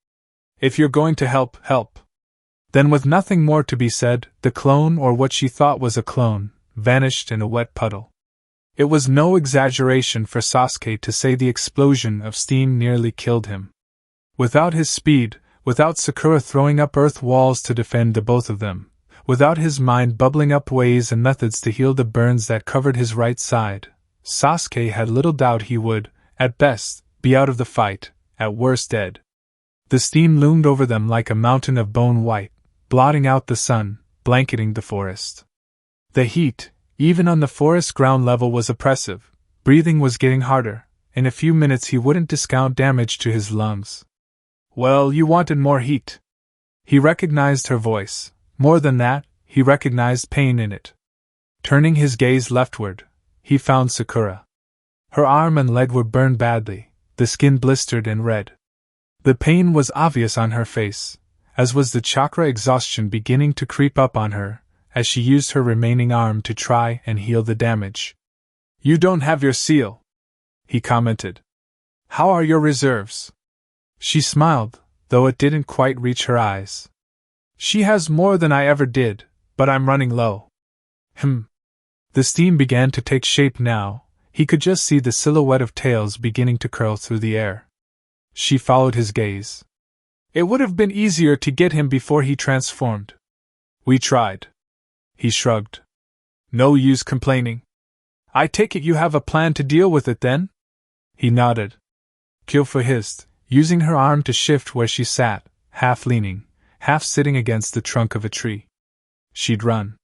If you're going to help, help." Then, with nothing more to be said, the clone, or what she thought was a clone, vanished in a wet puddle. It was no exaggeration for Sasuke to say the explosion of steam nearly killed him. Without his speed, without Sakura throwing up earth walls to defend the both of them, without his mind bubbling up ways and methods to heal the burns that covered his right side, Sasuke had little doubt he would, at best, be out of the fight, at worst dead. The steam loomed over them like a mountain of bone white, blotting out the sun, blanketing the forest. The heat, even on the forest ground level, was oppressive. Breathing was getting harder. In a few minutes he wouldn't discount damage to his lungs. "Well, you wanted more heat." He recognized her voice. More than that, he recognized pain in it. Turning his gaze leftward, he found Sakura. Her arm and leg were burned badly, the skin blistered and red. The pain was obvious on her face, as was the chakra exhaustion beginning to creep up on her, as she used her remaining arm to try and heal the damage. "You don't have your seal," he commented. "How are your reserves?" She smiled, though it didn't quite reach her eyes. "She has more than I ever did, but I'm running low." The steam began to take shape now. He could just see the silhouette of tails beginning to curl through the air. She followed his gaze. "It would have been easier to get him before he transformed." "We tried." He shrugged. "No use complaining." "I take it you have a plan to deal with it then?" He nodded. Kyofu hissed, using her arm to shift where she sat, half leaning, half sitting against the trunk of a tree. She'd run.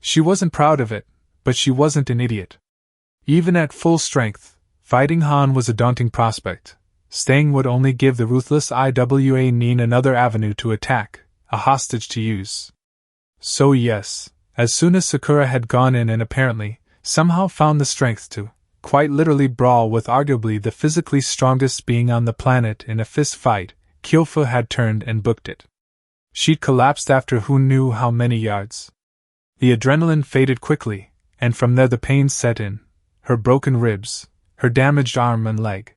She wasn't proud of it, but she wasn't an idiot. Even at full strength, fighting Han was a daunting prospect. Staying would only give the ruthless Iwa Nin another avenue to attack, a hostage to use. So yes, as soon as Sakura had gone in and apparently, somehow found the strength to, quite literally brawl with arguably the physically strongest being on the planet in a fist fight, Kyofu had turned and booked it. She'd collapsed after who knew how many yards. The adrenaline faded quickly, and from there the pain set in, her broken ribs, her damaged arm and leg.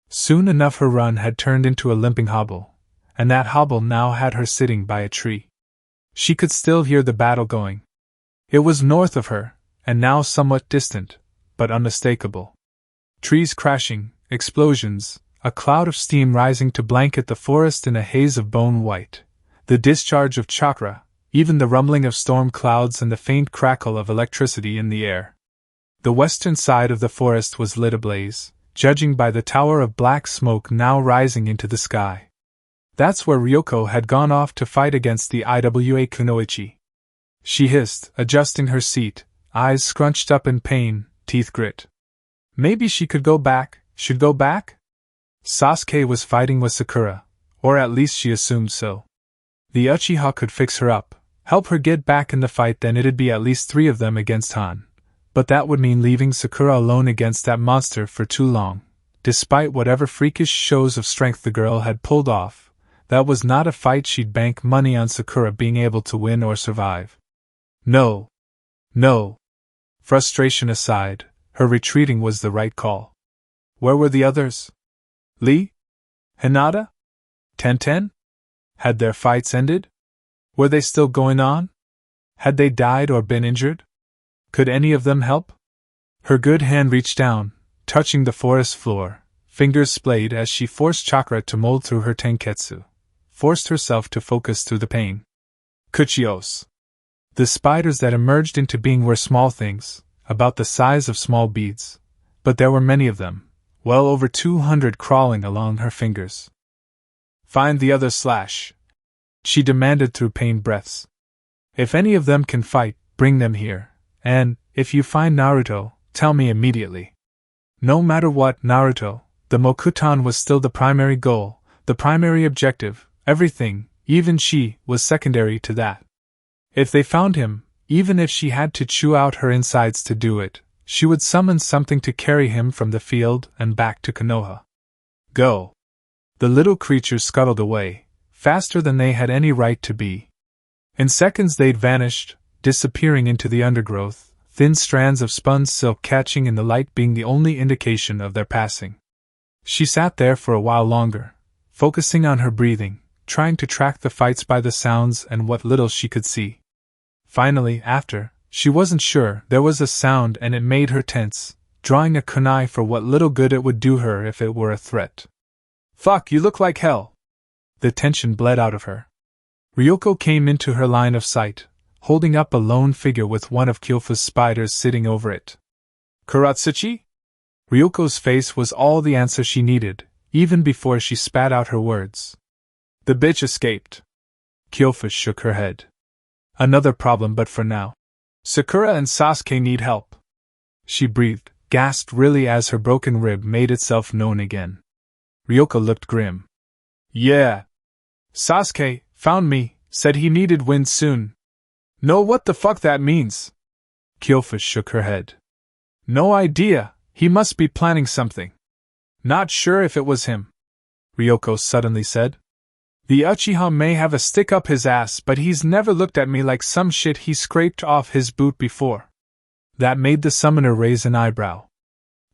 Soon enough her run had turned into a limping hobble, and that hobble now had her sitting by a tree. She could still hear the battle going. It was north of her, and now somewhat distant, but unmistakable. Trees crashing, explosions, a cloud of steam rising to blanket the forest in a haze of bone white, the discharge of chakra, even the rumbling of storm clouds and the faint crackle of electricity in the air. The western side of the forest was lit ablaze, judging by the tower of black smoke now rising into the sky. That's where Ryoko had gone off to fight against the Iwa Kunoichi. She hissed, adjusting her seat, eyes scrunched up in pain, teeth grit. Maybe she could go back, should go back? Sasuke was fighting with Sakura, or at least she assumed so. The Uchiha could fix her up, help her get back in the fight, then it'd be at least 3 of them against Han. But that would mean leaving Sakura alone against that monster for too long. Despite whatever freakish shows of strength the girl had pulled off, that was not a fight she'd bank money on Sakura being able to win or survive. No. No. Frustration aside, her retreating was the right call. Where were the others? Lee? Hinata? Tenten? Had their fights ended? Were they still going on? Had they died or been injured? Could any of them help? Her good hand reached down, touching the forest floor, fingers splayed as she forced chakra to mold through her tenketsu, forced herself to focus through the pain. Kuchios. The spiders that emerged into being were small things, about the size of small beads, but there were many of them, well over 200 crawling along her fingers. Find the other slash, she demanded through pained breaths. If any of them can fight, bring them here, and, if you find Naruto, tell me immediately. No matter what, Naruto, the Mokutan was still the primary goal, the primary objective, everything, even she, was secondary to that. If they found him, even if she had to chew out her insides to do it, she would summon something to carry him from the field and back to Konoha. Go! The little creatures scuttled away, faster than they had any right to be. In seconds they'd vanished, disappearing into the undergrowth, thin strands of spun silk catching in the light being the only indication of their passing. She sat there for a while longer, focusing on her breathing, trying to track the fights by the sounds and what little she could see. Finally, after, she wasn't sure, there was a sound and it made her tense, drawing a kunai for what little good it would do her if it were a threat. Fuck, you look like hell! The tension bled out of her. Ryoko came into her line of sight, holding up a lone figure with one of Kyofu's spiders sitting over it. Kuratsuchi? Ryoko's face was all the answer she needed, even before she spat out her words. The bitch escaped. Kyofu shook her head. Another problem, but for now. Sakura and Sasuke need help. She breathed, gasped really as her broken rib made itself known again. Ryoko looked grim. Yeah. Sasuke found me, said he needed wind soon. Know what the fuck that means? Kyofu shook her head. No idea, he must be planning something. Not sure if it was him, Ryoko suddenly said. The Uchiha may have a stick up his ass, but he's never looked at me like some shit he scraped off his boot before. That made the summoner raise an eyebrow.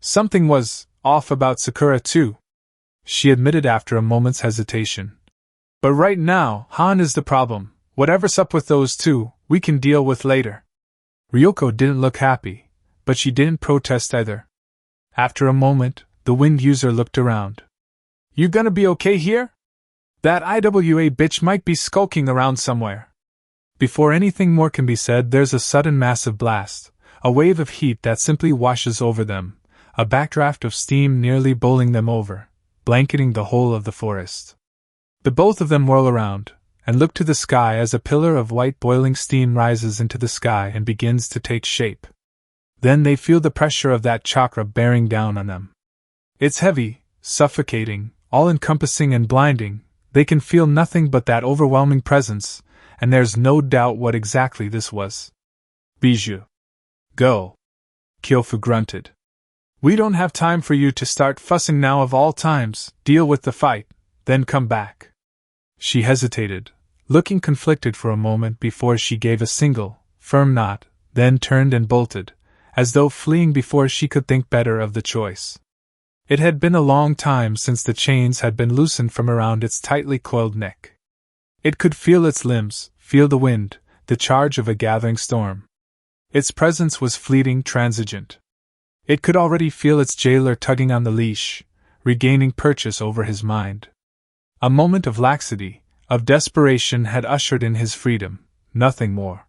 Something was off about Sakura too, she admitted after a moment's hesitation. But right now, Han is the problem. Whatever's up with those two, we can deal with later. Ryoko didn't look happy, but she didn't protest either. After a moment, the wind user looked around. You gonna be okay here? That IWA bitch might be skulking around somewhere. Before anything more can be said, there's a sudden massive blast, a wave of heat that simply washes over them, a backdraft of steam nearly bowling them over, blanketing the whole of the forest. The both of them whirl around, and look to the sky as a pillar of white boiling steam rises into the sky and begins to take shape. Then they feel the pressure of that chakra bearing down on them. It's heavy, suffocating, all-encompassing and blinding. They can feel nothing but that overwhelming presence, and there's no doubt what exactly this was. Bijou. Go. Kyofu grunted. We don't have time for you to start fussing now of all times, deal with the fight, then come back. She hesitated, looking conflicted for a moment before she gave a single, firm nod, then turned and bolted, as though fleeing before she could think better of the choice. It had been a long time since the chains had been loosened from around its tightly coiled neck. It could feel its limbs, feel the wind, the charge of a gathering storm. Its presence was fleeting, transigent. It could already feel its jailer tugging on the leash, regaining purchase over his mind. A moment of laxity, of desperation had ushered in his freedom, nothing more.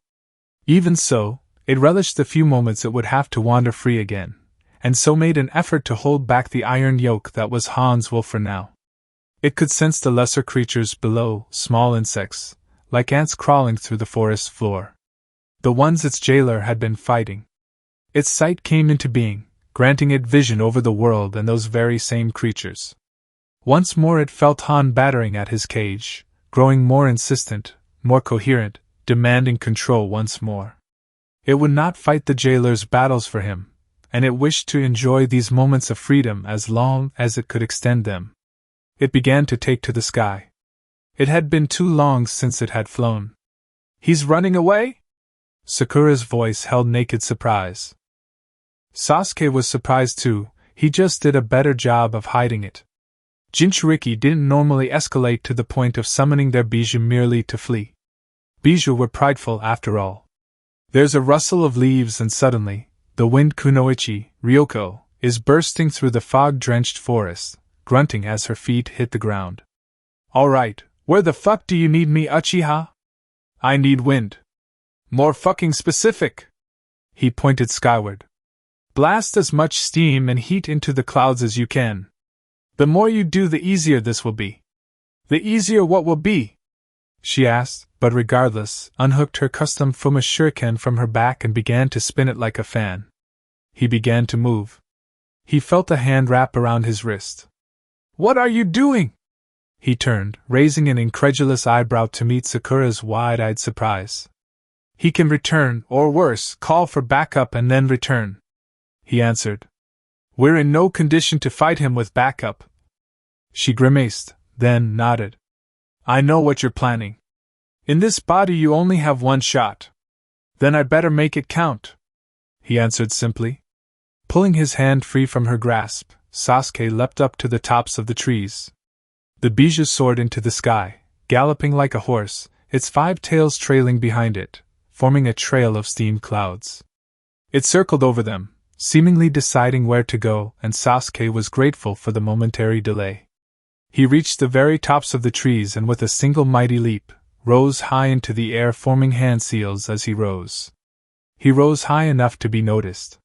Even so, it relished the few moments it would have to wander free again, and so made an effort to hold back the iron yoke that was Han's will for now. It could sense the lesser creatures below, small insects, like ants crawling through the forest floor. The ones its jailer had been fighting. Its sight came into being, granting it vision over the world and those very same creatures. Once more it felt Han battering at his cage, growing more insistent, more coherent, demanding control once more. It would not fight the jailer's battles for him, and it wished to enjoy these moments of freedom as long as it could extend them. It began to take to the sky. It had been too long since it had flown. He's running away? Sakura's voice held naked surprise. Sasuke was surprised too, he just did a better job of hiding it. Jinchuriki didn't normally escalate to the point of summoning their bijou merely to flee. Bijou were prideful after all. There's a rustle of leaves and suddenly, the wind Kunoichi, Ryoko, is bursting through the fog-drenched forest, grunting as her feet hit the ground. Alright, where the fuck do you need me, Uchiha? I need wind. More fucking specific. He pointed skyward. Blast as much steam and heat into the clouds as you can. The more you do, the easier this will be. The easier what will be? She asked, but regardless, unhooked her custom Fuma shuriken from her back and began to spin it like a fan. He began to move. He felt a hand wrap around his wrist. What are you doing? He turned, raising an incredulous eyebrow to meet Sakura's wide-eyed surprise. He can return, or worse, call for backup and then return, he answered. We're in no condition to fight him with backup. She grimaced, then nodded. I know what you're planning. In this body you only have one shot. Then I'd better make it count, he answered simply. Pulling his hand free from her grasp, Sasuke leapt up to the tops of the trees. The bijou soared into the sky, galloping like a horse, its 5 tails trailing behind it, forming a trail of steam clouds. It circled over them, seemingly deciding where to go, and Sasuke was grateful for the momentary delay. He reached the very tops of the trees and with a single mighty leap, rose high into the air, forming hand seals as he rose. He rose high enough to be noticed.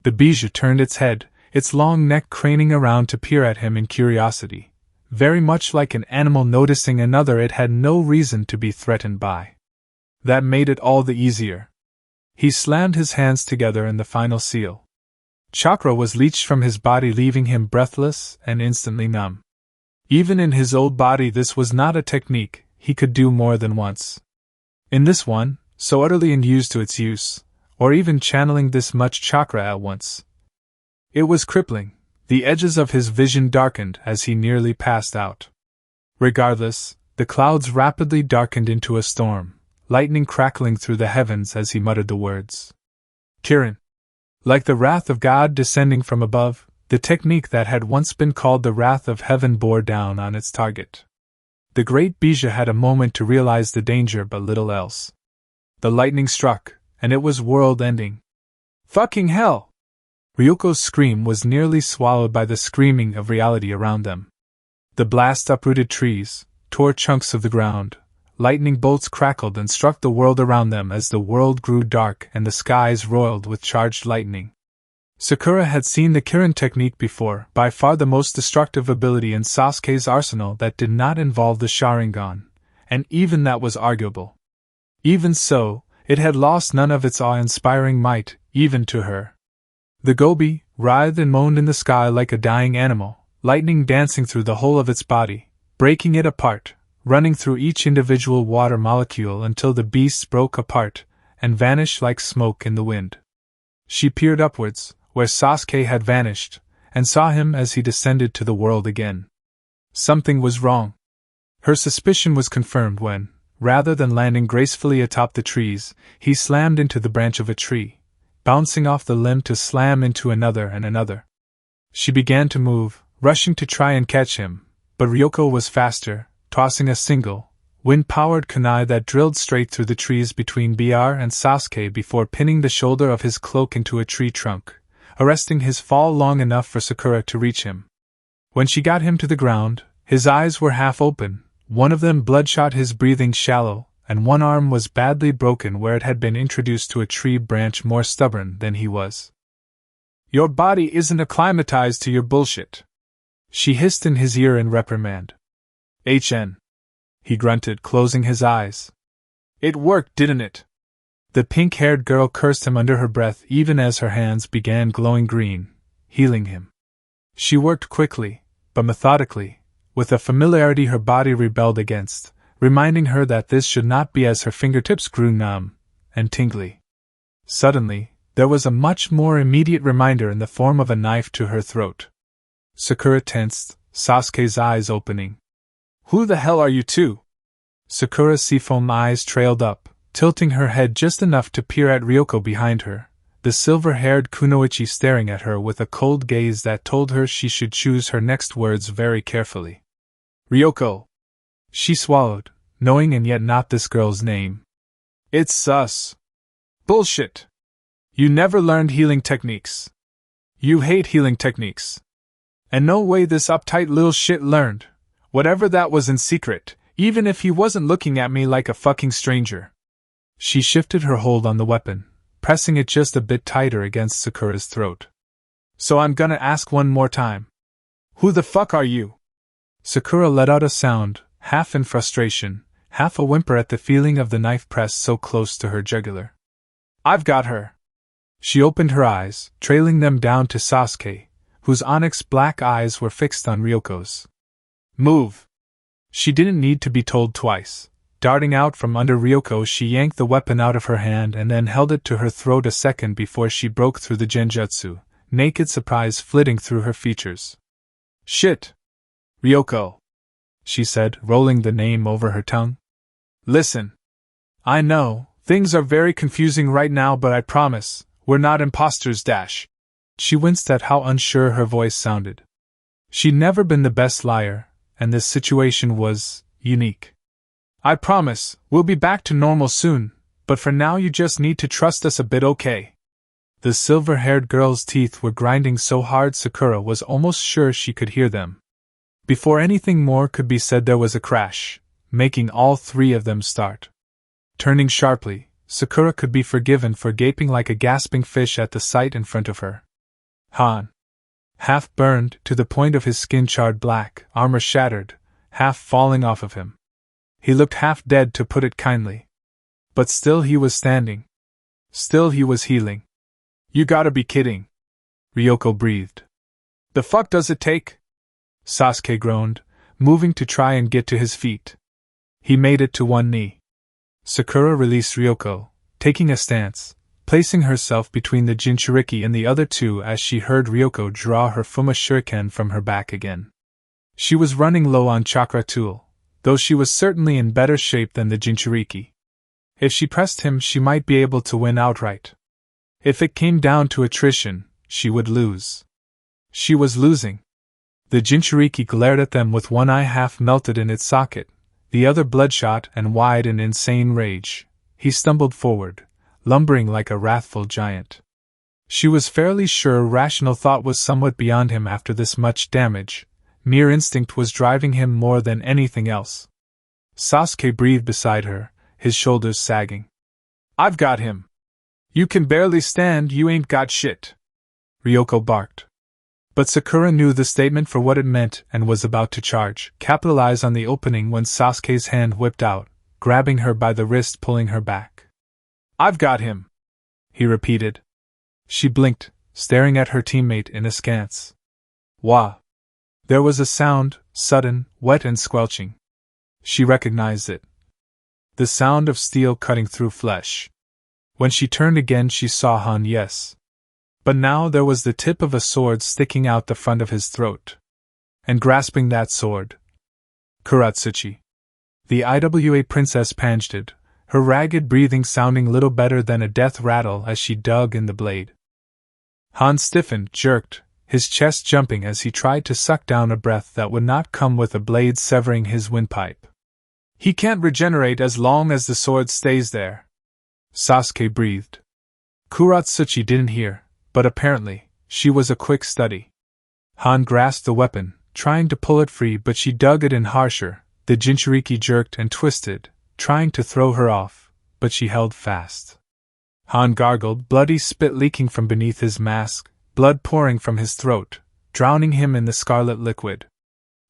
The bijou turned its head, its long neck craning around to peer at him in curiosity, very much like an animal noticing another it had no reason to be threatened by. That made it all the easier. He slammed his hands together in the final seal. Chakra was leached from his body, leaving him breathless and instantly numb. Even in his old body, this was not a technique he could do more than once. In this one, so utterly unused to its use, or even channeling this much chakra at once, it was crippling. The edges of his vision darkened as he nearly passed out. Regardless, the clouds rapidly darkened into a storm, lightning crackling through the heavens as he muttered the words. Kirin. Like the wrath of God descending from above, the technique that had once been called the wrath of heaven bore down on its target. The great bijou had a moment to realize the danger, but little else. The lightning struck, and it was world-ending. Fucking hell! Ryoko's scream was nearly swallowed by the screaming of reality around them. The blast uprooted trees, tore chunks of the ground. Lightning bolts crackled and struck the world around them as the world grew dark and the skies roiled with charged lightning. Sakura had seen the Kirin technique before, by far the most destructive ability in Sasuke's arsenal that did not involve the Sharingan, and even that was arguable. Even so, it had lost none of its awe-inspiring might, even to her. The gobi writhed and moaned in the sky like a dying animal, lightning dancing through the whole of its body, breaking it apart, running through each individual water molecule until the beasts broke apart and vanished like smoke in the wind. She peered upwards, where Sasuke had vanished, and saw him as he descended to the world again. Something was wrong. Her suspicion was confirmed when, rather than landing gracefully atop the trees, he slammed into the branch of a tree, bouncing off the limb to slam into another and another. She began to move, rushing to try and catch him, but Ryoko was faster, tossing a single, wind-powered kunai that drilled straight through the trees between BR and Sasuke before pinning the shoulder of his cloak into a tree trunk, arresting his fall long enough for Sakura to reach him. When she got him to the ground, his eyes were half open, one of them bloodshot, his breathing shallow, and one arm was badly broken where it had been introduced to a tree branch more stubborn than he was. Your body isn't acclimatized to your bullshit, she hissed in his ear in reprimand. HN. He grunted, closing his eyes. It worked, didn't it? The pink-haired girl cursed him under her breath even as her hands began glowing green, healing him. She worked quickly, but methodically, with a familiarity her body rebelled against, reminding her that this should not be as her fingertips grew numb and tingly. Suddenly, there was a much more immediate reminder in the form of a knife to her throat. Sakura tensed, Sasuke's eyes opening. Who the hell are you two? Sakura's seafoam eyes trailed up, tilting her head just enough to peer at Ryoko behind her, the silver-haired kunoichi staring at her with a cold gaze that told her she should choose her next words very carefully. Ryoko. She swallowed, knowing and yet not this girl's name. It's sus. Bullshit. You never learned healing techniques. You hate healing techniques. And no way this uptight little shit learned, whatever that was in secret, even if he wasn't looking at me like a fucking stranger. She shifted her hold on the weapon, pressing it just a bit tighter against Sakura's throat. So I'm gonna ask one more time. Who the fuck are you? Sakura let out a sound, half in frustration, half a whimper at the feeling of the knife pressed so close to her jugular. I've got her. She opened her eyes, trailing them down to Sasuke, whose onyx black eyes were fixed on Ryoko's. Move! She didn't need to be told twice. Darting out from under Ryoko, she yanked the weapon out of her hand and then held it to her throat a second before she broke through the genjutsu, naked surprise flitting through her features. Shit! Ryoko, she said, rolling the name over her tongue. Listen. I know, things are very confusing right now, but I promise, we're not imposters. She winced at how unsure her voice sounded. She'd never been the best liar, and this situation was unique. I promise, we'll be back to normal soon, but for now you just need to trust us a bit, okay? The silver-haired girl's teeth were grinding so hard Sakura was almost sure she could hear them. Before anything more could be said, there was a crash, making all three of them start. Turning sharply, Sakura could be forgiven for gaping like a gasping fish at the sight in front of her. Han, half burned to the point of his skin charred black, armor shattered, half falling off of him. He looked half dead, to put it kindly. But still he was standing. Still he was healing. You gotta be kidding, Ryoko breathed. The fuck does it take? Sasuke groaned, moving to try and get to his feet. He made it to one knee. Sakura released Ryoko, taking a stance, placing herself between the Jinchuriki and the other two as she heard Ryoko draw her Fuma shuriken from her back again. She was running low on chakra tool, though she was certainly in better shape than the Jinchuriki. If she pressed him, she might be able to win outright. If it came down to attrition, she would lose. She was losing. The Jinchuriki glared at them with one eye half melted in its socket, the other bloodshot and wide in insane rage. He stumbled forward, lumbering like a wrathful giant. She was fairly sure rational thought was somewhat beyond him after this much damage. Mere instinct was driving him more than anything else. Sasuke breathed beside her, his shoulders sagging. I've got him. You can barely stand, you ain't got shit, Ryoko barked. But Sakura knew the statement for what it meant and was about to charge, capitalize on the opening when Sasuke's hand whipped out, grabbing her by the wrist, pulling her back. I've got him, he repeated. She blinked, staring at her teammate in askance. Wah! There was a sound, sudden, wet and squelching. She recognized it. The sound of steel cutting through flesh. When she turned again, she saw Han, yes. But now there was the tip of a sword sticking out the front of his throat. And grasping that sword, Kuratsuchi. The IWA princess panted, her ragged breathing sounding little better than a death rattle as she dug in the blade. Han stiffened, jerked, his chest jumping as he tried to suck down a breath that would not come with a blade severing his windpipe. He can't regenerate as long as the sword stays there, Sasuke breathed. Kuratsuchi didn't hear, but apparently, she was a quick study. Han grasped the weapon, trying to pull it free, but she dug it in harsher. The Jinchuriki jerked and twisted, trying to throw her off, but she held fast. Han gargled, bloody spit leaking from beneath his mask, blood pouring from his throat, drowning him in the scarlet liquid.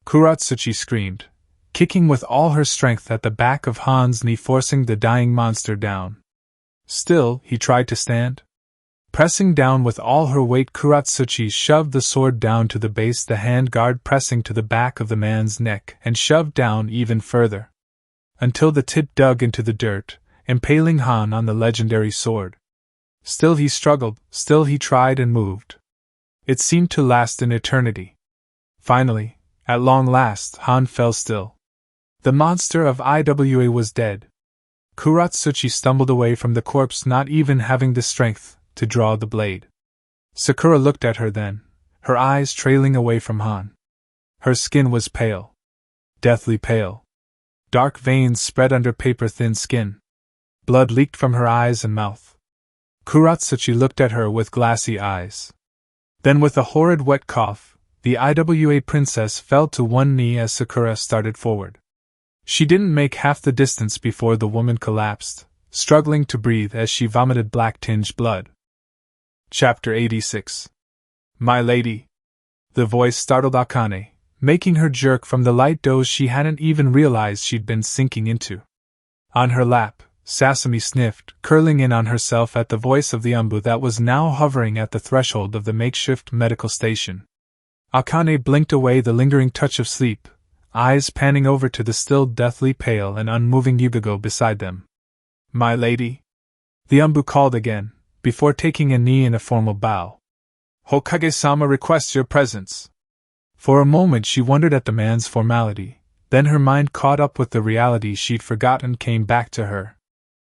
Kuratsuchi screamed, kicking with all her strength at the back of Han's knee, forcing the dying monster down. Still, he tried to stand. Pressing down with all her weight, Kuratsuchi shoved the sword down to the base, the hand guard pressing to the back of the man's neck, and shoved down even further, until the tip dug into the dirt, impaling Han on the legendary sword. Still he struggled, still he tried and moved. It seemed to last an eternity. Finally, at long last, Han fell still. The monster of IWA was dead. Kuratsuchi stumbled away from the corpse, not even having the strength to draw the blade. Sakura looked at her then, her eyes trailing away from Han. Her skin was pale. Deathly pale. Dark veins spread under paper-thin skin. Blood leaked from her eyes and mouth. Kuratsuchi looked at her with glassy eyes. Then with a horrid wet cough, the IWA princess fell to one knee as Sakura started forward. She didn't make half the distance before the woman collapsed, struggling to breathe as she vomited black-tinged blood. Chapter 86. My lady. The voice startled Akane, making her jerk from the light doze she hadn't even realized she'd been sinking into. On her lap, Sasami sniffed, curling in on herself at the voice of the Umbu that was now hovering at the threshold of the makeshift medical station. Akane blinked away the lingering touch of sleep, eyes panning over to the still deathly pale and unmoving Yugago beside them. My lady. The Umbu called again, before taking a knee in a formal bow. Hokage-sama requests your presence. For a moment she wondered at the man's formality, then her mind caught up with the reality she'd forgotten came back to her.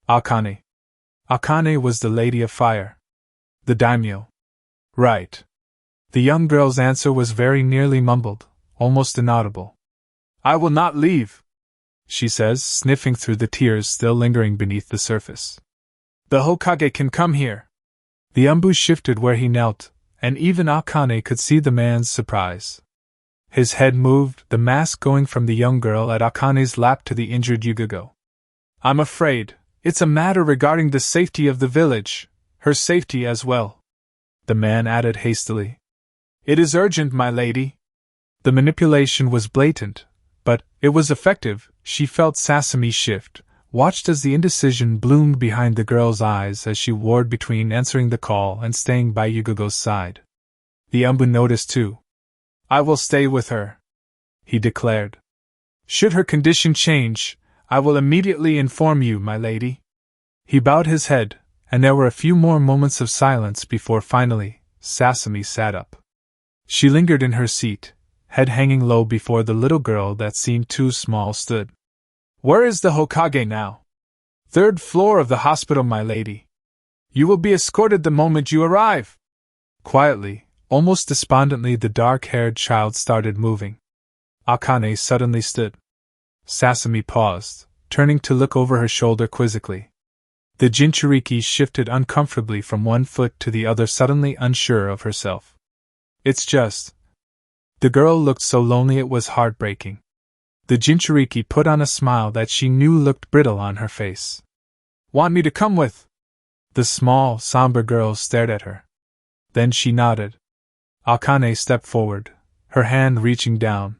Akane. Akane was the Lady of Fire. The daimyo. Right. The young girl's answer was very nearly mumbled, almost inaudible. I will not leave, she says, sniffing through the tears still lingering beneath the surface. The Hokage can come here. The Umbu shifted where he knelt, and even Akane could see the man's surprise. His head moved, the mask going from the young girl at Akane's lap to the injured Yugogo. I'm afraid, it's a matter regarding the safety of the village, her safety as well, the man added hastily. It is urgent, my lady. The manipulation was blatant, but it was effective. She felt Sasami shift, watched as the indecision bloomed behind the girl's eyes as she warred between answering the call and staying by Yugogo's side. The Umbu noticed too. I will stay with her, he declared. Should her condition change, I will immediately inform you, my lady. He bowed his head, and there were a few more moments of silence before finally, Sasami sat up. She lingered in her seat, head hanging low before the little girl that seemed too small stood. Where is the Hokage now? Third floor of the hospital, my lady. You will be escorted the moment you arrive. Quietly, almost despondently, the dark-haired child started moving. Akane suddenly stood. Sasami paused, turning to look over her shoulder quizzically. The Jinchuriki shifted uncomfortably from one foot to the other, suddenly unsure of herself. It's just... The girl looked so lonely it was heartbreaking. The Jinchuriki put on a smile that she knew looked brittle on her face. Want me to come with? The small, somber girl stared at her. Then she nodded. Akane stepped forward, her hand reaching down.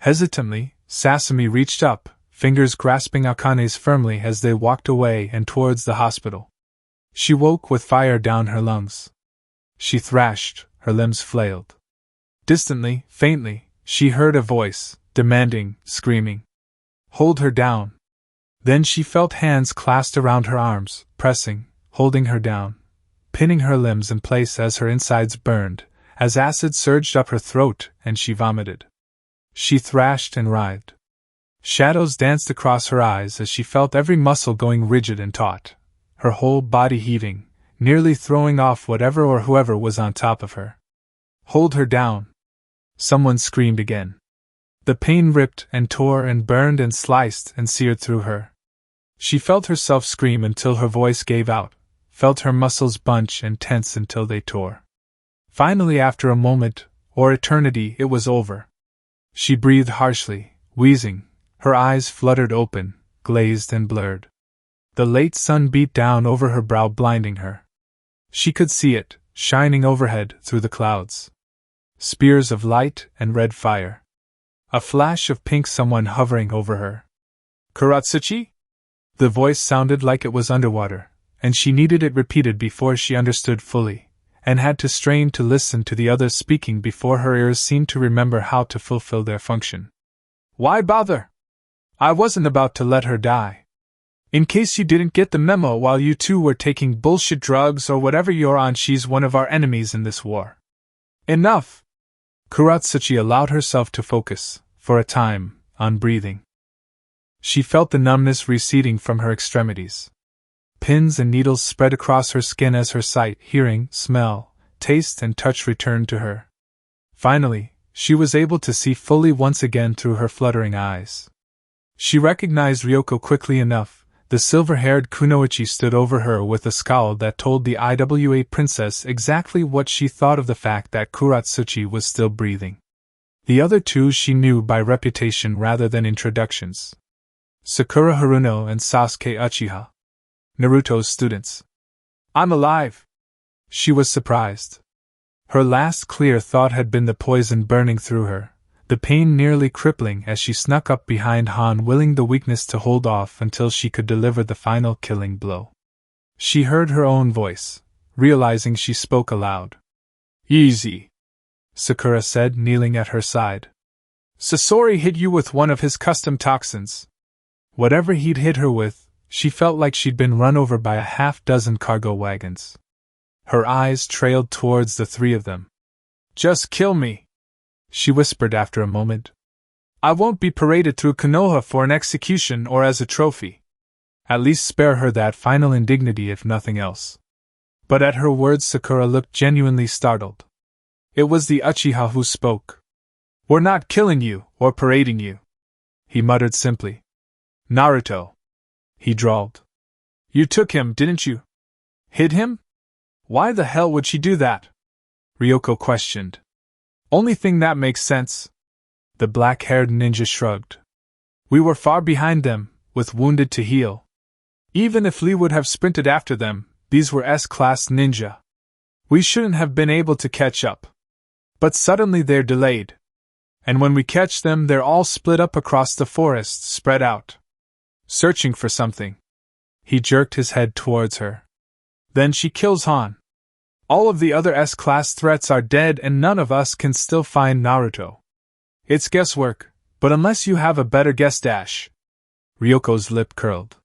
Hesitantly, Sasami reached up, fingers grasping Akane's firmly as they walked away and towards the hospital. She woke with fire down her lungs. She thrashed, her limbs flailed. Distantly, faintly, she heard a voice, demanding, screaming. Hold her down. Then she felt hands clasped around her arms, pressing, holding her down, pinning her limbs in place as her insides burned, as acid surged up her throat and she vomited. She thrashed and writhed. Shadows danced across her eyes as she felt every muscle going rigid and taut, her whole body heaving, nearly throwing off whatever or whoever was on top of her. Hold her down. Someone screamed again. The pain ripped and tore and burned and sliced and seared through her. She felt herself scream until her voice gave out, felt her muscles bunch and tense until they tore. Finally, after a moment, or eternity, it was over. She breathed harshly, wheezing, her eyes fluttered open, glazed and blurred. The late sun beat down over her brow, blinding her. She could see it, shining overhead through the clouds. Spears of light and red fire. A flash of pink, someone hovering over her. Kuratsuchi? The voice sounded like it was underwater, and she needed it repeated before she understood fully, and had to strain to listen to the others speaking before her ears seemed to remember how to fulfill their function. Why bother? I wasn't about to let her die. In case you didn't get the memo while you two were taking bullshit drugs or whatever you're on, she's one of our enemies in this war. Enough! Kuratsuchi allowed herself to focus, for a time, on breathing. She felt the numbness receding from her extremities. Pins and needles spread across her skin as her sight, hearing, smell, taste and touch returned to her. Finally, she was able to see fully once again through her fluttering eyes. She recognized Ryoko quickly enough. The silver-haired kunoichi stood over her with a scowl that told the IWA princess exactly what she thought of the fact that Kuratsuchi was still breathing. The other two she knew by reputation rather than introductions. Sakura Haruno and Sasuke Uchiha. Naruto's students. I'm alive! She was surprised. Her last clear thought had been the poison burning through her, the pain nearly crippling as she snuck up behind Han, willing the weakness to hold off until she could deliver the final killing blow. She heard her own voice, realizing she spoke aloud. Easy, Sakura said, kneeling at her side. Sasori hit you with one of his custom toxins. Whatever he'd hit her with, she felt like she'd been run over by a half-dozen cargo wagons. Her eyes trailed towards the three of them. Just kill me. she whispered after a moment. I won't be paraded through Konoha for an execution or as a trophy. At least spare her that final indignity if nothing else. But at her words Sakura looked genuinely startled. It was the Uchiha who spoke. We're not killing you, or parading you, he muttered simply. Naruto, he drawled. You took him, didn't you? Hid him? Why the hell would she do that? Ryoko questioned. Only thing that makes sense. The black-haired ninja shrugged. We were far behind them, with wounded to heal. Even if Lee would have sprinted after them, these were S-class ninja. We shouldn't have been able to catch up. But suddenly they're delayed. And when we catch them, they're all split up across the forest, spread out. Searching for something. He jerked his head towards her. Then she kills Han. All of the other S-class threats are dead and none of us can still find Naruto. It's guesswork, but unless you have a better guess dash. Ryoko's lip curled.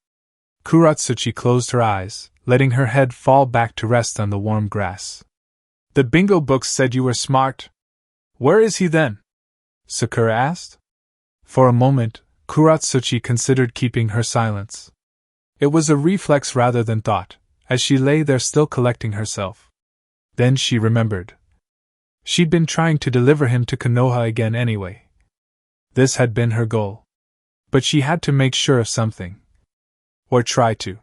Kuratsuchi closed her eyes, letting her head fall back to rest on the warm grass. The bingo books said you were smart. Where is he then? Sakura asked. For a moment, Kuratsuchi considered keeping her silence. It was a reflex rather than thought, as she lay there still collecting herself. Then she remembered. She'd been trying to deliver him to Konoha again anyway. This had been her goal. But she had to make sure of something. Or try to.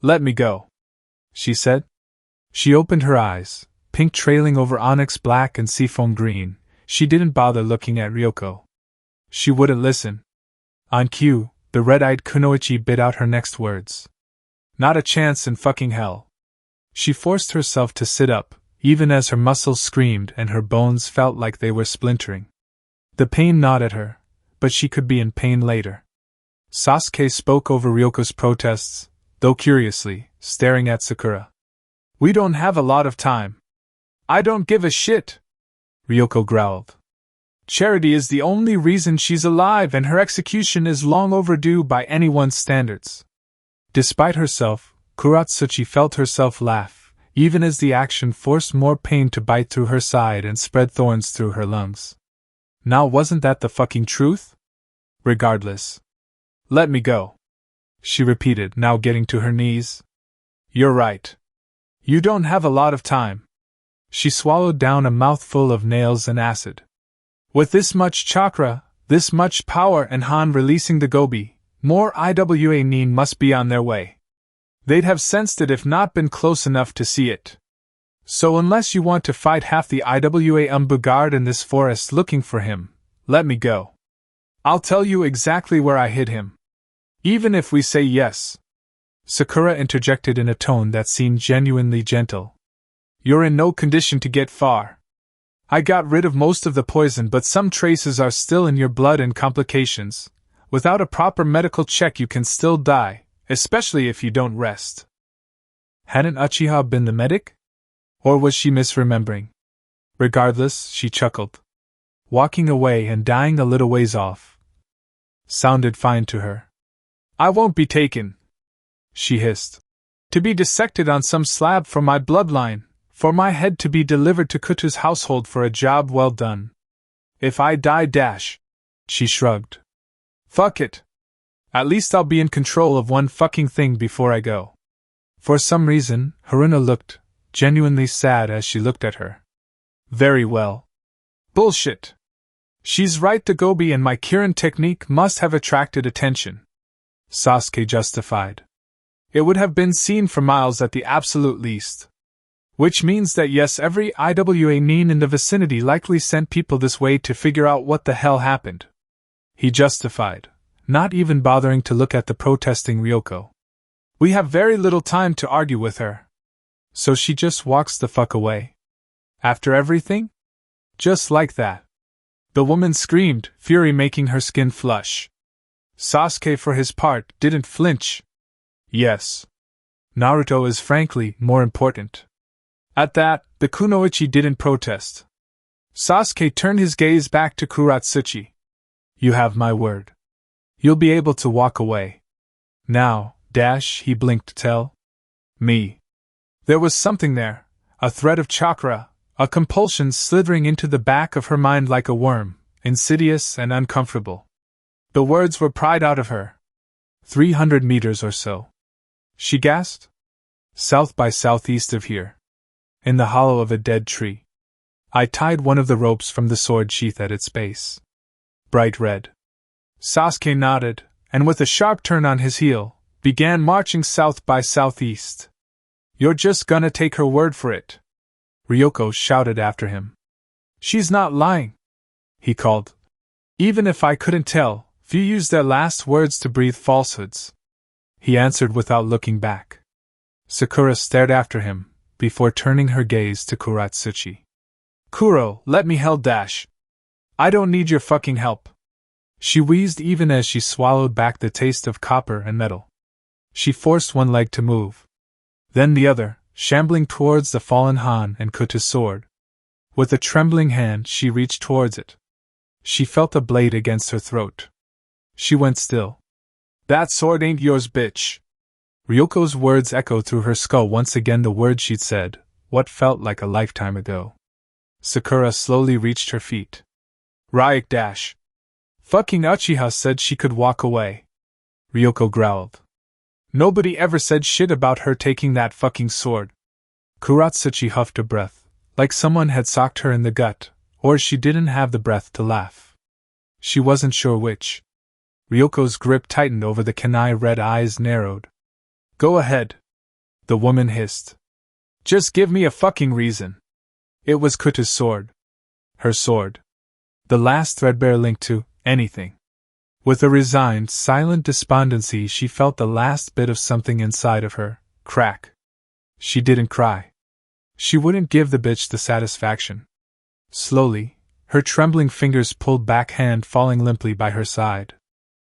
Let me go, she said. She opened her eyes, pink trailing over onyx black and seafoam green. She didn't bother looking at Ryoko. She wouldn't listen. On cue, the red-eyed kunoichi bit out her next words. Not a chance in fucking hell. She forced herself to sit up, even as her muscles screamed and her bones felt like they were splintering. The pain gnawed at her, but she could be in pain later. Sasuke spoke over Ryoko's protests, though curiously, staring at Sakura. We don't have a lot of time. I don't give a shit, Ryoko growled. Charity is the only reason she's alive and her execution is long overdue by anyone's standards. Despite herself, Kuratsuchi felt herself laugh, even as the action forced more pain to bite through her side and spread thorns through her lungs. Now wasn't that the fucking truth? Regardless. Let me go, she repeated, now getting to her knees. You're right. You don't have a lot of time. She swallowed down a mouthful of nails and acid. With this much chakra, this much power and Han releasing the Gobi, more IWA Nin must be on their way. They'd have sensed it if not been close enough to see it. So unless you want to fight half the IWA Guard in this forest looking for him, let me go. I'll tell you exactly where I hid him. Even if we say yes. Sakura interjected in a tone that seemed genuinely gentle. You're in no condition to get far. I got rid of most of the poison, but some traces are still in your blood and complications. Without a proper medical check you can still die, especially if you don't rest. Hadn't Uchiha been the medic? Or was she misremembering? Regardless, she chuckled. Walking away and dying a little ways off sounded fine to her. I won't be taken, she hissed. To be dissected on some slab for my bloodline, for my head to be delivered to Kutu's household for a job well done. If I die dash, she shrugged. Fuck it. At least I'll be in control of one fucking thing before I go. For some reason, Haruna looked genuinely sad as she looked at her. Very well. Bullshit. She's right, the Gobi and my Kirin technique must have attracted attention, Sasuke justified. It would have been seen for miles at the absolute least. Which means that yes, every IWA Nin in the vicinity likely sent people this way to figure out what the hell happened. He justified, not even bothering to look at the protesting Ryoko. We have very little time to argue with her. So she just walks the fuck away. After everything? Just like that. The woman screamed, fury making her skin flush. Sasuke, for his part, didn't flinch. Yes. Naruto is frankly more important. At that, the kunoichi didn't protest. Sasuke turned his gaze back to Kuratsuchi. You have my word. You'll be able to walk away. Now, dash, he blinked, tell me. There was something there, a thread of chakra, a compulsion slithering into the back of her mind like a worm, insidious and uncomfortable. The words were pried out of her. 300 meters or so. She gasped. South by southeast of here. In the hollow of a dead tree. I tied one of the ropes from the sword sheath at its base. Bright red. Sasuke nodded, and with a sharp turn on his heel, began marching south by southeast. You're just gonna take her word for it. Ryoko shouted after him. She's not lying, he called. Even if I couldn't tell, few use their last words to breathe falsehoods. He answered without looking back. Sakura stared after him, before turning her gaze to Kuratsuchi. Kuro, let me hell dash. I don't need your fucking help. She wheezed even as she swallowed back the taste of copper and metal. She forced one leg to move. Then the other, shambling towards the fallen Han and Kuta's sword. With a trembling hand she reached towards it. She felt a blade against her throat. She went still. That sword ain't yours, bitch. Ryoko's words echoed through her skull once again, the words she'd said, what felt like a lifetime ago. Sakura slowly reached her feet. Ryuk dash. Fucking Uchiha said she could walk away. Ryoko growled. Nobody ever said shit about her taking that fucking sword. Kuratsuchi huffed a breath, like someone had socked her in the gut, or she didn't have the breath to laugh. She wasn't sure which. Ryoko's grip tightened over the kanai, red eyes narrowed. Go ahead, the woman hissed. Just give me a fucking reason. It was Kuta's sword. Her sword. The last threadbare link to anything. With a resigned, silent despondency she felt the last bit of something inside of her crack. She didn't cry. She wouldn't give the bitch the satisfaction. Slowly, her trembling fingers pulled back, hand falling limply by her side.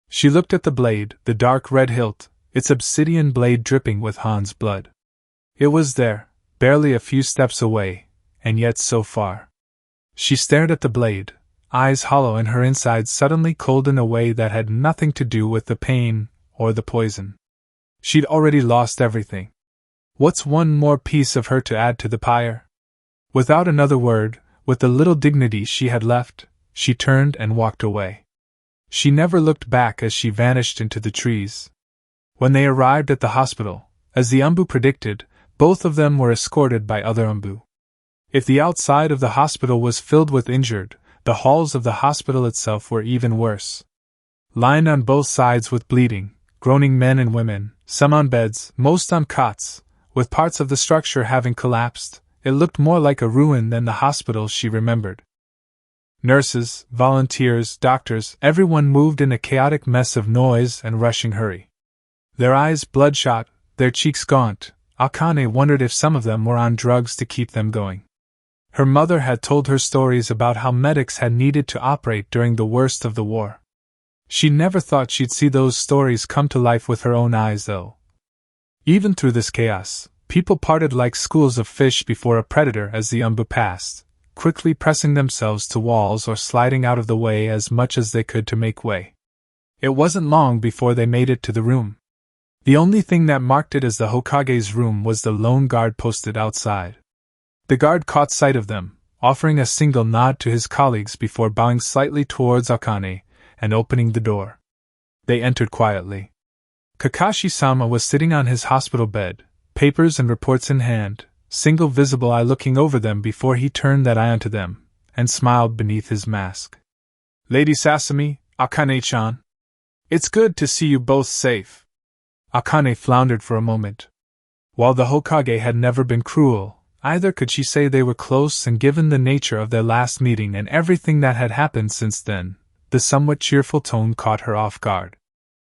She looked at the blade, the dark red hilt, its obsidian blade dripping with Han's blood. It was there, barely a few steps away, and yet so far. She stared at the blade, eyes hollow and her insides suddenly cold in a way that had nothing to do with the pain or the poison. She'd already lost everything. What's one more piece of her to add to the pyre? Without another word, with the little dignity she had left, she turned and walked away. She never looked back as she vanished into the trees. When they arrived at the hospital, as the Umbu predicted, both of them were escorted by other Umbu. If the outside of the hospital was filled with injured, the halls of the hospital itself were even worse. Lined on both sides with bleeding, groaning men and women, some on beds, most on cots, with parts of the structure having collapsed, it looked more like a ruin than the hospital she remembered. Nurses, volunteers, doctors, everyone moved in a chaotic mess of noise and rushing hurry. Their eyes bloodshot, their cheeks gaunt, Akane wondered if some of them were on drugs to keep them going. Her mother had told her stories about how medics had needed to operate during the worst of the war. She never thought she'd see those stories come to life with her own eyes, though. Even through this chaos, people parted like schools of fish before a predator as the Umbu passed, quickly pressing themselves to walls or sliding out of the way as much as they could to make way. It wasn't long before they made it to the room. The only thing that marked it as the Hokage's room was the lone guard posted outside. The guard caught sight of them, offering a single nod to his colleagues before bowing slightly towards Akane and opening the door. They entered quietly. Kakashi-sama was sitting on his hospital bed, papers and reports in hand, single visible eye looking over them before he turned that eye onto them, and smiled beneath his mask. Lady Sasami, Akane-chan. It's good to see you both safe. Akane floundered for a moment. While the Hokage had never been cruel, either could she say they were close, and given the nature of their last meeting and everything that had happened since then, the somewhat cheerful tone caught her off guard.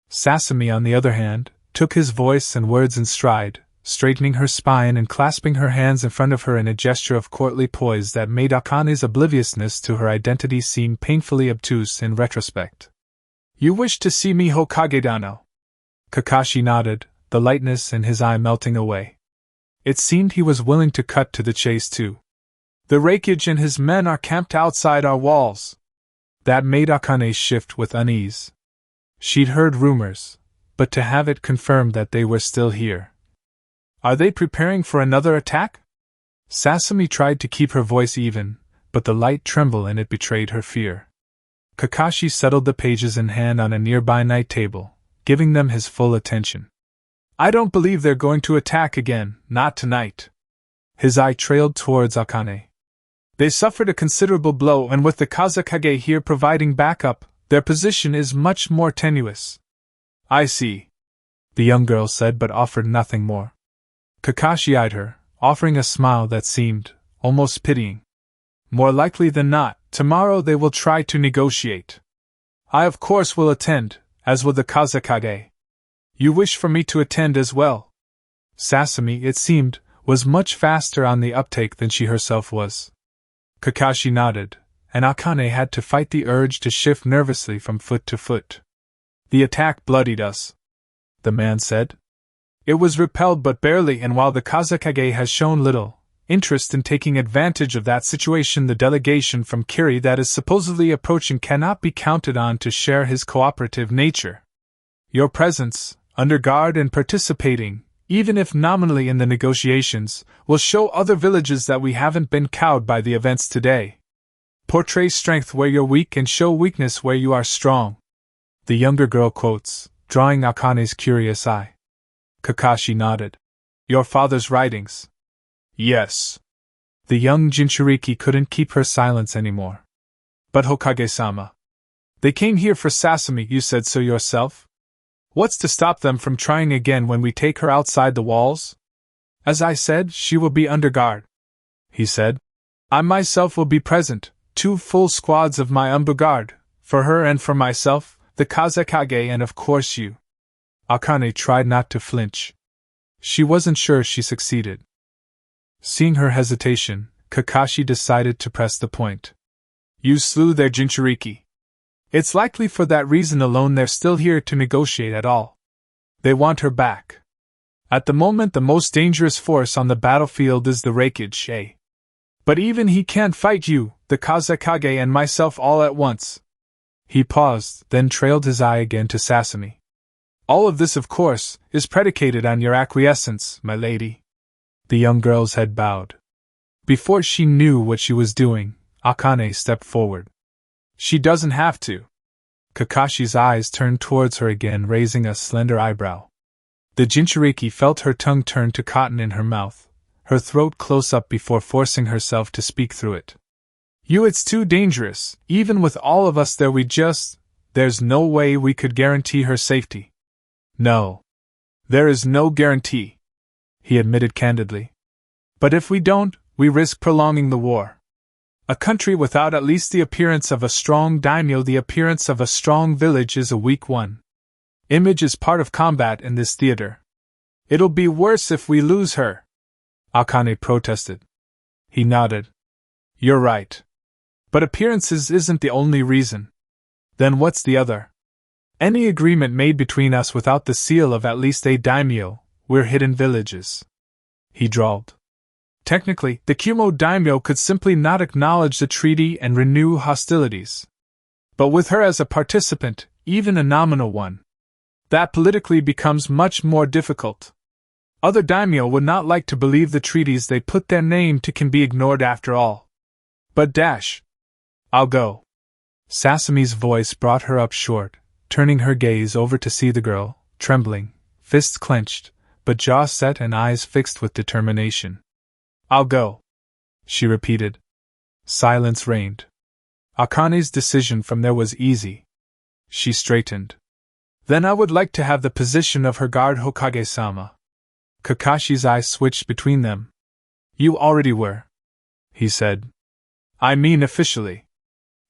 Sasami, on the other hand, took his voice and words in stride, straightening her spine and clasping her hands in front of her in a gesture of courtly poise that made Akane's obliviousness to her identity seem painfully obtuse in retrospect. You wish to see me, Hokage-dano? Kakashi nodded, the lightness in his eye melting away. It seemed he was willing to cut to the chase too. The Raikage and his men are camped outside our walls. That made Akane shift with unease. She'd heard rumors, but to have it confirmed that they were still here. Are they preparing for another attack? Sasami tried to keep her voice even, but the light tremble in it betrayed her fear. Kakashi settled the pages in hand on a nearby night table, giving them his full attention. I don't believe they're going to attack again, not tonight. His eye trailed towards Akane. They suffered a considerable blow, and with the Kazekage here providing backup, their position is much more tenuous. I see, the young girl said, but offered nothing more. Kakashi eyed her, offering a smile that seemed almost pitying. More likely than not, tomorrow they will try to negotiate. I of course will attend, as will the Kazekage. You wish for me to attend as well? Sasami, it seemed, was much faster on the uptake than she herself was. Kakashi nodded, and Akane had to fight the urge to shift nervously from foot to foot. The attack bloodied us, the man said. It was repelled but barely, and while the Kazekage has shown little interest in taking advantage of that situation, the delegation from Kiri that is supposedly approaching cannot be counted on to share his cooperative nature. Your presence, under guard and participating, even if nominally in the negotiations, will show other villages that we haven't been cowed by the events today. Portray strength where you're weak and show weakness where you are strong. The younger girl quotes, drawing Akane's curious eye. Kakashi nodded. Your father's writings. Yes. The young Jinchuriki couldn't keep her silence anymore. But Hokage-sama. They came here for Sasami, you said so yourself? What's to stop them from trying again when we take her outside the walls? As I said, she will be under guard, he said. I myself will be present, 2 full squads of my guard, for her and for myself, the Kazekage, and of course you. Akane tried not to flinch. She wasn't sure she succeeded. Seeing her hesitation, Kakashi decided to press the point. You slew their Jinchuriki. It's likely for that reason alone they're still here to negotiate at all. They want her back. At the moment the most dangerous force on the battlefield is the Raikage, eh? But even he can't fight you, the Kazekage, and myself all at once. He paused, then trailed his eye again to Sasami. All of this, of course, is predicated on your acquiescence, my lady. The young girl's head bowed. Before she knew what she was doing, Akane stepped forward. She doesn't have to. Kakashi's eyes turned towards her again, raising a slender eyebrow. The Jinchuriki felt her tongue turn to cotton in her mouth, her throat close up before forcing herself to speak through it. It's too dangerous. Even with all of us there there's no way we could guarantee her safety. No. There is no guarantee, he admitted candidly. But if we don't, we risk prolonging the war. A country without at least the appearance of a strong daimyo, the appearance of a strong village, is a weak one. Image is part of combat in this theater. It'll be worse if we lose her, Akane protested. He nodded. You're right. But appearances isn't the only reason. Then what's the other? Any agreement made between us without the seal of at least a daimyo, we're hidden villages, he drawled. Technically, the Kumo daimyo could simply not acknowledge the treaty and renew hostilities. But with her as a participant, even a nominal one, that politically becomes much more difficult. Other daimyo would not like to believe the treaties they put their name to can be ignored after all. But I'll go. Sasami's voice brought her up short, turning her gaze over to see the girl, trembling, fists clenched, but jaw set and eyes fixed with determination. I'll go, she repeated. Silence reigned. Akane's decision from there was easy. She straightened. Then I would like to have the position of her guard, Hokage-sama. Kakashi's eyes switched between them. You already were, he said. I mean officially.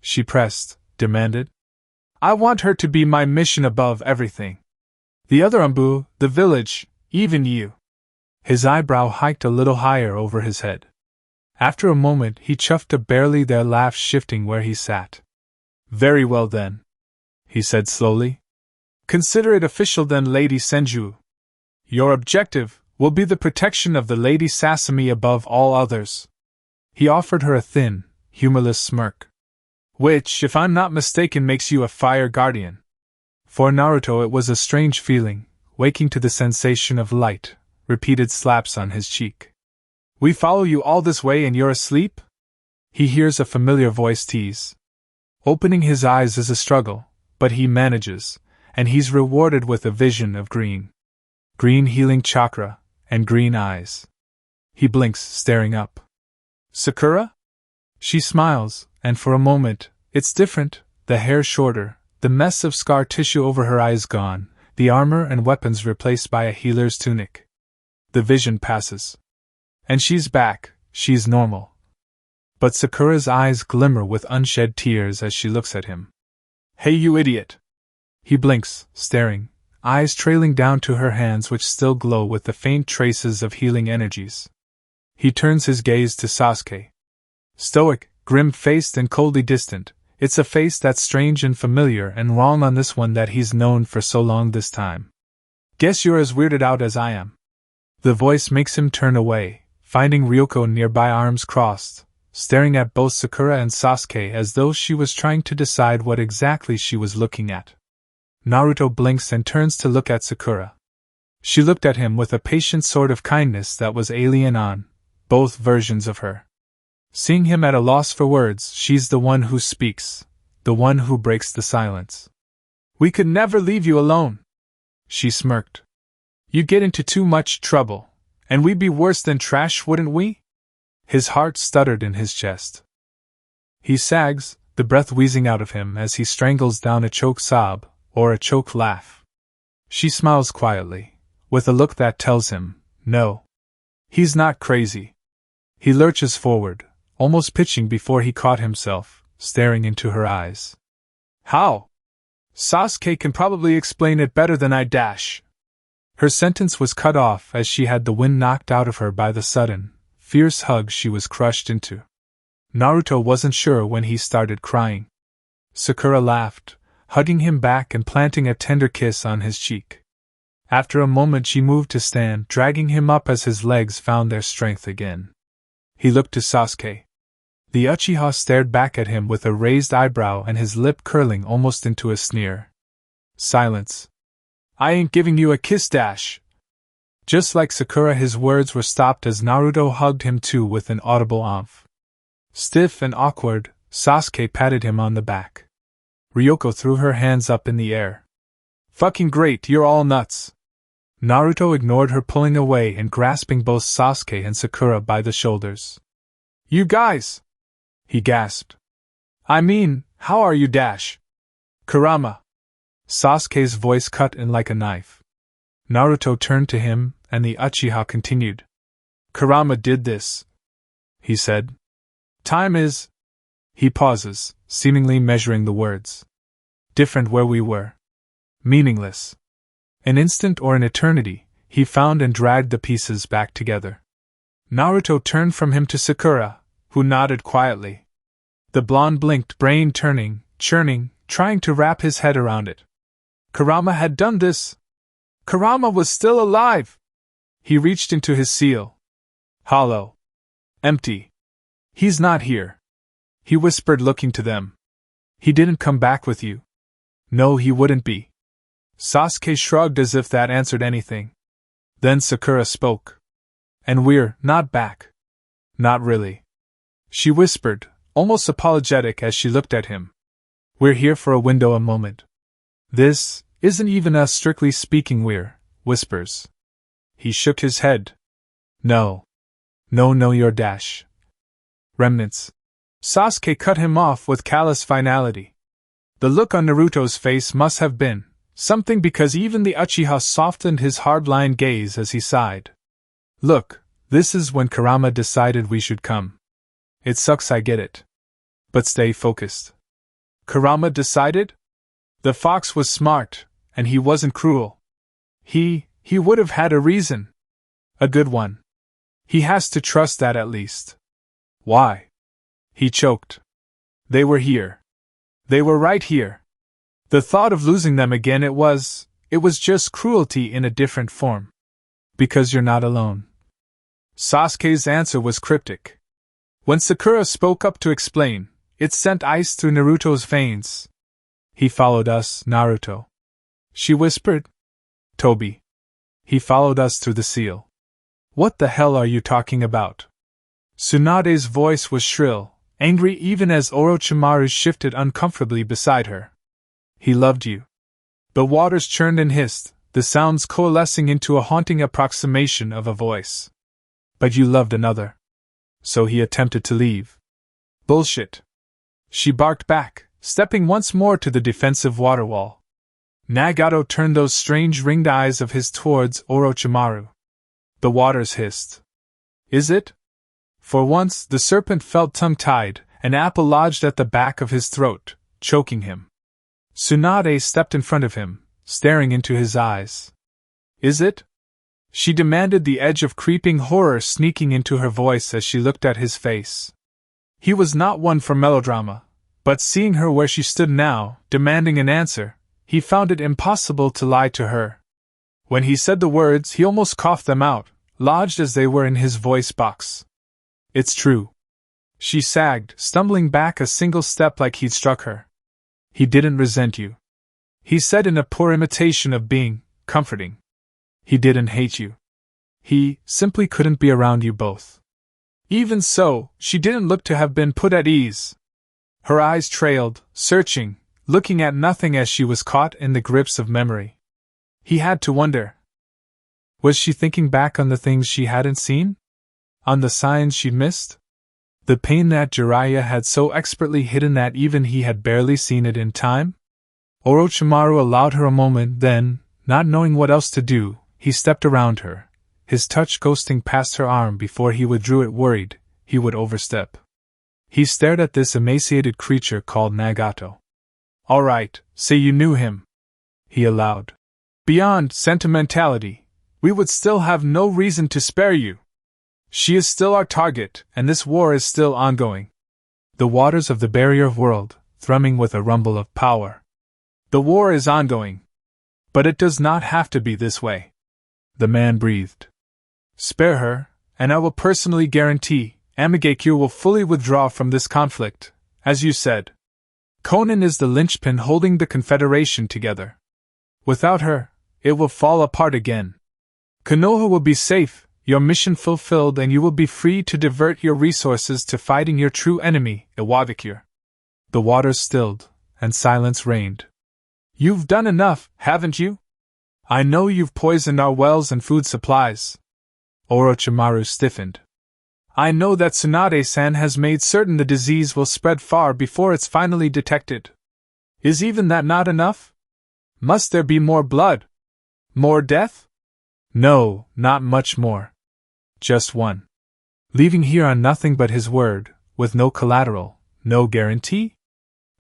She pressed, demanded. I want her to be my mission above everything. The other the village, even you. His eyebrow hiked a little higher over his head. After a moment he chuffed a barely there laugh, shifting where he sat. Very well then, he said slowly. Consider it official then, Lady Senju. Your objective will be the protection of the Lady Sasami above all others. He offered her a thin, humorless smirk. Which, if I'm not mistaken, makes you a fire guardian. For Naruto it was a strange feeling, waking to the sensation of light, repeated slaps on his cheek. We follow you all this way and you're asleep? He hears a familiar voice tease. Opening his eyes is a struggle, but he manages, and he's rewarded with a vision of green. Green healing chakra, and green eyes. He blinks, staring up. Sakura? She smiles, and for a moment, it's different, the hair shorter, the mess of scar tissue over her eyes gone, the armor and weapons replaced by a healer's tunic. The vision passes. And she's back, she's normal. But Sakura's eyes glimmer with unshed tears as she looks at him. Hey, you idiot! He blinks, staring, eyes trailing down to her hands which still glow with the faint traces of healing energies. He turns his gaze to Sasuke. Stoic, grim-faced and coldly distant, it's a face that's strange and familiar and wrong on this one that he's known for so long this time. Guess you're as weirded out as I am. The voice makes him turn away, finding Ryoko nearby, arms crossed, staring at both Sakura and Sasuke as though she was trying to decide what exactly she was looking at. Naruto blinks and turns to look at Sakura. She looked at him with a patient sort of kindness that was alien on both versions of her. Seeing him at a loss for words, she's the one who speaks, the one who breaks the silence. We could never leave you alone, she smirked. You get into too much trouble, and we'd be worse than trash, wouldn't we? His heart stuttered in his chest. He sags, the breath wheezing out of him as he strangles down a choke sob, or a choke laugh. She smiles quietly, with a look that tells him, no. He's not crazy. He lurches forward, almost pitching before he caught himself, staring into her eyes. How? Sasuke can probably explain it better than I dash. Her sentence was cut off as she had the wind knocked out of her by the sudden, fierce hug she was crushed into. Naruto wasn't sure when he started crying. Sakura laughed, hugging him back and planting a tender kiss on his cheek. After a moment she moved to stand, dragging him up as his legs found their strength again. He looked to Sasuke. The Uchiha stared back at him with a raised eyebrow and his lip curling almost into a sneer. Silence. I ain't giving you a kiss, dash. Just like Sakura, his words were stopped as Naruto hugged him too with an audible oomph. Stiff and awkward, Sasuke patted him on the back. Ryoko threw her hands up in the air. Fucking great, you're all nuts. Naruto ignored her, pulling away and grasping both Sasuke and Sakura by the shoulders. You guys! He gasped. I mean, how are you, dash? Kurama. Sasuke's voice cut in like a knife. Naruto turned to him, and the Uchiha continued. Kurama did this, he said. Time is... He pauses, seemingly measuring the words. Different where we were. Meaningless. An instant or an eternity, he found and dragged the pieces back together. Naruto turned from him to Sakura, who nodded quietly. The blonde blinked, brain turning, churning, trying to wrap his head around it. Kurama had done this. Kurama was still alive. He reached into his seal. Hollow. Empty. He's not here. He whispered, looking to them. He didn't come back with you. No, he wouldn't be. Sasuke shrugged as if that answered anything. Then Sakura spoke. And we're not back. Not really. She whispered, almost apologetic as she looked at him. We're here for a window, a moment. This isn't even us, strictly speaking, we're whispers. He shook his head. No. No, your dash. Remnants. Sasuke cut him off with callous finality. The look on Naruto's face must have been something, because even the Uchiha softened his hard-line gaze as he sighed. Look, this is when Kurama decided we should come. It sucks, I get it. But stay focused. Kurama decided? The fox was smart, and he wasn't cruel. He would have had a reason. A good one. He has to trust that at least. Why? He choked. They were here. They were right here. The thought of losing them again, it was just cruelty in a different form. Because you're not alone. Sasuke's answer was cryptic. When Sakura spoke up to explain, it sent ice through Naruto's veins. He followed us, Naruto. She whispered. Tobi. He followed us through the seal. What the hell are you talking about? Tsunade's voice was shrill, angry even as Orochimaru shifted uncomfortably beside her. He loved you. The waters churned and hissed, the sounds coalescing into a haunting approximation of a voice. But you loved another. So he attempted to leave. Bullshit. She barked back, stepping once more to the defensive water wall. Nagato turned those strange ringed eyes of his towards Orochimaru. The waters hissed. Is it? For once, the serpent felt tongue-tied, an apple lodged at the back of his throat, choking him. Tsunade stepped in front of him, staring into his eyes. Is it? She demanded, the edge of creeping horror sneaking into her voice as she looked at his face. He was not one for melodrama, but seeing her where she stood now, demanding an answer, he found it impossible to lie to her. When he said the words, he almost coughed them out, lodged as they were in his voice box. It's true. She sagged, stumbling back a single step like he'd struck her. He didn't resent you. He said in a poor imitation of being comforting. He didn't hate you. He simply couldn't be around you both. Even so, she didn't look to have been put at ease. Her eyes trailed, searching, looking at nothing as she was caught in the grips of memory. He had to wonder. Was she thinking back on the things she hadn't seen? On the signs she'd missed? The pain that Jiraiya had so expertly hidden that even he had barely seen it in time? Orochimaru allowed her a moment, then, not knowing what else to do, he stepped around her, his touch ghosting past her arm before he withdrew it, worried he would overstep. He stared at this emaciated creature called Nagato. All right, say you knew him, he allowed. Beyond sentimentality, we would still have no reason to spare you. She is still our target, and this war is still ongoing. The waters of the barrier world, thrumming with a rumble of power. The war is ongoing. But it does not have to be this way. The man breathed. Spare her, and I will personally guarantee Amigakure will fully withdraw from this conflict, as you said. Konan is the linchpin holding the Confederation together. Without her, it will fall apart again. Konoha will be safe, your mission fulfilled, and you will be free to divert your resources to fighting your true enemy, Iwadakure. The waters stilled, and silence reigned. You've done enough, haven't you? I know you've poisoned our wells and food supplies. Orochimaru stiffened. I know that Tsunade-san has made certain the disease will spread far before it's finally detected. Is even that not enough? Must there be more blood? More death? No, not much more. Just one. Leaving here on nothing but his word, with no collateral, no guarantee?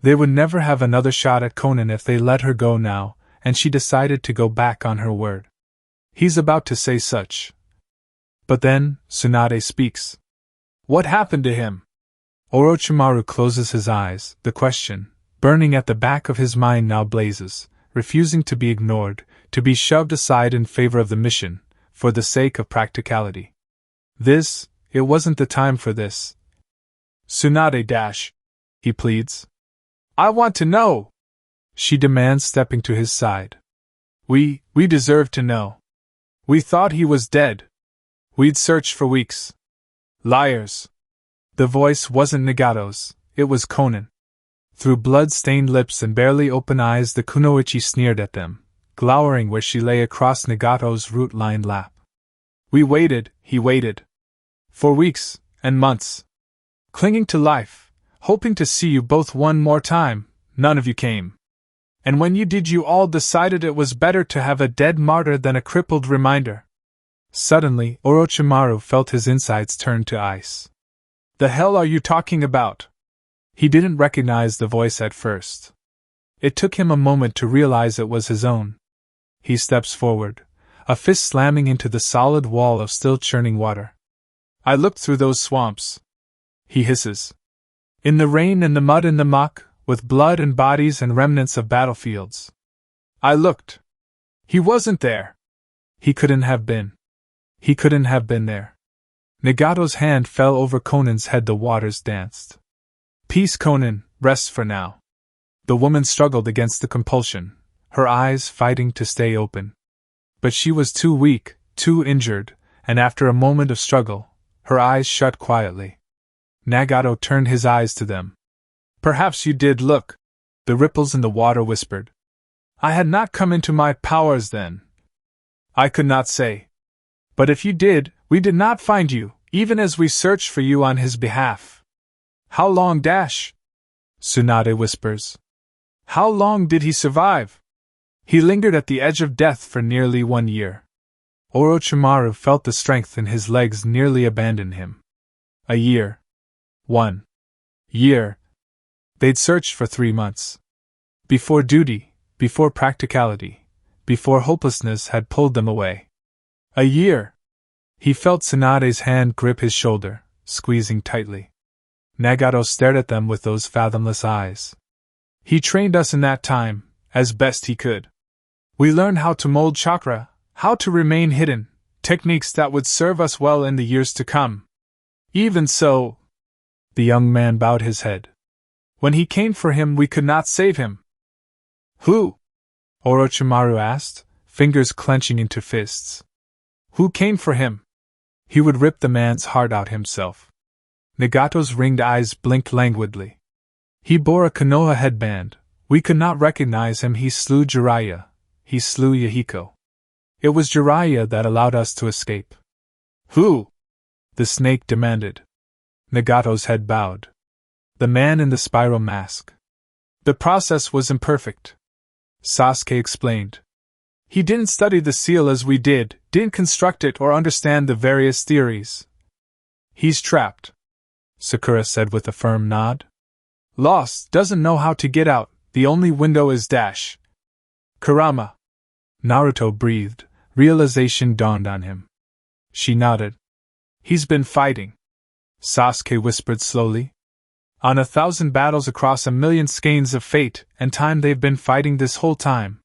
They would never have another shot at Konan if they let her go now, and she decided to go back on her word. He's about to say such. But then, Tsunade speaks. What happened to him? Orochimaru closes his eyes, the question, burning at the back of his mind, now blazes, refusing to be ignored, to be shoved aside in favor of the mission, for the sake of practicality. It wasn't the time for this. Tsunade — he pleads. I want to know! She demands, stepping to his side. We deserve to know. We thought he was dead. We'd searched for weeks. Liars. The voice wasn't Nagato's, it was Konan. Through blood-stained lips and barely open eyes the kunoichi sneered at them, glowering where she lay across Nagato's root-lined lap. We waited, he waited. For weeks, and months. Clinging to life, hoping to see you both one more time, none of you came. And when you did, you all decided it was better to have a dead martyr than a crippled reminder. Suddenly, Orochimaru felt his insides turn to ice. The hell are you talking about? He didn't recognize the voice at first. It took him a moment to realize it was his own. He steps forward, a fist slamming into the solid wall of still churning water. I looked through those swamps. He hisses. In the rain and the mud and the muck, with blood and bodies and remnants of battlefields. I looked. He wasn't there. He couldn't have been. He couldn't have been there. Nagato's hand fell over Konan's head. The waters danced. Peace, Konan, rest for now. The woman struggled against the compulsion, her eyes fighting to stay open. But she was too weak, too injured, and after a moment of struggle, her eyes shut quietly. Nagato turned his eyes to them. Perhaps you did look, the ripples in the water whispered. I had not come into my powers then. I could not say. But if you did, we did not find you, even as we searched for you on his behalf. How long dash? Tsunade whispers. How long did he survive? He lingered at the edge of death for nearly 1 year. Orochimaru felt the strength in his legs nearly abandon him. A year. 1 year. They'd searched for 3 months. Before duty, before practicality, before hopelessness had pulled them away. A year! He felt Tsunade's hand grip his shoulder, squeezing tightly. Nagato stared at them with those fathomless eyes. He trained us in that time, as best he could. We learned how to mold chakra, how to remain hidden, techniques that would serve us well in the years to come. Even so, the young man bowed his head. When he came for him, we could not save him. Who? Orochimaru asked, fingers clenching into fists. Who came for him? He would rip the man's heart out himself. Nagato's ringed eyes blinked languidly. He bore a Konoha headband. We could not recognize him. He slew Jiraiya. He slew Yahiko. It was Jiraiya that allowed us to escape. Who? The snake demanded. Nagato's head bowed. The man in the spiral mask. The process was imperfect. Sasuke explained. He didn't study the seal as we did, didn't construct it or understand the various theories. He's trapped, Sakura said with a firm nod. Lost, doesn't know how to get out, the only window is dash. Kurama. Naruto breathed, realization dawned on him. She nodded. He's been fighting, Sasuke whispered slowly. On 1,000 battles across 1,000,000 skeins of fate and time they've been fighting this whole time.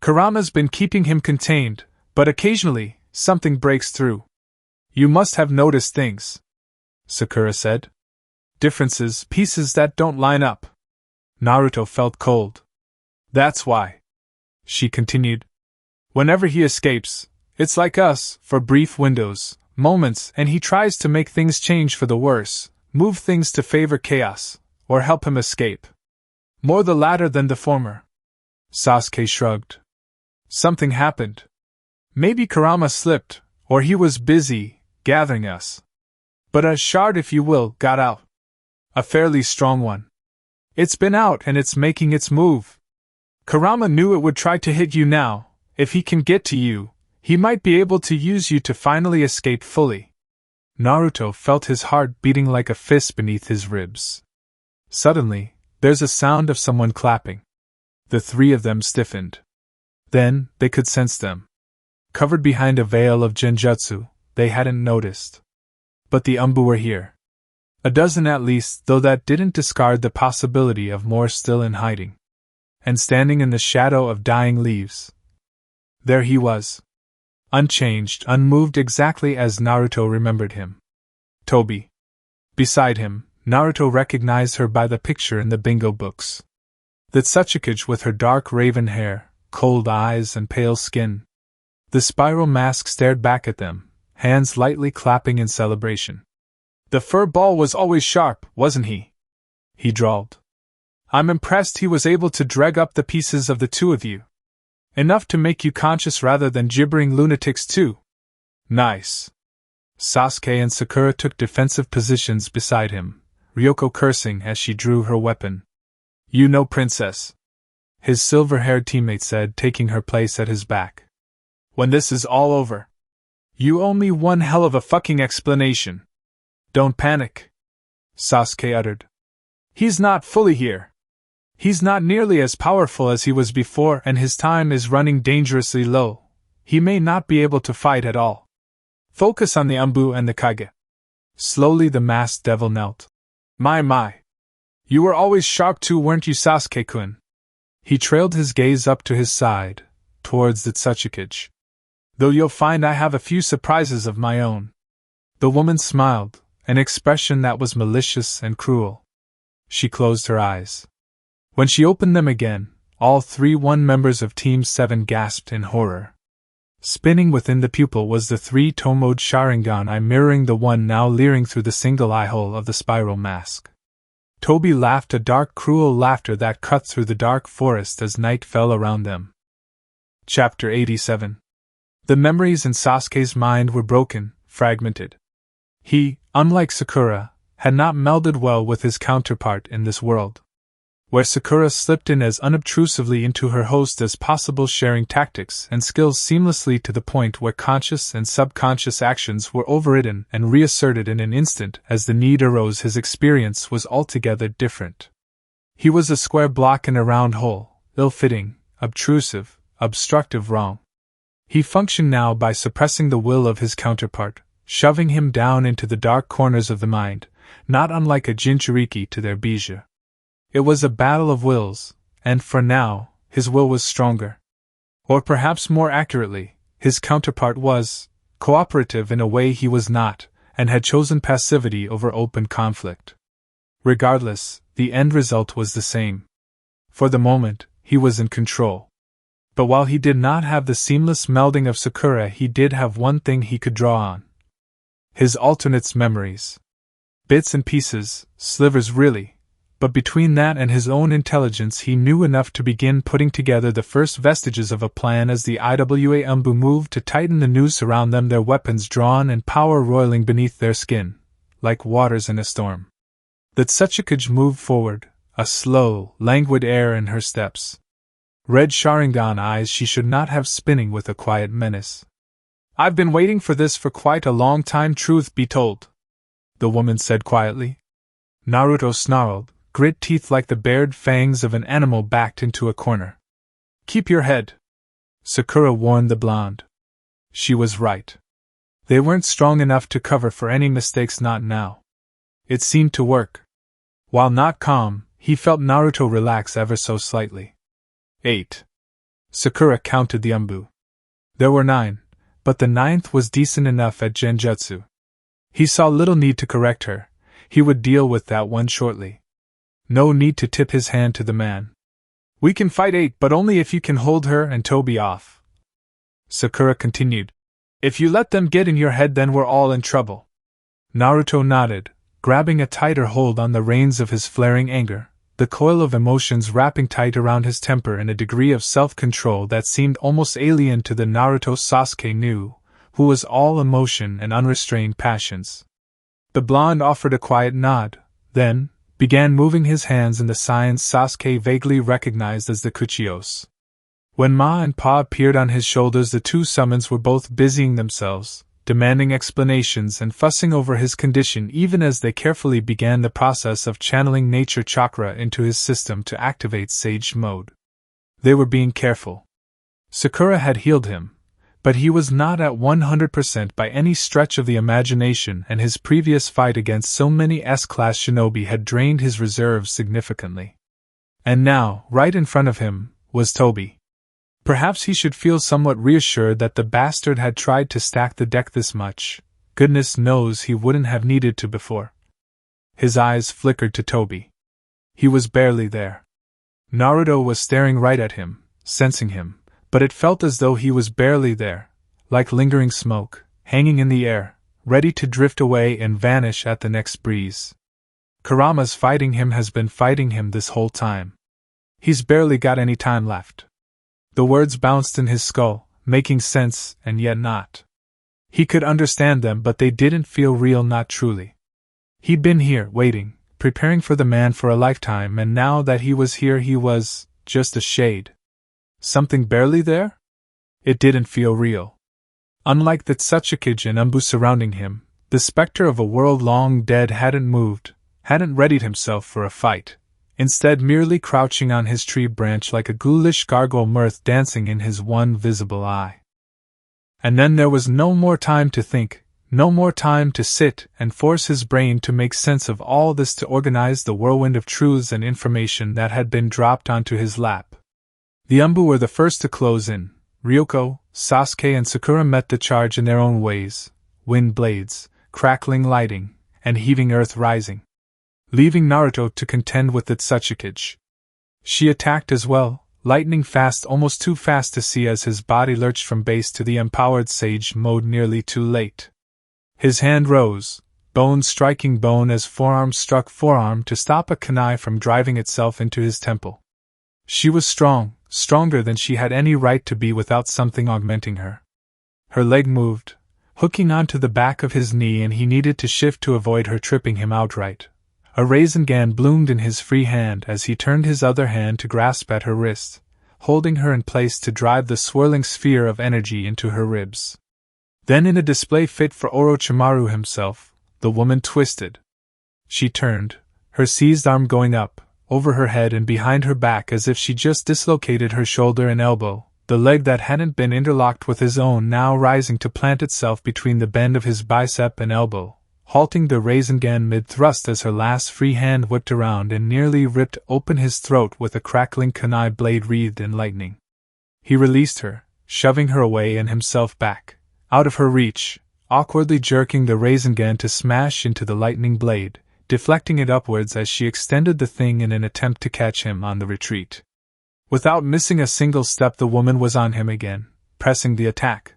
Kurama's been keeping him contained, but occasionally, something breaks through. You must have noticed things, Sakura said. Differences, pieces that don't line up. Naruto felt cold. That's why, she continued. Whenever he escapes, it's like us, for brief windows, moments, and he tries to make things change for the worse, move things to favor chaos, or help him escape. More the latter than the former. Sasuke shrugged. Something happened. Maybe Kurama slipped, or he was busy, gathering us. But a shard, if you will, got out. A fairly strong one. It's been out and it's making its move. Kurama knew it would try to hit you now. If he can get to you, he might be able to use you to finally escape fully. Naruto felt his heart beating like a fist beneath his ribs. Suddenly, there's a sound of someone clapping. The three of them stiffened. Then, they could sense them. Covered behind a veil of genjutsu, they hadn't noticed. But the Umbu were here. A dozen at least, though that didn't discard the possibility of more still in hiding. And standing in the shadow of dying leaves. There he was. Unchanged, unmoved, exactly as Naruto remembered him. Tobi. Beside him, Naruto recognized her by the picture in the bingo books. The Tsuchikage with her dark raven hair, cold eyes and pale skin. The spiral mask stared back at them, hands lightly clapping in celebration. The fur ball was always sharp, wasn't he? He drawled. I'm impressed he was able to drag up the pieces of the two of you. Enough to make you conscious rather than gibbering lunatics too. Nice. Sasuke and Sakura took defensive positions beside him, Ryoko cursing as she drew her weapon. You know, princess, his silver-haired teammate said, taking her place at his back. When this is all over, you owe me one hell of a fucking explanation. Don't panic, Sasuke uttered. He's not fully here. He's not nearly as powerful as he was before, and his time is running dangerously low. He may not be able to fight at all. Focus on the Umbu and the Kage. Slowly the masked devil knelt. My. You were always sharp too, weren't you, Sasuke-kun? He trailed his gaze up to his side, towards the Tsuchikage. Though you'll find I have a few surprises of my own. The woman smiled, an expression that was malicious and cruel. She closed her eyes. When she opened them again, all 3 members of Team 7 gasped in horror. Spinning within the pupil was the three-tomoed Sharingan eye mirroring the one now leering through the single eye hole of the spiral mask. Toby laughed a dark, cruel laughter that cut through the dark forest as night fell around them. Chapter 87. The memories in Sasuke's mind were broken, fragmented. He, unlike Sakura, had not melded well with his counterpart in this world, where Sakura slipped in as unobtrusively into her host as possible, sharing tactics and skills seamlessly to the point where conscious and subconscious actions were overridden and reasserted in an instant as the need arose. His experience was altogether different. He was a square block in a round hole, ill-fitting, obtrusive, obstructive, wrong. He functioned now by suppressing the will of his counterpart, shoving him down into the dark corners of the mind, not unlike a Jinchuriki to their Bija. It was a battle of wills, and for now, his will was stronger. Or perhaps more accurately, his counterpart was cooperative in a way he was not, and had chosen passivity over open conflict. Regardless, the end result was the same. For the moment, he was in control. But while he did not have the seamless melding of Sakura, he did have one thing he could draw on. His alternates' memories. Bits and pieces, slivers really. But between that and his own intelligence he knew enough to begin putting together the first vestiges of a plan as the IWA Umbu moved to tighten the noose around them, their weapons drawn and power roiling beneath their skin, like waters in a storm. The Tsuchikage moved forward, a slow, languid air in her steps. Red Sharingan eyes she should not have spinning with a quiet menace. "I've been waiting for this for quite a long time, truth be told," the woman said quietly. Naruto snarled, grit teeth like the bared fangs of an animal backed into a corner. "Keep your head," Sakura warned the blonde. She was right. They weren't strong enough to cover for any mistakes, not now. It seemed to work. While not calm, he felt Naruto relax ever so slightly. 8. Sakura counted the Umbu. There were 9, but the 9th was decent enough at Genjutsu. He saw little need to correct her, he would deal with that one shortly. No need to tip his hand to the man. "We can fight 8, but only if you can hold her and Toby off," Sakura continued. "If you let them get in your head, then we're all in trouble." Naruto nodded, grabbing a tighter hold on the reins of his flaring anger, the coil of emotions wrapping tight around his temper in a degree of self-control that seemed almost alien to the Naruto Sasuke knew, who was all emotion and unrestrained passions. The blonde offered a quiet nod, then began moving his hands in the signs Sasuke vaguely recognized as the Kuchiyos. When Ma and Pa appeared on his shoulders, the two summons were both busying themselves, demanding explanations and fussing over his condition even as they carefully began the process of channeling nature chakra into his system to activate Sage Mode. They were being careful. Sakura had healed him, but he was not at 100% by any stretch of the imagination, and his previous fight against so many S-class shinobi had drained his reserves significantly. And now, right in front of him, was Toby. Perhaps he should feel somewhat reassured that the bastard had tried to stack the deck this much. Goodness knows he wouldn't have needed to before. His eyes flickered to Toby. He was barely there. Naruto was staring right at him, sensing him, but it felt as though he was barely there, like lingering smoke, hanging in the air, ready to drift away and vanish at the next breeze. Kurama's fighting him has been fighting him this whole time. He's barely got any time left. The words bounced in his skull, making sense and yet not. He could understand them, but they didn't feel real, not truly. He'd been here, waiting, preparing for the man for a lifetime, and now that he was here he was just a shade. Something barely there? It didn't feel real. Unlike the Tsuchikage and Umbu surrounding him, the specter of a world long dead hadn't moved, hadn't readied himself for a fight, instead merely crouching on his tree branch like a ghoulish gargoyle, mirth dancing in his one visible eye. And then there was no more time to think, no more time to sit and force his brain to make sense of all this, to organize the whirlwind of truths and information that had been dropped onto his lap. The Umbu were the first to close in. Ryoko, Sasuke and Sakura met the charge in their own ways, wind blades, crackling lighting, and heaving earth rising, leaving Naruto to contend with the Tsuchikage. She attacked as well, lightning fast, almost too fast to see as his body lurched from base to the empowered sage mode nearly too late. His hand rose, bone striking bone as forearm struck forearm to stop a kunai from driving itself into his temple. She was strong, stronger than she had any right to be without something augmenting her. Her leg moved, hooking onto the back of his knee, and he needed to shift to avoid her tripping him outright. A Rasengan bloomed in his free hand as he turned his other hand to grasp at her wrist, holding her in place to drive the swirling sphere of energy into her ribs. Then, in a display fit for Orochimaru himself, the woman twisted. She turned, her seized arm going up, over her head and behind her back as if she just dislocated her shoulder and elbow, the leg that hadn't been interlocked with his own now rising to plant itself between the bend of his bicep and elbow, halting the Rasengan mid-thrust as her last free hand whipped around and nearly ripped open his throat with a crackling kunai blade wreathed in lightning. He released her, shoving her away and himself back, out of her reach, awkwardly jerking the Rasengan to smash into the lightning blade, deflecting it upwards as she extended the thing in an attempt to catch him on the retreat. Without missing a single step, the woman was on him again, pressing the attack.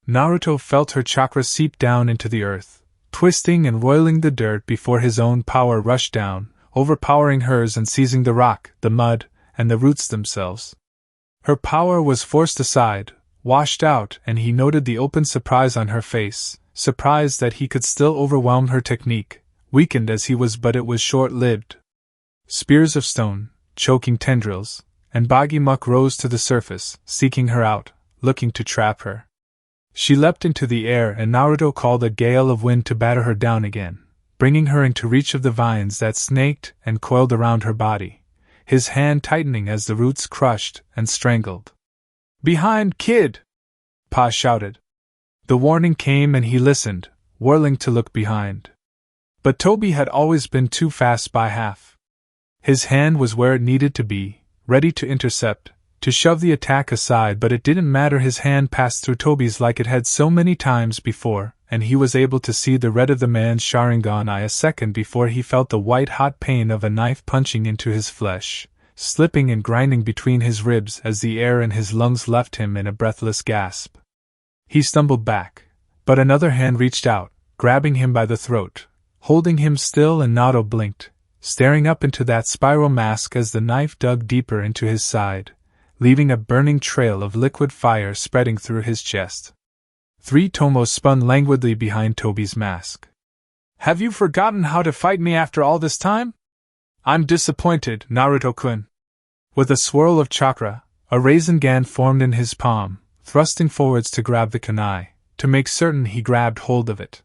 Naruto felt her chakra seep down into the earth, twisting and roiling the dirt before his own power rushed down, overpowering hers and seizing the rock, the mud, and the roots themselves. Her power was forced aside, washed out, and he noted the open surprise on her face, surprised that he could still overwhelm her technique, weakened as he was, but it was short-lived. Spears of stone, choking tendrils, and boggy muck rose to the surface, seeking her out, looking to trap her. She leapt into the air, and Naruto called a gale of wind to batter her down again, bringing her into reach of the vines that snaked and coiled around her body, his hand tightening as the roots crushed and strangled. "Behind, kid!" Pa shouted. The warning came and he listened, whirling to look behind. But Toby had always been too fast by half. His hand was where it needed to be, ready to intercept, to shove the attack aside, but it didn't matter. His hand passed through Toby's like it had so many times before, and he was able to see the red of the man's Sharingan eye a second before he felt the white-hot pain of a knife punching into his flesh, slipping and grinding between his ribs as the air in his lungs left him in a breathless gasp. He stumbled back, but another hand reached out, grabbing him by the throat, holding him still, and Naruto blinked, staring up into that spiral mask as the knife dug deeper into his side, leaving a burning trail of liquid fire spreading through his chest. 3 Tomos spun languidly behind Toby's mask. "Have you forgotten how to fight me after all this time? I'm disappointed, Naruto-kun." With a swirl of chakra, a Rasengan formed in his palm, thrusting forwards to grab the kunai, to make certain he grabbed hold of it.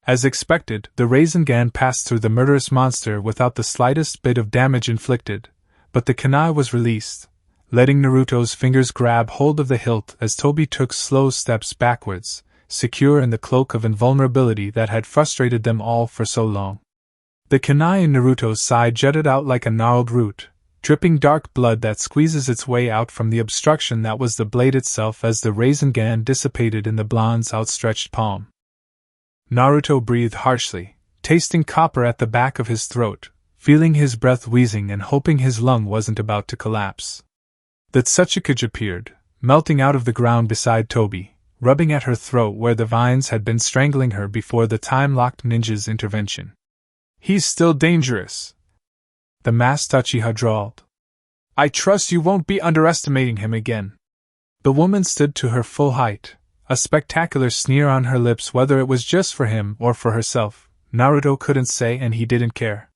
As expected, the Rasengan passed through the murderous monster without the slightest bit of damage inflicted, but the kunai was released, letting Naruto's fingers grab hold of the hilt as Toby took slow steps backwards, secure in the cloak of invulnerability that had frustrated them all for so long. The kunai in Naruto's side jutted out like a gnarled root, dripping dark blood that squeezes its way out from the obstruction that was the blade itself as the Rasengan dissipated in the blonde's outstretched palm. Naruto breathed harshly, tasting copper at the back of his throat, feeling his breath wheezing and hoping his lung wasn't about to collapse. That Sasuke appeared, melting out of the ground beside Toby, rubbing at her throat where the vines had been strangling her before the time-locked ninja's intervention. "He's still dangerous," the masked Uchiha drawled. "I trust you won't be underestimating him again." The woman stood to her full height, a spectacular sneer on her lips. Whether it was just for him or for herself, Naruto couldn't say, and he didn't care.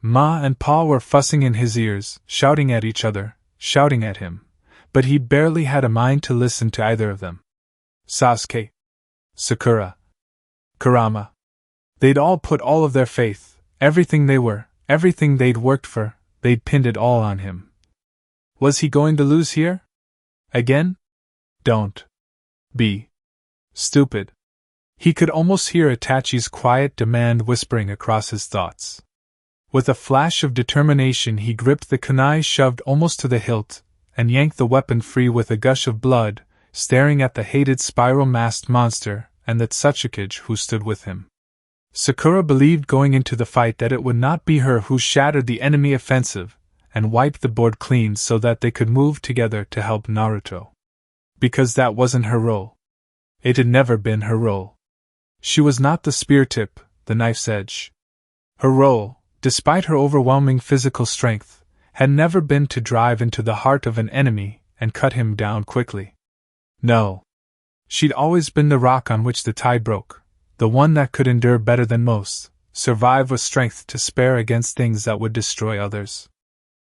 Ma and Pa were fussing in his ears, shouting at each other, shouting at him, but he barely had a mind to listen to either of them. Sasuke, Sakura, Kurama. They'd all put all of their faith, everything they were, everything they'd worked for, they'd pinned it all on him. Was he going to lose here? Again? Don't be stupid. He could almost hear Itachi's quiet demand whispering across his thoughts. With a flash of determination he gripped the kunai shoved almost to the hilt, and yanked the weapon free with a gush of blood, staring at the hated spiral-masked monster and the Sasuke who stood with him. Sakura believed going into the fight that it would not be her who shattered the enemy offensive, and wiped the board clean so that they could move together to help Naruto. Because that wasn't her role. It had never been her role. She was not the spear tip, the knife's edge. Her role, despite her overwhelming physical strength, had never been to drive into the heart of an enemy and cut him down quickly. No. She'd always been the rock on which the tide broke, the one that could endure better than most, survive with strength to spare against things that would destroy others.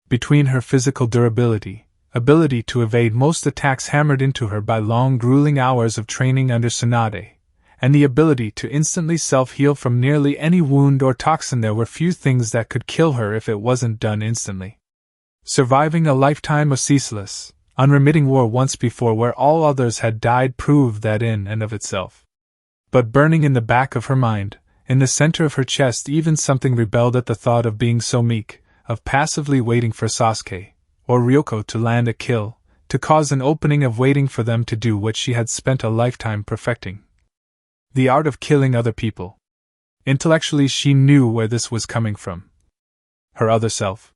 Between her physical durability, ability to evade most attacks hammered into her by long grueling hours of training under Tsunade, and the ability to instantly self-heal from nearly any wound or toxin, there were few things that could kill her if it wasn't done instantly. Surviving a lifetime of ceaseless, unremitting war once before where all others had died proved that in and of itself. But burning in the back of her mind, in the center of her chest, even something rebelled at the thought of being so meek, of passively waiting for Sasuke or Ryoko to land a kill, to cause an opening, of waiting for them to do what she had spent a lifetime perfecting. The art of killing other people. Intellectually she knew where this was coming from. Her other self.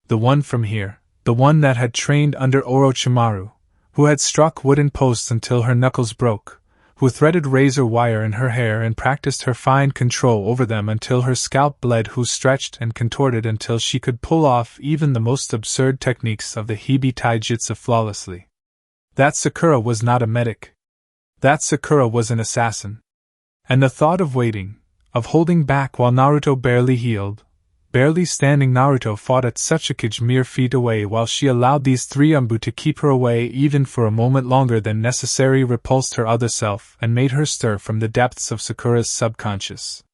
The one from here, the one that had trained under Orochimaru, who had struck wooden posts until her knuckles broke, who threaded razor wire in her hair and practiced her fine control over them until her scalp bled, who stretched and contorted until she could pull off even the most absurd techniques of the Hibi Taijutsu flawlessly. That Sakura was not a medic. That Sakura was an assassin. And the thought of waiting, of holding back while Naruto barely healed, barely standing, Naruto fought at Sasuke mere feet away while she allowed these three Umbu to keep her away even for a moment longer than necessary, repulsed her other self and made her stir from the depths of Sakura's subconscious.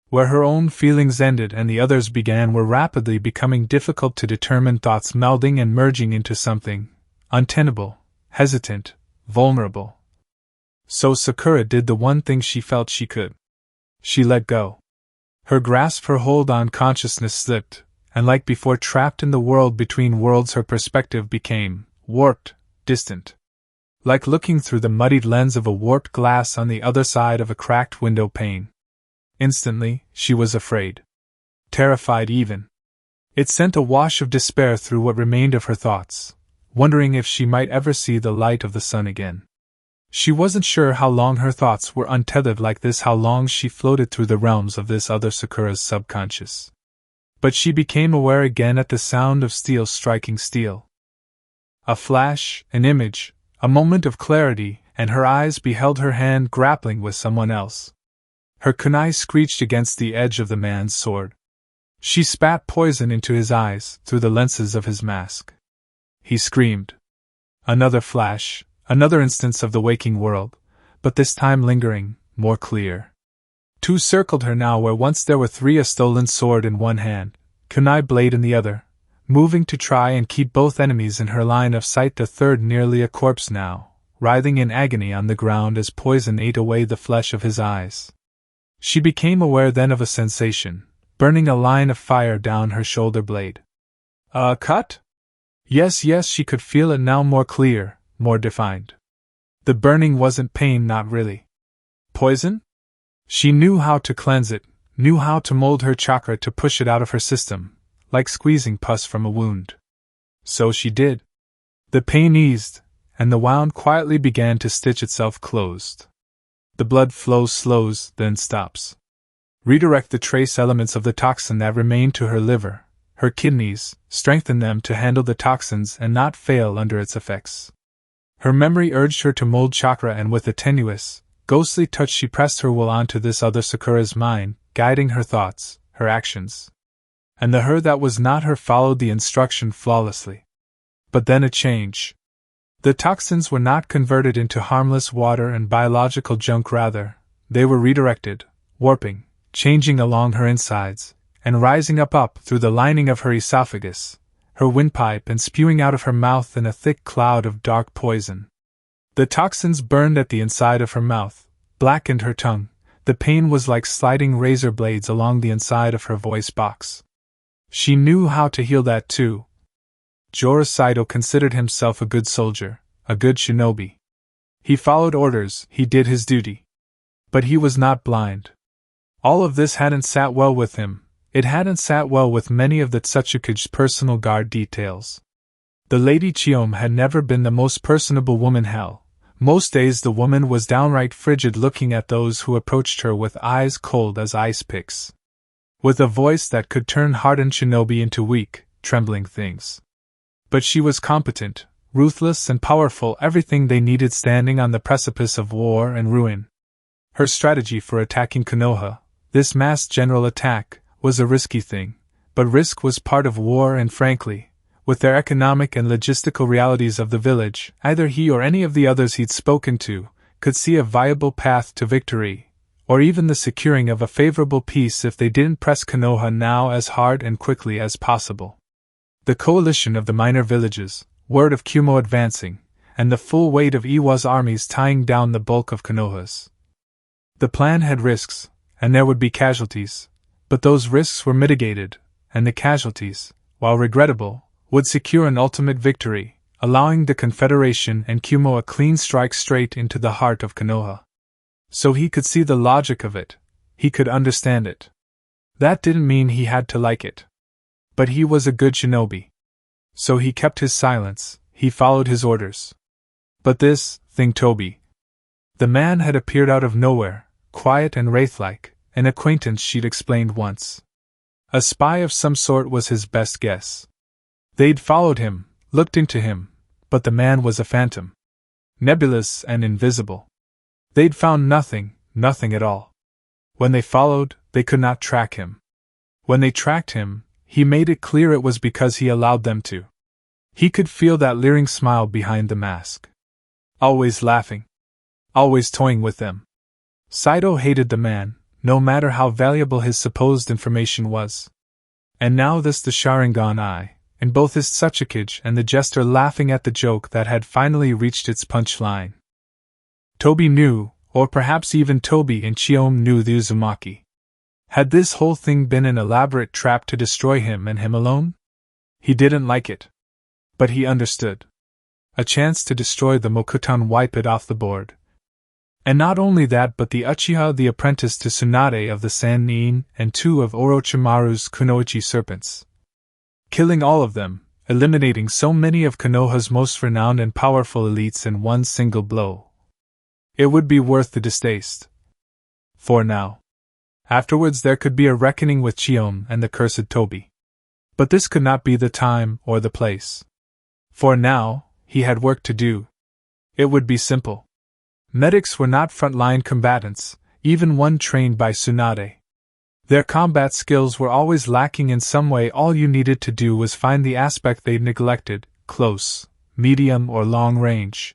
Where her own feelings ended and the others began were rapidly becoming difficult to determine, thoughts melding and merging into something untenable, hesitant, vulnerable. So Sakura did the one thing she felt she could. She let go. Her grasp, her hold on consciousness slipped, and like before, trapped in the world between worlds, her perspective became warped, distant. Like looking through the muddied lens of a warped glass on the other side of a cracked window pane. Instantly, she was afraid. Terrified even. It sent a wash of despair through what remained of her thoughts, wondering if she might ever see the light of the sun again. She wasn't sure how long her thoughts were untethered like this, how long she floated through the realms of this other Sakura's subconscious. But she became aware again at the sound of steel striking steel. A flash, an image, a moment of clarity, and her eyes beheld her hand grappling with someone else. Her kunai screeched against the edge of the man's sword. She spat poison into his eyes through the lenses of his mask. He screamed. Another flash. Another instance of the waking world, but this time lingering, more clear. Two circled her now where once there were three, a stolen sword in one hand, kunai blade in the other, moving to try and keep both enemies in her line of sight. The third nearly a corpse now, writhing in agony on the ground as poison ate away the flesh of his eyes. She became aware then of a sensation, burning a line of fire down her shoulder blade. A cut? Yes, she could feel it now, more clear, more defined. The burning wasn't pain, not really. Poison? She knew how to cleanse it, knew how to mold her chakra to push it out of her system, like squeezing pus from a wound. So she did. The pain eased, and the wound quietly began to stitch itself closed. The blood flows, slows, then stops. Redirect the trace elements of the toxin that remained to her liver, her kidneys, strengthen them to handle the toxins and not fail under its effects. Her memory urged her to mold chakra, and with a tenuous, ghostly touch she pressed her will onto this other Sakura's mind, guiding her thoughts, her actions. And the her that was not her followed the instruction flawlessly. But then a change. The toxins were not converted into harmless water and biological junk, rather, they were redirected, warping, changing along her insides, and rising up through the lining of her esophagus, her windpipe, and spewing out of her mouth in a thick cloud of dark poison. The toxins burned at the inside of her mouth, blackened her tongue. The pain was like sliding razor blades along the inside of her voice box. She knew how to heal that too. Joro Saito considered himself a good soldier, a good shinobi. He followed orders, he did his duty. But he was not blind. All of this hadn't sat well with him. It hadn't sat well with many of the Sasuke's personal guard details. The Lady Chiome had never been the most personable woman. Hell, most days the woman was downright frigid, looking at those who approached her with eyes cold as ice picks. With a voice that could turn hardened shinobi into weak, trembling things. But she was competent, ruthless and powerful, everything they needed standing on the precipice of war and ruin. Her strategy for attacking Konoha, this mass general attack, was a risky thing, but risk was part of war, and frankly, with their economic and logistical realities of the village, either he or any of the others he'd spoken to could see a viable path to victory, or even the securing of a favorable peace if they didn't press Konoha now as hard and quickly as possible. The coalition of the minor villages, word of Kumo advancing, and the full weight of Iwa's armies tying down the bulk of Konoha's. The plan had risks, and there would be casualties, but those risks were mitigated, and the casualties, while regrettable, would secure an ultimate victory, allowing the Confederation and Kumo a clean strike straight into the heart of Konoha. So he could see the logic of it, he could understand it. That didn't mean he had to like it. But he was a good shinobi. So he kept his silence, he followed his orders. But this thing Toby. The man had appeared out of nowhere, quiet and wraith-like, an acquaintance she'd explained once. A spy of some sort was his best guess. They'd followed him, looked into him, but the man was a phantom. Nebulous and invisible. They'd found nothing at all. When they followed, they could not track him. When they tracked him, he made it clear it was because he allowed them to. He could feel that leering smile behind the mask. Always laughing. Always toying with them. Saito hated the man, no matter how valuable his supposed information was. And now this the Sharingan eye, in both his Tsuchikage and the jester laughing at the joke that had finally reached its punchline. Toby knew, or perhaps even Toby and Chiome knew the Uzumaki. Had this whole thing been an elaborate trap to destroy him and him alone? He didn't like it. But he understood. A chance to destroy the Mokutan, wipe it off the board. And not only that, but the Uchiha, the apprentice to Tsunade of the Sannin and 2 of Orochimaru's Kunoichi serpents. Killing all of them, eliminating so many of Konoha's most renowned and powerful elites in one single blow. It would be worth the distaste. For now. Afterwards there could be a reckoning with Chiome and the cursed Toby. But this could not be the time or the place. For now, he had work to do. It would be simple. Medics were not front-line combatants, even one trained by Tsunade. Their combat skills were always lacking in some way. All you needed to do was find the aspect they'd neglected, close, medium or long range.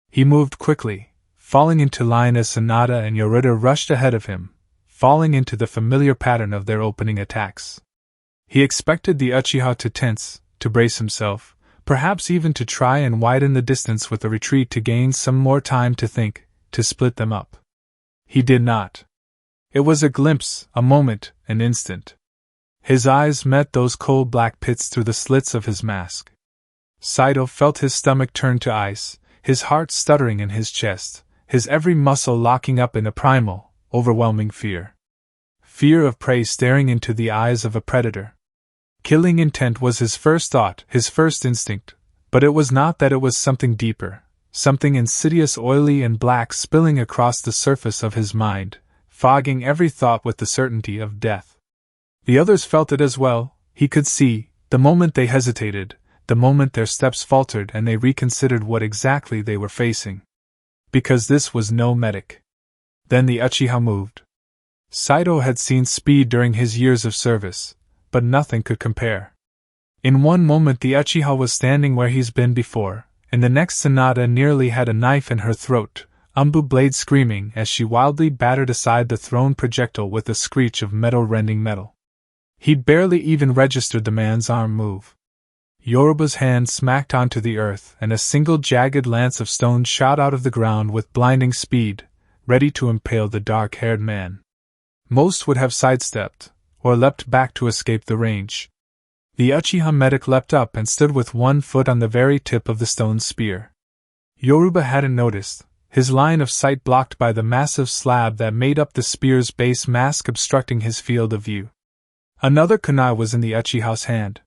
He moved quickly, falling into line as Sanada and Yorita rushed ahead of him, falling into the familiar pattern of their opening attacks. He expected the Uchiha to tense, to brace himself, perhaps even to try and widen the distance with a retreat to gain some more time to think, to split them up. He did not. It was a glimpse, a moment, an instant. His eyes met those cold black pits through the slits of his mask. Saito felt his stomach turn to ice, his heart stuttering in his chest, his every muscle locking up in a primal, overwhelming fear. Fear of prey staring into the eyes of a predator. Killing intent was his first thought, his first instinct, but it was not that. It was something deeper, something insidious, oily and black, spilling across the surface of his mind, fogging every thought with the certainty of death. The others felt it as well. He could see, the moment they hesitated, the moment their steps faltered and they reconsidered what exactly they were facing. Because this was no medic. Then the Uchiha moved. Saito had seen speed during his years of service, but nothing could compare. In one moment the Uchiha was standing where he's been before, in the next Sanada nearly had a knife in her throat, Umbu blade screaming as she wildly battered aside the thrown projectile with a screech of metal rending metal. He'd barely even registered the man's arm move. Yoruba's hand smacked onto the earth and a single jagged lance of stone shot out of the ground with blinding speed, ready to impale the dark-haired man. Most would have sidestepped, or leapt back to escape the range. The Uchiha medic leapt up and stood with one foot on the very tip of the stone spear. Yoruba hadn't noticed, his line of sight blocked by the massive slab that made up the spear's base, mask obstructing his field of view. Another kunai was in the Uchiha's hand.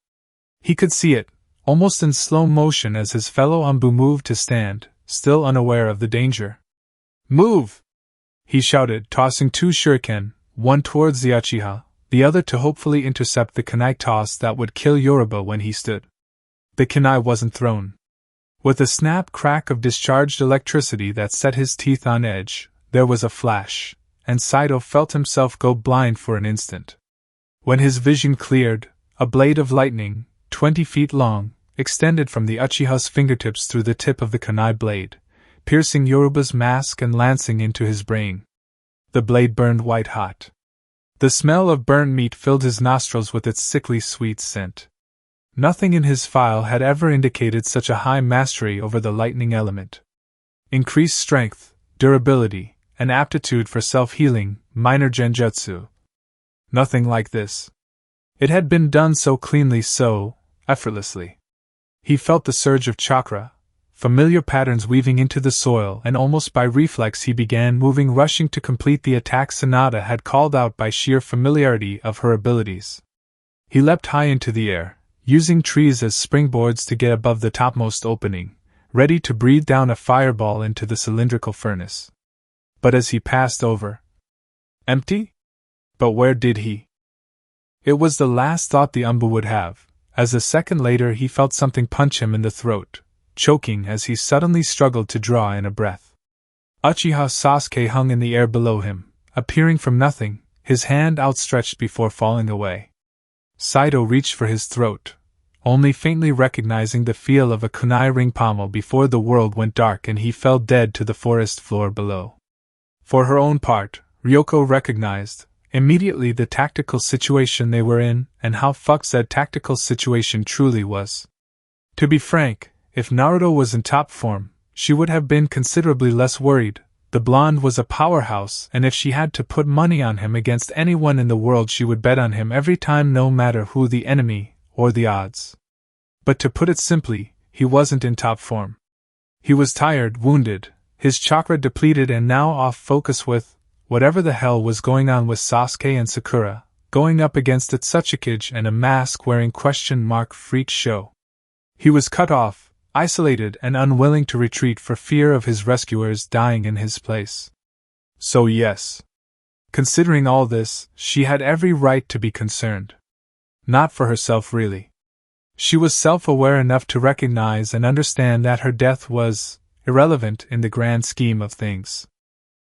He could see it, almost in slow motion as his fellow Anbu moved to stand, still unaware of the danger. "Move!" he shouted, tossing two shuriken, one towards the Uchiha, the other to hopefully intercept the kunai toss that would kill Yoruba when he stood. The kunai wasn't thrown. With a snap crack of discharged electricity that set his teeth on edge, there was a flash, and Saito felt himself go blind for an instant. When his vision cleared, a blade of lightning, 20 feet long, extended from the Uchiha's fingertips through the tip of the kunai blade, piercing Yoruba's mask and lancing into his brain. The blade burned white hot. The smell of burnt meat filled his nostrils with its sickly sweet scent. Nothing in his file had ever indicated such a high mastery over the lightning element. Increased strength, durability, and aptitude for self-healing, minor genjutsu. Nothing like this. It had been done so cleanly, so effortlessly. He felt the surge of chakra, familiar patterns weaving into the soil, and almost by reflex he began moving, rushing to complete the attack Sanada had called out by sheer familiarity of her abilities. He leapt high into the air, using trees as springboards to get above the topmost opening, ready to breathe down a fireball into the cylindrical furnace. But as he passed over, empty? But where did he? It was the last thought the Anbu would have, as a second later he felt something punch him in the throat, choking as he suddenly struggled to draw in a breath. Uchiha Sasuke hung in the air below him, appearing from nothing, his hand outstretched before falling away. Saito reached for his throat, only faintly recognizing the feel of a kunai ring pommel before the world went dark and he fell dead to the forest floor below. For her own part, Ryoko recognized immediately the tactical situation they were in, and how fucked that tactical situation truly was. To be frank, if Naruto was in top form, she would have been considerably less worried. The blonde was a powerhouse, and if she had to put money on him against anyone in the world, she would bet on him every time, no matter who the enemy or the odds. But to put it simply, he wasn't in top form. He was tired, wounded, his chakra depleted, and now off focus with whatever the hell was going on with Sasuke and Sakura, going up against a Tsuchikage and a mask-wearing freak show. He was cut off, isolated, and unwilling to retreat for fear of his rescuers dying in his place. So yes. Considering all this, she had every right to be concerned. Not for herself, really. She was self-aware enough to recognize and understand that her death was irrelevant in the grand scheme of things.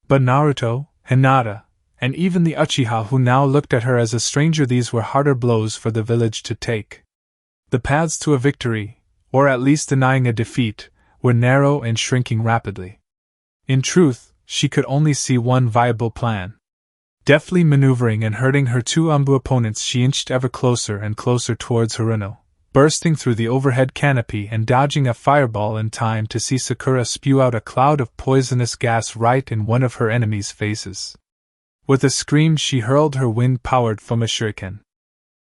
But Naruto, Hinata, and even the Uchiha who now looked at her as a stranger, these were harder blows for the village to take. The paths to a victory, or at least denying a defeat, were narrow and shrinking rapidly. In truth, she could only see one viable plan. Deftly maneuvering and hurting her two Anbu opponents, she inched ever closer and closer towards Haruno, bursting through the overhead canopy and dodging a fireball in time to see Sakura spew out a cloud of poisonous gas right in one of her enemies' faces. With a scream, she hurled her wind-powered shuriken.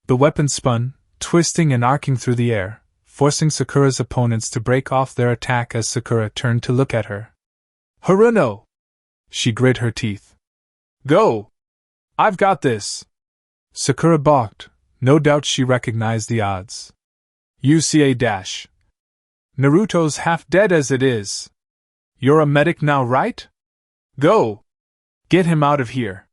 The weapon spun, twisting and arcing through the air, forcing Sakura's opponents to break off their attack as Sakura turned to look at her. "Haruno!" She grit her teeth. "Go! I've got this!" Sakura balked. No doubt she recognized the odds. UCA-. Naruto's half dead as it is. You're a medic now, right? Go! Get him out of here.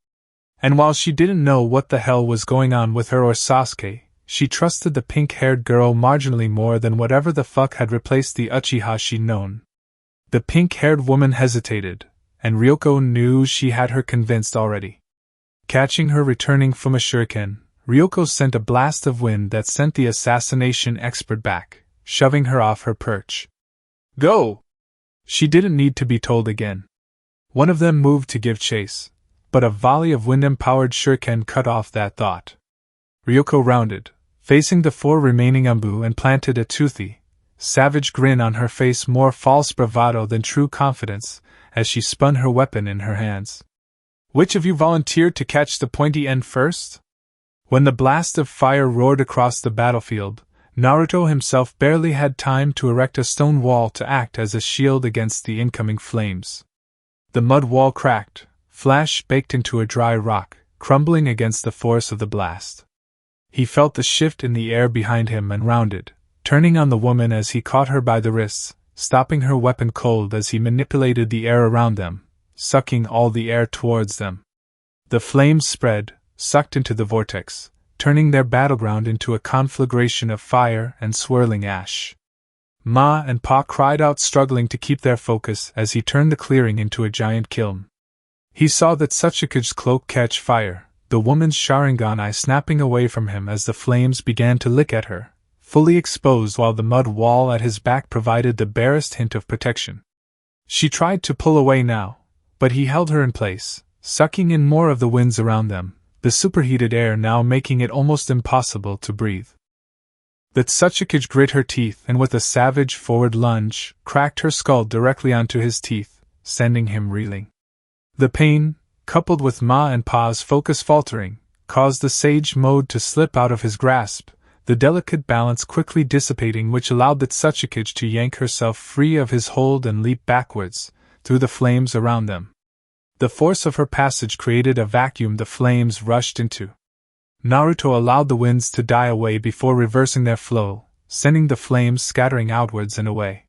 And while she didn't know what the hell was going on with her or Sasuke, she trusted the pink-haired girl marginally more than whatever the fuck had replaced the Uchiha she'd known. The pink-haired woman hesitated, and Ryoko knew she had her convinced already. Catching her returning from a shuriken, Ryoko sent a blast of wind that sent the assassination expert back, shoving her off her perch. Go! She didn't need to be told again. One of them moved to give chase, but a volley of wind-empowered shuriken cut off that thought. Ryoko rounded, facing the four remaining Anbu, and planted a toothy, savage grin on her face, more false bravado than true confidence, as she spun her weapon in her hands. Which of you volunteered to catch the pointy end first? When the blast of fire roared across the battlefield, Naruto himself barely had time to erect a stone wall to act as a shield against the incoming flames. The mud wall cracked, flash baked into a dry rock, crumbling against the force of the blast. He felt the shift in the air behind him and rounded, turning on the woman as he caught her by the wrists, stopping her weapon cold as he manipulated the air around them, sucking all the air towards them. The flames spread, sucked into the vortex, turning their battleground into a conflagration of fire and swirling ash. Ma and Pa cried out, struggling to keep their focus as he turned the clearing into a giant kiln. He saw that Sasuke's cloak catch fire, the woman's Sharingan eye snapping away from him as the flames began to lick at her, fully exposed, while the mud wall at his back provided the barest hint of protection. She tried to pull away now, but he held her in place, sucking in more of the winds around them, the superheated air now making it almost impossible to breathe. That Sasuke grit her teeth and with a savage forward lunge, cracked her skull directly onto his teeth, sending him reeling. The pain, coupled with Ma and Pa's focus faltering, caused the sage mode to slip out of his grasp, the delicate balance quickly dissipating, which allowed the Sasuke to yank herself free of his hold and leap backwards, through the flames around them. The force of her passage created a vacuum the flames rushed into. Naruto allowed the winds to die away before reversing their flow, sending the flames scattering outwards and away.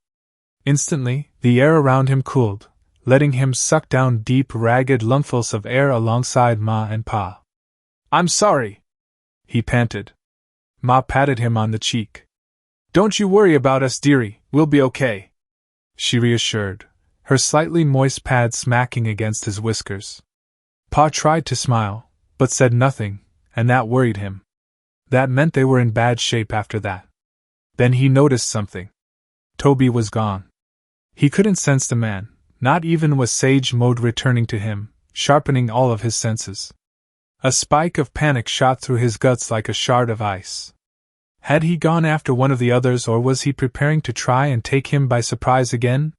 Instantly, the air around him cooled, letting him suck down deep, ragged lungfuls of air alongside Ma and Pa. "I'm sorry," he panted. Ma patted him on the cheek. "Don't you worry about us, dearie, we'll be okay," she reassured, her slightly moist pad smacking against his whiskers. Pa tried to smile, but said nothing, and that worried him. That meant they were in bad shape after that. Then he noticed something. Toby was gone. He couldn't sense the man, not even with sage mode returning to him, sharpening all of his senses. A spike of panic shot through his guts like a shard of ice. Had he gone after one of the others, or was he preparing to try and take him by surprise again?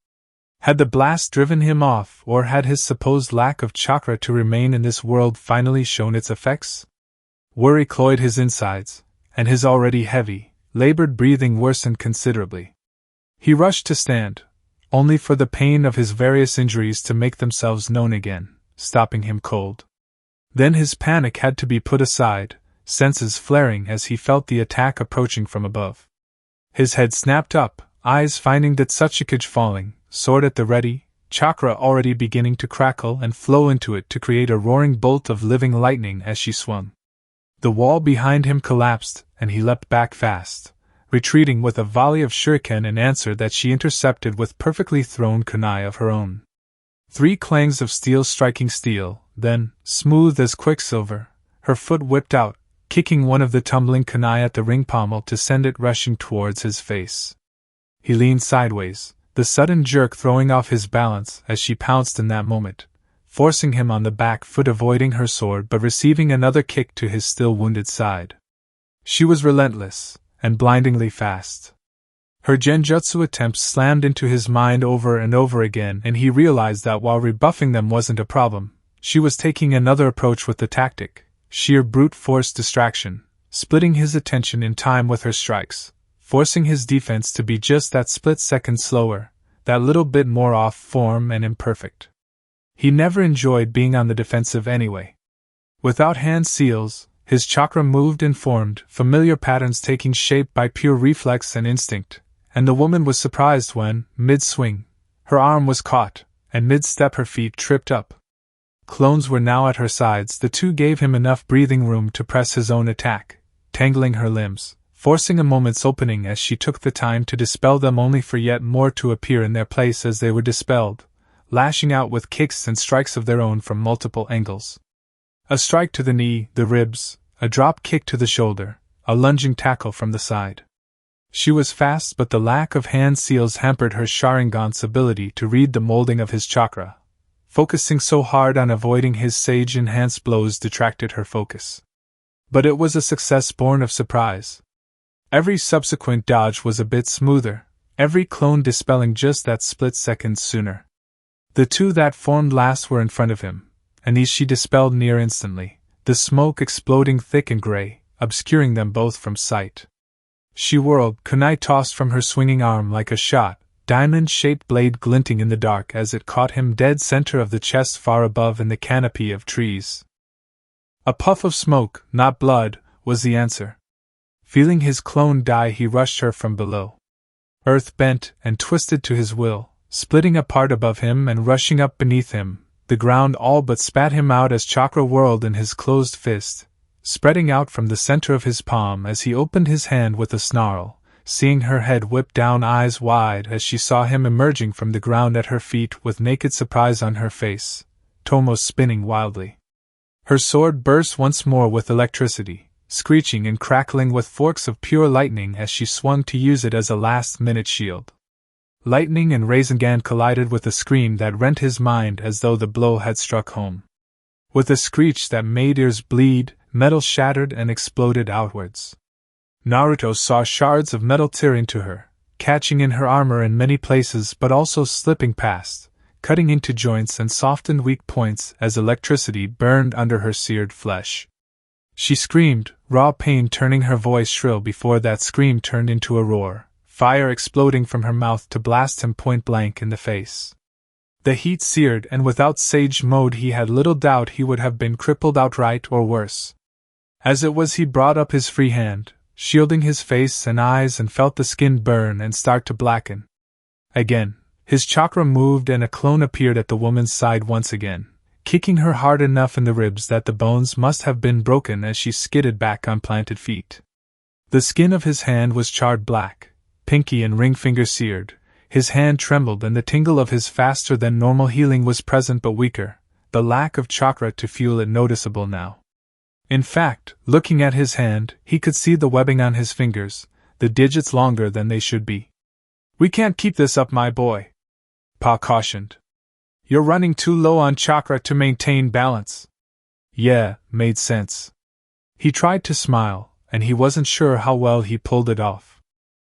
Had the blast driven him off, or had his supposed lack of chakra to remain in this world finally shown its effects? Worry cloyed his insides, and his already heavy, labored breathing worsened considerably. He rushed to stand, only for the pain of his various injuries to make themselves known again, stopping him cold. Then his panic had to be put aside, senses flaring as he felt the attack approaching from above. His head snapped up, eyes finding that Sasuke falling, sword at the ready, chakra already beginning to crackle and flow into it to create a roaring bolt of living lightning as she swung. The wall behind him collapsed, and he leapt back fast, retreating with a volley of shuriken in answer that she intercepted with perfectly thrown kunai of her own. 3 clangs of steel striking steel, then, smooth as quicksilver, her foot whipped out, kicking one of the tumbling kunai at the ring pommel to send it rushing towards his face. He leaned sideways, the sudden jerk throwing off his balance as she pounced in that moment, forcing him on the back foot, avoiding her sword but receiving another kick to his still wounded side. She was relentless, and blindingly fast. Her genjutsu attempts slammed into his mind over and over again, and he realized that while rebuffing them wasn't a problem, she was taking another approach with the tactic, sheer brute force distraction, splitting his attention in time with her strikes, forcing his defense to be just that split second slower, that little bit more off form and imperfect. He never enjoyed being on the defensive anyway. Without hand seals, his chakra moved and formed, familiar patterns taking shape by pure reflex and instinct, and the woman was surprised when, mid-swing, her arm was caught, and mid-step her feet tripped up. Clones were now at her sides. The two gave him enough breathing room to press his own attack, tangling her limbs, forcing a moment's opening as she took the time to dispel them, only for yet more to appear in their place as they were dispelled, lashing out with kicks and strikes of their own from multiple angles. A strike to the knee, the ribs, a drop kick to the shoulder, a lunging tackle from the side. She was fast, but the lack of hand seals hampered her Sharingan's ability to read the molding of his chakra. Focusing so hard on avoiding his sage-enhanced blows detracted her focus. But it was a success born of surprise. Every subsequent dodge was a bit smoother, every clone dispelling just that split second sooner. The two that formed last were in front of him, and these she dispelled near instantly, the smoke exploding thick and gray, obscuring them both from sight. She whirled, kunai tossed from her swinging arm like a shot, diamond-shaped blade glinting in the dark as it caught him dead center of the chest far above in the canopy of trees. A puff of smoke, not blood, was the answer, Feeling his clone die, he rushed her from below. Earth bent and twisted to his will, splitting apart above him and rushing up beneath him. The ground all but spat him out as chakra whirled in his closed fist, spreading out from the center of his palm as he opened his hand with a snarl, seeing her head whip down, eyes wide as she saw him emerging from the ground at her feet with naked surprise on her face, Tomo spinning wildly. Her sword burst once more with electricity, screeching and crackling with forks of pure lightning as she swung to use it as a last-minute shield. Lightning and Rasengan collided with a scream that rent his mind as though the blow had struck home. With a screech that made ears bleed, metal shattered and exploded outwards. Naruto saw shards of metal tear into her, catching in her armor in many places but also slipping past, cutting into joints and softened weak points as electricity burned under her seared flesh. She screamed, raw pain turning her voice shrill before that scream turned into a roar, fire exploding from her mouth to blast him point-blank in the face. The heat seared, and without Sage Mode he had little doubt he would have been crippled outright or worse. As it was, he brought up his free hand, shielding his face and eyes, and felt the skin burn and start to blacken. Again, his chakra moved and a clone appeared at the woman's side once again, kicking her hard enough in the ribs that the bones must have been broken as she skidded back on planted feet. The skin of his hand was charred black, pinky and ring finger seared. His hand trembled and the tingle of his faster than normal healing was present but weaker, the lack of chakra to fuel it noticeable now. In fact, looking at his hand, he could see the webbing on his fingers, the digits longer than they should be. "We can't keep this up, my boy," Pa cautioned. "You're running too low on chakra to maintain balance." Yeah, made sense. He tried to smile, and he wasn't sure how well he pulled it off.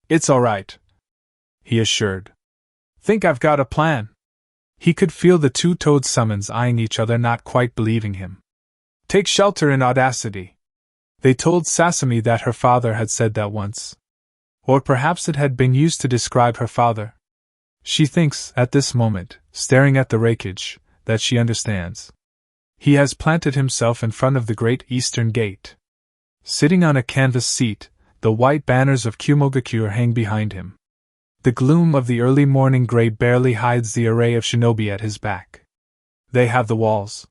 "It's all right," he assured. "Think I've got a plan." He could feel the two toad summons eyeing each other, not quite believing him. "Take shelter in audacity." They told Sasami that her father had said that once. Or perhaps it had been used to describe her father. She thinks, at this moment, staring at the wreckage, that she understands. He has planted himself in front of the Great Eastern Gate. Sitting on a canvas seat, the white banners of Kumogakure hang behind him. The gloom of the early morning gray barely hides the array of shinobi at his back. They have the walls.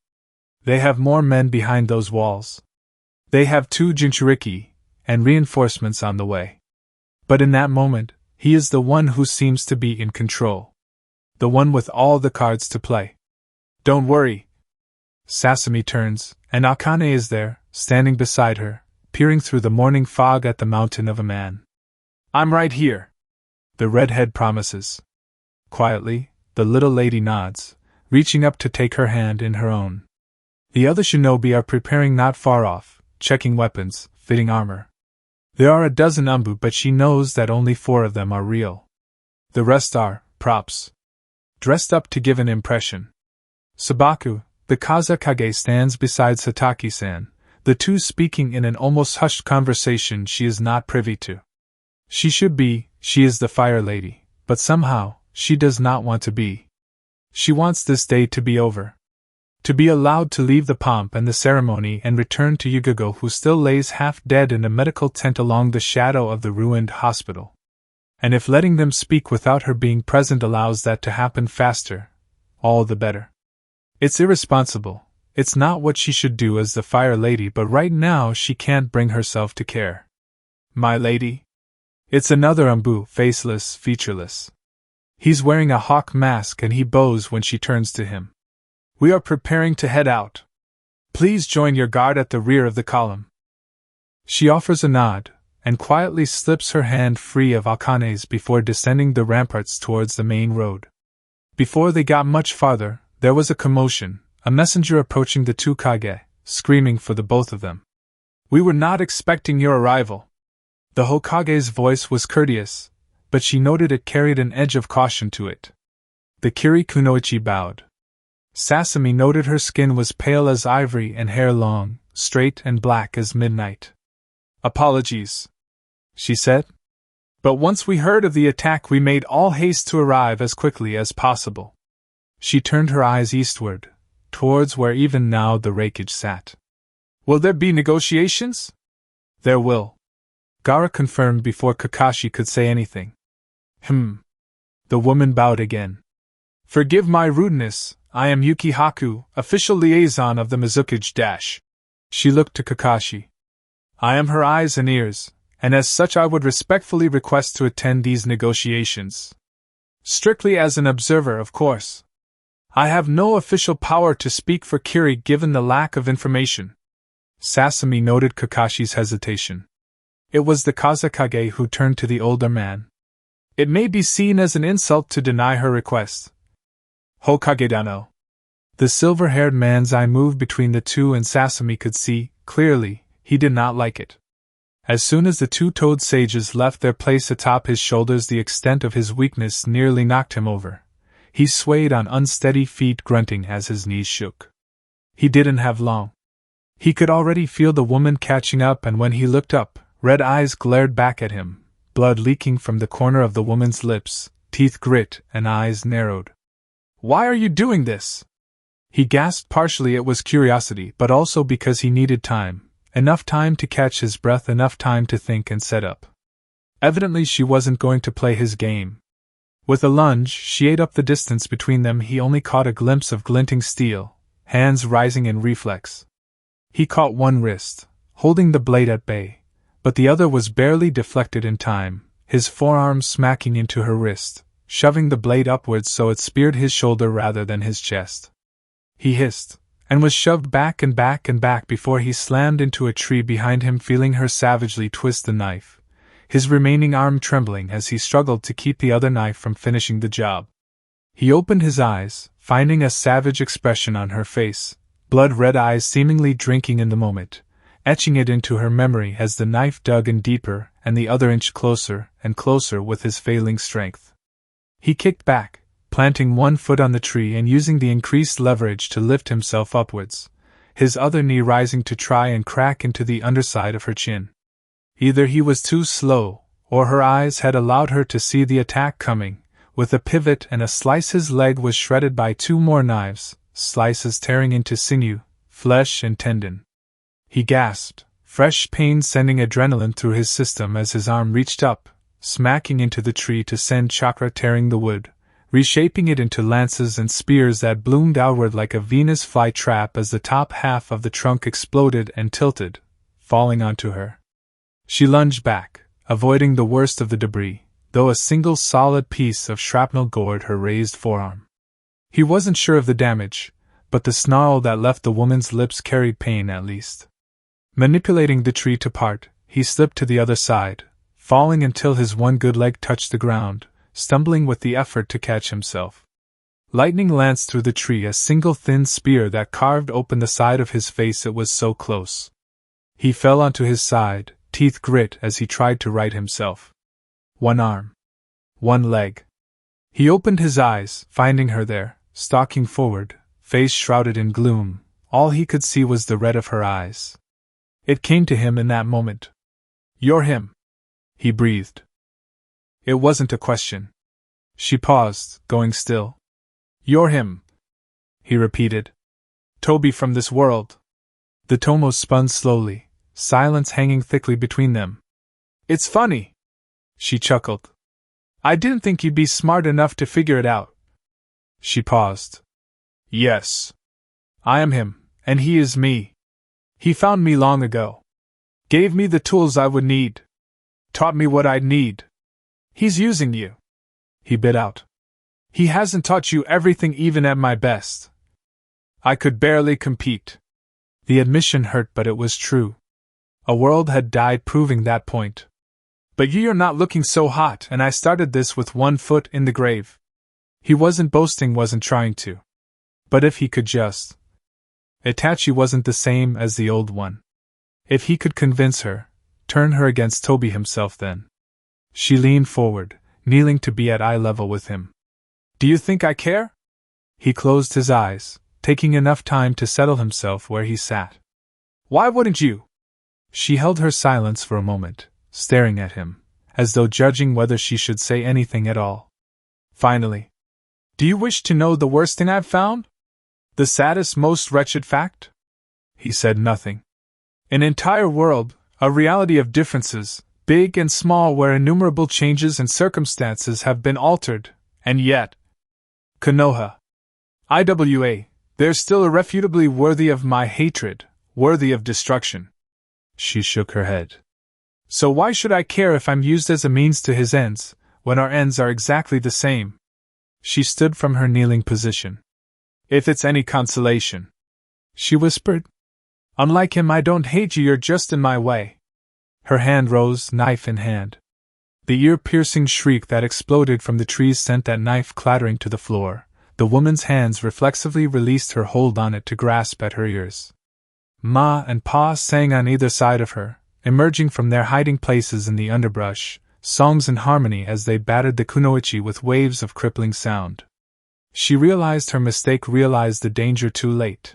They have more men behind those walls. They have 2 Jinchuriki, and reinforcements on the way. But in that moment, he is the one who seems to be in control. The one with all the cards to play. "Don't worry." Sasami turns, and Akane is there, standing beside her, peering through the morning fog at the mountain of a man. "I'm right here," the redhead promises. Quietly, the little lady nods, reaching up to take her hand in her own. The other shinobi are preparing not far off, checking weapons, fitting armor. There are a dozen umbu, but she knows that only 4 of them are real. The rest are props, dressed up to give an impression. Sabaku, the Kazakage, stands beside Sataki-san, the two speaking in an almost hushed conversation she is not privy to. She should be, she is the Fire Lady, but somehow, she does not want to be. She wants this day to be over. To be allowed to leave the pomp and the ceremony and return to Yugago, who still lays half dead in a medical tent along the shadow of the ruined hospital. And if letting them speak without her being present allows that to happen faster, all the better. It's irresponsible. It's not what she should do as the Fire Lady, but right now she can't bring herself to care. "My lady?" It's another umbu, faceless, featureless. He's wearing a hawk mask and he bows when she turns to him. "We are preparing to head out. Please join your guard at the rear of the column." She offers a nod, and quietly slips her hand free of Akane's before descending the ramparts towards the main road. Before they got much farther, there was a commotion, a messenger approaching the 2 Kage, screaming for the both of them. "We were not expecting your arrival." The Hokage's voice was courteous, but she noted it carried an edge of caution to it. The Kiri Kunoichi bowed. Sasami noted her skin was pale as ivory and hair long, straight and black as midnight. "Apologies," she said. "But once we heard of the attack we made all haste to arrive as quickly as possible." She turned her eyes eastward, towards where even now the wreckage sat. "Will there be negotiations?" "There will." Gaara confirmed before Kakashi could say anything. The woman bowed again. Forgive my rudeness, I am Ichiraku, official liaison of the Mizukage. She looked to Kakashi. I am her eyes and ears, and as such I would respectfully request to attend these negotiations. Strictly as an observer, of course. I have no official power to speak for Kiri given the lack of information. Sasami noted Kakashi's hesitation. It was the Kazekage who turned to the older man. It may be seen as an insult to deny her request. Hokage-dano. The silver-haired man's eye moved between the two and Sasami could see, clearly, he did not like it. As soon as the two-toed sages left their place atop his shoulders, the extent of his weakness nearly knocked him over. He swayed on unsteady feet, grunting as his knees shook. He didn't have long. He could already feel the woman catching up, and when he looked up, red eyes glared back at him, blood leaking from the corner of the woman's lips, teeth grit and eyes narrowed. Why are you doing this? He gasped. Partially it was curiosity, but also because he needed time. Enough time to catch his breath, enough time to think and set up. Evidently she wasn't going to play his game. With a lunge, she ate up the distance between them. He only caught a glimpse of glinting steel, hands rising in reflex. He caught one wrist, holding the blade at bay, but the other was barely deflected in time, his forearm smacking into her wrist, shoving the blade upwards so it speared his shoulder rather than his chest. He hissed, and was shoved back and back and back before he slammed into a tree behind him, feeling her savagely twist the knife, his remaining arm trembling as he struggled to keep the other knife from finishing the job. He opened his eyes, finding a savage expression on her face, blood-red eyes seemingly drinking in the moment, etching it into her memory as the knife dug in deeper and the other inched closer and closer with his failing strength. He kicked back, planting one foot on the tree and using the increased leverage to lift himself upwards, his other knee rising to try and crack into the underside of her chin. Either he was too slow, or her eyes had allowed her to see the attack coming. With a pivot and a slice, his leg was shredded by two more knives, slices tearing into sinew, flesh and tendon. He gasped, fresh pain sending adrenaline through his system as his arm reached up, smacking into the tree to send chakra tearing the wood, reshaping it into lances and spears that bloomed outward like a Venus flytrap as the top half of the trunk exploded and tilted, falling onto her. She lunged back, avoiding the worst of the debris, though a single solid piece of shrapnel gored her raised forearm. He wasn't sure of the damage, but the snarl that left the woman's lips carried pain at least. Manipulating the tree to part, he slipped to the other side, falling until his one good leg touched the ground, stumbling with the effort to catch himself. Lightning lanced through the tree, a single thin spear that carved open the side of his face. It was so close. He fell onto his side, teeth grit as he tried to right himself. One arm. One leg. He opened his eyes, finding her there, stalking forward, face shrouded in gloom. All he could see was the red of her eyes. It came to him in that moment. "You're him," he breathed. It wasn't a question. She paused, going still. "You're him," he repeated. "Toby from this world." The tomos spun slowly, silence hanging thickly between them. "It's funny," she chuckled. "I didn't think you'd be smart enough to figure it out." She paused. "Yes. I am him, and he is me. He found me long ago. Gave me the tools I would need. Taught me what I'd need. He's using you," he bit out. "He hasn't taught you everything even at my best. I could barely compete." The admission hurt, but it was true. A world had died proving that point. "But you're not looking so hot, and I started this with one foot in the grave." He wasn't boasting, wasn't trying to. But if he could just... Itachi wasn't the same as the old one. If he could convince her, turn her against Toby himself, then... She leaned forward, kneeling to be at eye level with him. "Do you think I care?" He closed his eyes, taking enough time to settle himself where he sat. "Why wouldn't you?" She held her silence for a moment, staring at him, as though judging whether she should say anything at all. Finally, "Do you wish to know the worst thing I've found? The saddest, most wretched fact?" He said nothing. "An entire world, a reality of differences, big and small, where innumerable changes and circumstances have been altered, and yet, Konoha. They're still irrefutably worthy of my hatred, worthy of destruction. She shook her head. So why should I care if I'm used as a means to his ends, when our ends are exactly the same? She stood from her kneeling position. If it's any consolation, she whispered. Unlike him, I don't hate you, you're just in my way. Her hand rose, knife in hand. The ear-piercing shriek that exploded from the trees sent that knife clattering to the floor. The woman's hands reflexively released her hold on it to grasp at her ears. Ma and Pa sang on either side of her, emerging from their hiding places in the underbrush, songs in harmony as they battered the kunoichi with waves of crippling sound. She realized her mistake, realized the danger too late.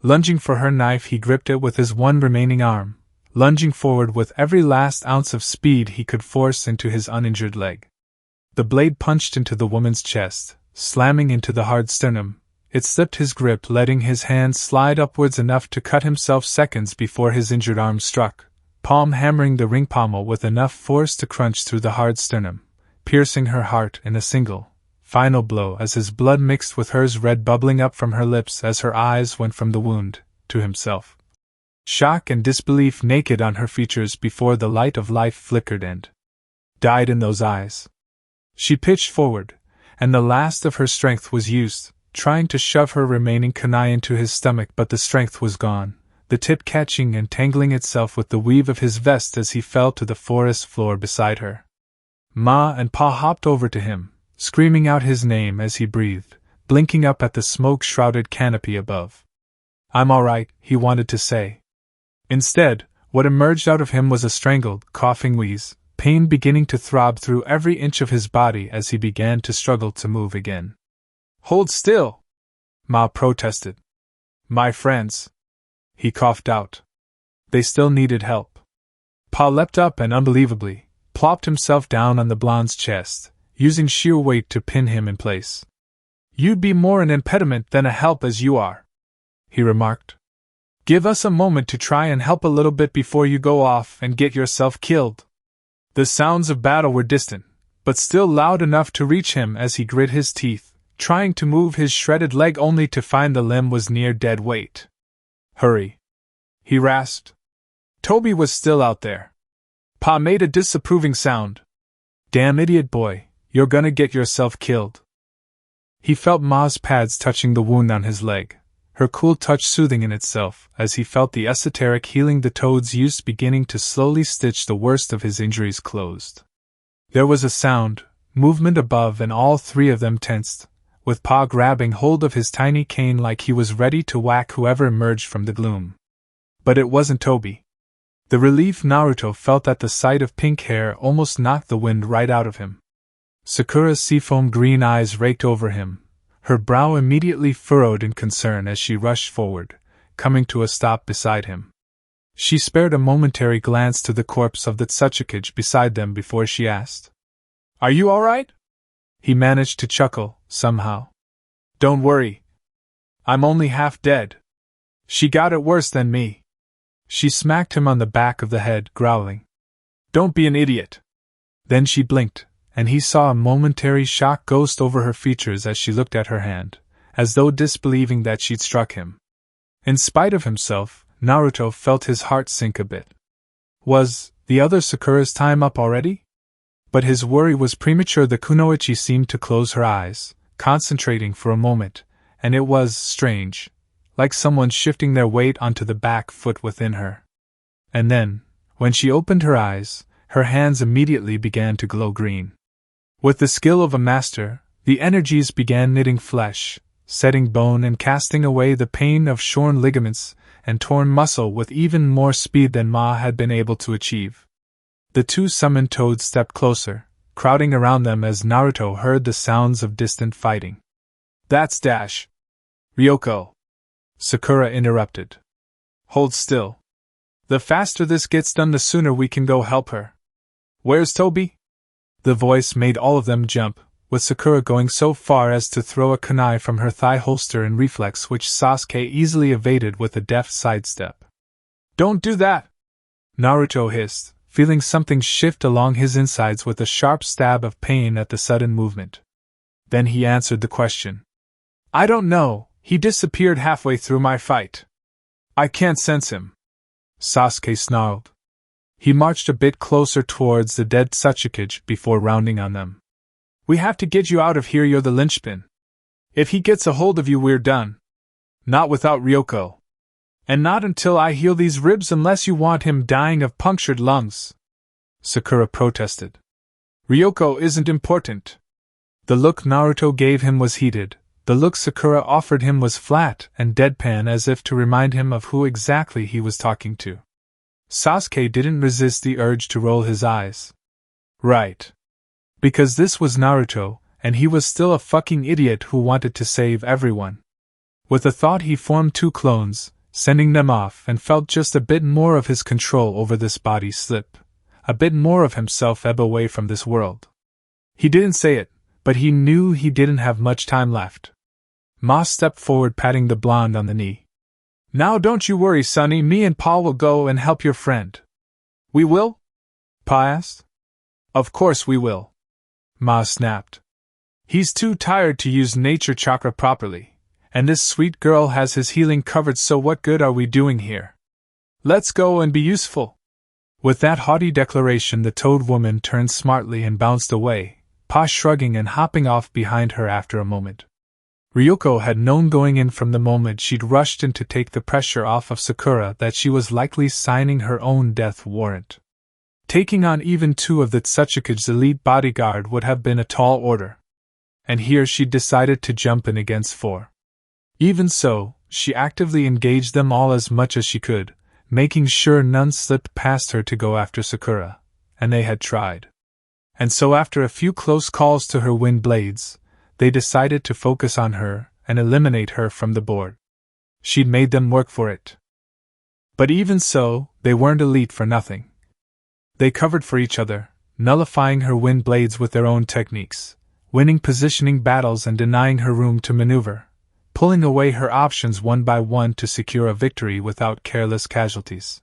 Lunging for her knife, he gripped it with his one remaining arm, lunging forward with every last ounce of speed he could force into his uninjured leg. The blade punched into the woman's chest, slamming into the hard sternum. It slipped his grip, letting his hand slide upwards enough to cut himself seconds before his injured arm struck, palm hammering the ring pommel with enough force to crunch through the hard sternum, piercing her heart in a single, final blow as his blood mixed with hers, red bubbling up from her lips as her eyes went from the wound to himself. Shock and disbelief naked on her features before the light of life flickered and died in those eyes. She pitched forward, and the last of her strength was used, trying to shove her remaining kunai into his stomach, but the strength was gone, the tip catching and tangling itself with the weave of his vest as he fell to the forest floor beside her. Ma and Pa hopped over to him, screaming out his name as he breathed, blinking up at the smoke-shrouded canopy above. I'm all right, he wanted to say. Instead, what emerged out of him was a strangled, coughing wheeze, pain beginning to throb through every inch of his body as he began to struggle to move again. Hold still! Ma protested. My friends. He coughed out. They still needed help. Pa leapt up and unbelievably plopped himself down on the blonde's chest, using sheer weight to pin him in place. You'd be more an impediment than a help as you are, he remarked. Give us a moment to try and help a little bit before you go off and get yourself killed. The sounds of battle were distant, but still loud enough to reach him as he grit his teeth, trying to move his shredded leg only to find the limb was near dead weight. Hurry! He rasped. Toby was still out there. Pa made a disapproving sound. Damn idiot boy, you're gonna get yourself killed. He felt Ma's pads touching the wound on his leg, her cool touch soothing in itself, as he felt the esoteric healing the toads used beginning to slowly stitch the worst of his injuries closed. There was a sound, movement above, and all three of them tensed, with Pa grabbing hold of his tiny cane like he was ready to whack whoever emerged from the gloom. But it wasn't Toby. The relief Naruto felt at the sight of pink hair almost knocked the wind right out of him. Sakura's seafoam green eyes raked over him, her brow immediately furrowed in concern as she rushed forward, coming to a stop beside him. She spared a momentary glance to the corpse of the Tsuchikage beside them before she asked, Are you all right? He managed to chuckle, somehow. Don't worry. I'm only half dead. She got it worse than me. She smacked him on the back of the head, growling. Don't be an idiot. Then she blinked, and he saw a momentary shock ghost over her features as she looked at her hand, as though disbelieving that she'd struck him. In spite of himself, Naruto felt his heart sink a bit. Was the other Sakura's time up already? But his worry was premature. The kunoichi seemed to close her eyes, concentrating for a moment, and it was strange, like someone shifting their weight onto the back foot within her. And then, when she opened her eyes, her hands immediately began to glow green. With the skill of a master, the energies began knitting flesh, setting bone and casting away the pain of shorn ligaments and torn muscle with even more speed than Ma had been able to achieve. The two summoned toads stepped closer, crowding around them as Naruto heard the sounds of distant fighting. That's Dash. Ryoko. Sakura interrupted. Hold still. The faster this gets done, the sooner we can go help her. Where's Toby? The voice made all of them jump, with Sakura going so far as to throw a kunai from her thigh holster in reflex, which Sasuke easily evaded with a deft sidestep. Don't do that! Naruto hissed, feeling something shift along his insides with a sharp stab of pain at the sudden movement. Then he answered the question. I don't know, he disappeared halfway through my fight. I can't sense him. Sasuke snarled. He marched a bit closer towards the dead Sasuke before rounding on them. We have to get you out of here, you're the linchpin. If he gets a hold of you, we're done. Not without Ryoko. And not until I heal these ribs unless you want him dying of punctured lungs. Sakura protested. Ryoko isn't important. The look Naruto gave him was heated. The look Sakura offered him was flat and deadpan, as if to remind him of who exactly he was talking to. Sasuke didn't resist the urge to roll his eyes. Right. Because this was Naruto, and he was still a fucking idiot who wanted to save everyone. With a thought he formed 2 clones, sending them off, and felt just a bit more of his control over this body slip. A bit more of himself ebb away from this world. He didn't say it, but he knew he didn't have much time left. Ma stepped forward, patting the blonde on the knee. Now don't you worry, Sonny, me and Pa will go and help your friend. We will? Pa asked. Of course we will. Ma snapped. He's too tired to use nature chakra properly. And this sweet girl has his healing covered, so what good are we doing here? Let's go and be useful. With that haughty declaration, the toad woman turned smartly and bounced away, Pa shrugging and hopping off behind her after a moment. Ryoko had known going in from the moment she'd rushed in to take the pressure off of Sakura that she was likely signing her own death warrant. Taking on even 2 of the Tsuchikage's elite bodyguard would have been a tall order. And here she'd decided to jump in against 4. Even so, she actively engaged them all as much as she could, making sure none slipped past her to go after Sakura, and they had tried. And so after a few close calls to her wind blades, they decided to focus on her and eliminate her from the board. She'd made them work for it. But even so, they weren't elite for nothing. They covered for each other, nullifying her wind blades with their own techniques, winning positioning battles and denying her room to maneuver, pulling away her options one by one to secure a victory without careless casualties.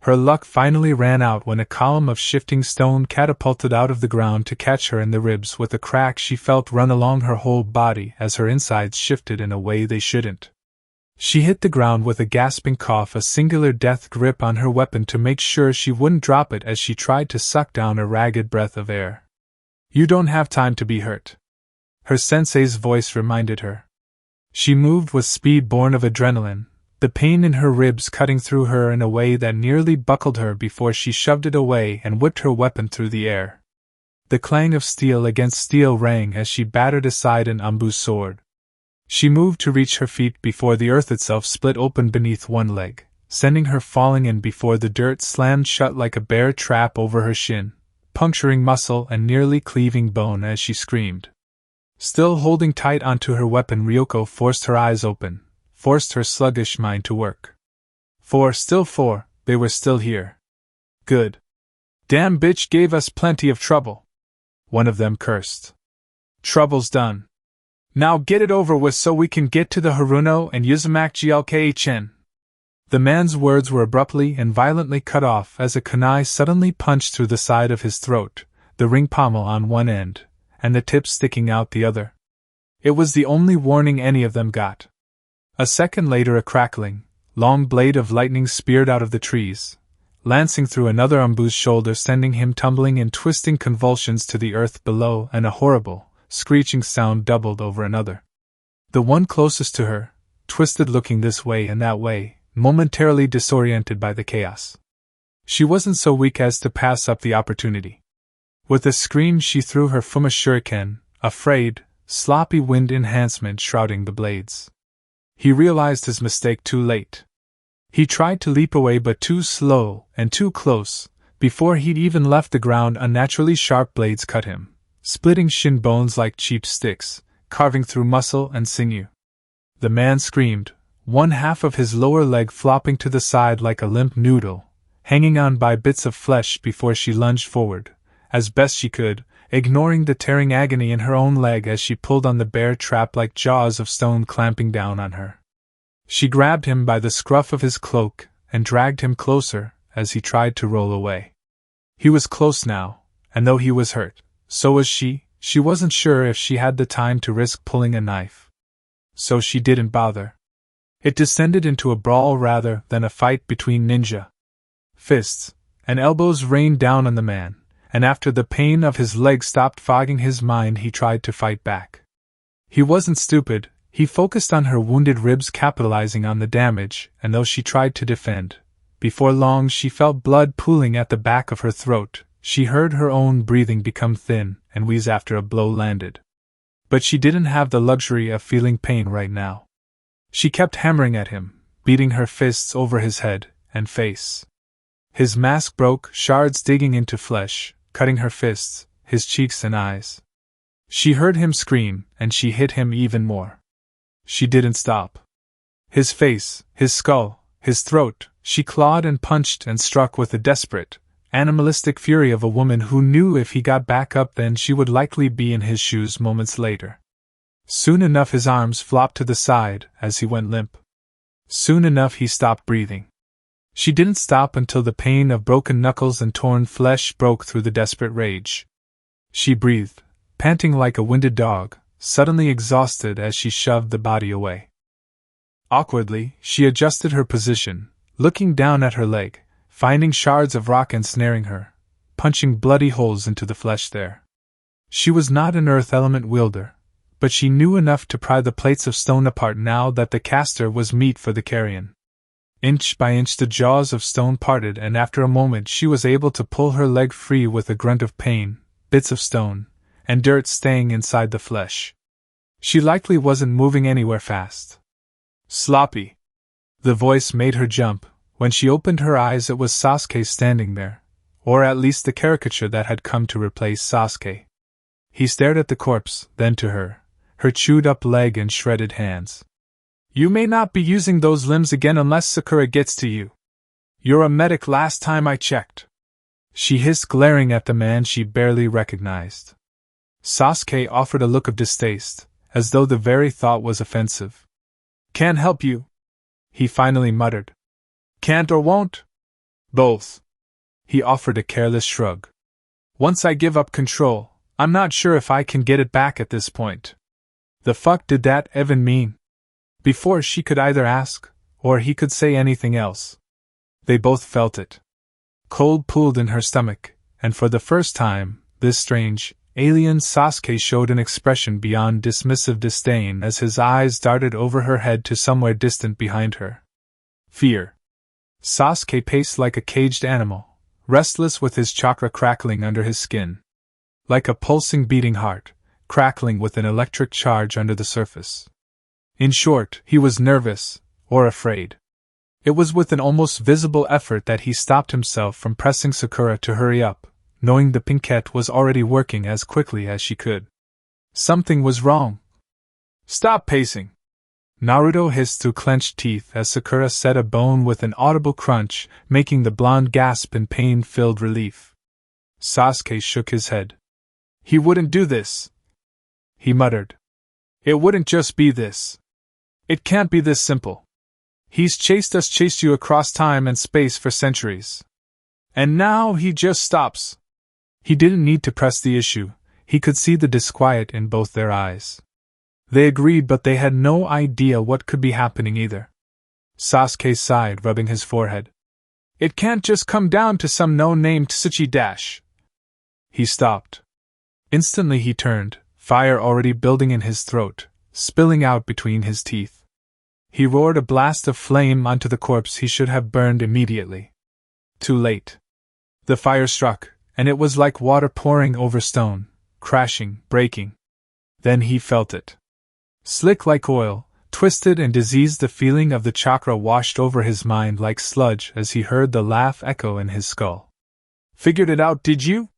Her luck finally ran out when a column of shifting stone catapulted out of the ground to catch her in the ribs with a crack she felt run along her whole body as her insides shifted in a way they shouldn't. She hit the ground with a gasping cough, a singular death grip on her weapon to make sure she wouldn't drop it as she tried to suck down a ragged breath of air. You don't have time to be hurt. Her sensei's voice reminded her. She moved with speed born of adrenaline, the pain in her ribs cutting through her in a way that nearly buckled her before she shoved it away and whipped her weapon through the air. The clang of steel against steel rang as she battered aside an Ambu's sword. She moved to reach her feet before the earth itself split open beneath one leg, sending her falling in before the dirt slammed shut like a bear trap over her shin, puncturing muscle and nearly cleaving bone as she screamed. Still holding tight onto her weapon, Ryoko forced her eyes open, forced her sluggish mind to work. 4, they were still here. Good. Damn bitch gave us plenty of trouble. One of them cursed. Trouble's done. Now get it over with so we can get to the Haruno and Uzumaki GLKHN. The man's words were abruptly and violently cut off as a kunai suddenly punched through the side of his throat, the ring pommel on one end, and the tip sticking out the other. It was the only warning any of them got. A second later, a crackling, long blade of lightning speared out of the trees, lancing through another Ambu's shoulder, sending him tumbling in twisting convulsions to the earth below, and a horrible, screeching sound doubled over another. The one closest to her, twisted looking this way and that way, momentarily disoriented by the chaos. She wasn't so weak as to pass up the opportunity. With a scream she threw her Fuma shuriken, a frayed, sloppy wind enhancement shrouding the blades. He realized his mistake too late. He tried to leap away, but too slow and too close. Before he'd even left the ground, unnaturally sharp blades cut him, splitting shin bones like cheap sticks, carving through muscle and sinew. The man screamed, one half of his lower leg flopping to the side like a limp noodle, hanging on by bits of flesh before she lunged forward, as best she could, ignoring the tearing agony in her own leg as she pulled on the bear trap like jaws of stone clamping down on her. She grabbed him by the scruff of his cloak and dragged him closer as he tried to roll away. He was close now, and though he was hurt, so was she. She wasn't sure if she had the time to risk pulling a knife. So she didn't bother. It descended into a brawl rather than a fight between ninja. Fists and elbows rained down on the man, and after the pain of his leg stopped fogging his mind, he tried to fight back. He wasn't stupid. He focused on her wounded ribs, capitalizing on the damage, and though she tried to defend, before long she felt blood pooling at the back of her throat. She heard her own breathing become thin and wheeze after a blow landed. But she didn't have the luxury of feeling pain right now. She kept hammering at him, beating her fists over his head and face. His mask broke, shards digging into flesh, cutting her fists, his cheeks and eyes. She heard him scream, and she hit him even more. She didn't stop. His face, his skull, his throat, she clawed and punched and struck with the desperate, animalistic fury of a woman who knew if he got back up then she would likely be in his shoes moments later. Soon enough his arms flopped to the side as he went limp. Soon enough he stopped breathing. She didn't stop until the pain of broken knuckles and torn flesh broke through the desperate rage. She breathed, panting like a winded dog, suddenly exhausted as she shoved the body away. Awkwardly, she adjusted her position, looking down at her leg, finding shards of rock ensnaring her, punching bloody holes into the flesh there. She was not an earth element wielder, but she knew enough to pry the plates of stone apart now that the caster was meat for the carrion. Inch by inch the jaws of stone parted, and after a moment she was able to pull her leg free with a grunt of pain, bits of stone and dirt staying inside the flesh. She likely wasn't moving anywhere fast. Sloppy. The voice made her jump. When she opened her eyes it was Sasuke standing there, or at least the caricature that had come to replace Sasuke. He stared at the corpse, then to her, her chewed-up leg and shredded hands. "You may not be using those limbs again unless Sakura gets to you. You're a medic last time I checked," she hissed, glaring at the man she barely recognized. Sasuke offered a look of distaste, as though the very thought was offensive. "Can't help you," he finally muttered. "Can't or won't?" "Both." He offered a careless shrug. "Once I give up control, I'm not sure if I can get it back at this point." The fuck did that even mean? Before she could either ask, or he could say anything else. They both felt it. Cold pooled in her stomach, and for the first time, this strange, alien Sasuke showed an expression beyond dismissive disdain as his eyes darted over her head to somewhere distant behind her. Fear. Sasuke paced like a caged animal, restless with his chakra crackling under his skin. Like a pulsing beating heart, crackling with an electric charge under the surface. In short, he was nervous, or afraid. It was with an almost visible effort that he stopped himself from pressing Sakura to hurry up, knowing the pinkette was already working as quickly as she could. Something was wrong. "Stop pacing!" Naruto hissed through clenched teeth as Sakura set a bone with an audible crunch, making the blonde gasp in pain-filled relief. Sasuke shook his head. "He wouldn't do this," he muttered. "It wouldn't just be this. It can't be this simple. He's chased you across time and space for centuries. And now he just stops." He didn't need to press the issue, he could see the disquiet in both their eyes. They agreed, but they had no idea what could be happening either. Sasuke sighed, rubbing his forehead. "It can't just come down to some no-name Tsuchi dash." He stopped. Instantly he turned, fire already building in his throat, spilling out between his teeth. He roared a blast of flame onto the corpse he should have burned immediately. Too late. The fire struck, and it was like water pouring over stone, crashing, breaking. Then he felt it. Slick like oil, twisted and diseased, the feeling of the chakra washed over his mind like sludge as he heard the laugh echo in his skull. "Figured it out, did you?"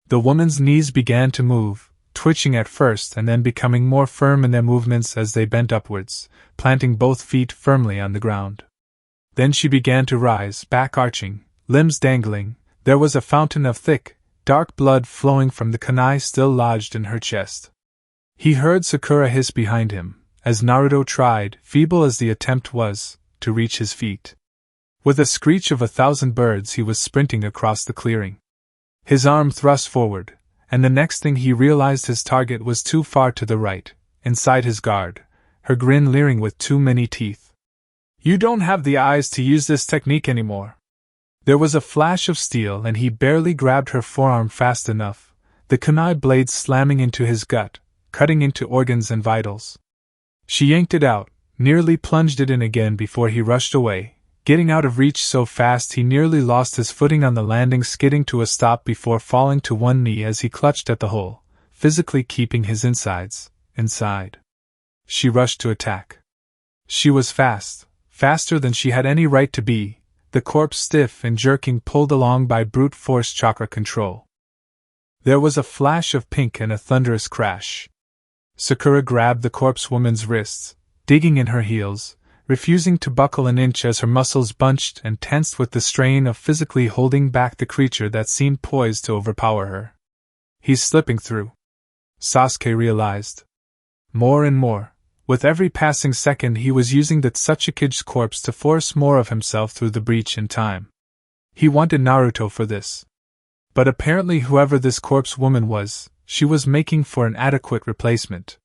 The woman's knees began to move, twitching at first and then becoming more firm in their movements as they bent upwards, planting both feet firmly on the ground. Then she began to rise, back arching, limbs dangling. There was a fountain of thick, dark blood flowing from the kunai still lodged in her chest. He heard Sakura hiss behind him, as Naruto tried, feeble as the attempt was, to reach his feet. With a screech of 1,000 birds he was sprinting across the clearing. His arm thrust forward, and the next thing he realized his target was too far to the right, inside his guard, her grin leering with too many teeth. You don't have the eyes to use this technique anymore. There was a flash of steel and he barely grabbed her forearm fast enough, the kunai blade slamming into his gut, cutting into organs and vitals. She yanked it out, nearly plunged it in again before he rushed away, getting out of reach so fast he nearly lost his footing on the landing, skidding to a stop before falling to one knee as he clutched at the hole, physically keeping his insides inside. She rushed to attack. She was fast, faster than she had any right to be, the corpse stiff and jerking, pulled along by brute force chakra control. There was a flash of pink and a thunderous crash. Sakura grabbed the corpse woman's wrists, digging in her heels, refusing to buckle an inch as her muscles bunched and tensed with the strain of physically holding back the creature that seemed poised to overpower her. He's slipping through, Sasuke realized. More and more, with every passing second, he was using the Tsuchikige's corpse to force more of himself through the breach in time. He wanted Naruto for this. But apparently whoever this corpse woman was, she was making for an adequate replacement.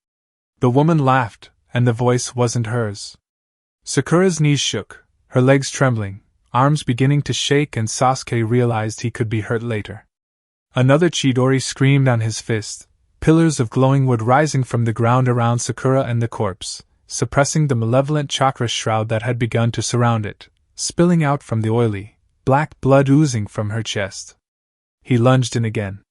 The woman laughed, and the voice wasn't hers. Sakura's knees shook, her legs trembling, arms beginning to shake, and Sasuke realized he could be hurt later. Another Chidori screamed on his fist, pillars of glowing wood rising from the ground around Sakura and the corpse, suppressing the malevolent chakra shroud that had begun to surround it, spilling out from the oily, black blood oozing from her chest. He lunged in again.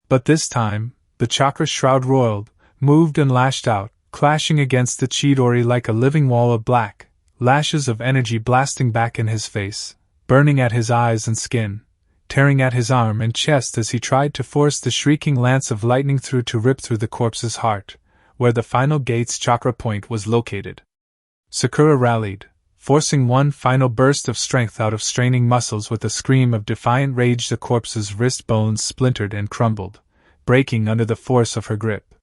But this time, the chakra shroud roiled, moved and lashed out, clashing against the Chidori like a living wall of black, lashes of energy blasting back in his face, burning at his eyes and skin, tearing at his arm and chest as he tried to force the shrieking lance of lightning through to rip through the corpse's heart, where the final gate's chakra point was located. Sakura rallied, forcing one final burst of strength out of straining muscles. With a scream of defiant rage, the corpse's wrist bones splintered and crumbled, breaking under the force of her grip.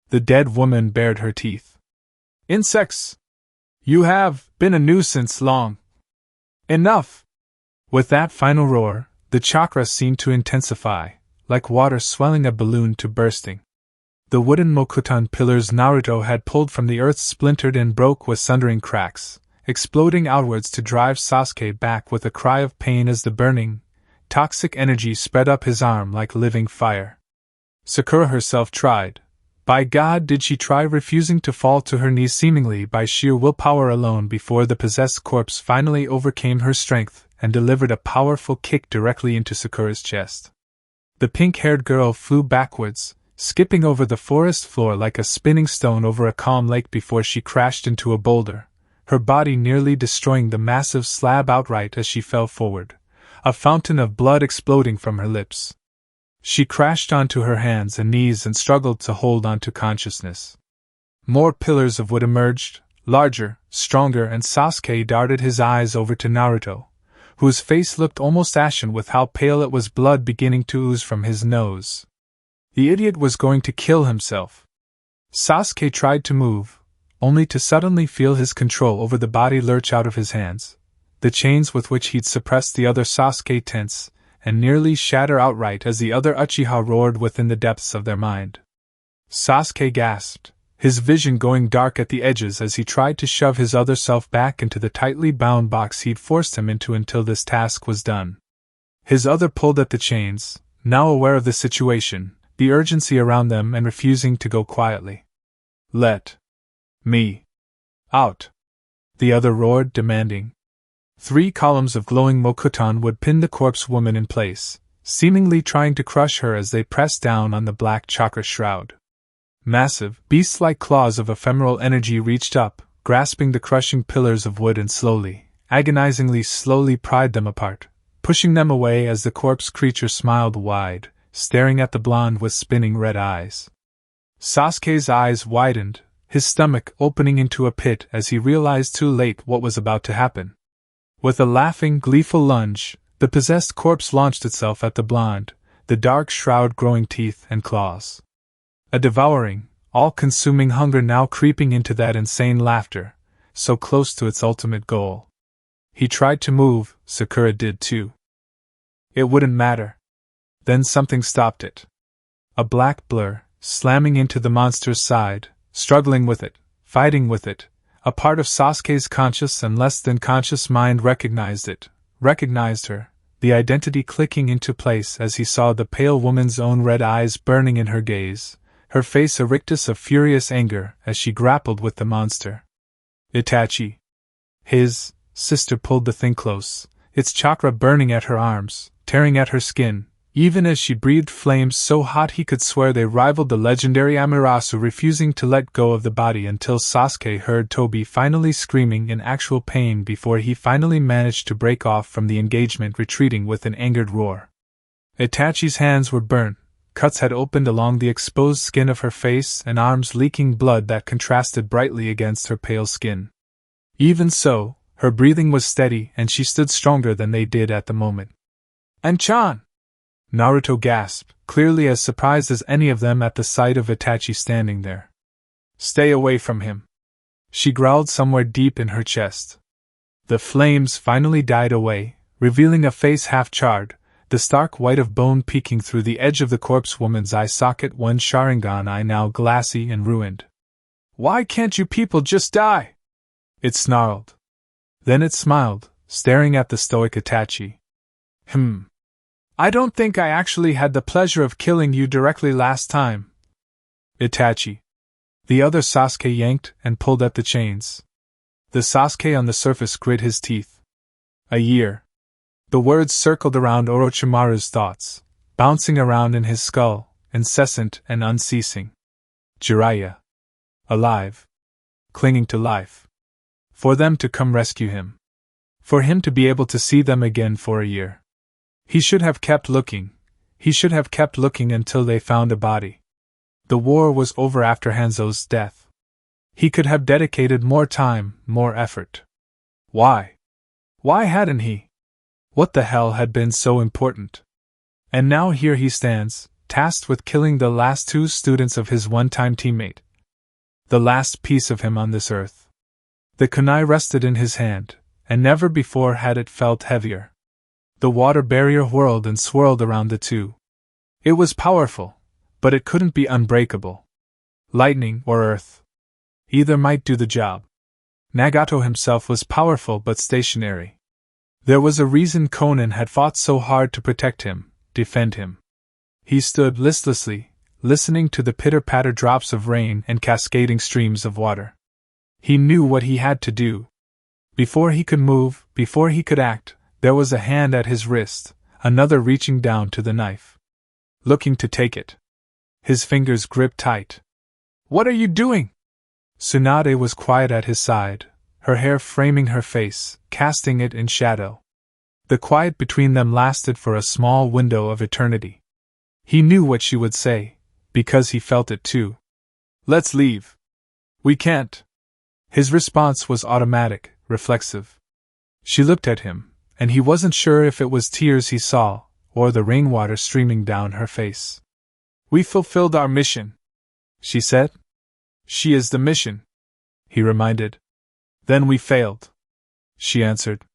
The dead woman bared her teeth. Insects! You have been a nuisance long. Enough! With that final roar, the chakra seemed to intensify, like water swelling a balloon to bursting. The wooden Mokutan pillars Naruto had pulled from the earth splintered and broke with sundering cracks, exploding outwards to drive Sasuke back with a cry of pain as the burning, toxic energy spread up his arm like living fire. Sakura herself tried. By God, did she try, refusing to fall to her knees seemingly by sheer willpower alone before the possessed corpse finally overcame her strength and delivered a powerful kick directly into Sakura's chest. The pink-haired girl flew backwards, skipping over the forest floor like a spinning stone over a calm lake before she crashed into a boulder, her body nearly destroying the massive slab outright as she fell forward, a fountain of blood exploding from her lips. She crashed onto her hands and knees and struggled to hold on to consciousness. More pillars of wood emerged, larger, stronger, and Sasuke darted his eyes over to Naruto, whose face looked almost ashen with how pale it was, blood beginning to ooze from his nose. The idiot was going to kill himself. Sasuke tried to move, only to suddenly feel his control over the body lurch out of his hands, the chains with which he'd suppressed the other Sasuke tense, and nearly shatter outright as the other Uchiha roared within the depths of their mind. Sasuke gasped, his vision going dark at the edges as he tried to shove his other self back into the tightly bound box he'd forced him into until this task was done. His other pulled at the chains, now aware of the situation, the urgency around them, and refusing to go quietly. Let me out, the other roared, demanding. 3 columns of glowing Mokutan would pin the corpse woman in place, seemingly trying to crush her as they pressed down on the black chakra shroud. Massive, beast-like claws of ephemeral energy reached up, grasping the crushing pillars of wood and slowly, agonizingly slowly pried them apart, pushing them away as the corpse creature smiled wide, staring at the blonde with spinning red eyes. Sasuke's eyes widened, his stomach opening into a pit as he realized too late what was about to happen. With a laughing, gleeful lunge, the possessed corpse launched itself at the blonde, the dark shroud growing teeth and claws. A devouring, all-consuming hunger now creeping into that insane laughter, so close to its ultimate goal. He tried to move, Sakura did too. It wouldn't matter. Then something stopped it. A black blur, slamming into the monster's side, struggling with it, fighting with it. A part of Sasuke's conscious and less than conscious mind recognized it, recognized her, the identity clicking into place as he saw the pale woman's own red eyes burning in her gaze, her face a rictus of furious anger as she grappled with the monster. Itachi. His sister pulled the thing close, its chakra burning at her arms, tearing at her skin, even as she breathed flames so hot he could swear they rivaled the legendary Amaterasu, refusing to let go of the body until Sasuke heard Tobi finally screaming in actual pain before he finally managed to break off from the engagement, retreating with an angered roar. Itachi's hands were burnt, cuts had opened along the exposed skin of her face and arms, leaking blood that contrasted brightly against her pale skin. Even so, her breathing was steady and she stood stronger than they did at the moment. "Anchan!" Naruto gasped, clearly as surprised as any of them at the sight of Itachi standing there. "Stay away from him," she growled somewhere deep in her chest. The flames finally died away, revealing a face half charred, the stark white of bone peeking through the edge of the corpse woman's eye socket, one Sharingan eye now glassy and ruined. "Why can't you people just die?" it snarled. Then it smiled, staring at the stoic Itachi. I don't think I actually had the pleasure of killing you directly last time." Itachi. The other Sasuke yanked and pulled at the chains. The Sasuke on the surface grit his teeth. "A year." The words circled around Orochimaru's thoughts, bouncing around in his skull, incessant and unceasing. Jiraiya. Alive. Clinging to life. For them to come rescue him. For him to be able to see them again for a year. He should have kept looking. He should have kept looking until they found a body. The war was over after Hanzo's death. He could have dedicated more time, more effort. Why? Why hadn't he? What the hell had been so important? And now here he stands, tasked with killing the last two students of his one-time teammate. The last piece of him on this earth. The kunai rested in his hand, and never before had it felt heavier. The water barrier whirled and swirled around the two. It was powerful, but it couldn't be unbreakable. Lightning or earth. Either might do the job. Nagato himself was powerful but stationary. There was a reason Konan had fought so hard to protect him, defend him. He stood listlessly, listening to the pitter-patter drops of rain and cascading streams of water. He knew what he had to do. Before he could move, before he could act, there was a hand at his wrist, another reaching down to the knife. Looking to take it. His fingers gripped tight. "What are you doing?" Tsunade was quiet at his side, her hair framing her face, casting it in shadow. The quiet between them lasted for a small window of eternity. He knew what she would say, because he felt it too. "Let's leave." "We can't." His response was automatic, reflexive. She looked at him, and he wasn't sure if it was tears he saw, or the rainwater streaming down her face. "We fulfilled our mission," she said. "She is the mission," he reminded. "Then we failed," she answered.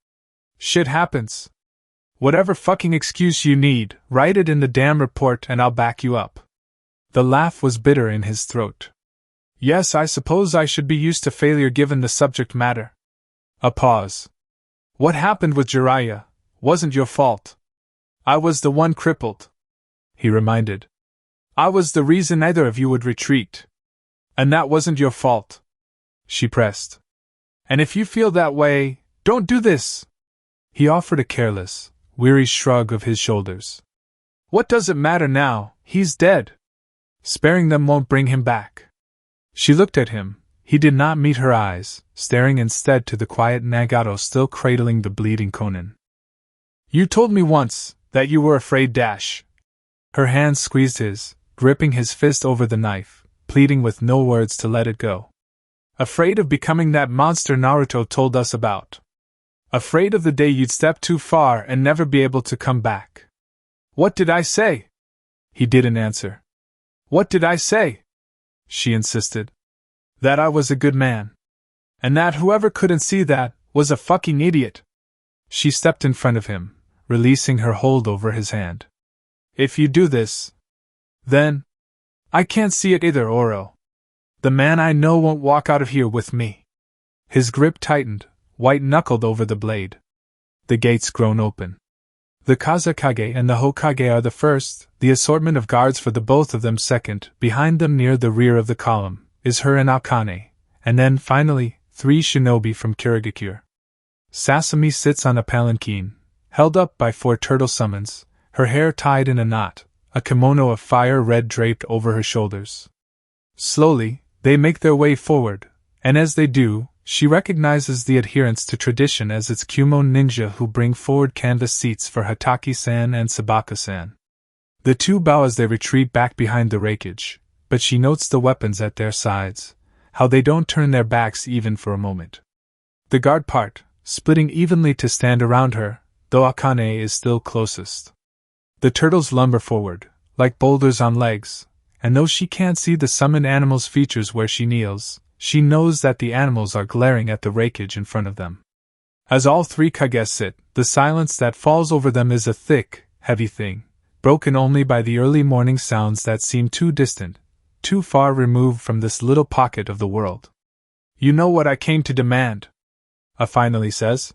"Shit happens. Whatever fucking excuse you need, write it in the damn report and I'll back you up." The laugh was bitter in his throat. "Yes, I suppose I should be used to failure given the subject matter." A pause. "What happened with Jiraiya wasn't your fault. I was the one crippled," he reminded. "I was the reason neither of you would retreat. And that wasn't your fault," she pressed. "And if you feel that way, don't do this." He offered a careless, weary shrug of his shoulders. "What does it matter now? He's dead. Sparing them won't bring him back." She looked at him. He did not meet her eyes, staring instead to the quiet Nagato still cradling the bleeding Konan. "You told me once that you were afraid, Dash." Her hand squeezed his, gripping his fist over the knife, pleading with no words to let it go. "Afraid of becoming that monster Naruto told us about. Afraid of the day you'd step too far and never be able to come back." "What did I say?" He didn't answer. "What did I say?" she insisted. "That I was a good man. And that whoever couldn't see that was a fucking idiot." She stepped in front of him, releasing her hold over his hand. If you do this, then I can't see it either, Oro. The man I know won't walk out of here with me. His grip tightened, white-knuckled over the blade. The gates groan open. The Kazakage and the Hokage are the first, the assortment of guards for the both of them second. Behind them near the rear of the column is her and Akane, and then, finally, 3 shinobi from Kirigakure. Sasami sits on a palanquin, held up by 4 turtle summons, her hair tied in a knot, a kimono of fire red draped over her shoulders. Slowly, they make their way forward, and as they do, she recognizes the adherents to tradition as its Kumon ninja who bring forward canvas seats for Hataki-san and Sabaka-san. The 2 bow as they retreat back behind the rakeage, but she notes the weapons at their sides, how they don't turn their backs even for a moment. The guard part, splitting evenly to stand around her, though Akane is still closest. The turtles lumber forward, like boulders on legs, and though she can't see the summoned animal's features where she kneels, she knows that the animals are glaring at the rakeage in front of them. As all 3 Kage sit, the silence that falls over them is a thick, heavy thing, broken only by the early morning sounds that seem too distant, too far removed from this little pocket of the world. You know what I came to demand? A finally says.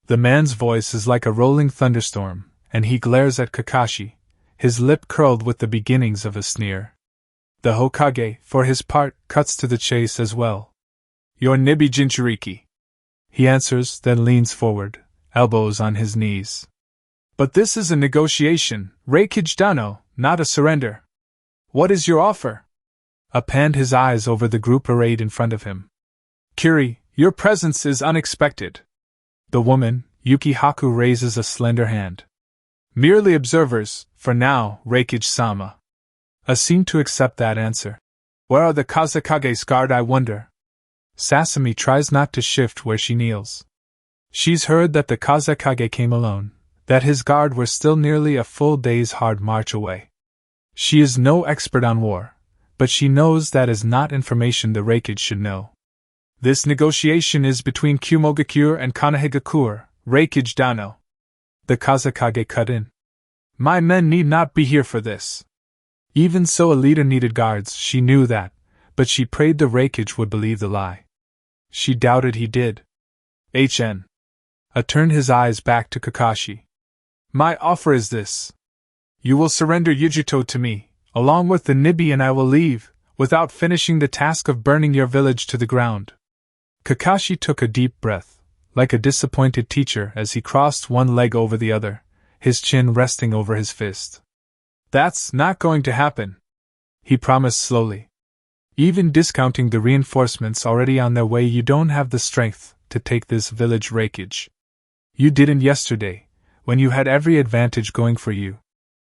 The man's voice is like a rolling thunderstorm, and he glares at Kakashi, his lip curled with the beginnings of a sneer. The Hokage, for his part, cuts to the chase as well. Your Nibi Jinchuriki. He answers, then leans forward, elbows on his knees. But this is a negotiation, Reikage Dano, not a surrender. What is your offer? Up panned his eyes over the group arrayed in front of him. Kiri, your presence is unexpected. The woman, Yukihaku, raises a slender hand. Merely observers, for now, Reikage-sama. Seem to accept that answer. Where are the Kazakage's guard, I wonder? Sasami tries not to shift where she kneels. She's heard that the Kazakage came alone, that his guard were still nearly a full day's hard march away. She is no expert on war, but she knows that is not information the Reikage should know. This negotiation is between Kumogakure and Kanehigakure, Reikage Dano. The Kazakage cut in. My men need not be here for this. Even so, a leader needed guards, she knew that, but she prayed the Reikage would believe the lie. She doubted he did. HN. Turned his eyes back to Kakashi. My offer is this. You will surrender Yujito to me, along with the Nibi, and I will leave, without finishing the task of burning your village to the ground. Kakashi took a deep breath, like a disappointed teacher as he crossed one leg over the other, his chin resting over his fist. That's not going to happen, he promised slowly. Even discounting the reinforcements already on their way, you don't have the strength to take this village Reikage. You didn't yesterday, when you had every advantage going for you.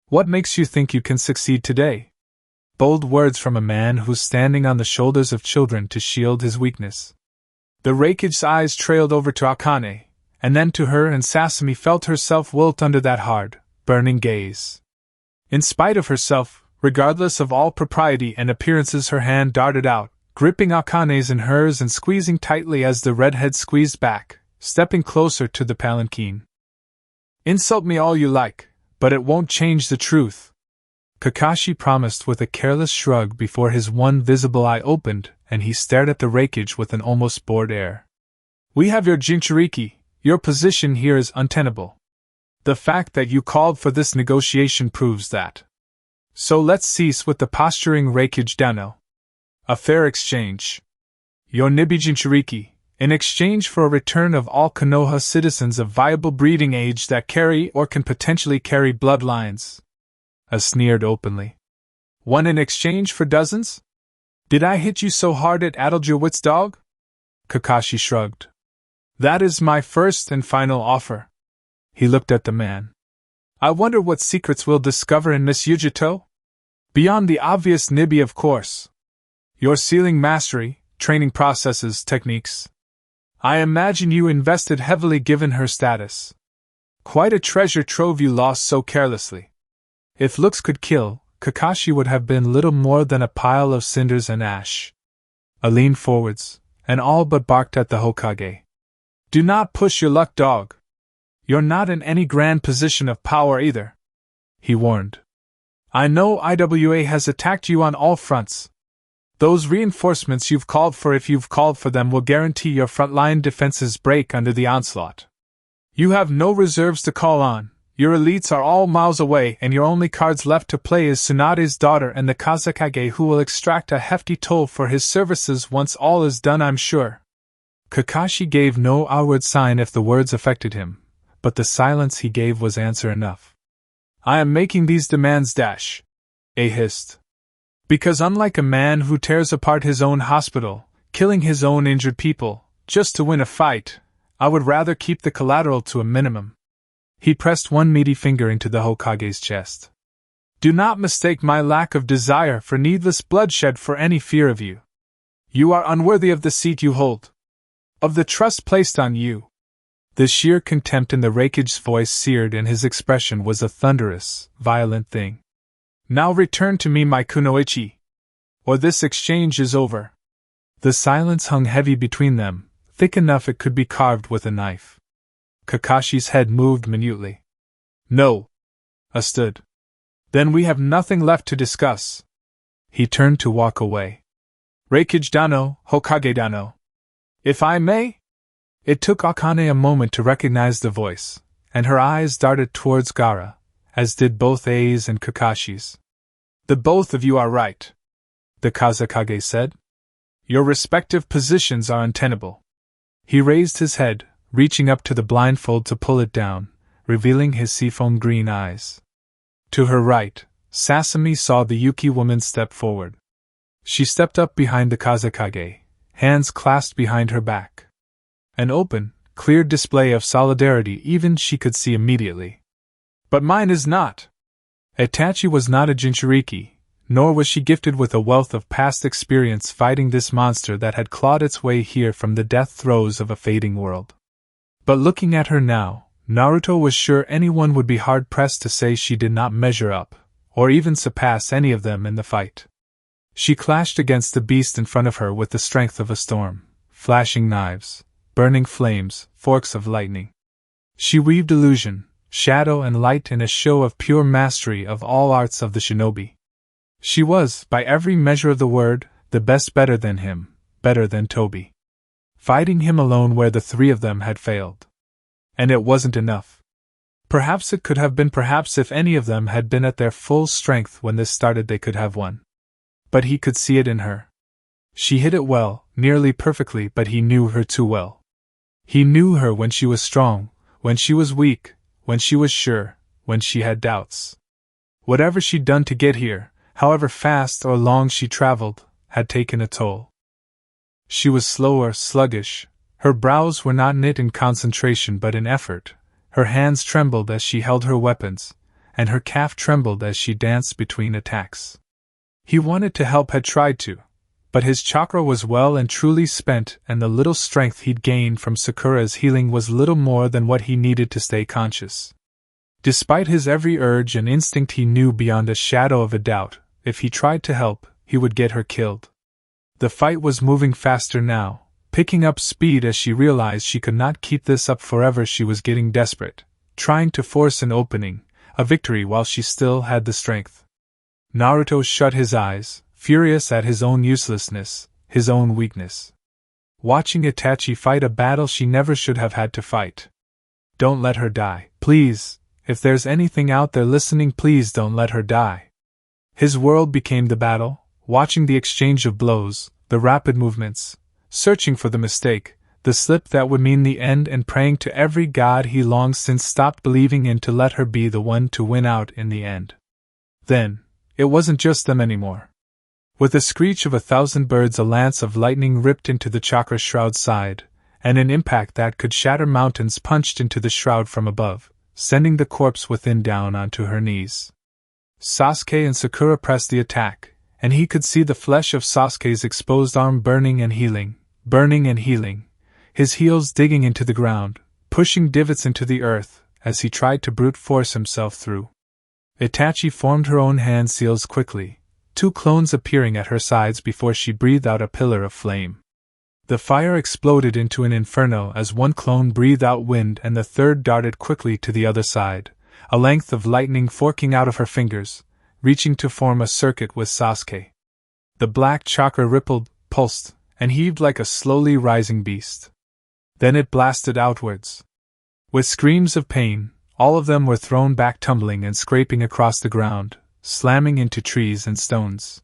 What makes you think you can succeed today? Bold words from a man who's standing on the shoulders of children to shield his weakness. The Reikage's eyes trailed over to Akane, and then to her, and Sasami felt herself wilt under that hard, burning gaze. In spite of herself, regardless of all propriety and appearances, her hand darted out, gripping Akane's in hers and squeezing tightly as the redhead squeezed back, stepping closer to the palanquin. Insult me all you like, but it won't change the truth, Kakashi promised with a careless shrug before his one visible eye opened, and he stared at the Reikage with an almost bored air. We have your Jinchuriki, your position here is untenable. The fact that you called for this negotiation proves that. So let's cease with the posturing, Reikage Dano. A fair exchange. Your Nibi Jinchuriki, in exchange for a return of all Konoha citizens of viable breeding age that carry or can potentially carry bloodlines. Sneered openly. One in exchange for dozens? Did I hit you so hard it addled your wits, dog? Kakashi shrugged. That is my first and final offer. He looked at the man. I wonder what secrets we'll discover in Miss Yujito? Beyond the obvious Nibi, of course. Your sealing mastery, training processes, techniques. I imagine you invested heavily given her status. Quite a treasure trove you lost so carelessly. If looks could kill, Kakashi would have been little more than a pile of cinders and ash. Leaned forwards, and all but barked at the Hokage. Do not push your luck, dog. You're not in any grand position of power either, he warned. I know IWA has attacked you on all fronts. Those reinforcements you've called for, if you've called for them, will guarantee your frontline defenses break under the onslaught. You have no reserves to call on, your elites are all miles away, and your only cards left to play is Tsunade's daughter and the Kazekage, who will extract a hefty toll for his services once all is done, I'm sure. Kakashi gave no outward sign if the words affected him, but the silence he gave was answer enough. I am making these demands, A hissed. Because unlike a man who tears apart his own hospital, killing his own injured people, just to win a fight, I would rather keep the collateral to a minimum. He pressed one meaty finger into the Hokage's chest. Do not mistake my lack of desire for needless bloodshed for any fear of you. You are unworthy of the seat you hold, of the trust placed on you. The sheer contempt in the Raikage's voice seared, and his expression was a thunderous, violent thing. Now return to me, my kunoichi, or this exchange is over. The silence hung heavy between them, thick enough it could be carved with a knife. Kakashi's head moved minutely. No. Stood. Then we have nothing left to discuss. He turned to walk away. Raikage Dano, Hokage Dano. If I may? It took Akane a moment to recognize the voice, and her eyes darted towards Gaara, as did both Ai's and Kakashi's. The both of you are right, the Kazekage said. Your respective positions are untenable. He raised his head, reaching up to the blindfold to pull it down, revealing his seafoam green eyes. To her right, Sasami saw the Yuki woman step forward. She stepped up behind the Kazekage, hands clasped behind her back. An open, clear display of solidarity even she could see immediately. But mine is not. Itachi was not a Jinchuriki, nor was she gifted with a wealth of past experience fighting this monster that had clawed its way here from the death throes of a fading world. But looking at her now, Naruto was sure anyone would be hard-pressed to say she did not measure up, or even surpass any of them in the fight. She clashed against the beast in front of her with the strength of a storm, flashing knives, burning flames, forks of lightning. She weaved illusion, shadow and light in a show of pure mastery of all arts of the shinobi. She was, by every measure of the word, the best, better than him, better than Tobi. Fighting him alone where the three of them had failed. And it wasn't enough. Perhaps it could have been, perhaps if any of them had been at their full strength when this started they could have won. But he could see it in her. She hid it well, nearly perfectly, but he knew her too well. He knew her when she was strong, when she was weak, when she was sure, when she had doubts. Whatever she'd done to get here, however fast or long she traveled, had taken a toll. She was slower, sluggish, her brows were not knit in concentration but in effort, her hands trembled as she held her weapons, and her calf trembled as she danced between attacks. He wanted to help, had tried to, but his chakra was well and truly spent, and the little strength he'd gained from Sakura's healing was little more than what he needed to stay conscious. Despite his every urge and instinct, he knew beyond a shadow of a doubt, if he tried to help, he would get her killed. The fight was moving faster now, picking up speed as she realized she could not keep this up forever. She was getting desperate, trying to force an opening, a victory while she still had the strength. Naruto shut his eyes, furious at his own uselessness, his own weakness. Watching Itachi fight a battle she never should have had to fight. Don't let her die, please. If there's anything out there listening, please don't let her die. His world became the battle, watching the exchange of blows, the rapid movements, searching for the mistake, the slip that would mean the end, and praying to every god he long since stopped believing in to let her be the one to win out in the end. Then, it wasn't just them anymore. With a screech of 1,000 birds, a lance of lightning ripped into the chakra shroud side, and an impact that could shatter mountains punched into the shroud from above, sending the corpse within down onto her knees. Sasuke and Sakura pressed the attack, and he could see the flesh of Sasuke's exposed arm burning and healing, his heels digging into the ground, pushing divots into the earth, as he tried to brute force himself through. Itachi formed her own hand seals quickly, 2 clones appearing at her sides before she breathed out a pillar of flame. The fire exploded into an inferno as one clone breathed out wind and the third darted quickly to the other side, a length of lightning forking out of her fingers, reaching to form a circuit with Sasuke. The black chakra rippled, pulsed, and heaved like a slowly rising beast. Then it blasted outwards. With screams of pain, all of them were thrown back, tumbling and scraping across the ground, slamming into trees and stones.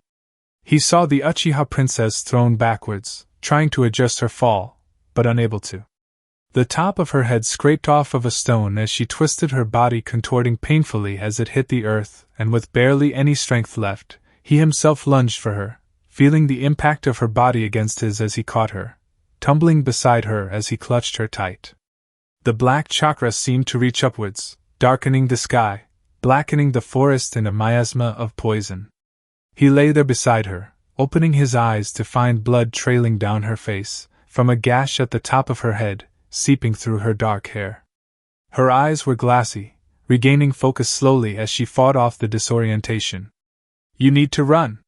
He saw the Uchiha princess thrown backwards, trying to adjust her fall, but unable to. The top of her head scraped off of a stone as she twisted her body, contorting painfully as it hit the earth, and with barely any strength left, he himself lunged for her, feeling the impact of her body against his as he caught her, tumbling beside her as he clutched her tight. The black chakra seemed to reach upwards, darkening the sky, blackening the forest in a miasma of poison. He lay there beside her, opening his eyes to find blood trailing down her face, from a gash at the top of her head, seeping through her dark hair. Her eyes were glassy, regaining focus slowly as she fought off the disorientation. "You need to run,"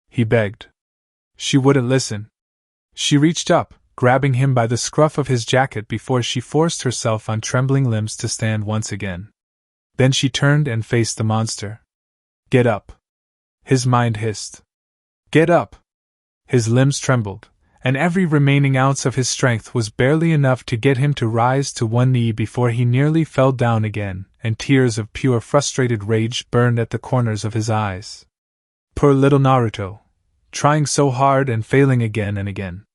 he begged. She wouldn't listen. She reached up, grabbing him by the scruff of his jacket before she forced herself on trembling limbs to stand once again. Then she turned and faced the monster. "Get up," his mind hissed. "Get up!" His limbs trembled, and every remaining ounce of his strength was barely enough to get him to rise to one knee before he nearly fell down again, and tears of pure frustrated rage burned at the corners of his eyes. Poor little Naruto, trying so hard and failing again and again.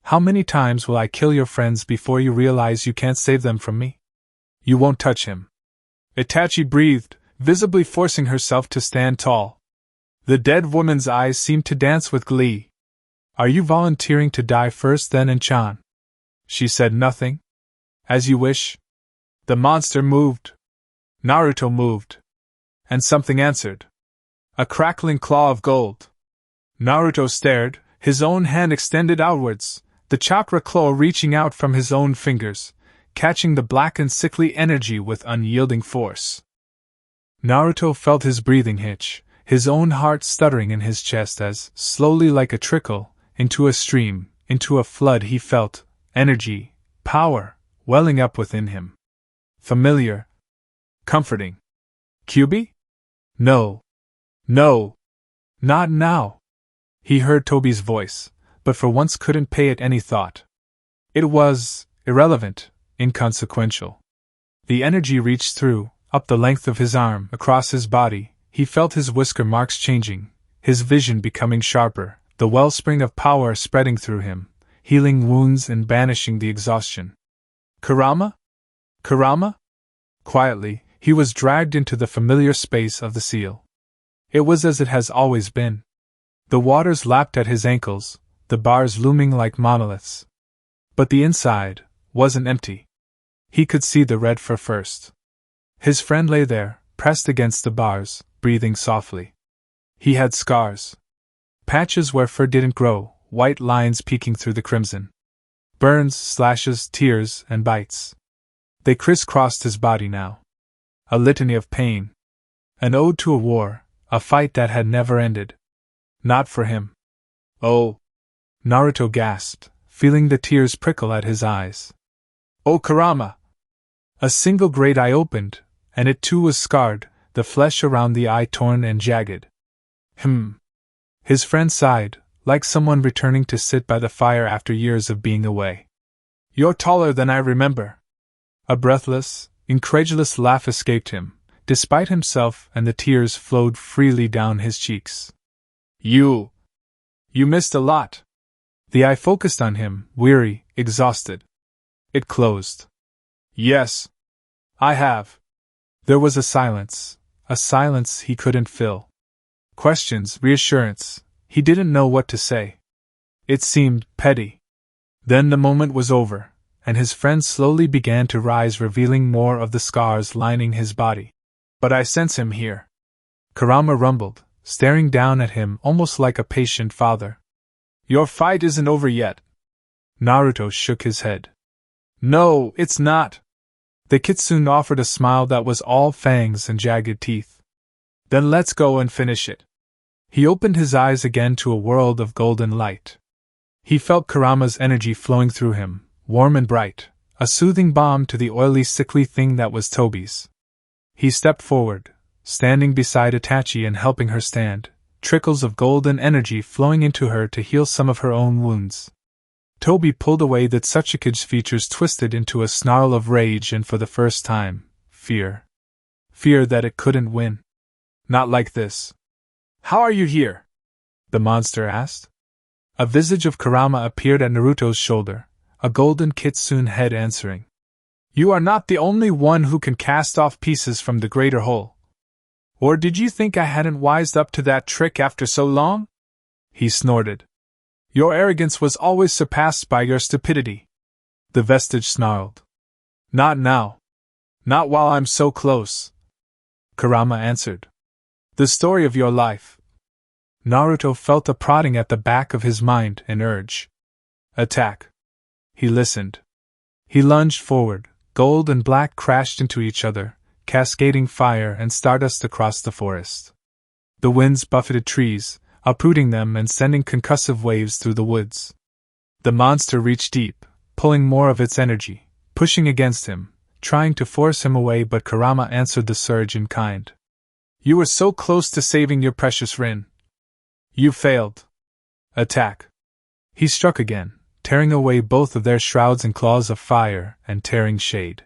How many times will I kill your friends before you realize you can't save them from me? You won't touch him. Itachi breathed, visibly forcing herself to stand tall. The dead woman's eyes seemed to dance with glee. "Are you volunteering to die first then, Chan?" She said nothing. "As you wish." The monster moved. Naruto moved. And something answered. A crackling claw of gold. Naruto stared, his own hand extended outwards, the chakra claw reaching out from his own fingers, catching the black and sickly energy with unyielding force. Naruto felt his breathing hitch, his own heart stuttering in his chest as, slowly like a trickle, into a stream, into a flood he felt, energy, power, welling up within him. Familiar. Comforting. Kyuubi? No. No. Not now. He heard Tobi's voice, but for once couldn't pay it any thought. It was irrelevant, inconsequential. The energy reached through, up the length of his arm, across his body. He felt his whisker marks changing, his vision becoming sharper, the wellspring of power spreading through him, healing wounds and banishing the exhaustion. Kurama? Kurama? Quietly, he was dragged into the familiar space of the seal. It was as it has always been. The waters lapped at his ankles, the bars looming like monoliths. But the inside wasn't empty. He could see the red fur first. His friend lay there, pressed against the bars, breathing softly. He had scars. Patches where fur didn't grow, white lines peeking through the crimson. Burns, slashes, tears, and bites. They crisscrossed his body now. A litany of pain. An ode to a war, a fight that had never ended. Not for him. "Oh!" Naruto gasped, feeling the tears prickle at his eyes. "Oh, Kurama!" A single great eye opened, and it too was scarred, the flesh around the eye torn and jagged. His friend sighed, like someone returning to sit by the fire after years of being away. "You're taller than I remember." A breathless, incredulous laugh escaped him, despite himself, and the tears flowed freely down his cheeks. You missed a lot." The eye focused on him, weary, exhausted. It closed. "Yes. I have." There was a silence he couldn't fill. Questions, reassurance, he didn't know what to say. It seemed petty. Then the moment was over, and his friend slowly began to rise, revealing more of the scars lining his body. "But I sense him here," Kurama rumbled, staring down at him almost like a patient father. "Your fight isn't over yet." Naruto shook his head. "No, it's not." The kitsune offered a smile that was all fangs and jagged teeth. "Then let's go and finish it." He opened his eyes again to a world of golden light. He felt Kurama's energy flowing through him, warm and bright, a soothing balm to the oily, sickly thing that was Tobi's. He stepped forward, standing beside Itachi and helping her stand, trickles of golden energy flowing into her to heal some of her own wounds. Toby pulled away that Satsuki's features twisted into a snarl of rage and for the first time, fear. Fear that it couldn't win. Not like this. How are you here? The monster asked. A visage of Kurama appeared at Naruto's shoulder, a golden kitsune head answering. You are not the only one who can cast off pieces from the greater whole. Or did you think I hadn't wised up to that trick after so long? He snorted. Your arrogance was always surpassed by your stupidity. The vestige snarled. Not now. Not while I'm so close. Kurama answered. The story of your life. Naruto felt a prodding at the back of his mind, an urge. Attack. He listened. He lunged forward, gold and black crashed into each other, cascading fire and stardust across the forest. The winds buffeted trees, uprooting them and sending concussive waves through the woods. The monster reached deep, pulling more of its energy, pushing against him, trying to force him away, but Kurama answered the surge in kind. You were so close to saving your precious Rin. You failed. Attack. He struck again, tearing away both of their shrouds and claws of fire and tearing shade.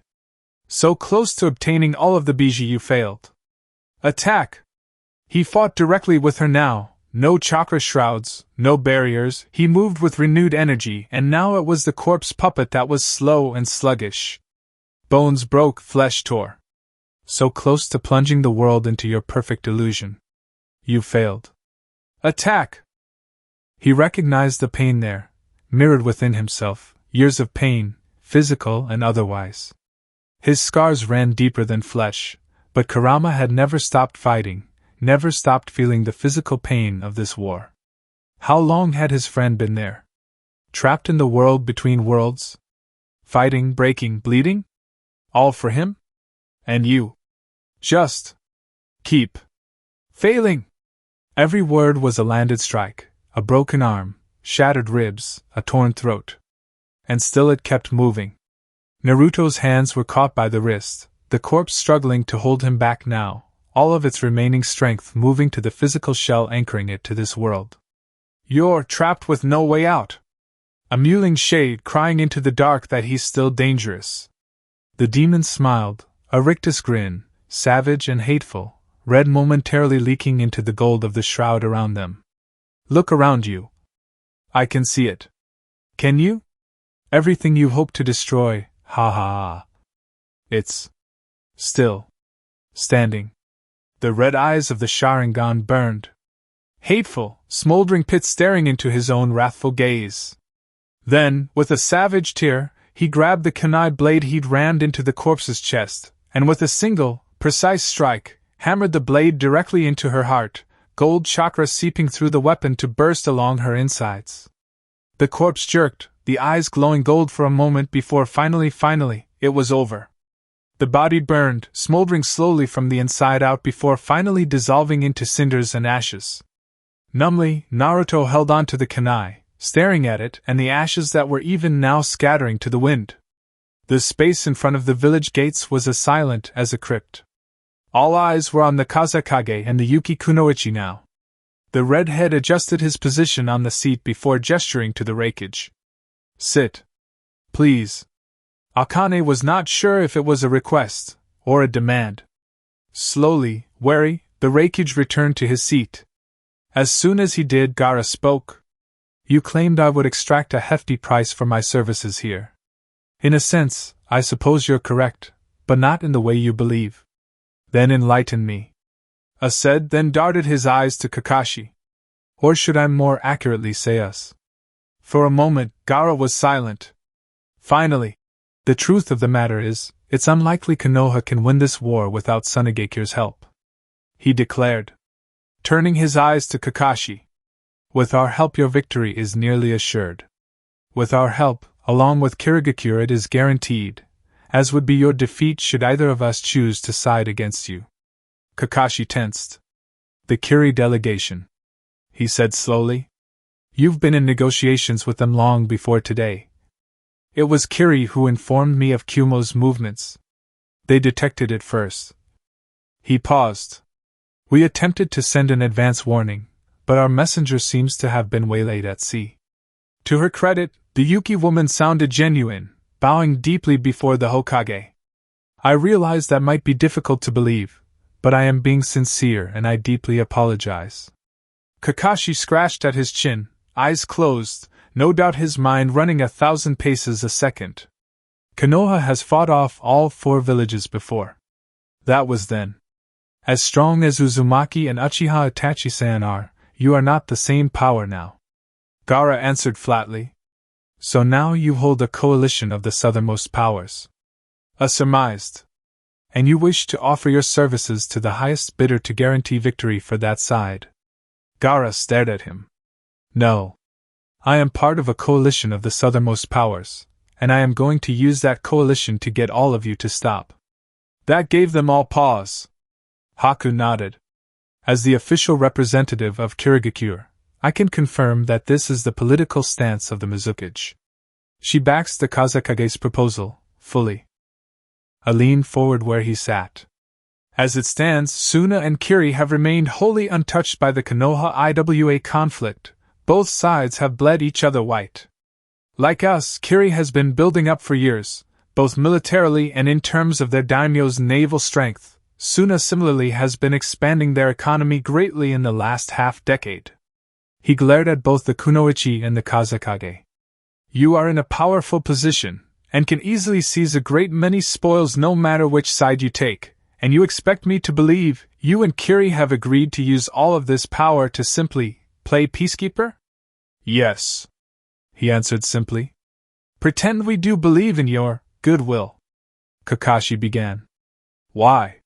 So close to obtaining all of the Biji, you failed. Attack. He fought directly with her now. No chakra shrouds, no barriers, he moved with renewed energy, and now it was the corpse puppet that was slow and sluggish. Bones broke, flesh tore. So close to plunging the world into your perfect illusion. You failed. Attack! He recognized the pain there, mirrored within himself, years of pain, physical and otherwise. His scars ran deeper than flesh, but Kurama had never stopped fighting, never stopped feeling the physical pain of this war. How long had his friend been there? Trapped in the world between worlds? Fighting, breaking, bleeding? All for him? And you? Just keep failing. Every word was a landed strike, a broken arm, shattered ribs, a torn throat. And still it kept moving. Naruto's hands were caught by the wrist, the corpse struggling to hold him back now, all of its remaining strength moving to the physical shell anchoring it to this world. You're trapped with no way out. A mewling shade crying into the dark that he's still dangerous. The demon smiled, a rictus grin, savage and hateful, red momentarily leaking into the gold of the shroud around them. Look around you. I can see it. Can you? Everything you hope to destroy, ha ha ha. It's still standing. The red eyes of the Sharingan burned. Hateful, smoldering pit staring into his own wrathful gaze. Then, with a savage tear, he grabbed the kunai blade he'd rammed into the corpse's chest, and with a single, precise strike, hammered the blade directly into her heart, gold chakra seeping through the weapon to burst along her insides. The corpse jerked, the eyes glowing gold for a moment before finally, it was over. The body burned, smoldering slowly from the inside out before finally dissolving into cinders and ashes. Numbly, Naruto held on to the kunai, staring at it and the ashes that were even now scattering to the wind. The space in front of the village gates was as silent as a crypt. All eyes were on the Kazekage and the Yuki Kunoichi now. The redhead adjusted his position on the seat before gesturing to the raikage. Sit. Please. Akane was not sure if it was a request or a demand. Slowly, wary, the raikage returned to his seat. As soon as he did, Gaara spoke. You claimed I would extract a hefty price for my services here. In a sense, I suppose you're correct, but not in the way you believe. Then enlighten me. Said, then darted his eyes to Kakashi. Or should I more accurately say us? For a moment, Gaara was silent. Finally, the truth of the matter is, it's unlikely Konoha can win this war without Tsunagekyu's help. He declared, turning his eyes to Kakashi. With our help your victory is nearly assured. With our help, along with Kirigakure, it is guaranteed, as would be your defeat should either of us choose to side against you. Kakashi tensed. The Kiri delegation, he said slowly. You've been in negotiations with them long before today. It was Kiri who informed me of Kumo's movements. They detected it first. He paused, We attempted to send an advance warning, but our messenger seems to have been waylaid at sea. To her credit, the Yuki woman sounded genuine, bowing deeply before the Hokage. I realize that might be difficult to believe, but I am being sincere and I deeply apologize. Kakashi scratched at his chin, eyes closed, no doubt his mind running 1,000 paces a second. Konoha has fought off all 4 villages before. That was then. As strong as Uzumaki and Uchiha Itachi-san are, you are not the same power now. Gaara answered flatly. So now you hold a coalition of the southernmost powers. Surmised. And you wish to offer your services to the highest bidder to guarantee victory for that side. Gaara stared at him. No. I am part of a coalition of the southernmost powers, and I am going to use that coalition to get all of you to stop. That gave them all pause. Haku nodded. As the official representative of Kirigakure, I can confirm that this is the political stance of the Mizukage. She backs the Kazekage's proposal, fully. I leaned forward where he sat. As it stands, Suna and Kiri have remained wholly untouched by the Konoha-Iwa conflict. Both sides have bled each other white. Like us, Kiri has been building up for years, both militarily and in terms of their daimyo's naval strength. Suna similarly has been expanding their economy greatly in the last half-decade. He glared at both the Kunoichi and the Kazekage. You are in a powerful position, and can easily seize a great many spoils no matter which side you take, and you expect me to believe you and Kiri have agreed to use all of this power to simply play peacekeeper? Yes, he answered simply. Pretend we do believe in your goodwill. Kakashi began. Why?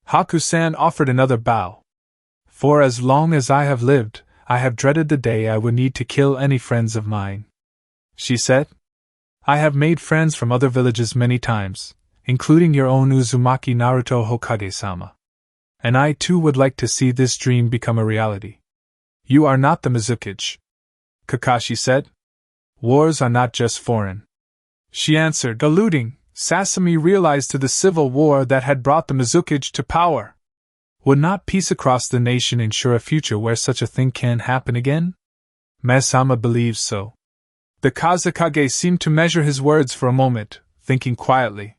Haku-san offered another bow. For as long as I have lived, I have dreaded the day I would need to kill any friends of mine. She said. I have made friends from other villages many times, including your own Uzumaki Naruto Hokage-sama. And I too would like to see this dream become a reality. You are not the Mizukage, Kakashi said. Wars are not just foreign. She answered, alluding, Sasami realized to the civil war that had brought the Mizukage to power. Would not peace across the nation ensure a future where such a thing can happen again? Masama believes so. The Kazekage seemed to measure his words for a moment, thinking quietly.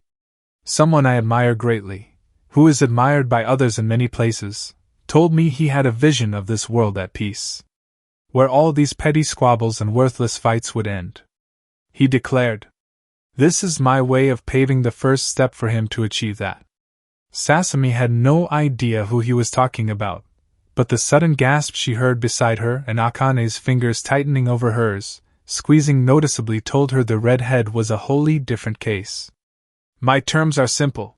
Someone I admire greatly, who is admired by others in many places, told me he had a vision of this world at peace, where all these petty squabbles and worthless fights would end. He declared, this is my way of paving the first step for him to achieve that. Sasami had no idea who he was talking about, but the sudden gasp she heard beside her and Akane's fingers tightening over hers, squeezing noticeably, told her the redhead was a wholly different case. My terms are simple,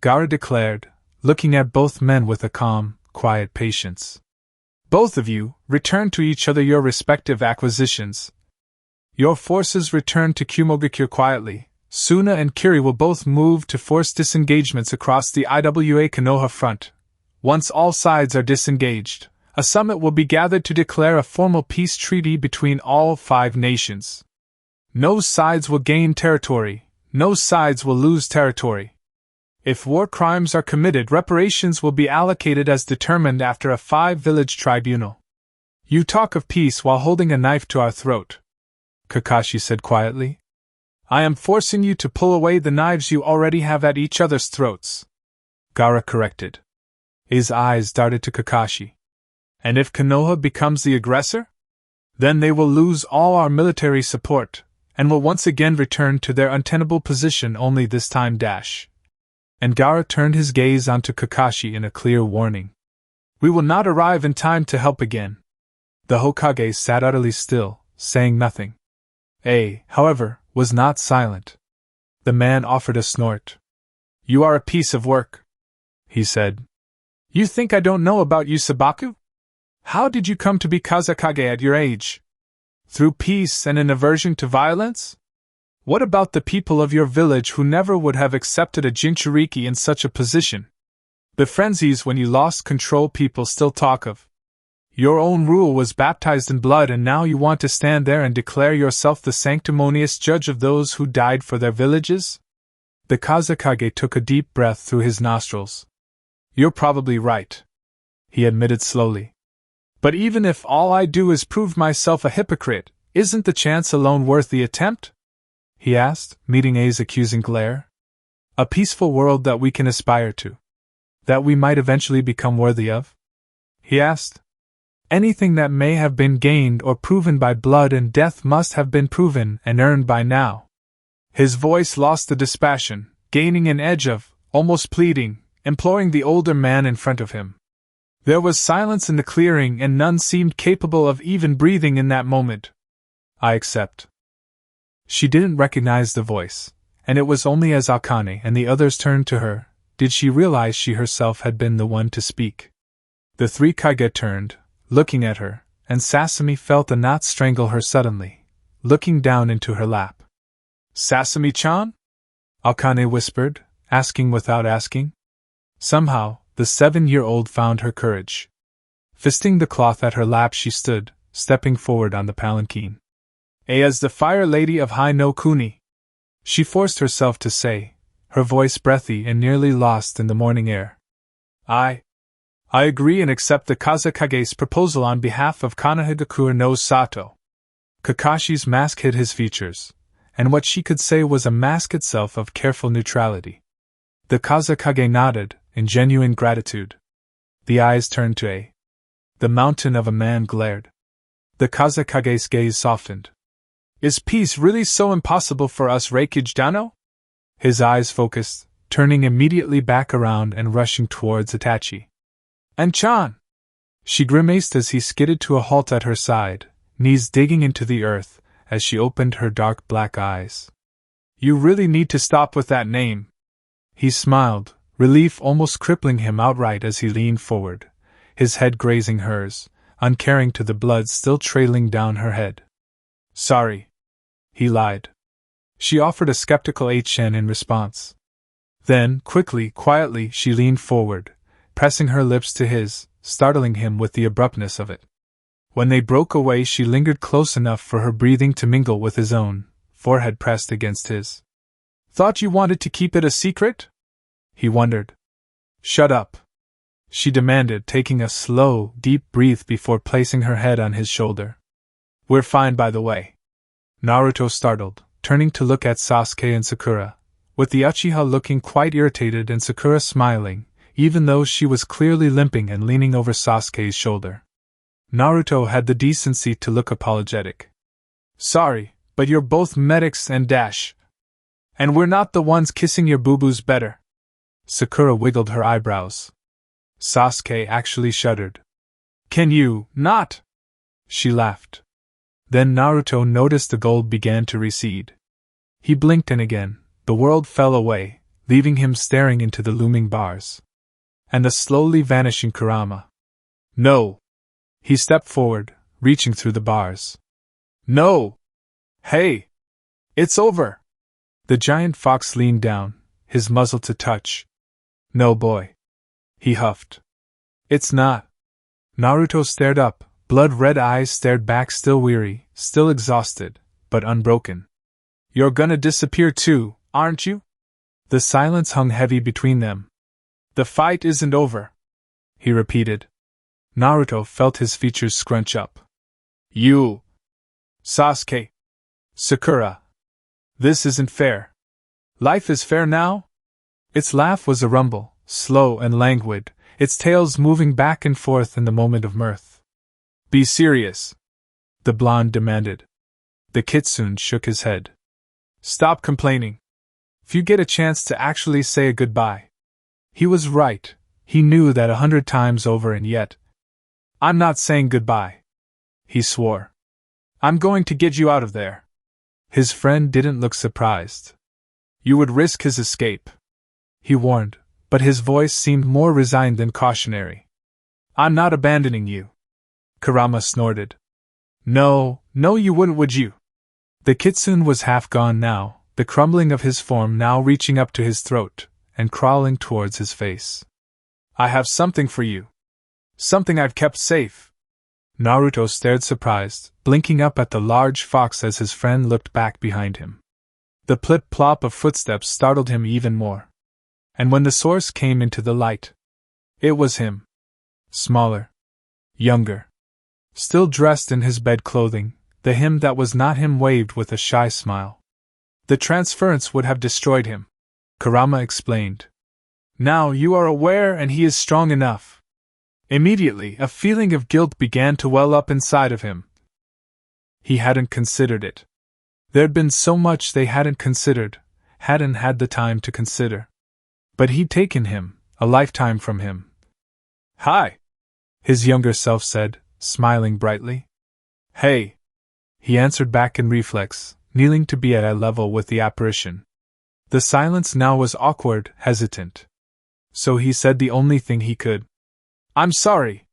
Gaara declared, looking at both men with a calm, quiet patience. Both of you, return to each other your respective acquisitions. Your forces return to Kumogakure quietly. Suna and Kiri will both move to force disengagements across the Iwa Konoha front. Once all sides are disengaged, a summit will be gathered to declare a formal peace treaty between all 5 nations. No sides will gain territory, no sides will lose territory. If war crimes are committed, reparations will be allocated as determined after a 5-village tribunal. You talk of peace while holding a knife to our throat, Kakashi said quietly. I am forcing you to pull away the knives you already have at each other's throats, Gaara corrected. His eyes darted to Kakashi. And if Konoha becomes the aggressor? Then they will lose all our military support, and will once again return to their untenable position, only this time dash. And Gaara turned his gaze onto Kakashi in a clear warning. We will not arrive in time to help again. The Hokage sat utterly still, saying nothing. However, was not silent. The man offered a snort. You are a piece of work, he said. You think I don't know about you, Sabaku? How did you come to be Kazekage at your age? Through peace and an aversion to violence? What about the people of your village who never would have accepted a Jinchuriki in such a position? The frenzies when you lost control people still talk of. Your own rule was baptized in blood, and now you want to stand there and declare yourself the sanctimonious judge of those who died for their villages? The Kazekage took a deep breath through his nostrils. You're probably right. he admitted slowly. But even if all I do is prove myself a hypocrite, isn't the chance alone worth the attempt? He asked, meeting A's accusing glare. A peaceful world that we can aspire to. That we might eventually become worthy of? He asked. Anything that may have been gained or proven by blood and death must have been proven and earned by now. His voice lost the dispassion, gaining an edge of, almost pleading, imploring the older man in front of him. There was silence in the clearing and none seemed capable of even breathing in that moment. I accept. She didn't recognize the voice, and it was only as Akane and the others turned to her did she realize she herself had been the one to speak. The three Kage turned, looking at her, and Sasami felt a knot strangle her suddenly, looking down into her lap. Sasami-chan? Akane whispered, asking without asking. Somehow, the 7-year-old found her courage. Fisting the cloth at her lap she stood, stepping forward on the palanquin. As the Fire Lady of Hai no Kuni, she forced herself to say, her voice breathy and nearly lost in the morning air. I agree and accept the Kazekage's proposal on behalf of Kanahidakura no Sato. Kakashi's mask hid his features, and what she could say was a mask itself of careful neutrality. The Kazekage nodded, in genuine gratitude. The eyes turned to A. The mountain of a man glared. The Kazekage's gaze softened. Is peace really so impossible for us Reikage Dano? His eyes focused, turning immediately back around and rushing towards Itachi. And Chan! She grimaced as he skidded to a halt at her side, knees digging into the earth, as she opened her dark black eyes. You really need to stop with that name. He smiled, relief almost crippling him outright as he leaned forward, his head grazing hers, uncaring to the blood still trailing down her head. Sorry. He lied. She offered a skeptical H-N in response. Then, quietly, she leaned forward, pressing her lips to his, startling him with the abruptness of it. When they broke away she lingered close enough for her breathing to mingle with his own, forehead pressed against his. Thought you wanted to keep it a secret? He wondered. Shut up, she demanded, taking a slow, deep breath before placing her head on his shoulder. We're fine, by the way. Naruto startled, turning to look at Sasuke and Sakura, with the Uchiha looking quite irritated and Sakura smiling, even though she was clearly limping and leaning over Sasuke's shoulder. Naruto had the decency to look apologetic. Sorry, but you're both medics and dash. And we're not the ones kissing your boo-boos better. Sakura wiggled her eyebrows. Sasuke actually shuddered. Can you not? She laughed. Then Naruto noticed the gold began to recede. He blinked and again, the world fell away, leaving him staring into the looming bars. And the slowly vanishing Kurama. No! He stepped forward, reaching through the bars. No! Hey! It's over! The giant fox leaned down, his muzzle to touch. No, boy. He huffed. It's not. Naruto stared up, blood-red eyes stared back, still weary, still exhausted, but unbroken. You're gonna disappear too, aren't you? The silence hung heavy between them. The fight isn't over, he repeated. Naruto felt his features scrunch up. You! Sasuke! Sakura! This isn't fair. Life is fair now? Its laugh was a rumble, slow and languid, its tails moving back and forth in the moment of mirth. Be serious, the blonde demanded. The kitsune shook his head. Stop complaining. If you get a chance to actually say a goodbye. He was right, he knew that 100 times over, and yet. I'm not saying goodbye. He swore. I'm going to get you out of there. His friend didn't look surprised. You would risk his escape, he warned, but his voice seemed more resigned than cautionary. I'm not abandoning you. Kurama snorted. No, you wouldn't, would you? The kitsune was half gone now, the crumbling of his form now reaching up to his throat, and crawling towards his face. I have something for you. Something I've kept safe. Naruto stared surprised, blinking up at the large fox as his friend looked back behind him. The plip-plop of footsteps startled him even more. And when the source came into the light, it was him. Smaller. Younger. Still dressed in his bed clothing, the him that was not him waved with a shy smile. The transference would have destroyed him, Kurama explained. Now you are aware and he is strong enough. Immediately, a feeling of guilt began to well up inside of him. He hadn't considered it. There'd been so much they hadn't considered, hadn't had the time to consider. But he'd taken him, a lifetime from him. Hi, his younger self said, smiling brightly. Hey, he answered back in reflex, kneeling to be at eye level with the apparition. The silence now was awkward, hesitant. So he said the only thing he could. I'm sorry.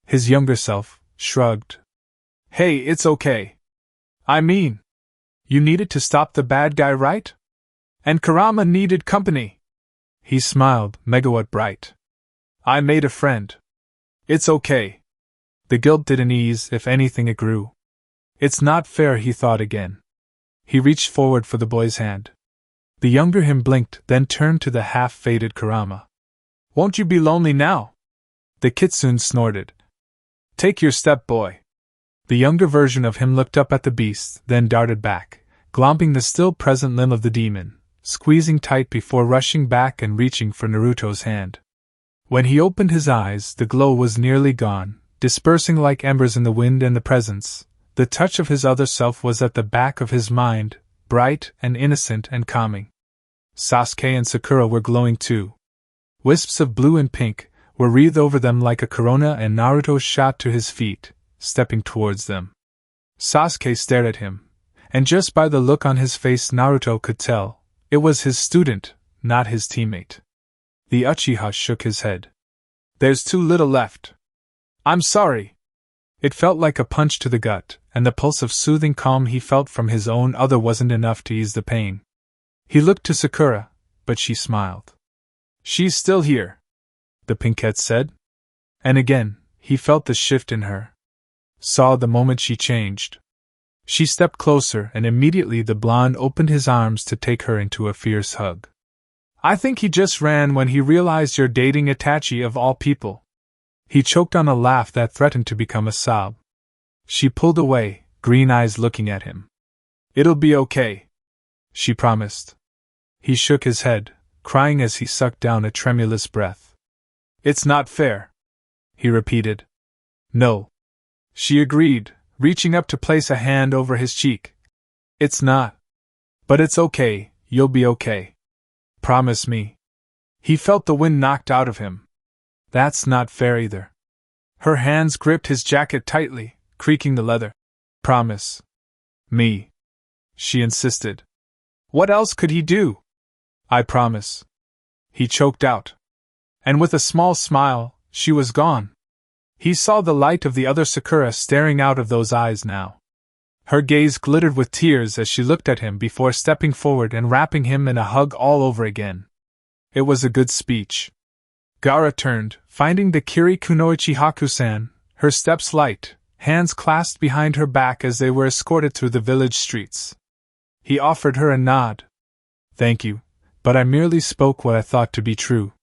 His younger self shrugged. Hey, it's okay. I mean, you needed to stop the bad guy, right? And Kurama needed company. He smiled, megawatt bright. I made a friend. It's okay. The guilt didn't ease, if anything it grew. It's not fair, he thought again. He reached forward for the boy's hand. The younger him blinked, then turned to the half-faded Kurama. Won't you be lonely now? The kitsune snorted. Take your step, boy. The younger version of him looked up at the beast, then darted back, glomping the still-present limb of the demon, squeezing tight before rushing back and reaching for Naruto's hand. When he opened his eyes, the glow was nearly gone, dispersing like embers in the wind and the presence. The touch of his other self was at the back of his mind, bright and innocent and calming. Sasuke and Sakura were glowing too. Wisps of blue and pink were wreathed over them like a corona, and Naruto shot to his feet, stepping towards them. Sasuke stared at him, and just by the look on his face Naruto could tell, it was his student, not his teammate. The Uchiha shook his head. There's too little left. I'm sorry. It felt like a punch to the gut, and the pulse of soothing calm he felt from his own other wasn't enough to ease the pain. He looked to Sakura, but she smiled. She's still here, the pinkette said. And again, he felt the shift in her. Saw the moment she changed. She stepped closer, and immediately the blonde opened his arms to take her into a fierce hug. I think he just ran when he realized you're dating Itachi of all people. He choked on a laugh that threatened to become a sob. She pulled away, green eyes looking at him. It'll be okay, she promised. He shook his head, crying as he sucked down a tremulous breath. It's not fair, he repeated. No. She agreed, reaching up to place a hand over his cheek. It's not. But it's okay, you'll be okay. Promise me. He felt the wind knocked out of him. That's not fair either. Her hands gripped his jacket tightly, creaking the leather. Promise. Me. She insisted. What else could he do? I promise. He choked out. And with a small smile, she was gone. He saw the light of the other Sakura staring out of those eyes now. Her gaze glittered with tears as she looked at him before stepping forward and wrapping him in a hug all over again. It was a good speech. Gaara turned, finding the Kirikou no Ichiraku-san, her steps light, hands clasped behind her back as they were escorted through the village streets. He offered her a nod. Thank you, but I merely spoke what I thought to be true.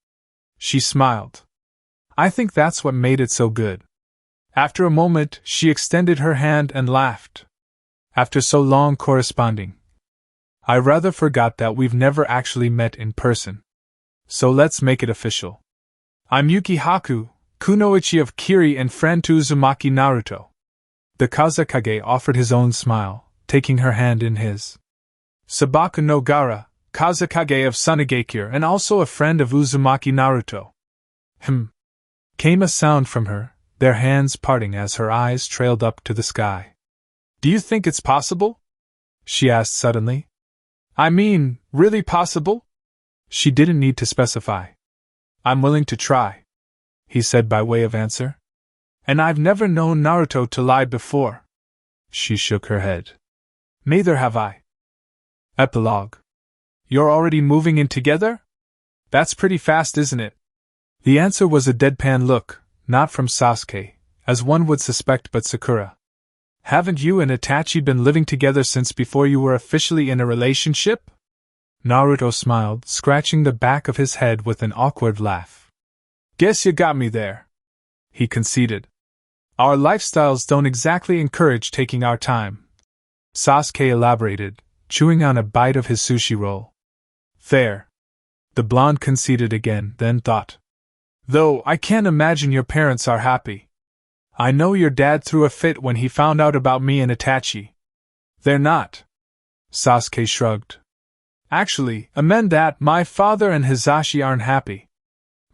She smiled. I think that's what made it so good. After a moment, she extended her hand and laughed. After so long corresponding, I rather forgot that we've never actually met in person. So let's make it official. I'm Yukihaku, kunoichi of Kiri and friend to Uzumaki Naruto. The Kazekage offered his own smile, taking her hand in his. Sabaku no Gaara, Kazekage of Sunagakure and also a friend of Uzumaki Naruto. Came a sound from her, their hands parting as her eyes trailed up to the sky. Do you think it's possible? She asked suddenly. I mean, really possible? She didn't need to specify. I'm willing to try, he said by way of answer. And I've never known Naruto to lie before. She shook her head. Neither have I. Epilogue. You're already moving in together? That's pretty fast, isn't it? The answer was a deadpan look, not from Sasuke, as one would suspect but Sakura. Haven't you and Itachi been living together since before you were officially in a relationship? Naruto smiled, scratching the back of his head with an awkward laugh. Guess you got me there. he conceded. Our lifestyles don't exactly encourage taking our time. Sasuke elaborated, chewing on a bite of his sushi roll. Fair. The blonde conceded again, then thought. Though I can't imagine your parents are happy. I know your dad threw a fit when he found out about me and Itachi. They're not. Sasuke shrugged. Actually, amend that, my father and Hisashi aren't happy.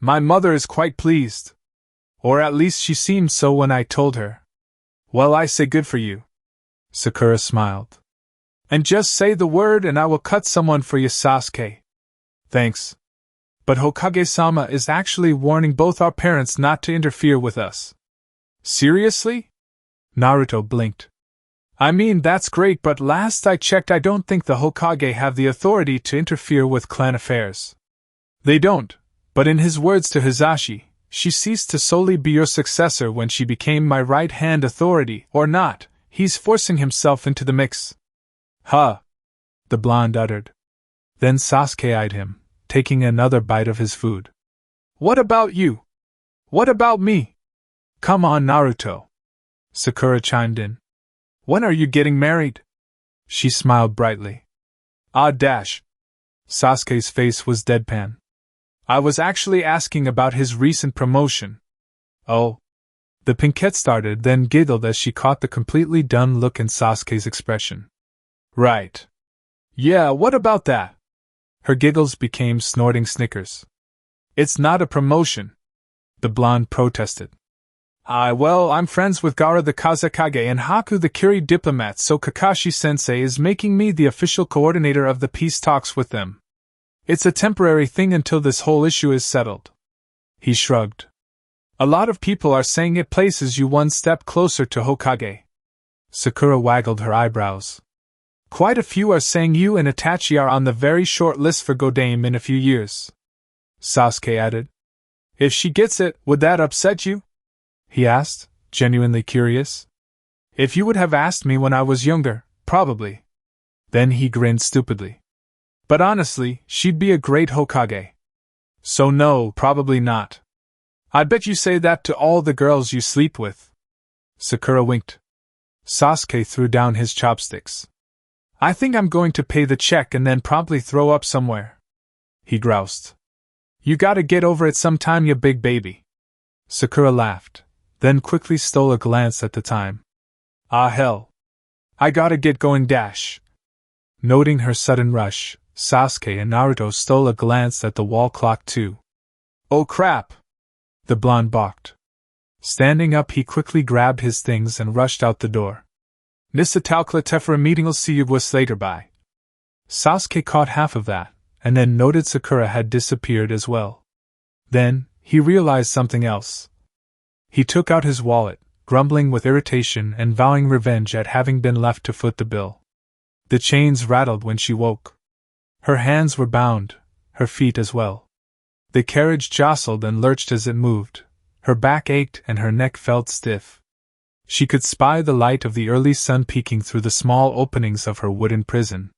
My mother is quite pleased. Or at least she seemed so when I told her. Well, I say good for you. Sakura smiled. And just say the word and I will cut someone for you, Sasuke. Thanks. But Hokage-sama is actually warning both our parents not to interfere with us. Seriously? Naruto blinked. I mean, that's great, but last I checked I don't think the Hokage have the authority to interfere with clan affairs. They don't, but in his words to Hisashi, she ceased to solely be your successor when she became my right-hand authority, or not, he's forcing himself into the mix. Huh. The blonde uttered. Then Sasuke eyed him, taking another bite of his food. What about you? What about me? Come on, Naruto. Sakura chimed in. When are you getting married? She smiled brightly. Ah dash. Sasuke's face was deadpan. I was actually asking about his recent promotion. Oh. The pinkette started, then giggled as she caught the completely done look in Sasuke's expression. Right. Yeah, what about that? Her giggles became snorting snickers. It's not a promotion. The blonde protested. Well, I'm friends with Gaara the Kazekage and Haku the Kiri diplomat, so Kakashi-sensei is making me the official coordinator of the peace talks with them. It's a temporary thing until this whole issue is settled. He shrugged. A lot of people are saying it places you one step closer to Hokage. Sakura waggled her eyebrows. Quite a few are saying you and Itachi are on the very short list for Godame in a few years. Sasuke added. If she gets it, would that upset you? He asked, genuinely curious. If you would have asked me when I was younger, probably. Then he grinned stupidly. But honestly, she'd be a great Hokage. So no, probably not. I bet you say that to all the girls you sleep with. Sakura winked. Sasuke threw down his chopsticks. I think I'm going to pay the check and then promptly throw up somewhere. He groused. You gotta get over it sometime, you big baby. Sakura laughed, then quickly stole a glance at the time. Ah hell. I gotta get going dash. Noting her sudden rush, Sasuke and Naruto stole a glance at the wall clock too. Oh crap! The blonde balked. Standing up, he quickly grabbed his things and rushed out the door. Nissa talkla tefera meeting'll see you was later bye. Sasuke caught half of that, and then noted Sakura had disappeared as well. Then, he realized something else. He took out his wallet, grumbling with irritation and vowing revenge at having been left to foot the bill. The chains rattled when she woke. Her hands were bound, her feet as well. The carriage jostled and lurched as it moved. Her back ached and her neck felt stiff. She could spy the light of the early sun peeking through the small openings of her wooden prison.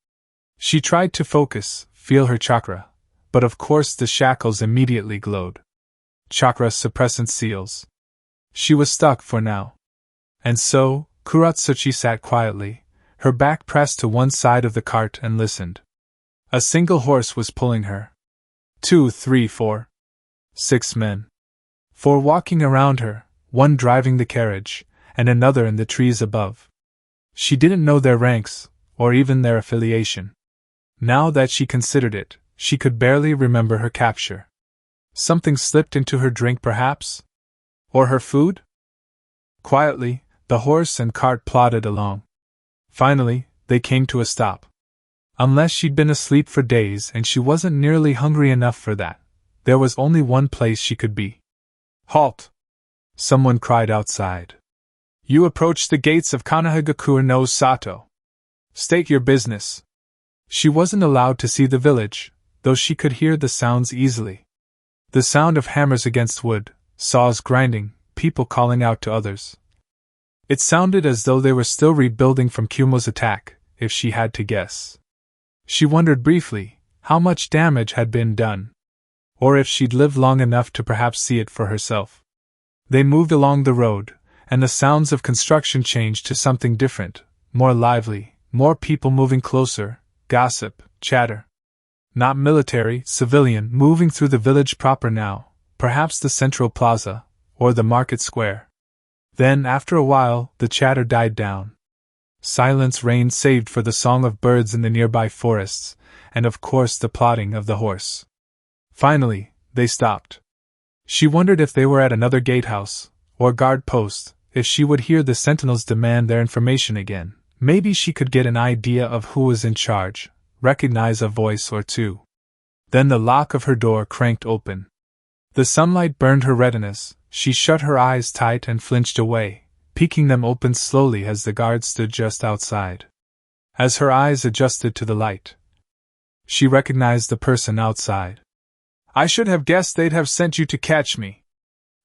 She tried to focus, feel her chakra, but of course the shackles immediately glowed. Chakra suppressant seals. She was stuck for now. And so, Kuratsuchi sat quietly, her back pressed to one side of the cart, and listened. A single horse was pulling her. 2, 3, 4. 6 men. 4 walking around her, one driving the carriage, and another in the trees above. She didn't know their ranks, or even their affiliation. Now that she considered it, she could barely remember her capture. Something slipped into her drink perhaps? Or her food? Quietly, the horse and cart plodded along. Finally, they came to a stop. Unless she'd been asleep for days and she wasn't nearly hungry enough for that, there was only one place she could be. Halt! Someone cried outside. You approach the gates of Kanahagaku no Sato. State your business. She wasn't allowed to see the village, though she could hear the sounds easily. The sound of hammers against wood, saws grinding, people calling out to others. It sounded as though they were still rebuilding from Kumo's attack, if she had to guess. She wondered briefly how much damage had been done, or if she'd lived long enough to perhaps see it for herself. They moved along the road, and the sounds of construction changed to something different, more lively, more people moving closer, gossip, chatter. Not military, civilian, moving through the village proper now, perhaps the central plaza, or the market square. Then, after a while, the chatter died down. Silence reigned save for the song of birds in the nearby forests, and of course the plodding of the horse. Finally, they stopped. She wondered if they were at another gatehouse, or guard post, if she would hear the sentinels demand their information again. Maybe she could get an idea of who was in charge, recognize a voice or two. Then the lock of her door cranked open. The sunlight burned her retinas, she shut her eyes tight and flinched away, peeking them open slowly as the guard stood just outside. As her eyes adjusted to the light, she recognized the person outside. "I should have guessed they'd have sent you to catch me."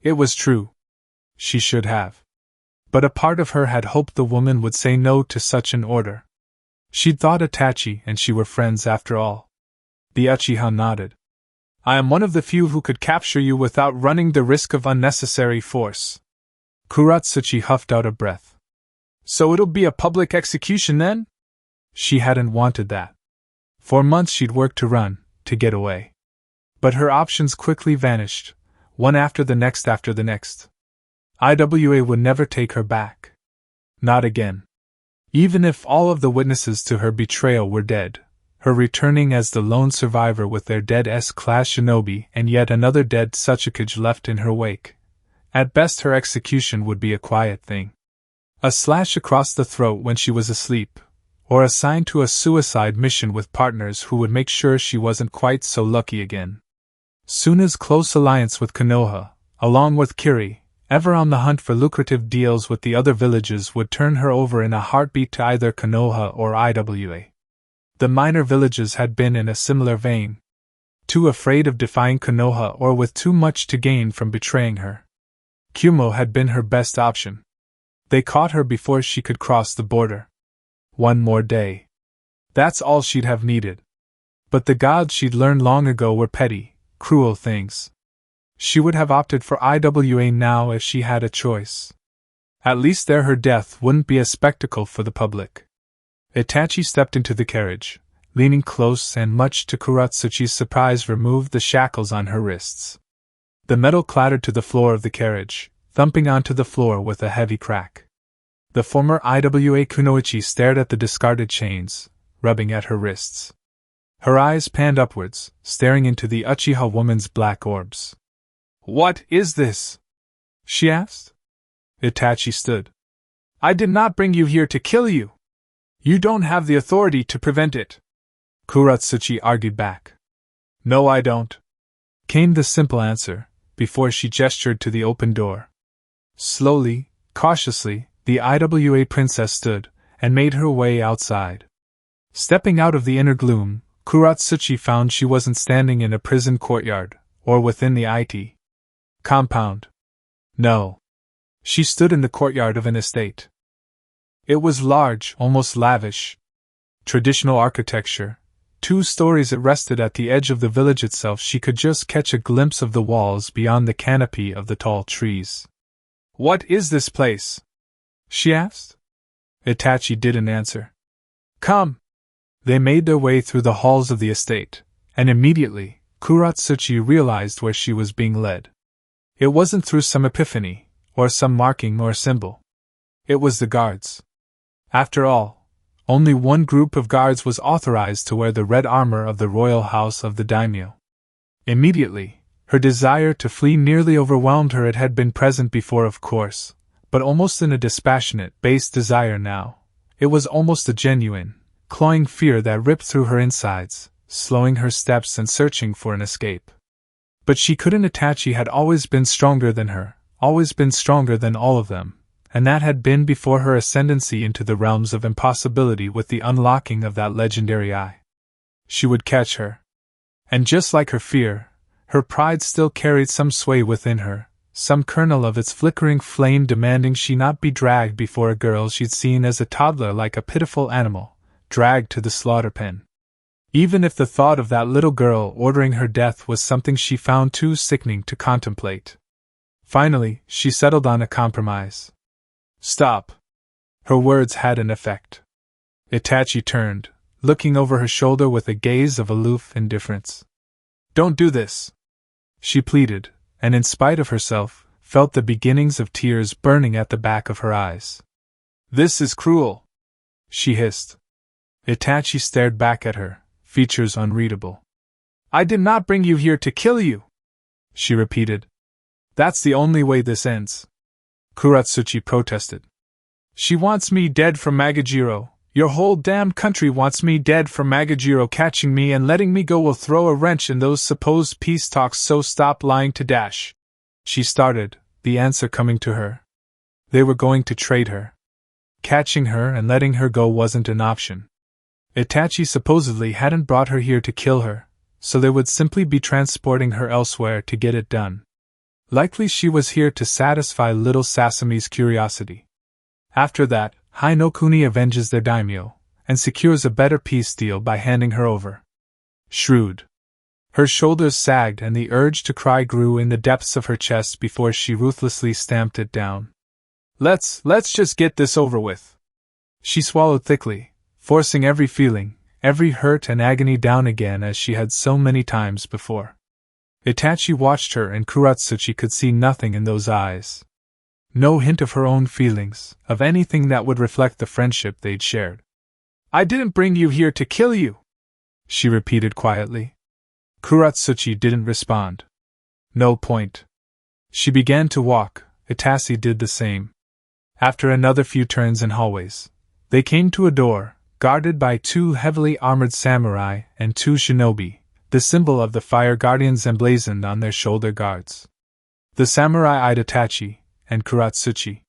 It was true. She should have. But a part of her had hoped the woman would say no to such an order. She'd thought Itachi and she were friends after all. The Uchiha nodded. "I am one of the few who could capture you without running the risk of unnecessary force." Kuratsuchi huffed out a breath. "So it'll be a public execution then?" She hadn't wanted that. For months she'd worked to run, to get away. But her options quickly vanished, one after the next after the next. IWA would never take her back. Not again. Even if all of the witnesses to her betrayal were dead, her returning as the lone survivor with their dead S-class shinobi and yet another dead Sasuke left in her wake. At best her execution would be a quiet thing. A slash across the throat when she was asleep, or assigned to a suicide mission with partners who would make sure she wasn't quite so lucky again. Suna's close alliance with Konoha, along with Kiri, ever on the hunt for lucrative deals with the other villages, would turn her over in a heartbeat to either Konoha or IWA. The minor villages had been in a similar vein. Too afraid of defying Konoha or with too much to gain from betraying her. Kumo had been her best option. They caught her before she could cross the border. One more day. That's all she'd have needed. But the gods she'd learned long ago were petty, cruel things. She would have opted for IWA now if she had a choice. At least there her death wouldn't be a spectacle for the public. Itachi stepped into the carriage, leaning close and much to Kuratsuchi's surprise removed the shackles on her wrists. The metal clattered to the floor of the carriage, thumping onto the floor with a heavy crack. The former IWA Kunoichi stared at the discarded chains, rubbing at her wrists. Her eyes panned upwards, staring into the Uchiha woman's black orbs. "What is this?" she asked. Itachi stood. "I did not bring you here to kill you. You don't have the authority to prevent it," Kuratsuchi argued back. "No, I don't," came the simple answer, before she gestured to the open door. Slowly, cautiously, the IWA princess stood, and made her way outside. Stepping out of the inner gloom, Kuratsuchi found she wasn't standing in a prison courtyard, or within the IT compound. No. She stood in the courtyard of an estate. It was large, almost lavish. Traditional architecture. 2 stories it rested at the edge of the village itself. She could just catch a glimpse of the walls beyond the canopy of the tall trees. "What is this place?" she asked. Itachi didn't answer. "Come." They made their way through the halls of the estate, and immediately, Kuratsuchi realized where she was being led. It wasn't through some epiphany, or some marking or symbol. It was the guards. After all, only one group of guards was authorized to wear the red armor of the royal house of the daimyo. Immediately, her desire to flee nearly overwhelmed her. It had been present before, of course, but almost in a dispassionate, based desire now. It was almost a genuine, clawing fear that ripped through her insides, slowing her steps and searching for an escape. But she couldn't. Itachi had always been stronger than her, always been stronger than all of them, and that had been before her ascendancy into the realms of impossibility with the unlocking of that legendary eye. She would catch her. And just like her fear, her pride still carried some sway within her, some kernel of its flickering flame demanding she not be dragged before a girl she'd seen as a toddler like a pitiful animal, dragged to the slaughter pen. Even if the thought of that little girl ordering her death was something she found too sickening to contemplate. Finally, she settled on a compromise. Stop. Her words had an effect. Itachi turned, looking over her shoulder with a gaze of aloof indifference. Don't do this, she pleaded, and in spite of herself, felt the beginnings of tears burning at the back of her eyes. This is cruel, she hissed. Itachi stared back at her, features unreadable. I did not bring you here to kill you, she repeated. That's the only way this ends, Kuratsuchi protested. She wants me dead from Magajiro. Your whole damned country wants me dead from Magajiro. Catching me and letting me go will throw a wrench in those supposed peace talks, so stop lying to Dash. She started, the answer coming to her. They were going to trade her. Catching her and letting her go wasn't an option. Itachi supposedly hadn't brought her here to kill her, so they would simply be transporting her elsewhere to get it done. Likely she was here to satisfy little Sasame's curiosity. After that, Hainokuni avenges their daimyo, and secures a better peace deal by handing her over. Shrewd. Her shoulders sagged and the urge to cry grew in the depths of her chest before she ruthlessly stamped it down. Let's just get this over with. She swallowed thickly, forcing every feeling, every hurt and agony down again as she had so many times before. Itachi watched her and Kuratsuchi could see nothing in those eyes. No hint of her own feelings, of anything that would reflect the friendship they'd shared. I didn't bring you here to kill you, she repeated quietly. Kuratsuchi didn't respond. No point. She began to walk, Itachi did the same. After another few turns and hallways, they came to a door, guarded by 2 heavily armored samurai and 2 shinobi, the symbol of the fire guardians emblazoned on their shoulder guards. The samurai eyed Itachi and Kuratsuchi.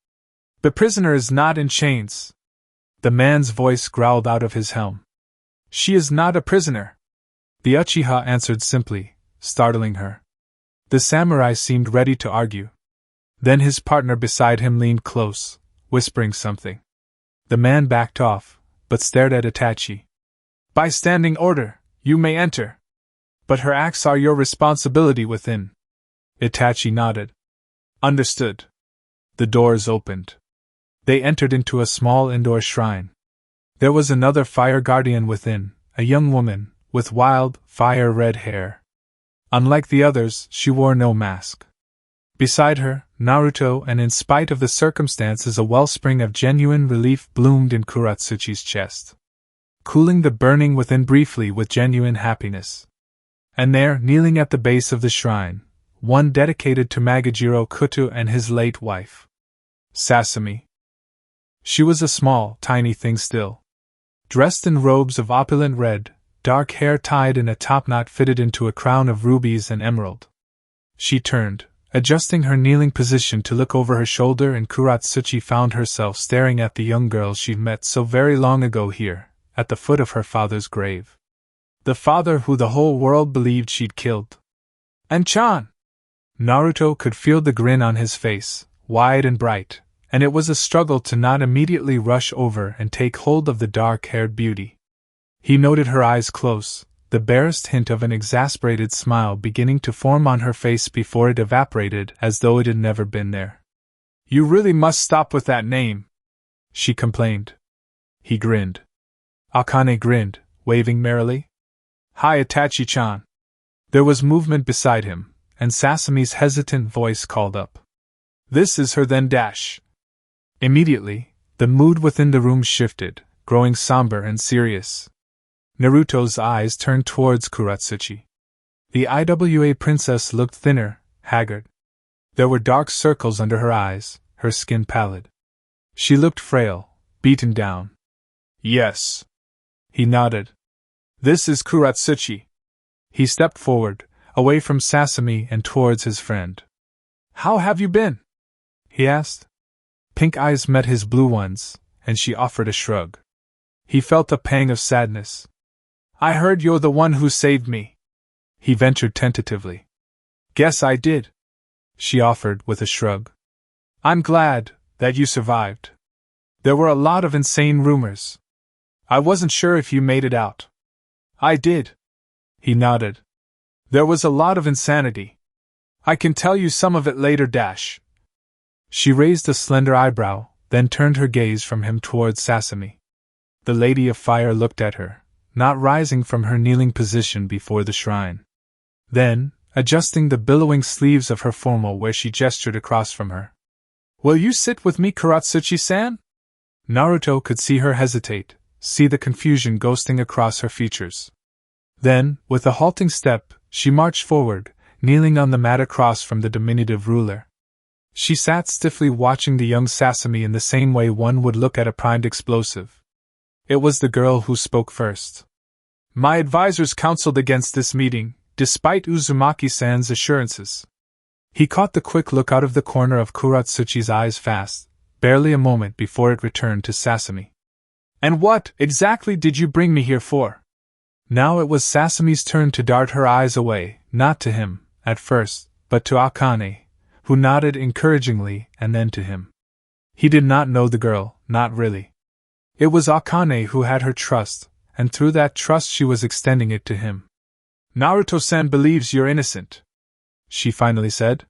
The prisoner is not in chains. The man's voice growled out of his helm. She is not a prisoner. The Uchiha answered simply, startling her. The samurai seemed ready to argue. Then his partner beside him leaned close, whispering something. The man backed off, but stared at Itachi. By standing order, you may enter. But her acts are your responsibility within. Itachi nodded. Understood. The doors opened. They entered into a small indoor shrine. There was another fire guardian within, a young woman, with wild, fire-red hair. Unlike the others, she wore no mask. Beside her, Naruto, and in spite of the circumstances a wellspring of genuine relief bloomed in Kuratsuchi's chest, cooling the burning within briefly with genuine happiness. And there, kneeling at the base of the shrine, one dedicated to Magajiro Kuto and his late wife, Sasame. She was a small, tiny thing still. Dressed in robes of opulent red, dark hair tied in a topknot fitted into a crown of rubies and emerald. She turned, adjusting her kneeling position to look over her shoulder, and Kuratsuchi found herself staring at the young girl she'd met so very long ago here, at the foot of her father's grave. The father who the whole world believed she'd killed. And Chan! Naruto could feel the grin on his face, wide and bright, and it was a struggle to not immediately rush over and take hold of the dark-haired beauty. He noted her eyes close, the barest hint of an exasperated smile beginning to form on her face before it evaporated as though it had never been there. You really must stop with that name, she complained. He grinned. Akane grinned, waving merrily. Hi, Itachi-chan. There was movement beside him, and Sasame's hesitant voice called up. This is her then dash. Immediately, the mood within the room shifted, growing somber and serious. Naruto's eyes turned towards Kuratsuchi. The IWA princess looked thinner, haggard. There were dark circles under her eyes, her skin pallid. She looked frail, beaten down. Yes. He nodded. This is Kuratsuchi. He stepped forward, away from Sasame and towards his friend. How have you been? He asked. Pink eyes met his blue ones, and she offered a shrug. He felt a pang of sadness. I heard you're the one who saved me. He ventured tentatively. Guess I did, she offered with a shrug. I'm glad that you survived. There were a lot of insane rumors. I wasn't sure if you made it out. I did. He nodded. There was a lot of insanity. I can tell you some of it later. She raised a slender eyebrow, then turned her gaze from him towards Sasami. The Lady of Fire looked at her, not rising from her kneeling position before the shrine. Then, adjusting the billowing sleeves of her formal wear, she gestured across from her. Will you sit with me, Kuratsuchi-san? Naruto could see her hesitate, see the confusion ghosting across her features. Then, with a halting step, she marched forward, kneeling on the mat across from the diminutive ruler. She sat stiffly watching the young Sasami in the same way one would look at a primed explosive. It was the girl who spoke first. My advisors counseled against this meeting, despite Uzumaki-san's assurances. He caught the quick look out of the corner of Kuratsuchi's eyes fast, barely a moment before it returned to Sasami. And what, exactly, did you bring me here for? Now it was Sasami's turn to dart her eyes away, not to him, at first, but to Akane, who nodded encouragingly, and then to him. He did not know the girl, not really. It was Akane who had her trust, and through that trust she was extending it to him. Naruto-san believes you're innocent, she finally said.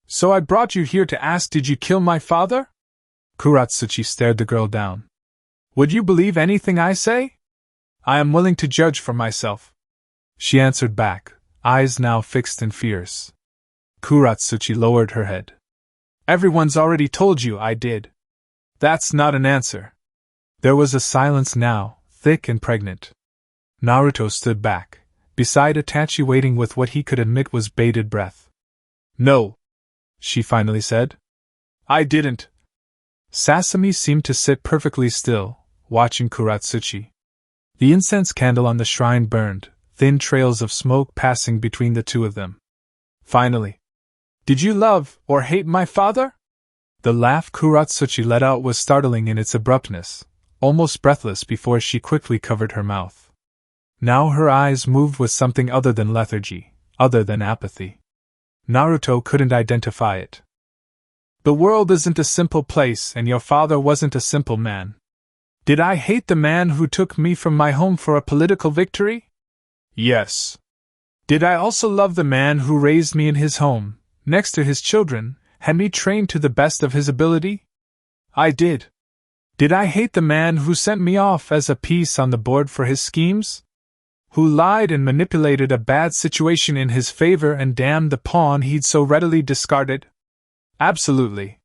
So I brought you here to ask, did you kill my father? Kuratsuchi stared the girl down. Would you believe anything I say? I am willing to judge for myself, she answered back, eyes now fixed and fierce. Kuratsuchi lowered her head. Everyone's already told you I did. That's not an answer. There was a silence now, thick and pregnant. Naruto stood back, beside Itachi, waiting with what he could admit was bated breath. No, she finally said. I didn't. Sasami seemed to sit perfectly still, watching Kuratsuchi. The incense candle on the shrine burned, thin trails of smoke passing between the two of them. Finally, did you love or hate my father? The laugh Kuratsuchi let out was startling in its abruptness, almost breathless before she quickly covered her mouth. Now her eyes moved with something other than lethargy, other than apathy. Naruto couldn't identify it. The world isn't a simple place, and your father wasn't a simple man. Did I hate the man who took me from my home for a political victory? Yes. Did I also love the man who raised me in his home, next to his children, had me trained to the best of his ability? I did. Did I hate the man who sent me off as a piece on the board for his schemes? Who lied and manipulated a bad situation in his favor and damned the pawn he'd so readily discarded? Absolutely.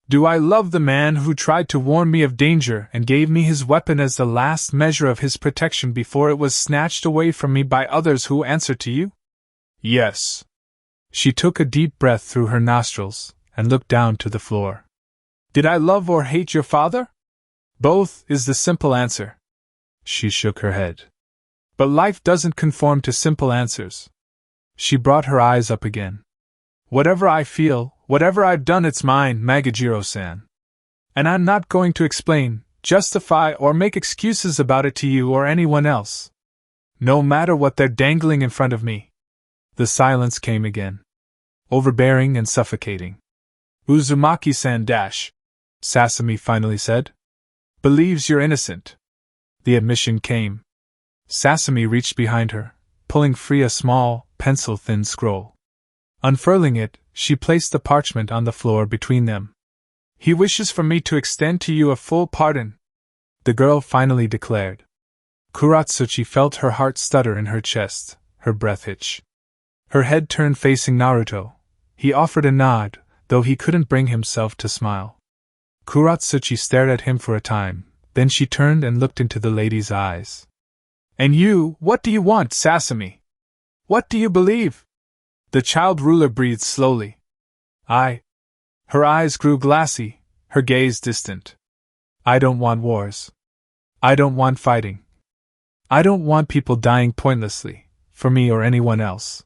Do I love the man who tried to warn me of danger and gave me his weapon as the last measure of his protection before it was snatched away from me by others who answer to you? Yes. She took a deep breath through her nostrils and looked down to the floor. Did I love or hate your father? Both is the simple answer. She shook her head. But life doesn't conform to simple answers. She brought her eyes up again. Whatever I feel, whatever I've done, it's mine, Magajiro-san. And I'm not going to explain, justify, or make excuses about it to you or anyone else. No matter what they're dangling in front of me. The silence came again. Overbearing and suffocating. Uzumaki-san Sasami finally said. Believes you're innocent. The admission came. Sasami reached behind her, pulling free a small, pencil-thin scroll. Unfurling it, she placed the parchment on the floor between them. He wishes for me to extend to you a full pardon, the girl finally declared. Kuratsuchi felt her heart stutter in her chest, her breath hitch. Her head turned facing Naruto. He offered a nod, though he couldn't bring himself to smile. Kuratsuchi stared at him for a time, then she turned and looked into the lady's eyes. And you, what do you want, Sasami? What do you believe? The child ruler breathed slowly. Her eyes grew glassy, her gaze distant. I don't want wars. I don't want fighting. I don't want people dying pointlessly, for me or anyone else.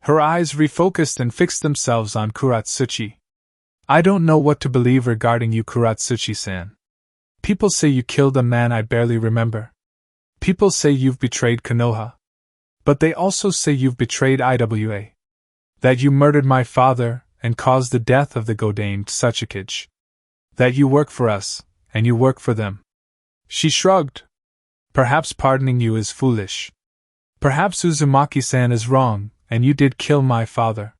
Her eyes refocused and fixed themselves on Kuratsuchi. I don't know what to believe regarding you, Kuratsuchi-san. People say you killed a man I barely remember. People say you've betrayed Konoha. But they also say you've betrayed IWA. That you murdered my father and caused the death of the godamed Sasuke. That you work for us, and you work for them. She shrugged. Perhaps pardoning you is foolish. Perhaps Uzumaki-san is wrong, and you did kill my father.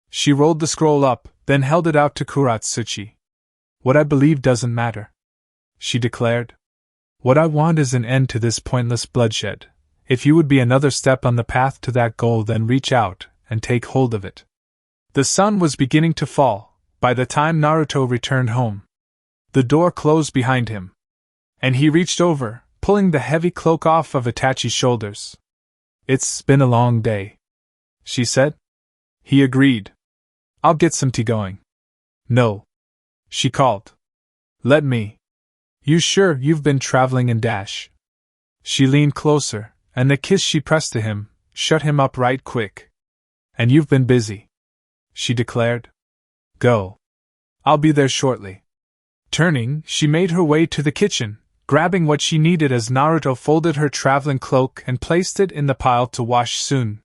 She rolled the scroll up, then held it out to Kuratsuchi. What I believe doesn't matter, she declared. What I want is an end to this pointless bloodshed. If you would be another step on the path to that goal, then reach out and take hold of it. The sun was beginning to fall by the time Naruto returned home. The door closed behind him, and he reached over, pulling the heavy cloak off of Itachi's shoulders. It's been a long day, she said. He agreed. I'll get some tea going. No, she called. Let me. You sure you've been traveling in dash? She leaned closer, and the kiss she pressed to him shut him up right quick. And you've been busy, she declared. Go. I'll be there shortly. Turning, she made her way to the kitchen, grabbing what she needed as Naruto folded her traveling cloak and placed it in the pile to wash soon.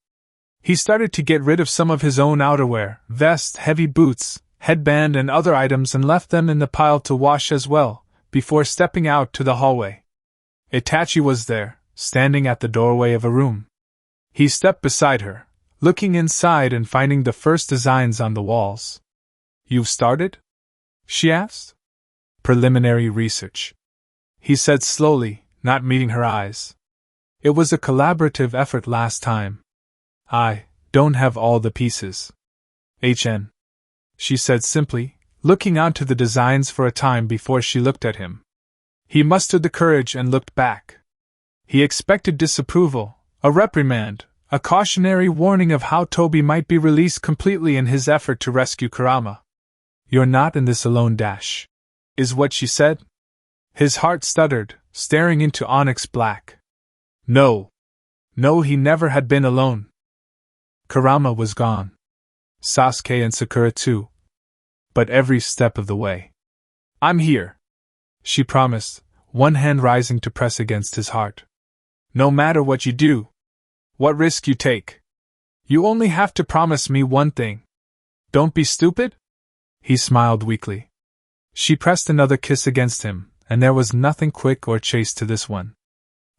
He started to get rid of some of his own outerwear, vest, heavy boots, headband and other items and left them in the pile to wash as well, before stepping out to the hallway. Itachi was there, standing at the doorway of a room. He stepped beside her, looking inside and finding the first designs on the walls. You've started? She asked. Preliminary research, he said slowly, not meeting her eyes. It was a collaborative effort last time. I don't have all the pieces. She said simply, looking onto the designs for a time before she looked at him. He mustered the courage and looked back. He expected disapproval, a reprimand, a cautionary warning of how Toby might be released completely in his effort to rescue Kurama. You're not in this alone, is what she said. His heart stuttered, staring into onyx black. No, he never had been alone. Kurama was gone. Sasuke and Sakura too. But every step of the way. I'm here, she promised, one hand rising to press against his heart. No matter what you do, what risk you take, you only have to promise me one thing. Don't be stupid? He smiled weakly. She pressed another kiss against him, and there was nothing quick or chaste to this one.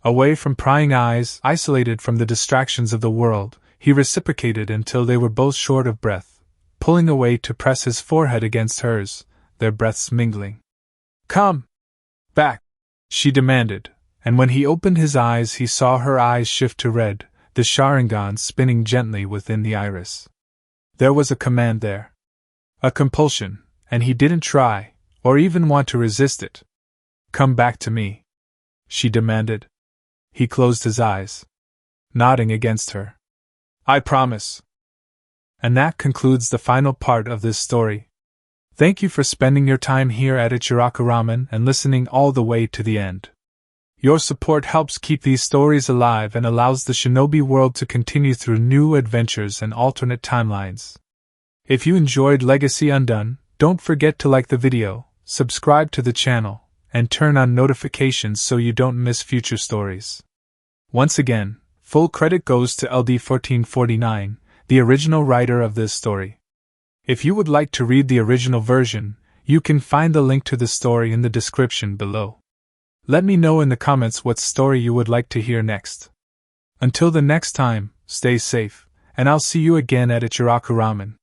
Away from prying eyes, isolated from the distractions of the world, he reciprocated until they were both short of breath, pulling away to press his forehead against hers, their breaths mingling. Come back, she demanded, and when he opened his eyes he saw her eyes shift to red, the Sharingan spinning gently within the iris. There was a command there. A compulsion, and he didn't try, or even want to resist it. Come back to me, she demanded. He closed his eyes, nodding against her. I promise. And that concludes the final part of this story. Thank you for spending your time here at Ichiraku Ramen and listening all the way to the end. Your support helps keep these stories alive and allows the shinobi world to continue through new adventures and alternate timelines. If you enjoyed Legacy Undone, don't forget to like the video, subscribe to the channel, and turn on notifications so you don't miss future stories. Once again, full credit goes to LD1449, the original writer of this story. If you would like to read the original version, you can find the link to the story in the description below. Let me know in the comments what story you would like to hear next. Until the next time, stay safe, and I'll see you again at Ichiraku Ramen.